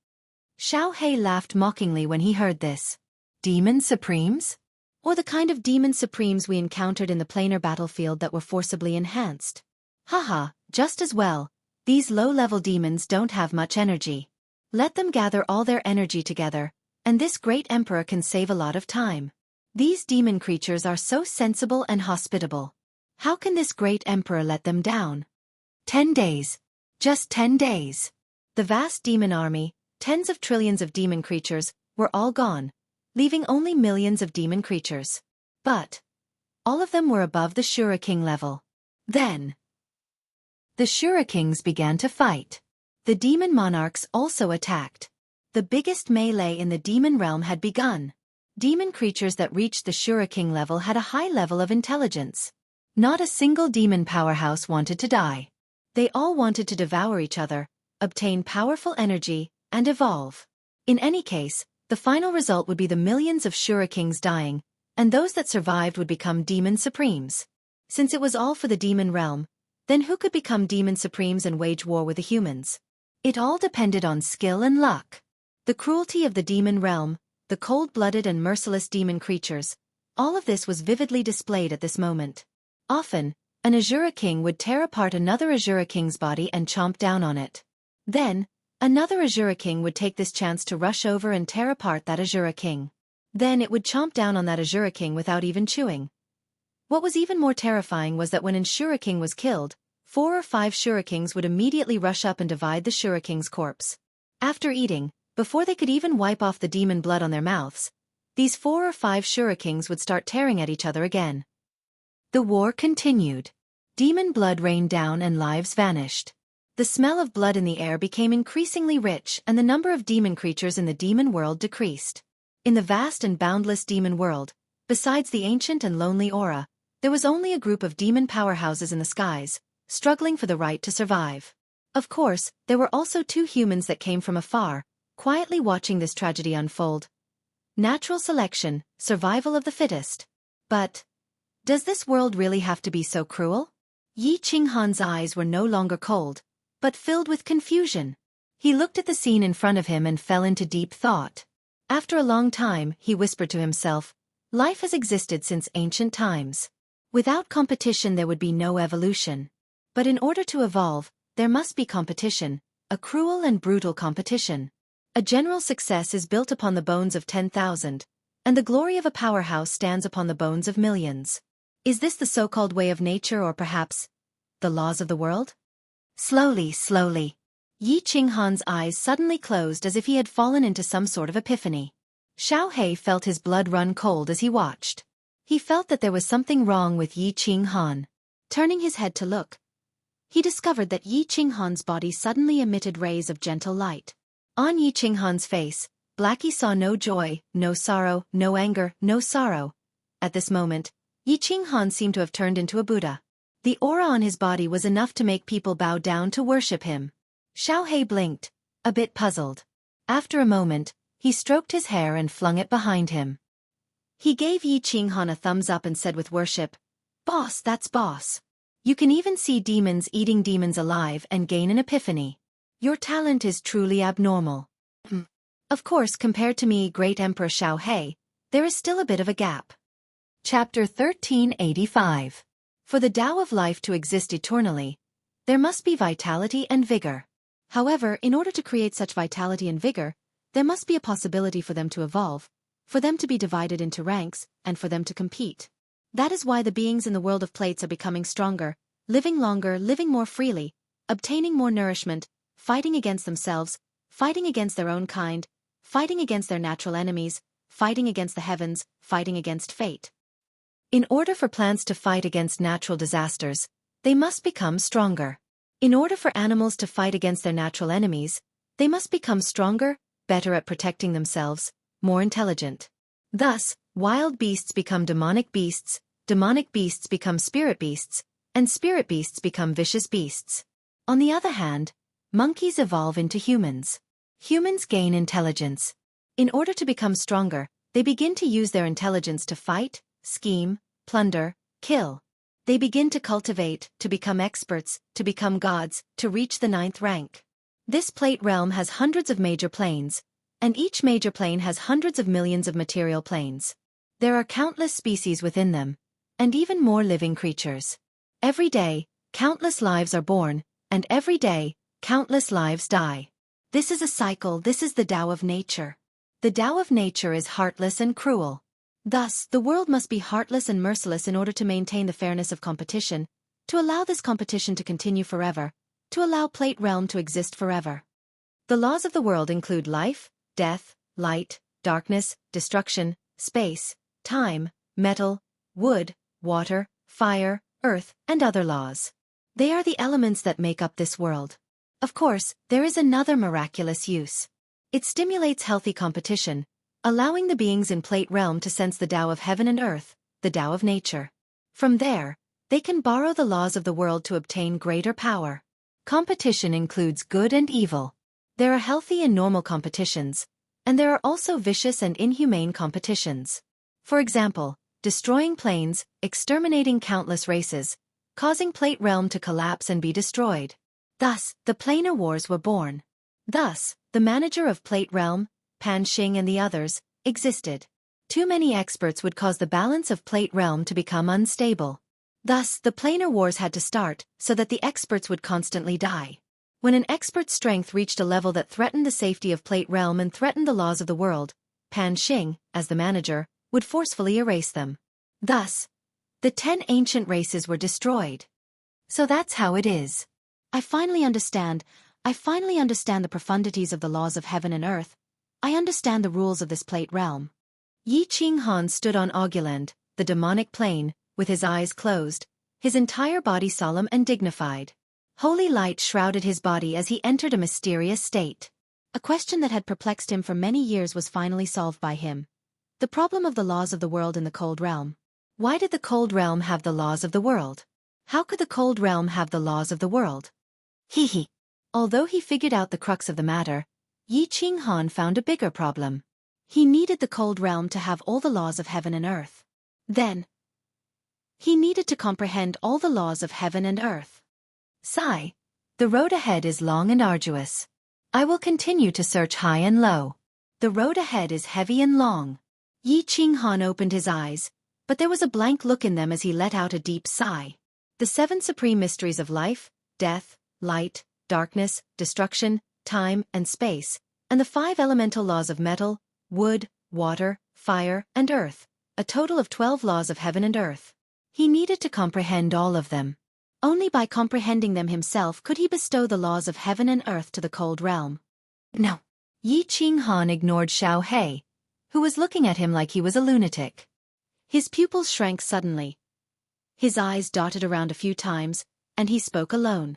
Xiao Hei laughed mockingly when he heard this. Demon supremes? Or the kind of demon supremes we encountered in the planar battlefield that were forcibly enhanced. Haha, just as well. These low-level demons don't have much energy. Let them gather all their energy together, and this great emperor can save a lot of time. These demon creatures are so sensible and hospitable. How can this great emperor let them down? 10 days. Just 10 days. The vast demon army, tens of trillions of demon creatures, were all gone, leaving only millions of demon creatures. But all of them were above the Shura King level. Then the Shura Kings began to fight. The demon monarchs also attacked. The biggest melee in the demon realm had begun. Demon creatures that reached the Shura King level had a high level of intelligence. Not a single demon powerhouse wanted to die. They all wanted to devour each other, obtain powerful energy, and evolve. In any case, the final result would be the millions of Shura Kings dying, and those that survived would become demon supremes. Since it was all for the demon realm, then who could become demon supremes and wage war with the humans? It all depended on skill and luck. The cruelty of the demon realm, the cold-blooded and merciless demon creatures, all of this was vividly displayed at this moment. Often, an Azura King would tear apart another Azura King's body and chomp down on it. Then, another Azura King would take this chance to rush over and tear apart that Azura King. Then it would chomp down on that Azura King without even chewing. What was even more terrifying was that when an Shura King was killed, 4 or 5 Shura Kings would immediately rush up and divide the Shura King's corpse. After eating, before they could even wipe off the demon blood on their mouths, these 4 or 5 shurikens would start tearing at each other again. The war continued. Demon blood rained down and lives vanished. The smell of blood in the air became increasingly rich and the number of demon creatures in the demon world decreased. In the vast and boundless demon world, besides the ancient and lonely aura, there was only a group of demon powerhouses in the skies, struggling for the right to survive. Of course, there were also 2 humans that came from afar, quietly watching this tragedy unfold. Natural selection, survival of the fittest. But does this world really have to be so cruel? Yi Qinghan's eyes were no longer cold, but filled with confusion. He looked at the scene in front of him and fell into deep thought. After a long time, he whispered to himself, life has existed since ancient times. Without competition there would be no evolution. But in order to evolve, there must be competition, a cruel and brutal competition. A general success is built upon the bones of 10,000, and the glory of a powerhouse stands upon the bones of millions. Is this the so-called way of nature or perhaps the laws of the world? Slowly, Yi Qinghan's eyes suddenly closed as if he had fallen into some sort of epiphany. Xiao He felt his blood run cold as he watched. He felt that there was something wrong with Yi Qinghan. Turning his head to look, he discovered that Yi Qinghan's body suddenly emitted rays of gentle light. On Yi Qinghan's face, Blackie saw no joy, no sorrow, no anger, no sorrow. At this moment, Yi Qinghan seemed to have turned into a Buddha. The aura on his body was enough to make people bow down to worship him. Xiao He blinked, a bit puzzled. After a moment, he stroked his hair and flung it behind him. He gave Yi Qinghan a thumbs up and said with worship, "Boss, that's boss. You can even see demons eating demons alive and gain an epiphany. Your talent is truly abnormal." Of course, compared to me, Great Emperor Xiao He, there is still a bit of a gap. Chapter 1385. For the Tao of life to exist eternally, there must be vitality and vigor. However, in order to create such vitality and vigor, there must be a possibility for them to evolve, for them to be divided into ranks, and for them to compete. That is why the beings in the world of plates are becoming stronger, living longer, living more freely, obtaining more nourishment, fighting against themselves, fighting against their own kind, fighting against their natural enemies, fighting against the heavens, fighting against fate. In order for plants to fight against natural disasters, they must become stronger. In order for animals to fight against their natural enemies, they must become stronger, better at protecting themselves, more intelligent. Thus, wild beasts become demonic beasts become spirit beasts, and spirit beasts become vicious beasts. On the other hand, monkeys evolve into humans. Humans gain intelligence. In order to become stronger, they begin to use their intelligence to fight, scheme, plunder, kill. They begin to cultivate, to become experts, to become gods, to reach the 9th rank. This plate realm has hundreds of major planes, and each major plane has hundreds of millions of material planes. There are countless species within them, and even more living creatures. Every day, countless lives are born, and every day, countless lives die. This is a cycle, this is the Tao of nature. The Tao of nature is heartless and cruel. Thus, the world must be heartless and merciless in order to maintain the fairness of competition, to allow this competition to continue forever, to allow Plate Realm to exist forever. The laws of the world include life, death, light, darkness, destruction, space, time, metal, wood, water, fire, earth, and other laws. They are the elements that make up this world. Of course, there is another miraculous use. It stimulates healthy competition, allowing the beings in Plate Realm to sense the Tao of heaven and earth, the Tao of nature. From there, they can borrow the laws of the world to obtain greater power. Competition includes good and evil. There are healthy and normal competitions, and there are also vicious and inhumane competitions. For example, destroying planes, exterminating countless races, causing Plate Realm to collapse and be destroyed. Thus, the planar wars were born. Thus, the manager of Plate Realm, Pan Xing and the others, existed. Too many experts would cause the balance of Plate Realm to become unstable. Thus, the planar wars had to start, so that the experts would constantly die. When an expert's strength reached a level that threatened the safety of Plate Realm and threatened the laws of the world, Pan Xing, as the manager, would forcefully erase them. Thus, the 10 ancient races were destroyed. So that's how it is. I finally understand the profundities of the laws of heaven and earth. I understand the rules of this Plate Realm. Yi Qinghan stood on Auguland, the demonic plane, with his eyes closed, his entire body solemn and dignified. Holy light shrouded his body as he entered a mysterious state. A question that had perplexed him for many years was finally solved by him. The problem of the laws of the world in the Cold Realm. Why did the Cold Realm have the laws of the world? How could the Cold Realm have the laws of the world? Hee. Although he figured out the crux of the matter, Yi Qinghan found a bigger problem. He needed the Cold Realm to have all the laws of heaven and earth. Then, he needed to comprehend all the laws of heaven and earth. Sigh. The road ahead is long and arduous. I will continue to search high and low. The road ahead is heavy and long. Yi Qinghan opened his eyes, but there was a blank look in them as he let out a deep sigh. The 7 supreme mysteries of life, death, light, darkness, destruction, time, and space, and the 5 elemental laws of metal, wood, water, fire, and earth, a total of 12 laws of heaven and earth. He needed to comprehend all of them. Only by comprehending them himself could he bestow the laws of heaven and earth to the Cold Realm. No. Yi Qinghan ignored Xiao He, who was looking at him like he was a lunatic. His pupils shrank suddenly. His eyes dotted around a few times, and he spoke alone.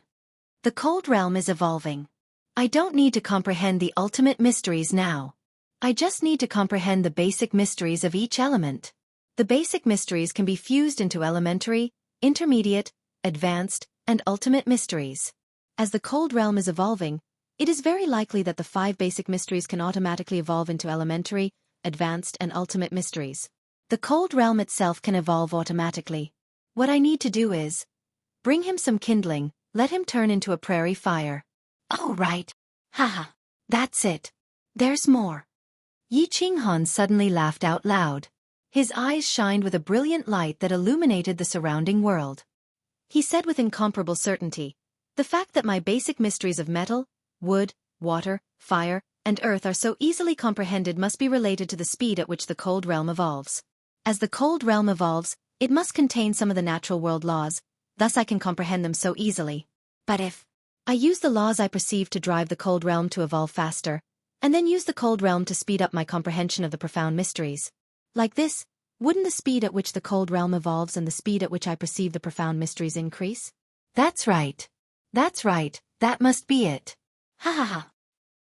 The Cold Realm is evolving. I don't need to comprehend the ultimate mysteries now. I just need to comprehend the basic mysteries of each element. The basic mysteries can be fused into elementary, intermediate, advanced, and ultimate mysteries. As the Cold Realm is evolving, it is very likely that the 5 basic mysteries can automatically evolve into elementary, advanced, and ultimate mysteries. The Cold Realm itself can evolve automatically. What I need to do is bring him some kindling, let him turn into a prairie fire. Oh, right. Haha. That's it. There's more. Yi Qinghan suddenly laughed out loud. His eyes shined with a brilliant light that illuminated the surrounding world. He said with incomparable certainty, the fact that my basic mysteries of metal, wood, water, fire, and earth are so easily comprehended must be related to the speed at which the Cold Realm evolves. As the Cold Realm evolves, it must contain some of the natural world laws, thus I can comprehend them so easily. But if I use the laws I perceive to drive the Cold Realm to evolve faster, and then use the Cold Realm to speed up my comprehension of the profound mysteries. Like this, wouldn't the speed at which the Cold Realm evolves and the speed at which I perceive the profound mysteries increase? That's right. That's right, that must be it. Ha ha ha.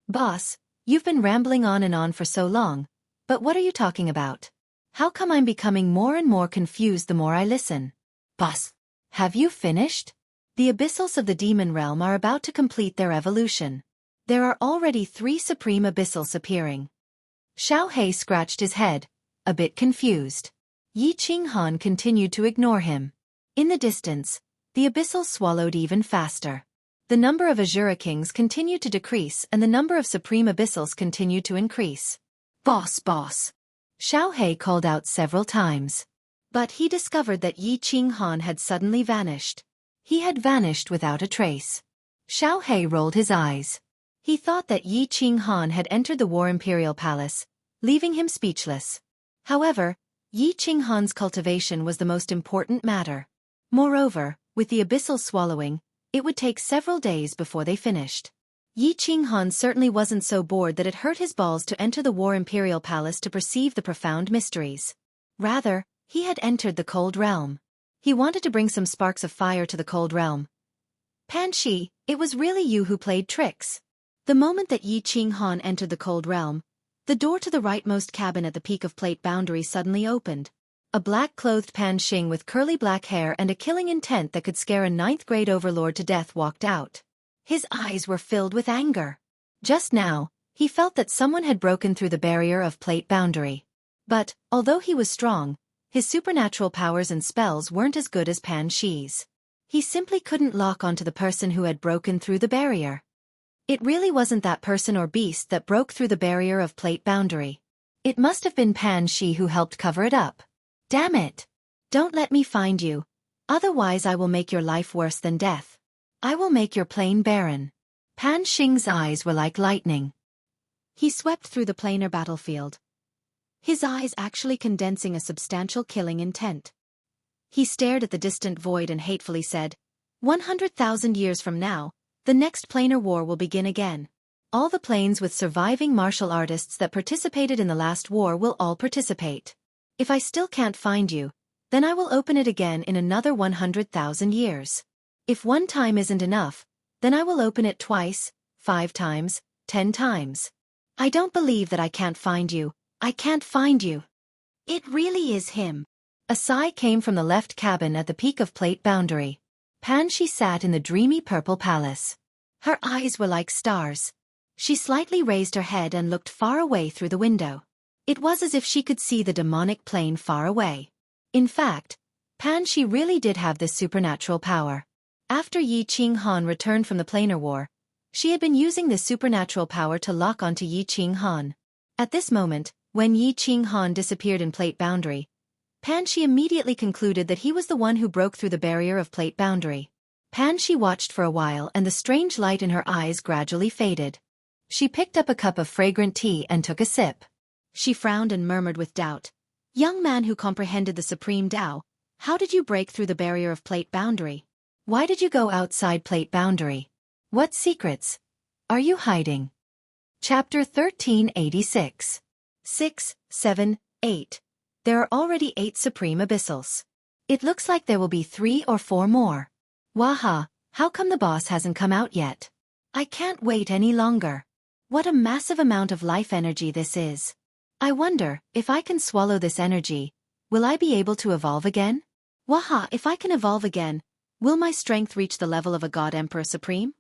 Boss, you've been rambling on and on for so long, but what are you talking about? How come I'm becoming more and more confused the more I listen? Boss, have you finished? The abyssals of the demon realm are about to complete their evolution. There are already 3 supreme abyssals appearing. Xiao He scratched his head, a bit confused. Yi Qinghan continued to ignore him. In the distance, the abyssals swallowed even faster. The number of Azura Kings continued to decrease and the number of supreme abyssals continued to increase. Boss! Xiao He called out several times. But he discovered that Yi Qinghan had suddenly vanished. He had vanished without a trace. Xiao He rolled his eyes. He thought that Yi Qinghan had entered the War Imperial Palace, leaving him speechless. However, Yi Qinghan's cultivation was the most important matter. Moreover, with the abyssal swallowing, it would take several days before they finished. Yi Qinghan certainly wasn't so bored that it hurt his balls to enter the War Imperial Palace to perceive the profound mysteries. Rather, he had entered the Cold Realm. He wanted to bring some sparks of fire to the Cold Realm. Pan Shi, it was really you who played tricks. The moment that Yi Qinghan entered the Cold Realm, the door to the rightmost cabin at the peak of Plate Boundary suddenly opened. A black-clothed Pan Xing with curly black hair and a killing intent that could scare a 9th-grade overlord to death walked out. His eyes were filled with anger. Just now, he felt that someone had broken through the barrier of Plate Boundary. But, although he was strong, his supernatural powers and spells weren't as good as Pan Xi's. He simply couldn't lock onto the person who had broken through the barrier. It really wasn't that person or beast that broke through the barrier of Plate Boundary. It must have been Pan Xi who helped cover it up. Damn it! Don't let me find you. Otherwise I will make your life worse than death. I will make your plane barren. Pan Xing's eyes were like lightning. He swept through the planar battlefield, his eyes actually condensing a substantial killing intent. He stared at the distant void and hatefully said, 100,000 years from now, the next planar war will begin again. All the planes with surviving martial artists that participated in the last war will all participate. If I still can't find you, then I will open it again in another 100,000 years. If one time isn't enough, then I will open it twice, 5 times, 10 times. I don't believe that I can't find you. I can't find you. It really is him. A sigh came from the left cabin at the peak of Plate Boundary. She sat in the dreamy purple palace. Her eyes were like stars. She slightly raised her head and looked far away through the window. It was as if she could see the demonic plane far away. In fact, she really did have this supernatural power. After Yi Qing Han returned from the planar war, she had been using this supernatural power to lock onto Yi Qing Han. At this moment, when Yi Qing Han disappeared in Plate Boundary, she immediately concluded that he was the one who broke through the barrier of Plate Boundary. She watched for a while and the strange light in her eyes gradually faded. She picked up a cup of fragrant tea and took a sip. She frowned and murmured with doubt, "Young man who comprehended the Supreme Tao, how did you break through the barrier of Plate Boundary? Why did you go outside Plate Boundary? What secrets are you hiding?" Chapter 1386. 6, 7, 8. There are already 8 Supreme Abyssals. It looks like there will be 3 or 4 more. Waha, how come the boss hasn't come out yet? I can't wait any longer. What a massive amount of life energy this is. I wonder, if I can swallow this energy, will I be able to evolve again? Waha, if I can evolve again, will my strength reach the level of a God Emperor Supreme?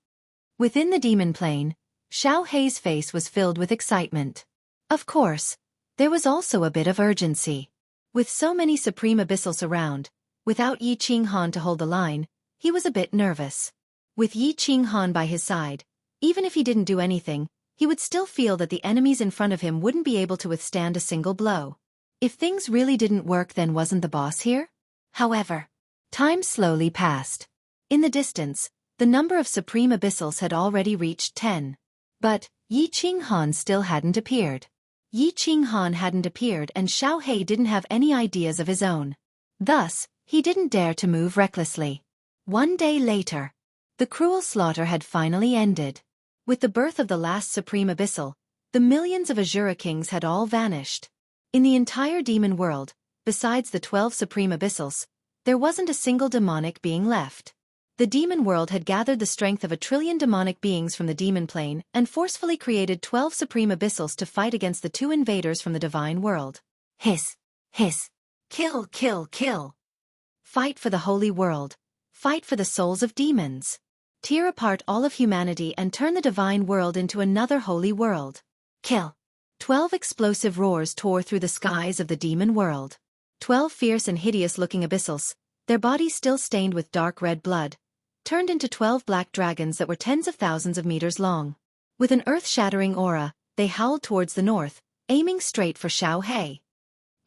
Within the demon plane, Xiao Hei's face was filled with excitement. Of course, there was also a bit of urgency. With so many Supreme Abyssals around, without Yi Qing Han to hold the line, he was a bit nervous. With Yi Qing Han by his side, even if he didn't do anything, he would still feel that the enemies in front of him wouldn't be able to withstand a single blow. If things really didn't work, then wasn't the boss here? However, time slowly passed. In the distance, the number of Supreme Abyssals had already reached 10. But Yi Qing Han still hadn't appeared. Yi Qing Han hadn't appeared and Xiao Hei didn't have any ideas of his own. Thus, he didn't dare to move recklessly. One day later, the cruel slaughter had finally ended. With the birth of the last Supreme Abyssal, the millions of Azura Kings had all vanished. In the entire demon world, besides the 12 Supreme Abyssals, there wasn't a single demonic being left. The demon world had gathered the strength of 1 trillion demonic beings from the demon plane and forcefully created 12 Supreme Abyssals to fight against the 2 invaders from the divine world. Hiss! Hiss! Kill! Kill! Kill! Fight for the holy world. Fight for the souls of demons. Tear apart all of humanity and turn the divine world into another holy world. Kill! 12 explosive roars tore through the skies of the demon world. 12 fierce and hideous-looking abyssals, their bodies still stained with dark red blood, turned into 12 black dragons that were tens of thousands of meters long. With an earth-shattering aura, they howled towards the north, aiming straight for Xiao Hei.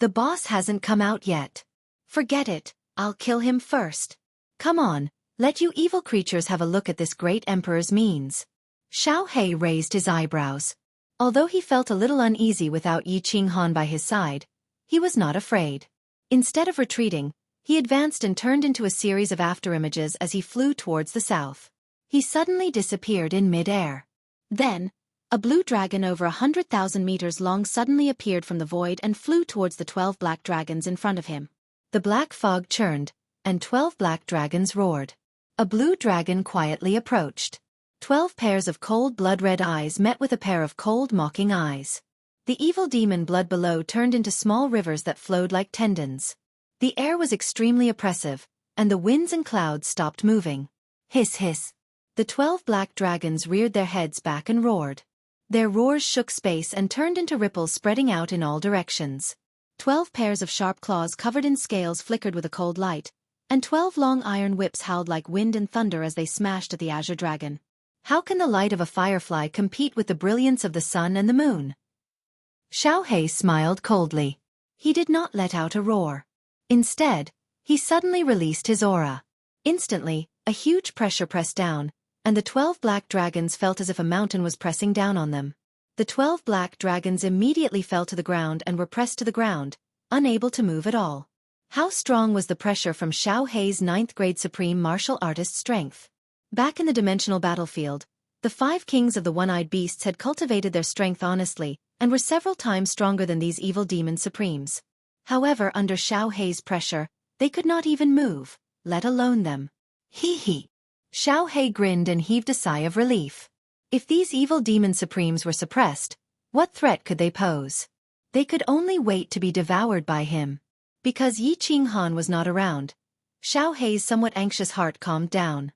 The boss hasn't come out yet. Forget it, I'll kill him first. Come on, let you evil creatures have a look at this great emperor's means. Xiao Hei raised his eyebrows. Although he felt a little uneasy without Yi Qing Han by his side, he was not afraid. Instead of retreating, he advanced and turned into a series of afterimages as he flew towards the south. He suddenly disappeared in mid-air. Then, a blue dragon over 100,000 meters long suddenly appeared from the void and flew towards the 12 black dragons in front of him. The black fog churned, and 12 black dragons roared. A blue dragon quietly approached. 12 pairs of cold blood-red eyes met with a pair of cold mocking eyes. The evil demon blood below turned into small rivers that flowed like tendons. The air was extremely oppressive, and the winds and clouds stopped moving. Hiss hiss. The 12 black dragons reared their heads back and roared. Their roars shook space and turned into ripples spreading out in all directions. 12 pairs of sharp claws covered in scales flickered with a cold light, and 12 long iron whips howled like wind and thunder as they smashed at the azure dragon. How can the light of a firefly compete with the brilliance of the sun and the moon? Xiao Hei smiled coldly. He did not let out a roar. Instead, he suddenly released his aura. Instantly, a huge pressure pressed down, and the 12 black dragons felt as if a mountain was pressing down on them. The 12 black dragons immediately fell to the ground and were pressed to the ground, unable to move at all. How strong was the pressure from Xiao Hei's 9th grade supreme martial artist strength? Back in the dimensional battlefield, The 5 kings of the one-eyed beasts had cultivated their strength honestly, and were several times stronger than these evil demon supremes. However, under Xiao Hei's pressure, they could not even move, let alone them. Hee hee. Xiao Hei grinned and heaved a sigh of relief. If these evil demon supremes were suppressed, what threat could they pose? They could only wait to be devoured by him. Because Yi Qinghan was not around, Xiao Hei's somewhat anxious heart calmed down.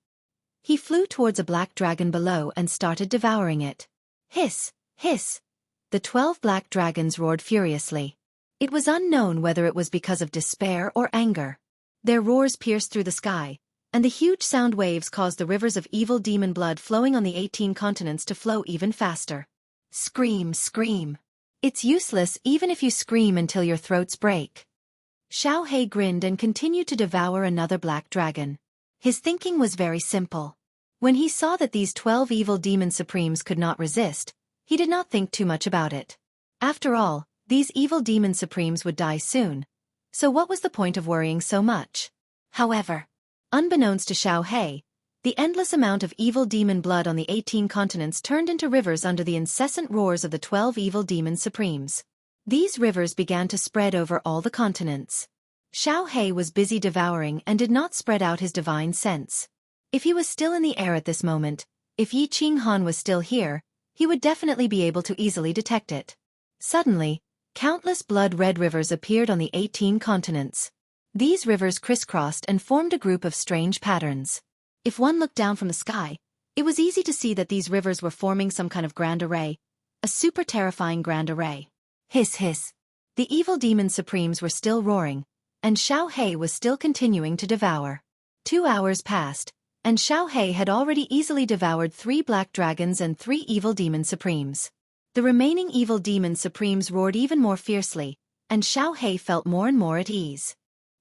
He flew towards a black dragon below and started devouring it. Hiss, hiss. The 12 black dragons roared furiously. It was unknown whether it was because of despair or anger. Their roars pierced through the sky, and the huge sound waves caused the rivers of evil demon blood flowing on the 18 continents to flow even faster. Scream, scream. It's useless even if you scream until your throats break. Xiao Hei grinned and continued to devour another black dragon. His thinking was very simple. When he saw that these 12 evil demon supremes could not resist, he did not think too much about it. After all, these evil demon supremes would die soon, so what was the point of worrying so much? However, unbeknownst to Xiao Hei, the endless amount of evil demon blood on the 18 continents turned into rivers under the incessant roars of the 12 evil demon supremes. These rivers began to spread over all the continents. Xiao Hei was busy devouring and did not spread out his divine sense. If he was still in the air at this moment, if Yi Qinghan was still here, he would definitely be able to easily detect it. Suddenly, countless blood-red rivers appeared on the 18 continents. These rivers crisscrossed and formed a group of strange patterns. If one looked down from the sky, it was easy to see that these rivers were forming some kind of grand array, a super terrifying grand array. Hiss hiss. The evil demon supremes were still roaring, and Xiao Hei was still continuing to devour. 2 hours passed, and Xiao Hei had already easily devoured 3 black dragons and 3 evil demon supremes. The remaining evil demon supremes roared even more fiercely, and Xiao Hei felt more and more at ease.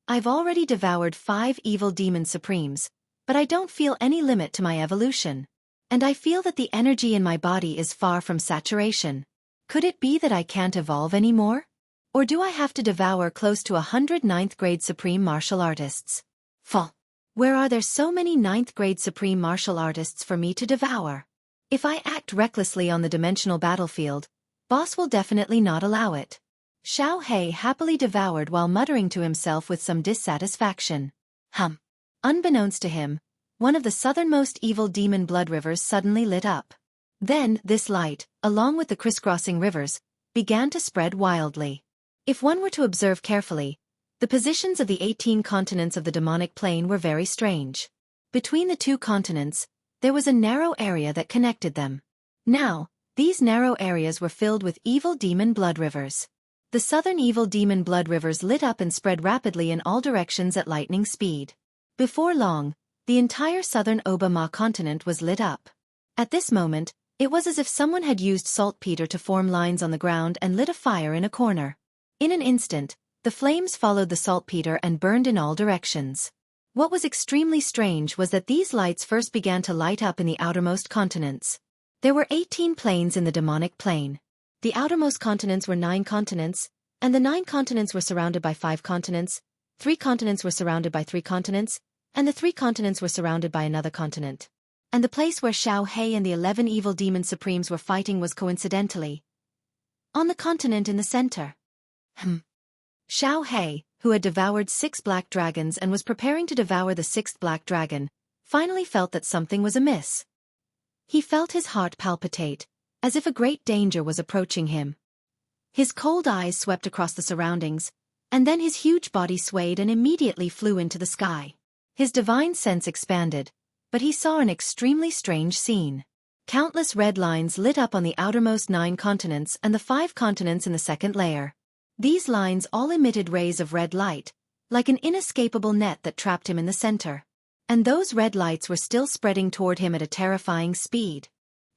I've already devoured 5 evil demon supremes, but I don't feel any limit to my evolution. And I feel that the energy in my body is far from saturation. Could it be that I can't evolve anymore? Or do I have to devour close to 100 9th grade supreme martial artists? Fuh. Where are there so many 9th grade supreme martial artists for me to devour? If I act recklessly on the dimensional battlefield, boss will definitely not allow it. Xiao Hei happily devoured while muttering to himself with some dissatisfaction. Unbeknownst to him, one of the southernmost evil demon blood rivers suddenly lit up. Then, this light, along with the crisscrossing rivers, began to spread wildly. If one were to observe carefully, the positions of the 18 continents of the demonic plane were very strange. Between the 2 continents, there was a narrow area that connected them. Now, these narrow areas were filled with evil demon blood rivers. The southern evil demon blood rivers lit up and spread rapidly in all directions at lightning speed. Before long, the entire southern Oba-Ma continent was lit up. At this moment, it was as if someone had used saltpeter to form lines on the ground and lit a fire in a corner. In an instant, the flames followed the saltpeter and burned in all directions. What was extremely strange was that these lights first began to light up in the outermost continents. There were 18 planes in the demonic plane. The outermost continents were 9 continents, and the 9 continents were surrounded by 5 continents, 3 continents were surrounded by 3 continents, and the 3 continents were surrounded by another continent. And the place where Xiao Hei and the 11 evil demon supremes were fighting was coincidentally on the continent in the center. Xiao Hei, who had devoured 6 black dragons and was preparing to devour the 6th black dragon, finally felt that something was amiss. He felt his heart palpitate, as if a great danger was approaching him. His cold eyes swept across the surroundings, and then his huge body swayed and immediately flew into the sky. His divine sense expanded, but he saw an extremely strange scene. Countless red lines lit up on the outermost 9 continents and the 5 continents in the second layer. These lines all emitted rays of red light, like an inescapable net that trapped him in the center. And those red lights were still spreading toward him at a terrifying speed.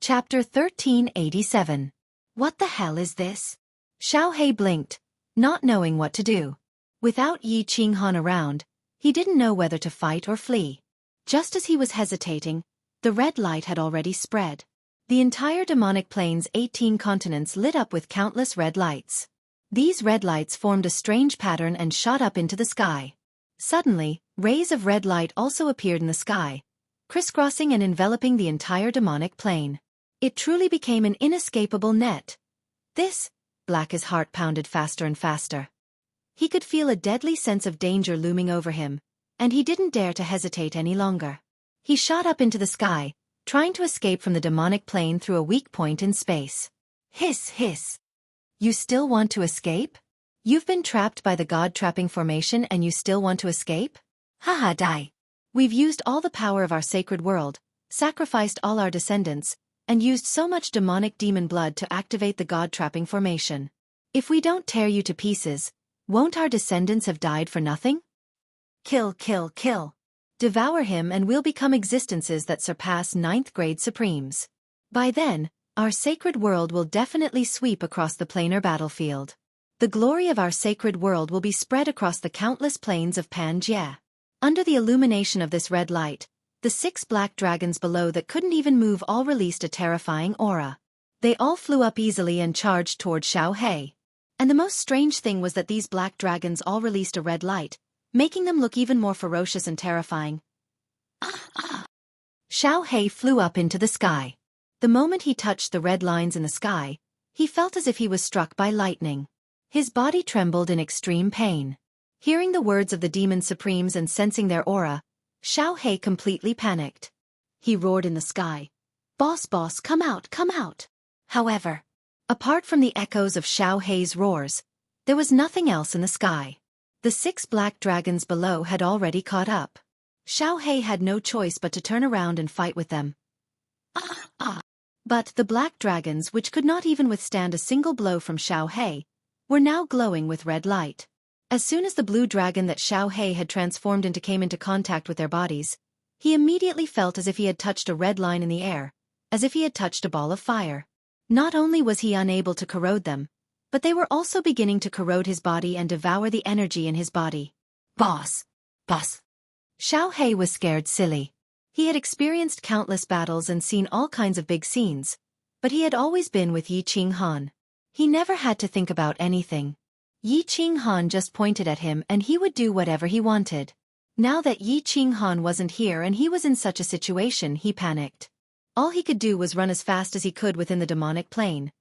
Chapter 1387. What the hell is this? Xiao Hei blinked, not knowing what to do. Without Yi Qinghan around, he didn't know whether to fight or flee. Just as he was hesitating, the red light had already spread. The entire demonic plane's 18 continents lit up with countless red lights. These red lights formed a strange pattern and shot up into the sky. Suddenly, rays of red light also appeared in the sky, crisscrossing and enveloping the entire demonic plane. It truly became an inescapable net. His heart pounded faster and faster. He could feel a deadly sense of danger looming over him, and he didn't dare to hesitate any longer. He shot up into the sky, trying to escape from the demonic plane through a weak point in space. Hiss, hiss. You still want to escape? You've been trapped by the god-trapping formation and you still want to escape? Haha, die. We've used all the power of our sacred world, sacrificed all our descendants, and used so much demonic demon blood to activate the god-trapping formation. If we don't tear you to pieces, won't our descendants have died for nothing? Kill, kill, kill. Devour him and we'll become existences that surpass 9th grade supremes. By then, our sacred world will definitely sweep across the planar battlefield. The glory of our sacred world will be spread across the countless planes of Pangaea. Under the illumination of this red light, the 6 black dragons below that couldn't even move all released a terrifying aura. They all flew up easily and charged toward Xiaohei. And the most strange thing was that these black dragons all released a red light, making them look even more ferocious and terrifying. Xiaohei flew up into the sky. The moment he touched the red lines in the sky, he felt as if he was struck by lightning. His body trembled in extreme pain. Hearing the words of the Demon Supremes and sensing their aura, Xiaohei completely panicked. He roared in the sky. Boss, boss, come out, come out. However, apart from the echoes of Xiaohei's roars, there was nothing else in the sky. The 6 black dragons below had already caught up. Xiaohei had no choice but to turn around and fight with them. But the black dragons, which could not even withstand a single blow from Xiaohei, were now glowing with red light. As soon as the blue dragon that Xiaohei had transformed into came into contact with their bodies, he immediately felt as if he had touched a red line in the air, as if he had touched a ball of fire. Not only was he unable to corrode them, but they were also beginning to corrode his body and devour the energy in his body. Boss! Boss! Xiaohei was scared silly. He had experienced countless battles and seen all kinds of big scenes, but he had always been with Yi Qinghan. He never had to think about anything. Yi Qinghan just pointed at him and he would do whatever he wanted. Now that Yi Qinghan wasn't here and he was in such a situation, he panicked. All he could do was run as fast as he could within the demonic plane.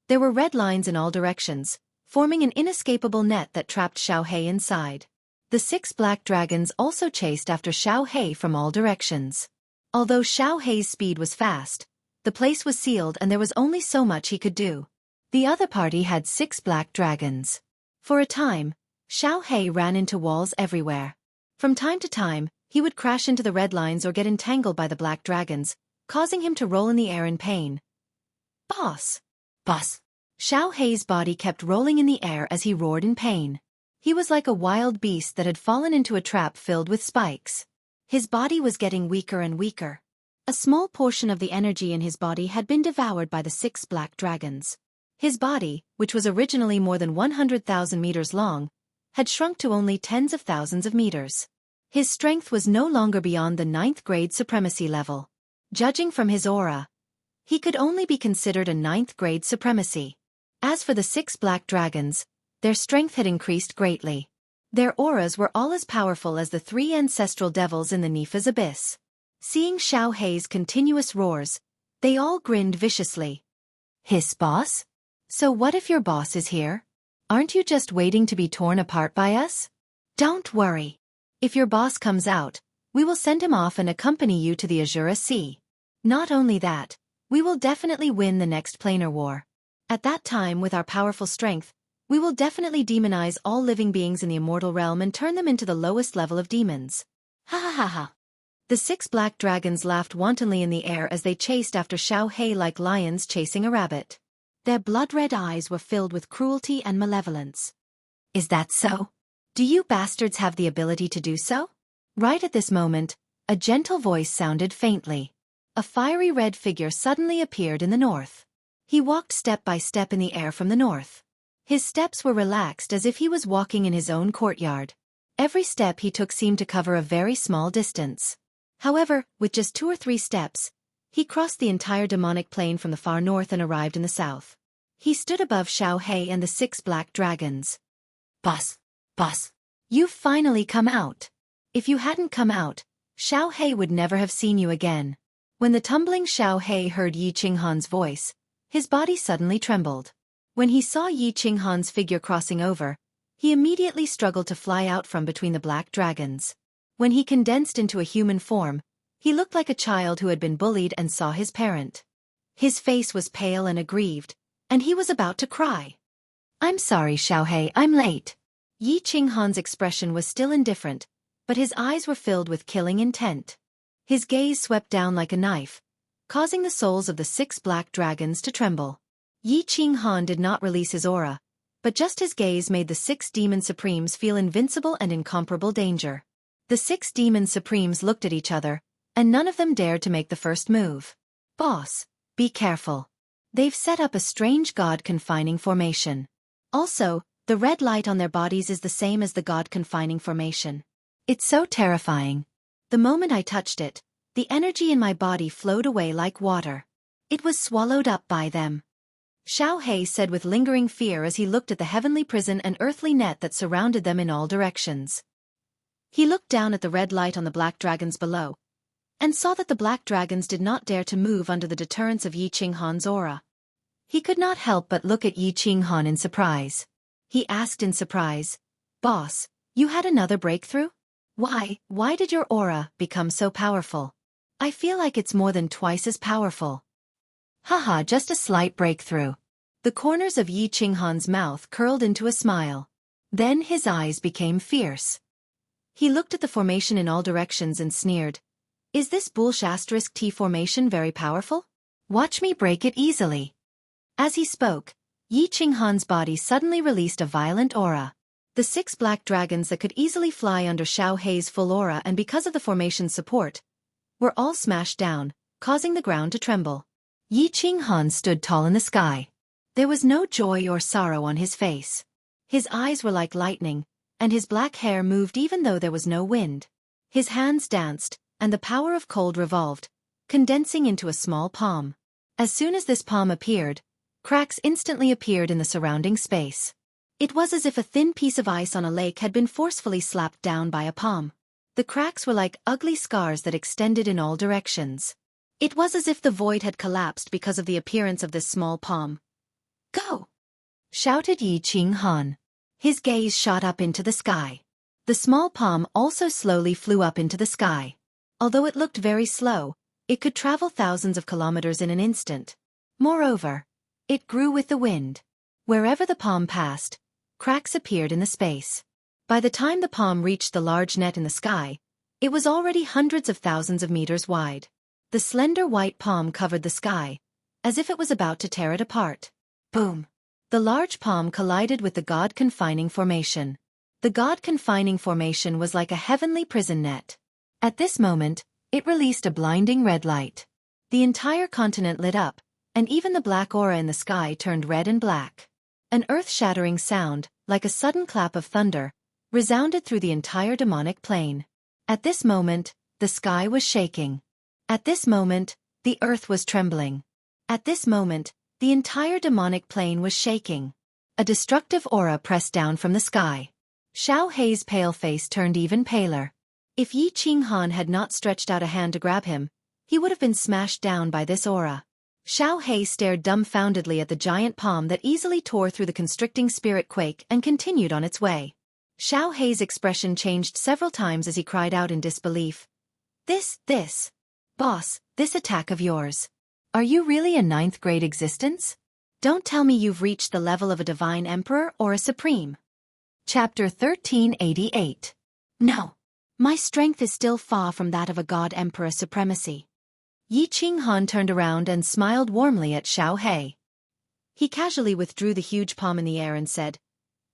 There were red lines in all directions, forming an inescapable net that trapped Xiaohei inside. The 6 black dragons also chased after Xiaohei from all directions. Although Xiaohei's speed was fast, the place was sealed and there was only so much he could do. The other party had 6 black dragons. For a time, Xiaohei ran into walls everywhere. From time to time, he would crash into the red lines or get entangled by the black dragons, causing him to roll in the air in pain. Boss! Boss! Xiaohei's body kept rolling in the air as he roared in pain. He was like a wild beast that had fallen into a trap filled with spikes. His body was getting weaker and weaker. A small portion of the energy in his body had been devoured by the 6 black dragons. His body, which was originally more than 100,000 meters long, had shrunk to only tens of thousands of meters. His strength was no longer beyond the 9th grade supremacy level. Judging from his aura, he could only be considered a 9th grade supremacy. As for the 6 black dragons, their strength had increased greatly. Their auras were all as powerful as the 3 ancestral devils in the Nifa's abyss. Seeing Xiaohei's continuous roars, they all grinned viciously. His boss? So what if your boss is here? Aren't you just waiting to be torn apart by us? Don't worry. If your boss comes out, we will send him off and accompany you to the Azura Sea. Not only that, we will definitely win the next planar war. At that time, with our powerful strength, we will definitely demonize all living beings in the immortal realm and turn them into the lowest level of demons. Ha ha ha ha. The 6 black dragons laughed wantonly in the air as they chased after Xiaohei like lions chasing a rabbit. Their blood-red eyes were filled with cruelty and malevolence. Is that so? Do you bastards have the ability to do so? Right at this moment, a gentle voice sounded faintly. A fiery red figure suddenly appeared in the north. He walked step by step in the air from the north. His steps were relaxed as if he was walking in his own courtyard. Every step he took seemed to cover a very small distance. However, with just 2 or 3 steps, he crossed the entire demonic plane from the far north and arrived in the south. He stood above Xiaohei and the 6 black dragons. Boss! Boss! You've finally come out. If you hadn't come out, Xiao Hei would never have seen you again. When the tumbling Xiao Hei heard Yi Qinghan's voice, his body suddenly trembled. When he saw Yi Qinghan's figure crossing over, he immediately struggled to fly out from between the black dragons. When he condensed into a human form, he looked like a child who had been bullied and saw his parent. His face was pale and aggrieved, and he was about to cry. "I'm sorry, Xiao Hei, I'm late." Yi Qinghan's expression was still indifferent, but his eyes were filled with killing intent. His gaze swept down like a knife, causing the souls of the 6 black dragons to tremble. Yi Qinghan did not release his aura, but just his gaze made the 6 demon supremes feel invincible and incomparable danger. The 6 demon supremes looked at each other, and none of them dared to make the first move. "Boss, be careful. They've set up a strange god-confining formation. Also, the red light on their bodies is the same as the god-confining formation. It's so terrifying. The moment I touched it, the energy in my body flowed away like water. It was swallowed up by them." Xiao Hei said with lingering fear as he looked at the heavenly prison and earthly net that surrounded them in all directions. He looked down at the red light on the black dragons below, and saw that the black dragons did not dare to move under the deterrence of Yi Qinghan's aura. He could not help but look at Yi Qinghan in surprise. He asked in surprise, "Boss, you had another breakthrough? Why did your aura become so powerful? I feel like it's more than twice as powerful." "Haha, just a slight breakthrough." The corners of Yi Qinghan's mouth curled into a smile. Then his eyes became fierce. He looked at the formation in all directions and sneered, "Is this bullsh T formation very powerful? Watch me break it easily." As he spoke, Yi Qinghan's body suddenly released a violent aura. The 6 black dragons that could easily fly under Xiao Hei's full aura and because of the formation's support, were all smashed down, causing the ground to tremble. Yi Qinghan stood tall in the sky. There was no joy or sorrow on his face. His eyes were like lightning, and his black hair moved even though there was no wind. His hands danced, and the power of cold revolved, condensing into a small palm. As soon as this palm appeared, cracks instantly appeared in the surrounding space. It was as if a thin piece of ice on a lake had been forcefully slapped down by a palm. The cracks were like ugly scars that extended in all directions. It was as if the void had collapsed because of the appearance of this small palm. "Go!" shouted Yi Qinghan. His gaze shot up into the sky. The small palm also slowly flew up into the sky. Although it looked very slow, it could travel thousands of kilometers in an instant. Moreover, it grew with the wind. Wherever the palm passed, cracks appeared in the space. By the time the palm reached the large net in the sky, it was already hundreds of thousands of meters wide. The slender white palm covered the sky, as if it was about to tear it apart. Boom! The large palm collided with the god-confining formation. The god-confining formation was like a heavenly prison net. At this moment, it released a blinding red light. The entire continent lit up, and even the black aura in the sky turned red and black. An earth-shattering sound, like a sudden clap of thunder, resounded through the entire demonic plane. At this moment, the sky was shaking. At this moment, the earth was trembling. At this moment, the entire demonic plane was shaking. A destructive aura pressed down from the sky. Xiao Hei's pale face turned even paler. If Yi Qinghan had not stretched out a hand to grab him, he would have been smashed down by this aura. Xiao Hei stared dumbfoundedly at the giant palm that easily tore through the constricting spirit quake and continued on its way. Xiao Hei's expression changed several times as he cried out in disbelief. This. Boss, this attack of yours. Are you really a 9th grade existence? Don't tell me you've reached the level of a divine emperor or a supreme. Chapter 1388. No. My strength is still far from that of a god-emperor supremacy. Yi Qinghan turned around and smiled warmly at Xiao Hei. He casually withdrew the huge palm in the air and said,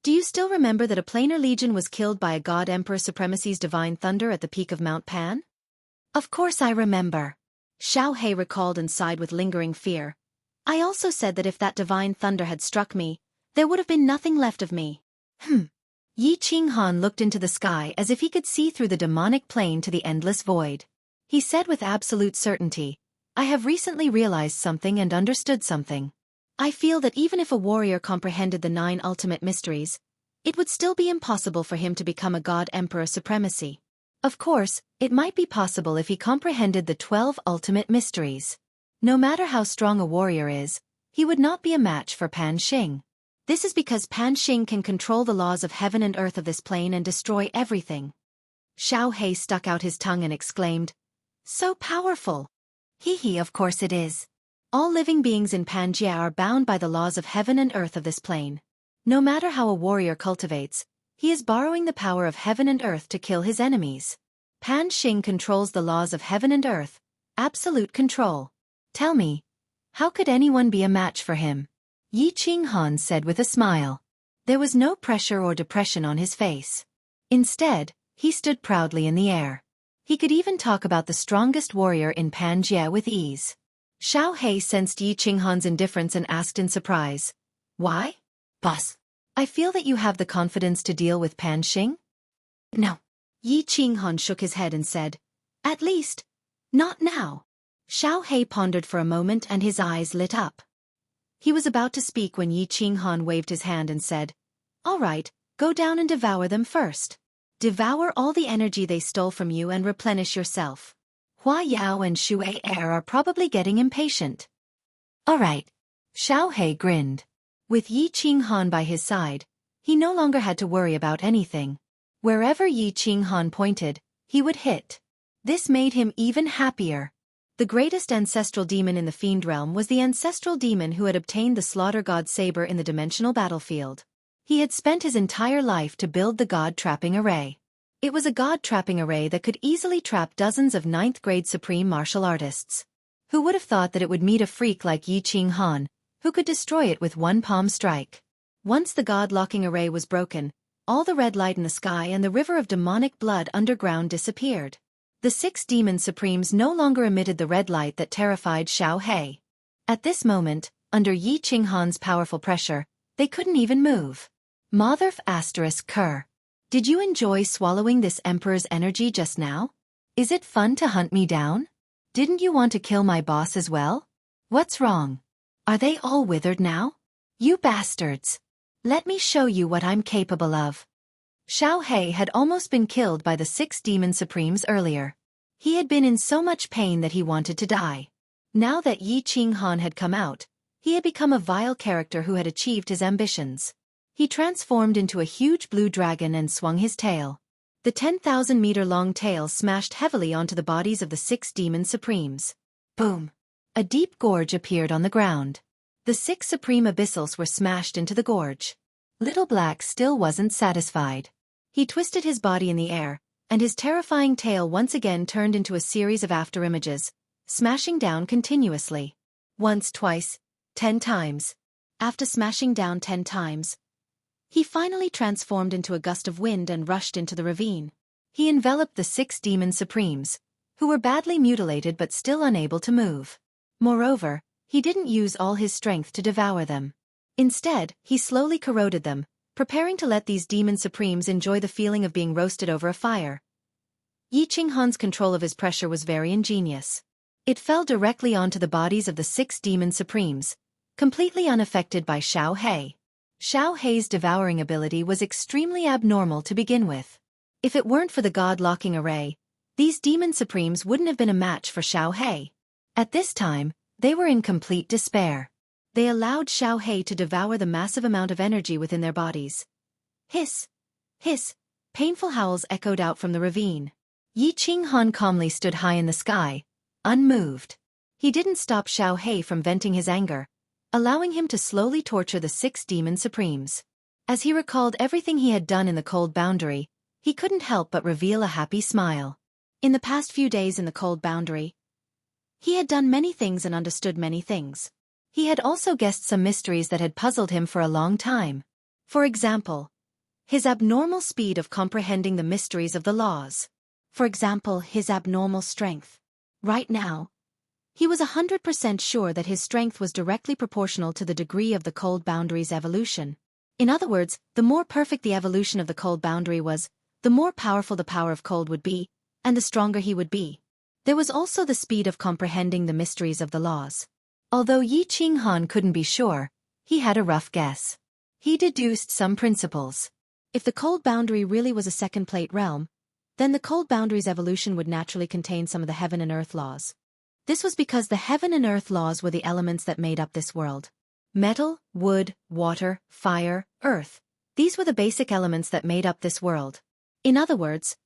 "Do you still remember that a planar legion was killed by a god-emperor supremacy's divine thunder at the peak of Mount Pan?" "Of course I remember." Xiao Hei recalled and sighed with lingering fear. "I also said that if that divine thunder had struck me, there would have been nothing left of me." Yi Qinghan looked into the sky as if he could see through the demonic plane to the endless void. He said with absolute certainty, "I have recently realized something and understood something. I feel that even if a warrior comprehended the 9 ultimate mysteries, it would still be impossible for him to become a god-emperor supremacy. Of course, it might be possible if he comprehended the 12 ultimate mysteries. No matter how strong a warrior is, he would not be a match for Pan Xing. This is because Pan Xing can control the laws of heaven and earth of this plane and destroy everything. Xiao He stuck out his tongue and exclaimed, "So powerful!" Hee, of course it is. All living beings in Pangaea are bound by the laws of heaven and earth of this plane. No matter how a warrior cultivates, he is borrowing the power of heaven and earth to kill his enemies. Pan Xing controls the laws of heaven and earth, absolute control. Tell me, how could anyone be a match for him? Yi Qinghan said with a smile. There was no pressure or depression on his face. Instead, he stood proudly in the air. He could even talk about the strongest warrior in Pangaea with ease. Xiao He sensed Yi Qinghan's indifference and asked in surprise, "Why? Boss, I feel that you have the confidence to deal with Pan Xing?" "No." Yi Qinghan shook his head and said, "At least, not now." Xiao He pondered for a moment and his eyes lit up. He was about to speak when Yi Qinghan waved his hand and said, "All right, go down and devour them first. Devour all the energy they stole from you and replenish yourself." Hua Yao and Xue Er are probably getting impatient. "All right." Xiao He grinned. With Yi Qinghan by his side, he no longer had to worry about anything. Wherever Yi Qinghan pointed, he would hit. This made him even happier. The greatest ancestral demon in the fiend realm was the ancestral demon who had obtained the slaughter god saber in the dimensional battlefield. He had spent his entire life to build the god-trapping array. It was a god-trapping array that could easily trap dozens of 9th-grade supreme martial artists. Who would have thought that it would meet a freak like Yi Qinghan, who could destroy it with one palm strike? Once the god-locking array was broken, all the red light in the sky and the river of demonic blood underground disappeared. The 6 demon supremes no longer emitted the red light that terrified Xiao He. At this moment, under Yi Qinghan's powerful pressure, they couldn't even move. Motherf ****. Did you enjoy swallowing this emperor's energy just now? Is it fun to hunt me down? Didn't you want to kill my boss as well? What's wrong? Are they all withered now? You bastards! Let me show you what I'm capable of." Xiao He had almost been killed by the 6 demon supremes earlier. He had been in so much pain that he wanted to die. Now that Yi Qinghan had come out, he had become a vile character who had achieved his ambitions. He transformed into a huge blue dragon and swung his tail. The 10,000-meter-long tail smashed heavily onto the bodies of the 6 demon supremes. Boom! A deep gorge appeared on the ground. The 6 supreme abyssals were smashed into the gorge. Little Black still wasn't satisfied. He twisted his body in the air, and his terrifying tail once again turned into a series of afterimages, smashing down continuously. Once, twice, 10 times. After smashing down 10 times, he finally transformed into a gust of wind and rushed into the ravine. He enveloped the 6 demon supremes, who were badly mutilated but still unable to move. Moreover, he didn't use all his strength to devour them. Instead, he slowly corroded them, preparing to let these demon supremes enjoy the feeling of being roasted over a fire. Yi Qinghan's control of his pressure was very ingenious. It fell directly onto the bodies of the 6 demon supremes, completely unaffected by Xiao He. Xiao He's devouring ability was extremely abnormal to begin with. If it weren't for the god-locking array, these demon supremes wouldn't have been a match for Xiao He. At this time, they were in complete despair. They allowed Xiao He to devour the massive amount of energy within their bodies. Hiss! Hiss! Painful howls echoed out from the ravine. Yi Qinghan calmly stood high in the sky, unmoved. He didn't stop Xiao He from venting his anger, allowing him to slowly torture the 6 demon supremes. As he recalled everything he had done in the cold boundary, he couldn't help but reveal a happy smile. In the past few days in the cold boundary, he had done many things and understood many things. He had also guessed some mysteries that had puzzled him for a long time. For example, his abnormal speed of comprehending the mysteries of the laws. For example, his abnormal strength. Right now, he was 100% sure that his strength was directly proportional to the degree of the cold boundary's evolution. In other words, the more perfect the evolution of the cold boundary was, the more powerful the power of cold would be, and the stronger he would be. There was also the speed of comprehending the mysteries of the laws. Although Yi Qinghan couldn't be sure, he had a rough guess. He deduced some principles. If the cold boundary really was a second-plate realm, then the cold boundary's evolution would naturally contain some of the heaven and earth laws. This was because the heaven and earth laws were the elements that made up this world. Metal, wood, water, fire, earth. These were the basic elements that made up this world. In other words,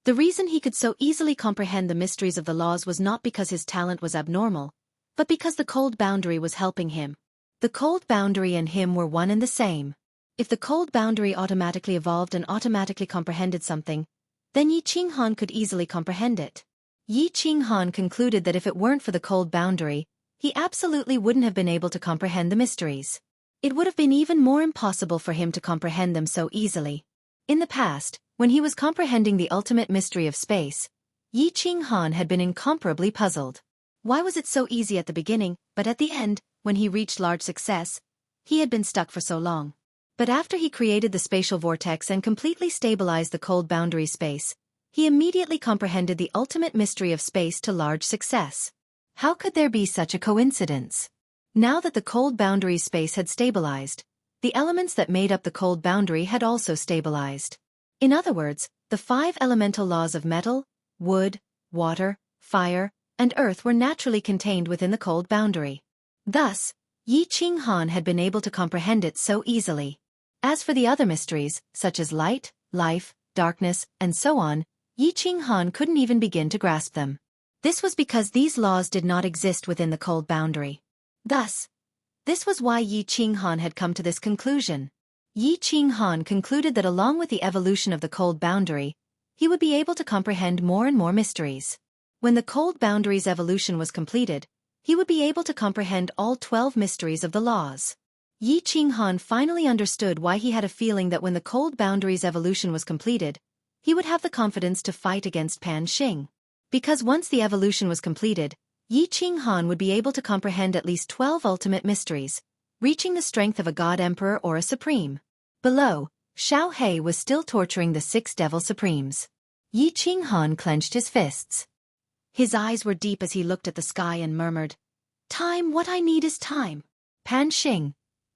the reason he could so easily comprehend the mysteries of the laws was not because his talent was abnormal, but because the cold boundary was helping him. The cold boundary and him were one and the same. If the cold boundary automatically evolved and automatically comprehended something, then Yi Qinghan could easily comprehend it. Yi Qinghan concluded that if it weren't for the cold boundary, he absolutely wouldn't have been able to comprehend the mysteries. It would have been even more impossible for him to comprehend them so easily. In the past, when he was comprehending the ultimate mystery of space, Yi Qinghan had been incomparably puzzled. Why was it so easy at the beginning, but at the end, when he reached large success, he had been stuck for so long? But after he created the spatial vortex and completely stabilized the cold boundary space, he immediately comprehended the ultimate mystery of space to large success. How could there be such a coincidence? Now that the cold boundary space had stabilized, the elements that made up the cold boundary had also stabilized. In other words, the 5 elemental laws of metal, wood, water, fire, and earth were naturally contained within the cold boundary. Thus, Yi Qinghan had been able to comprehend it so easily. As for the other mysteries, such as light, life, darkness, and so on, Yi Qinghan couldn't even begin to grasp them. This was because these laws did not exist within the cold boundary. Thus, this was why Yi Qinghan had come to this conclusion. Yi Qinghan concluded that along with the evolution of the cold boundary, he would be able to comprehend more and more mysteries. When the cold boundary's evolution was completed, he would be able to comprehend all 12 mysteries of the laws. Yi Qinghan finally understood why he had a feeling that when the cold boundary's evolution was completed, he would have the confidence to fight against Pan Xing. Because once the evolution was completed, Yi Qinghan would be able to comprehend at least 12 ultimate mysteries, reaching the strength of a god emperor or a supreme. Below, Xiao He was still torturing the 6 devil supremes. Yi Qinghan clenched his fists. His eyes were deep as he looked at the sky and murmured, "Time, what I need is time. Pan Xing,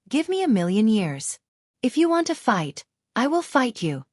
give me 1,000,000 years. If you want to fight, I will fight you."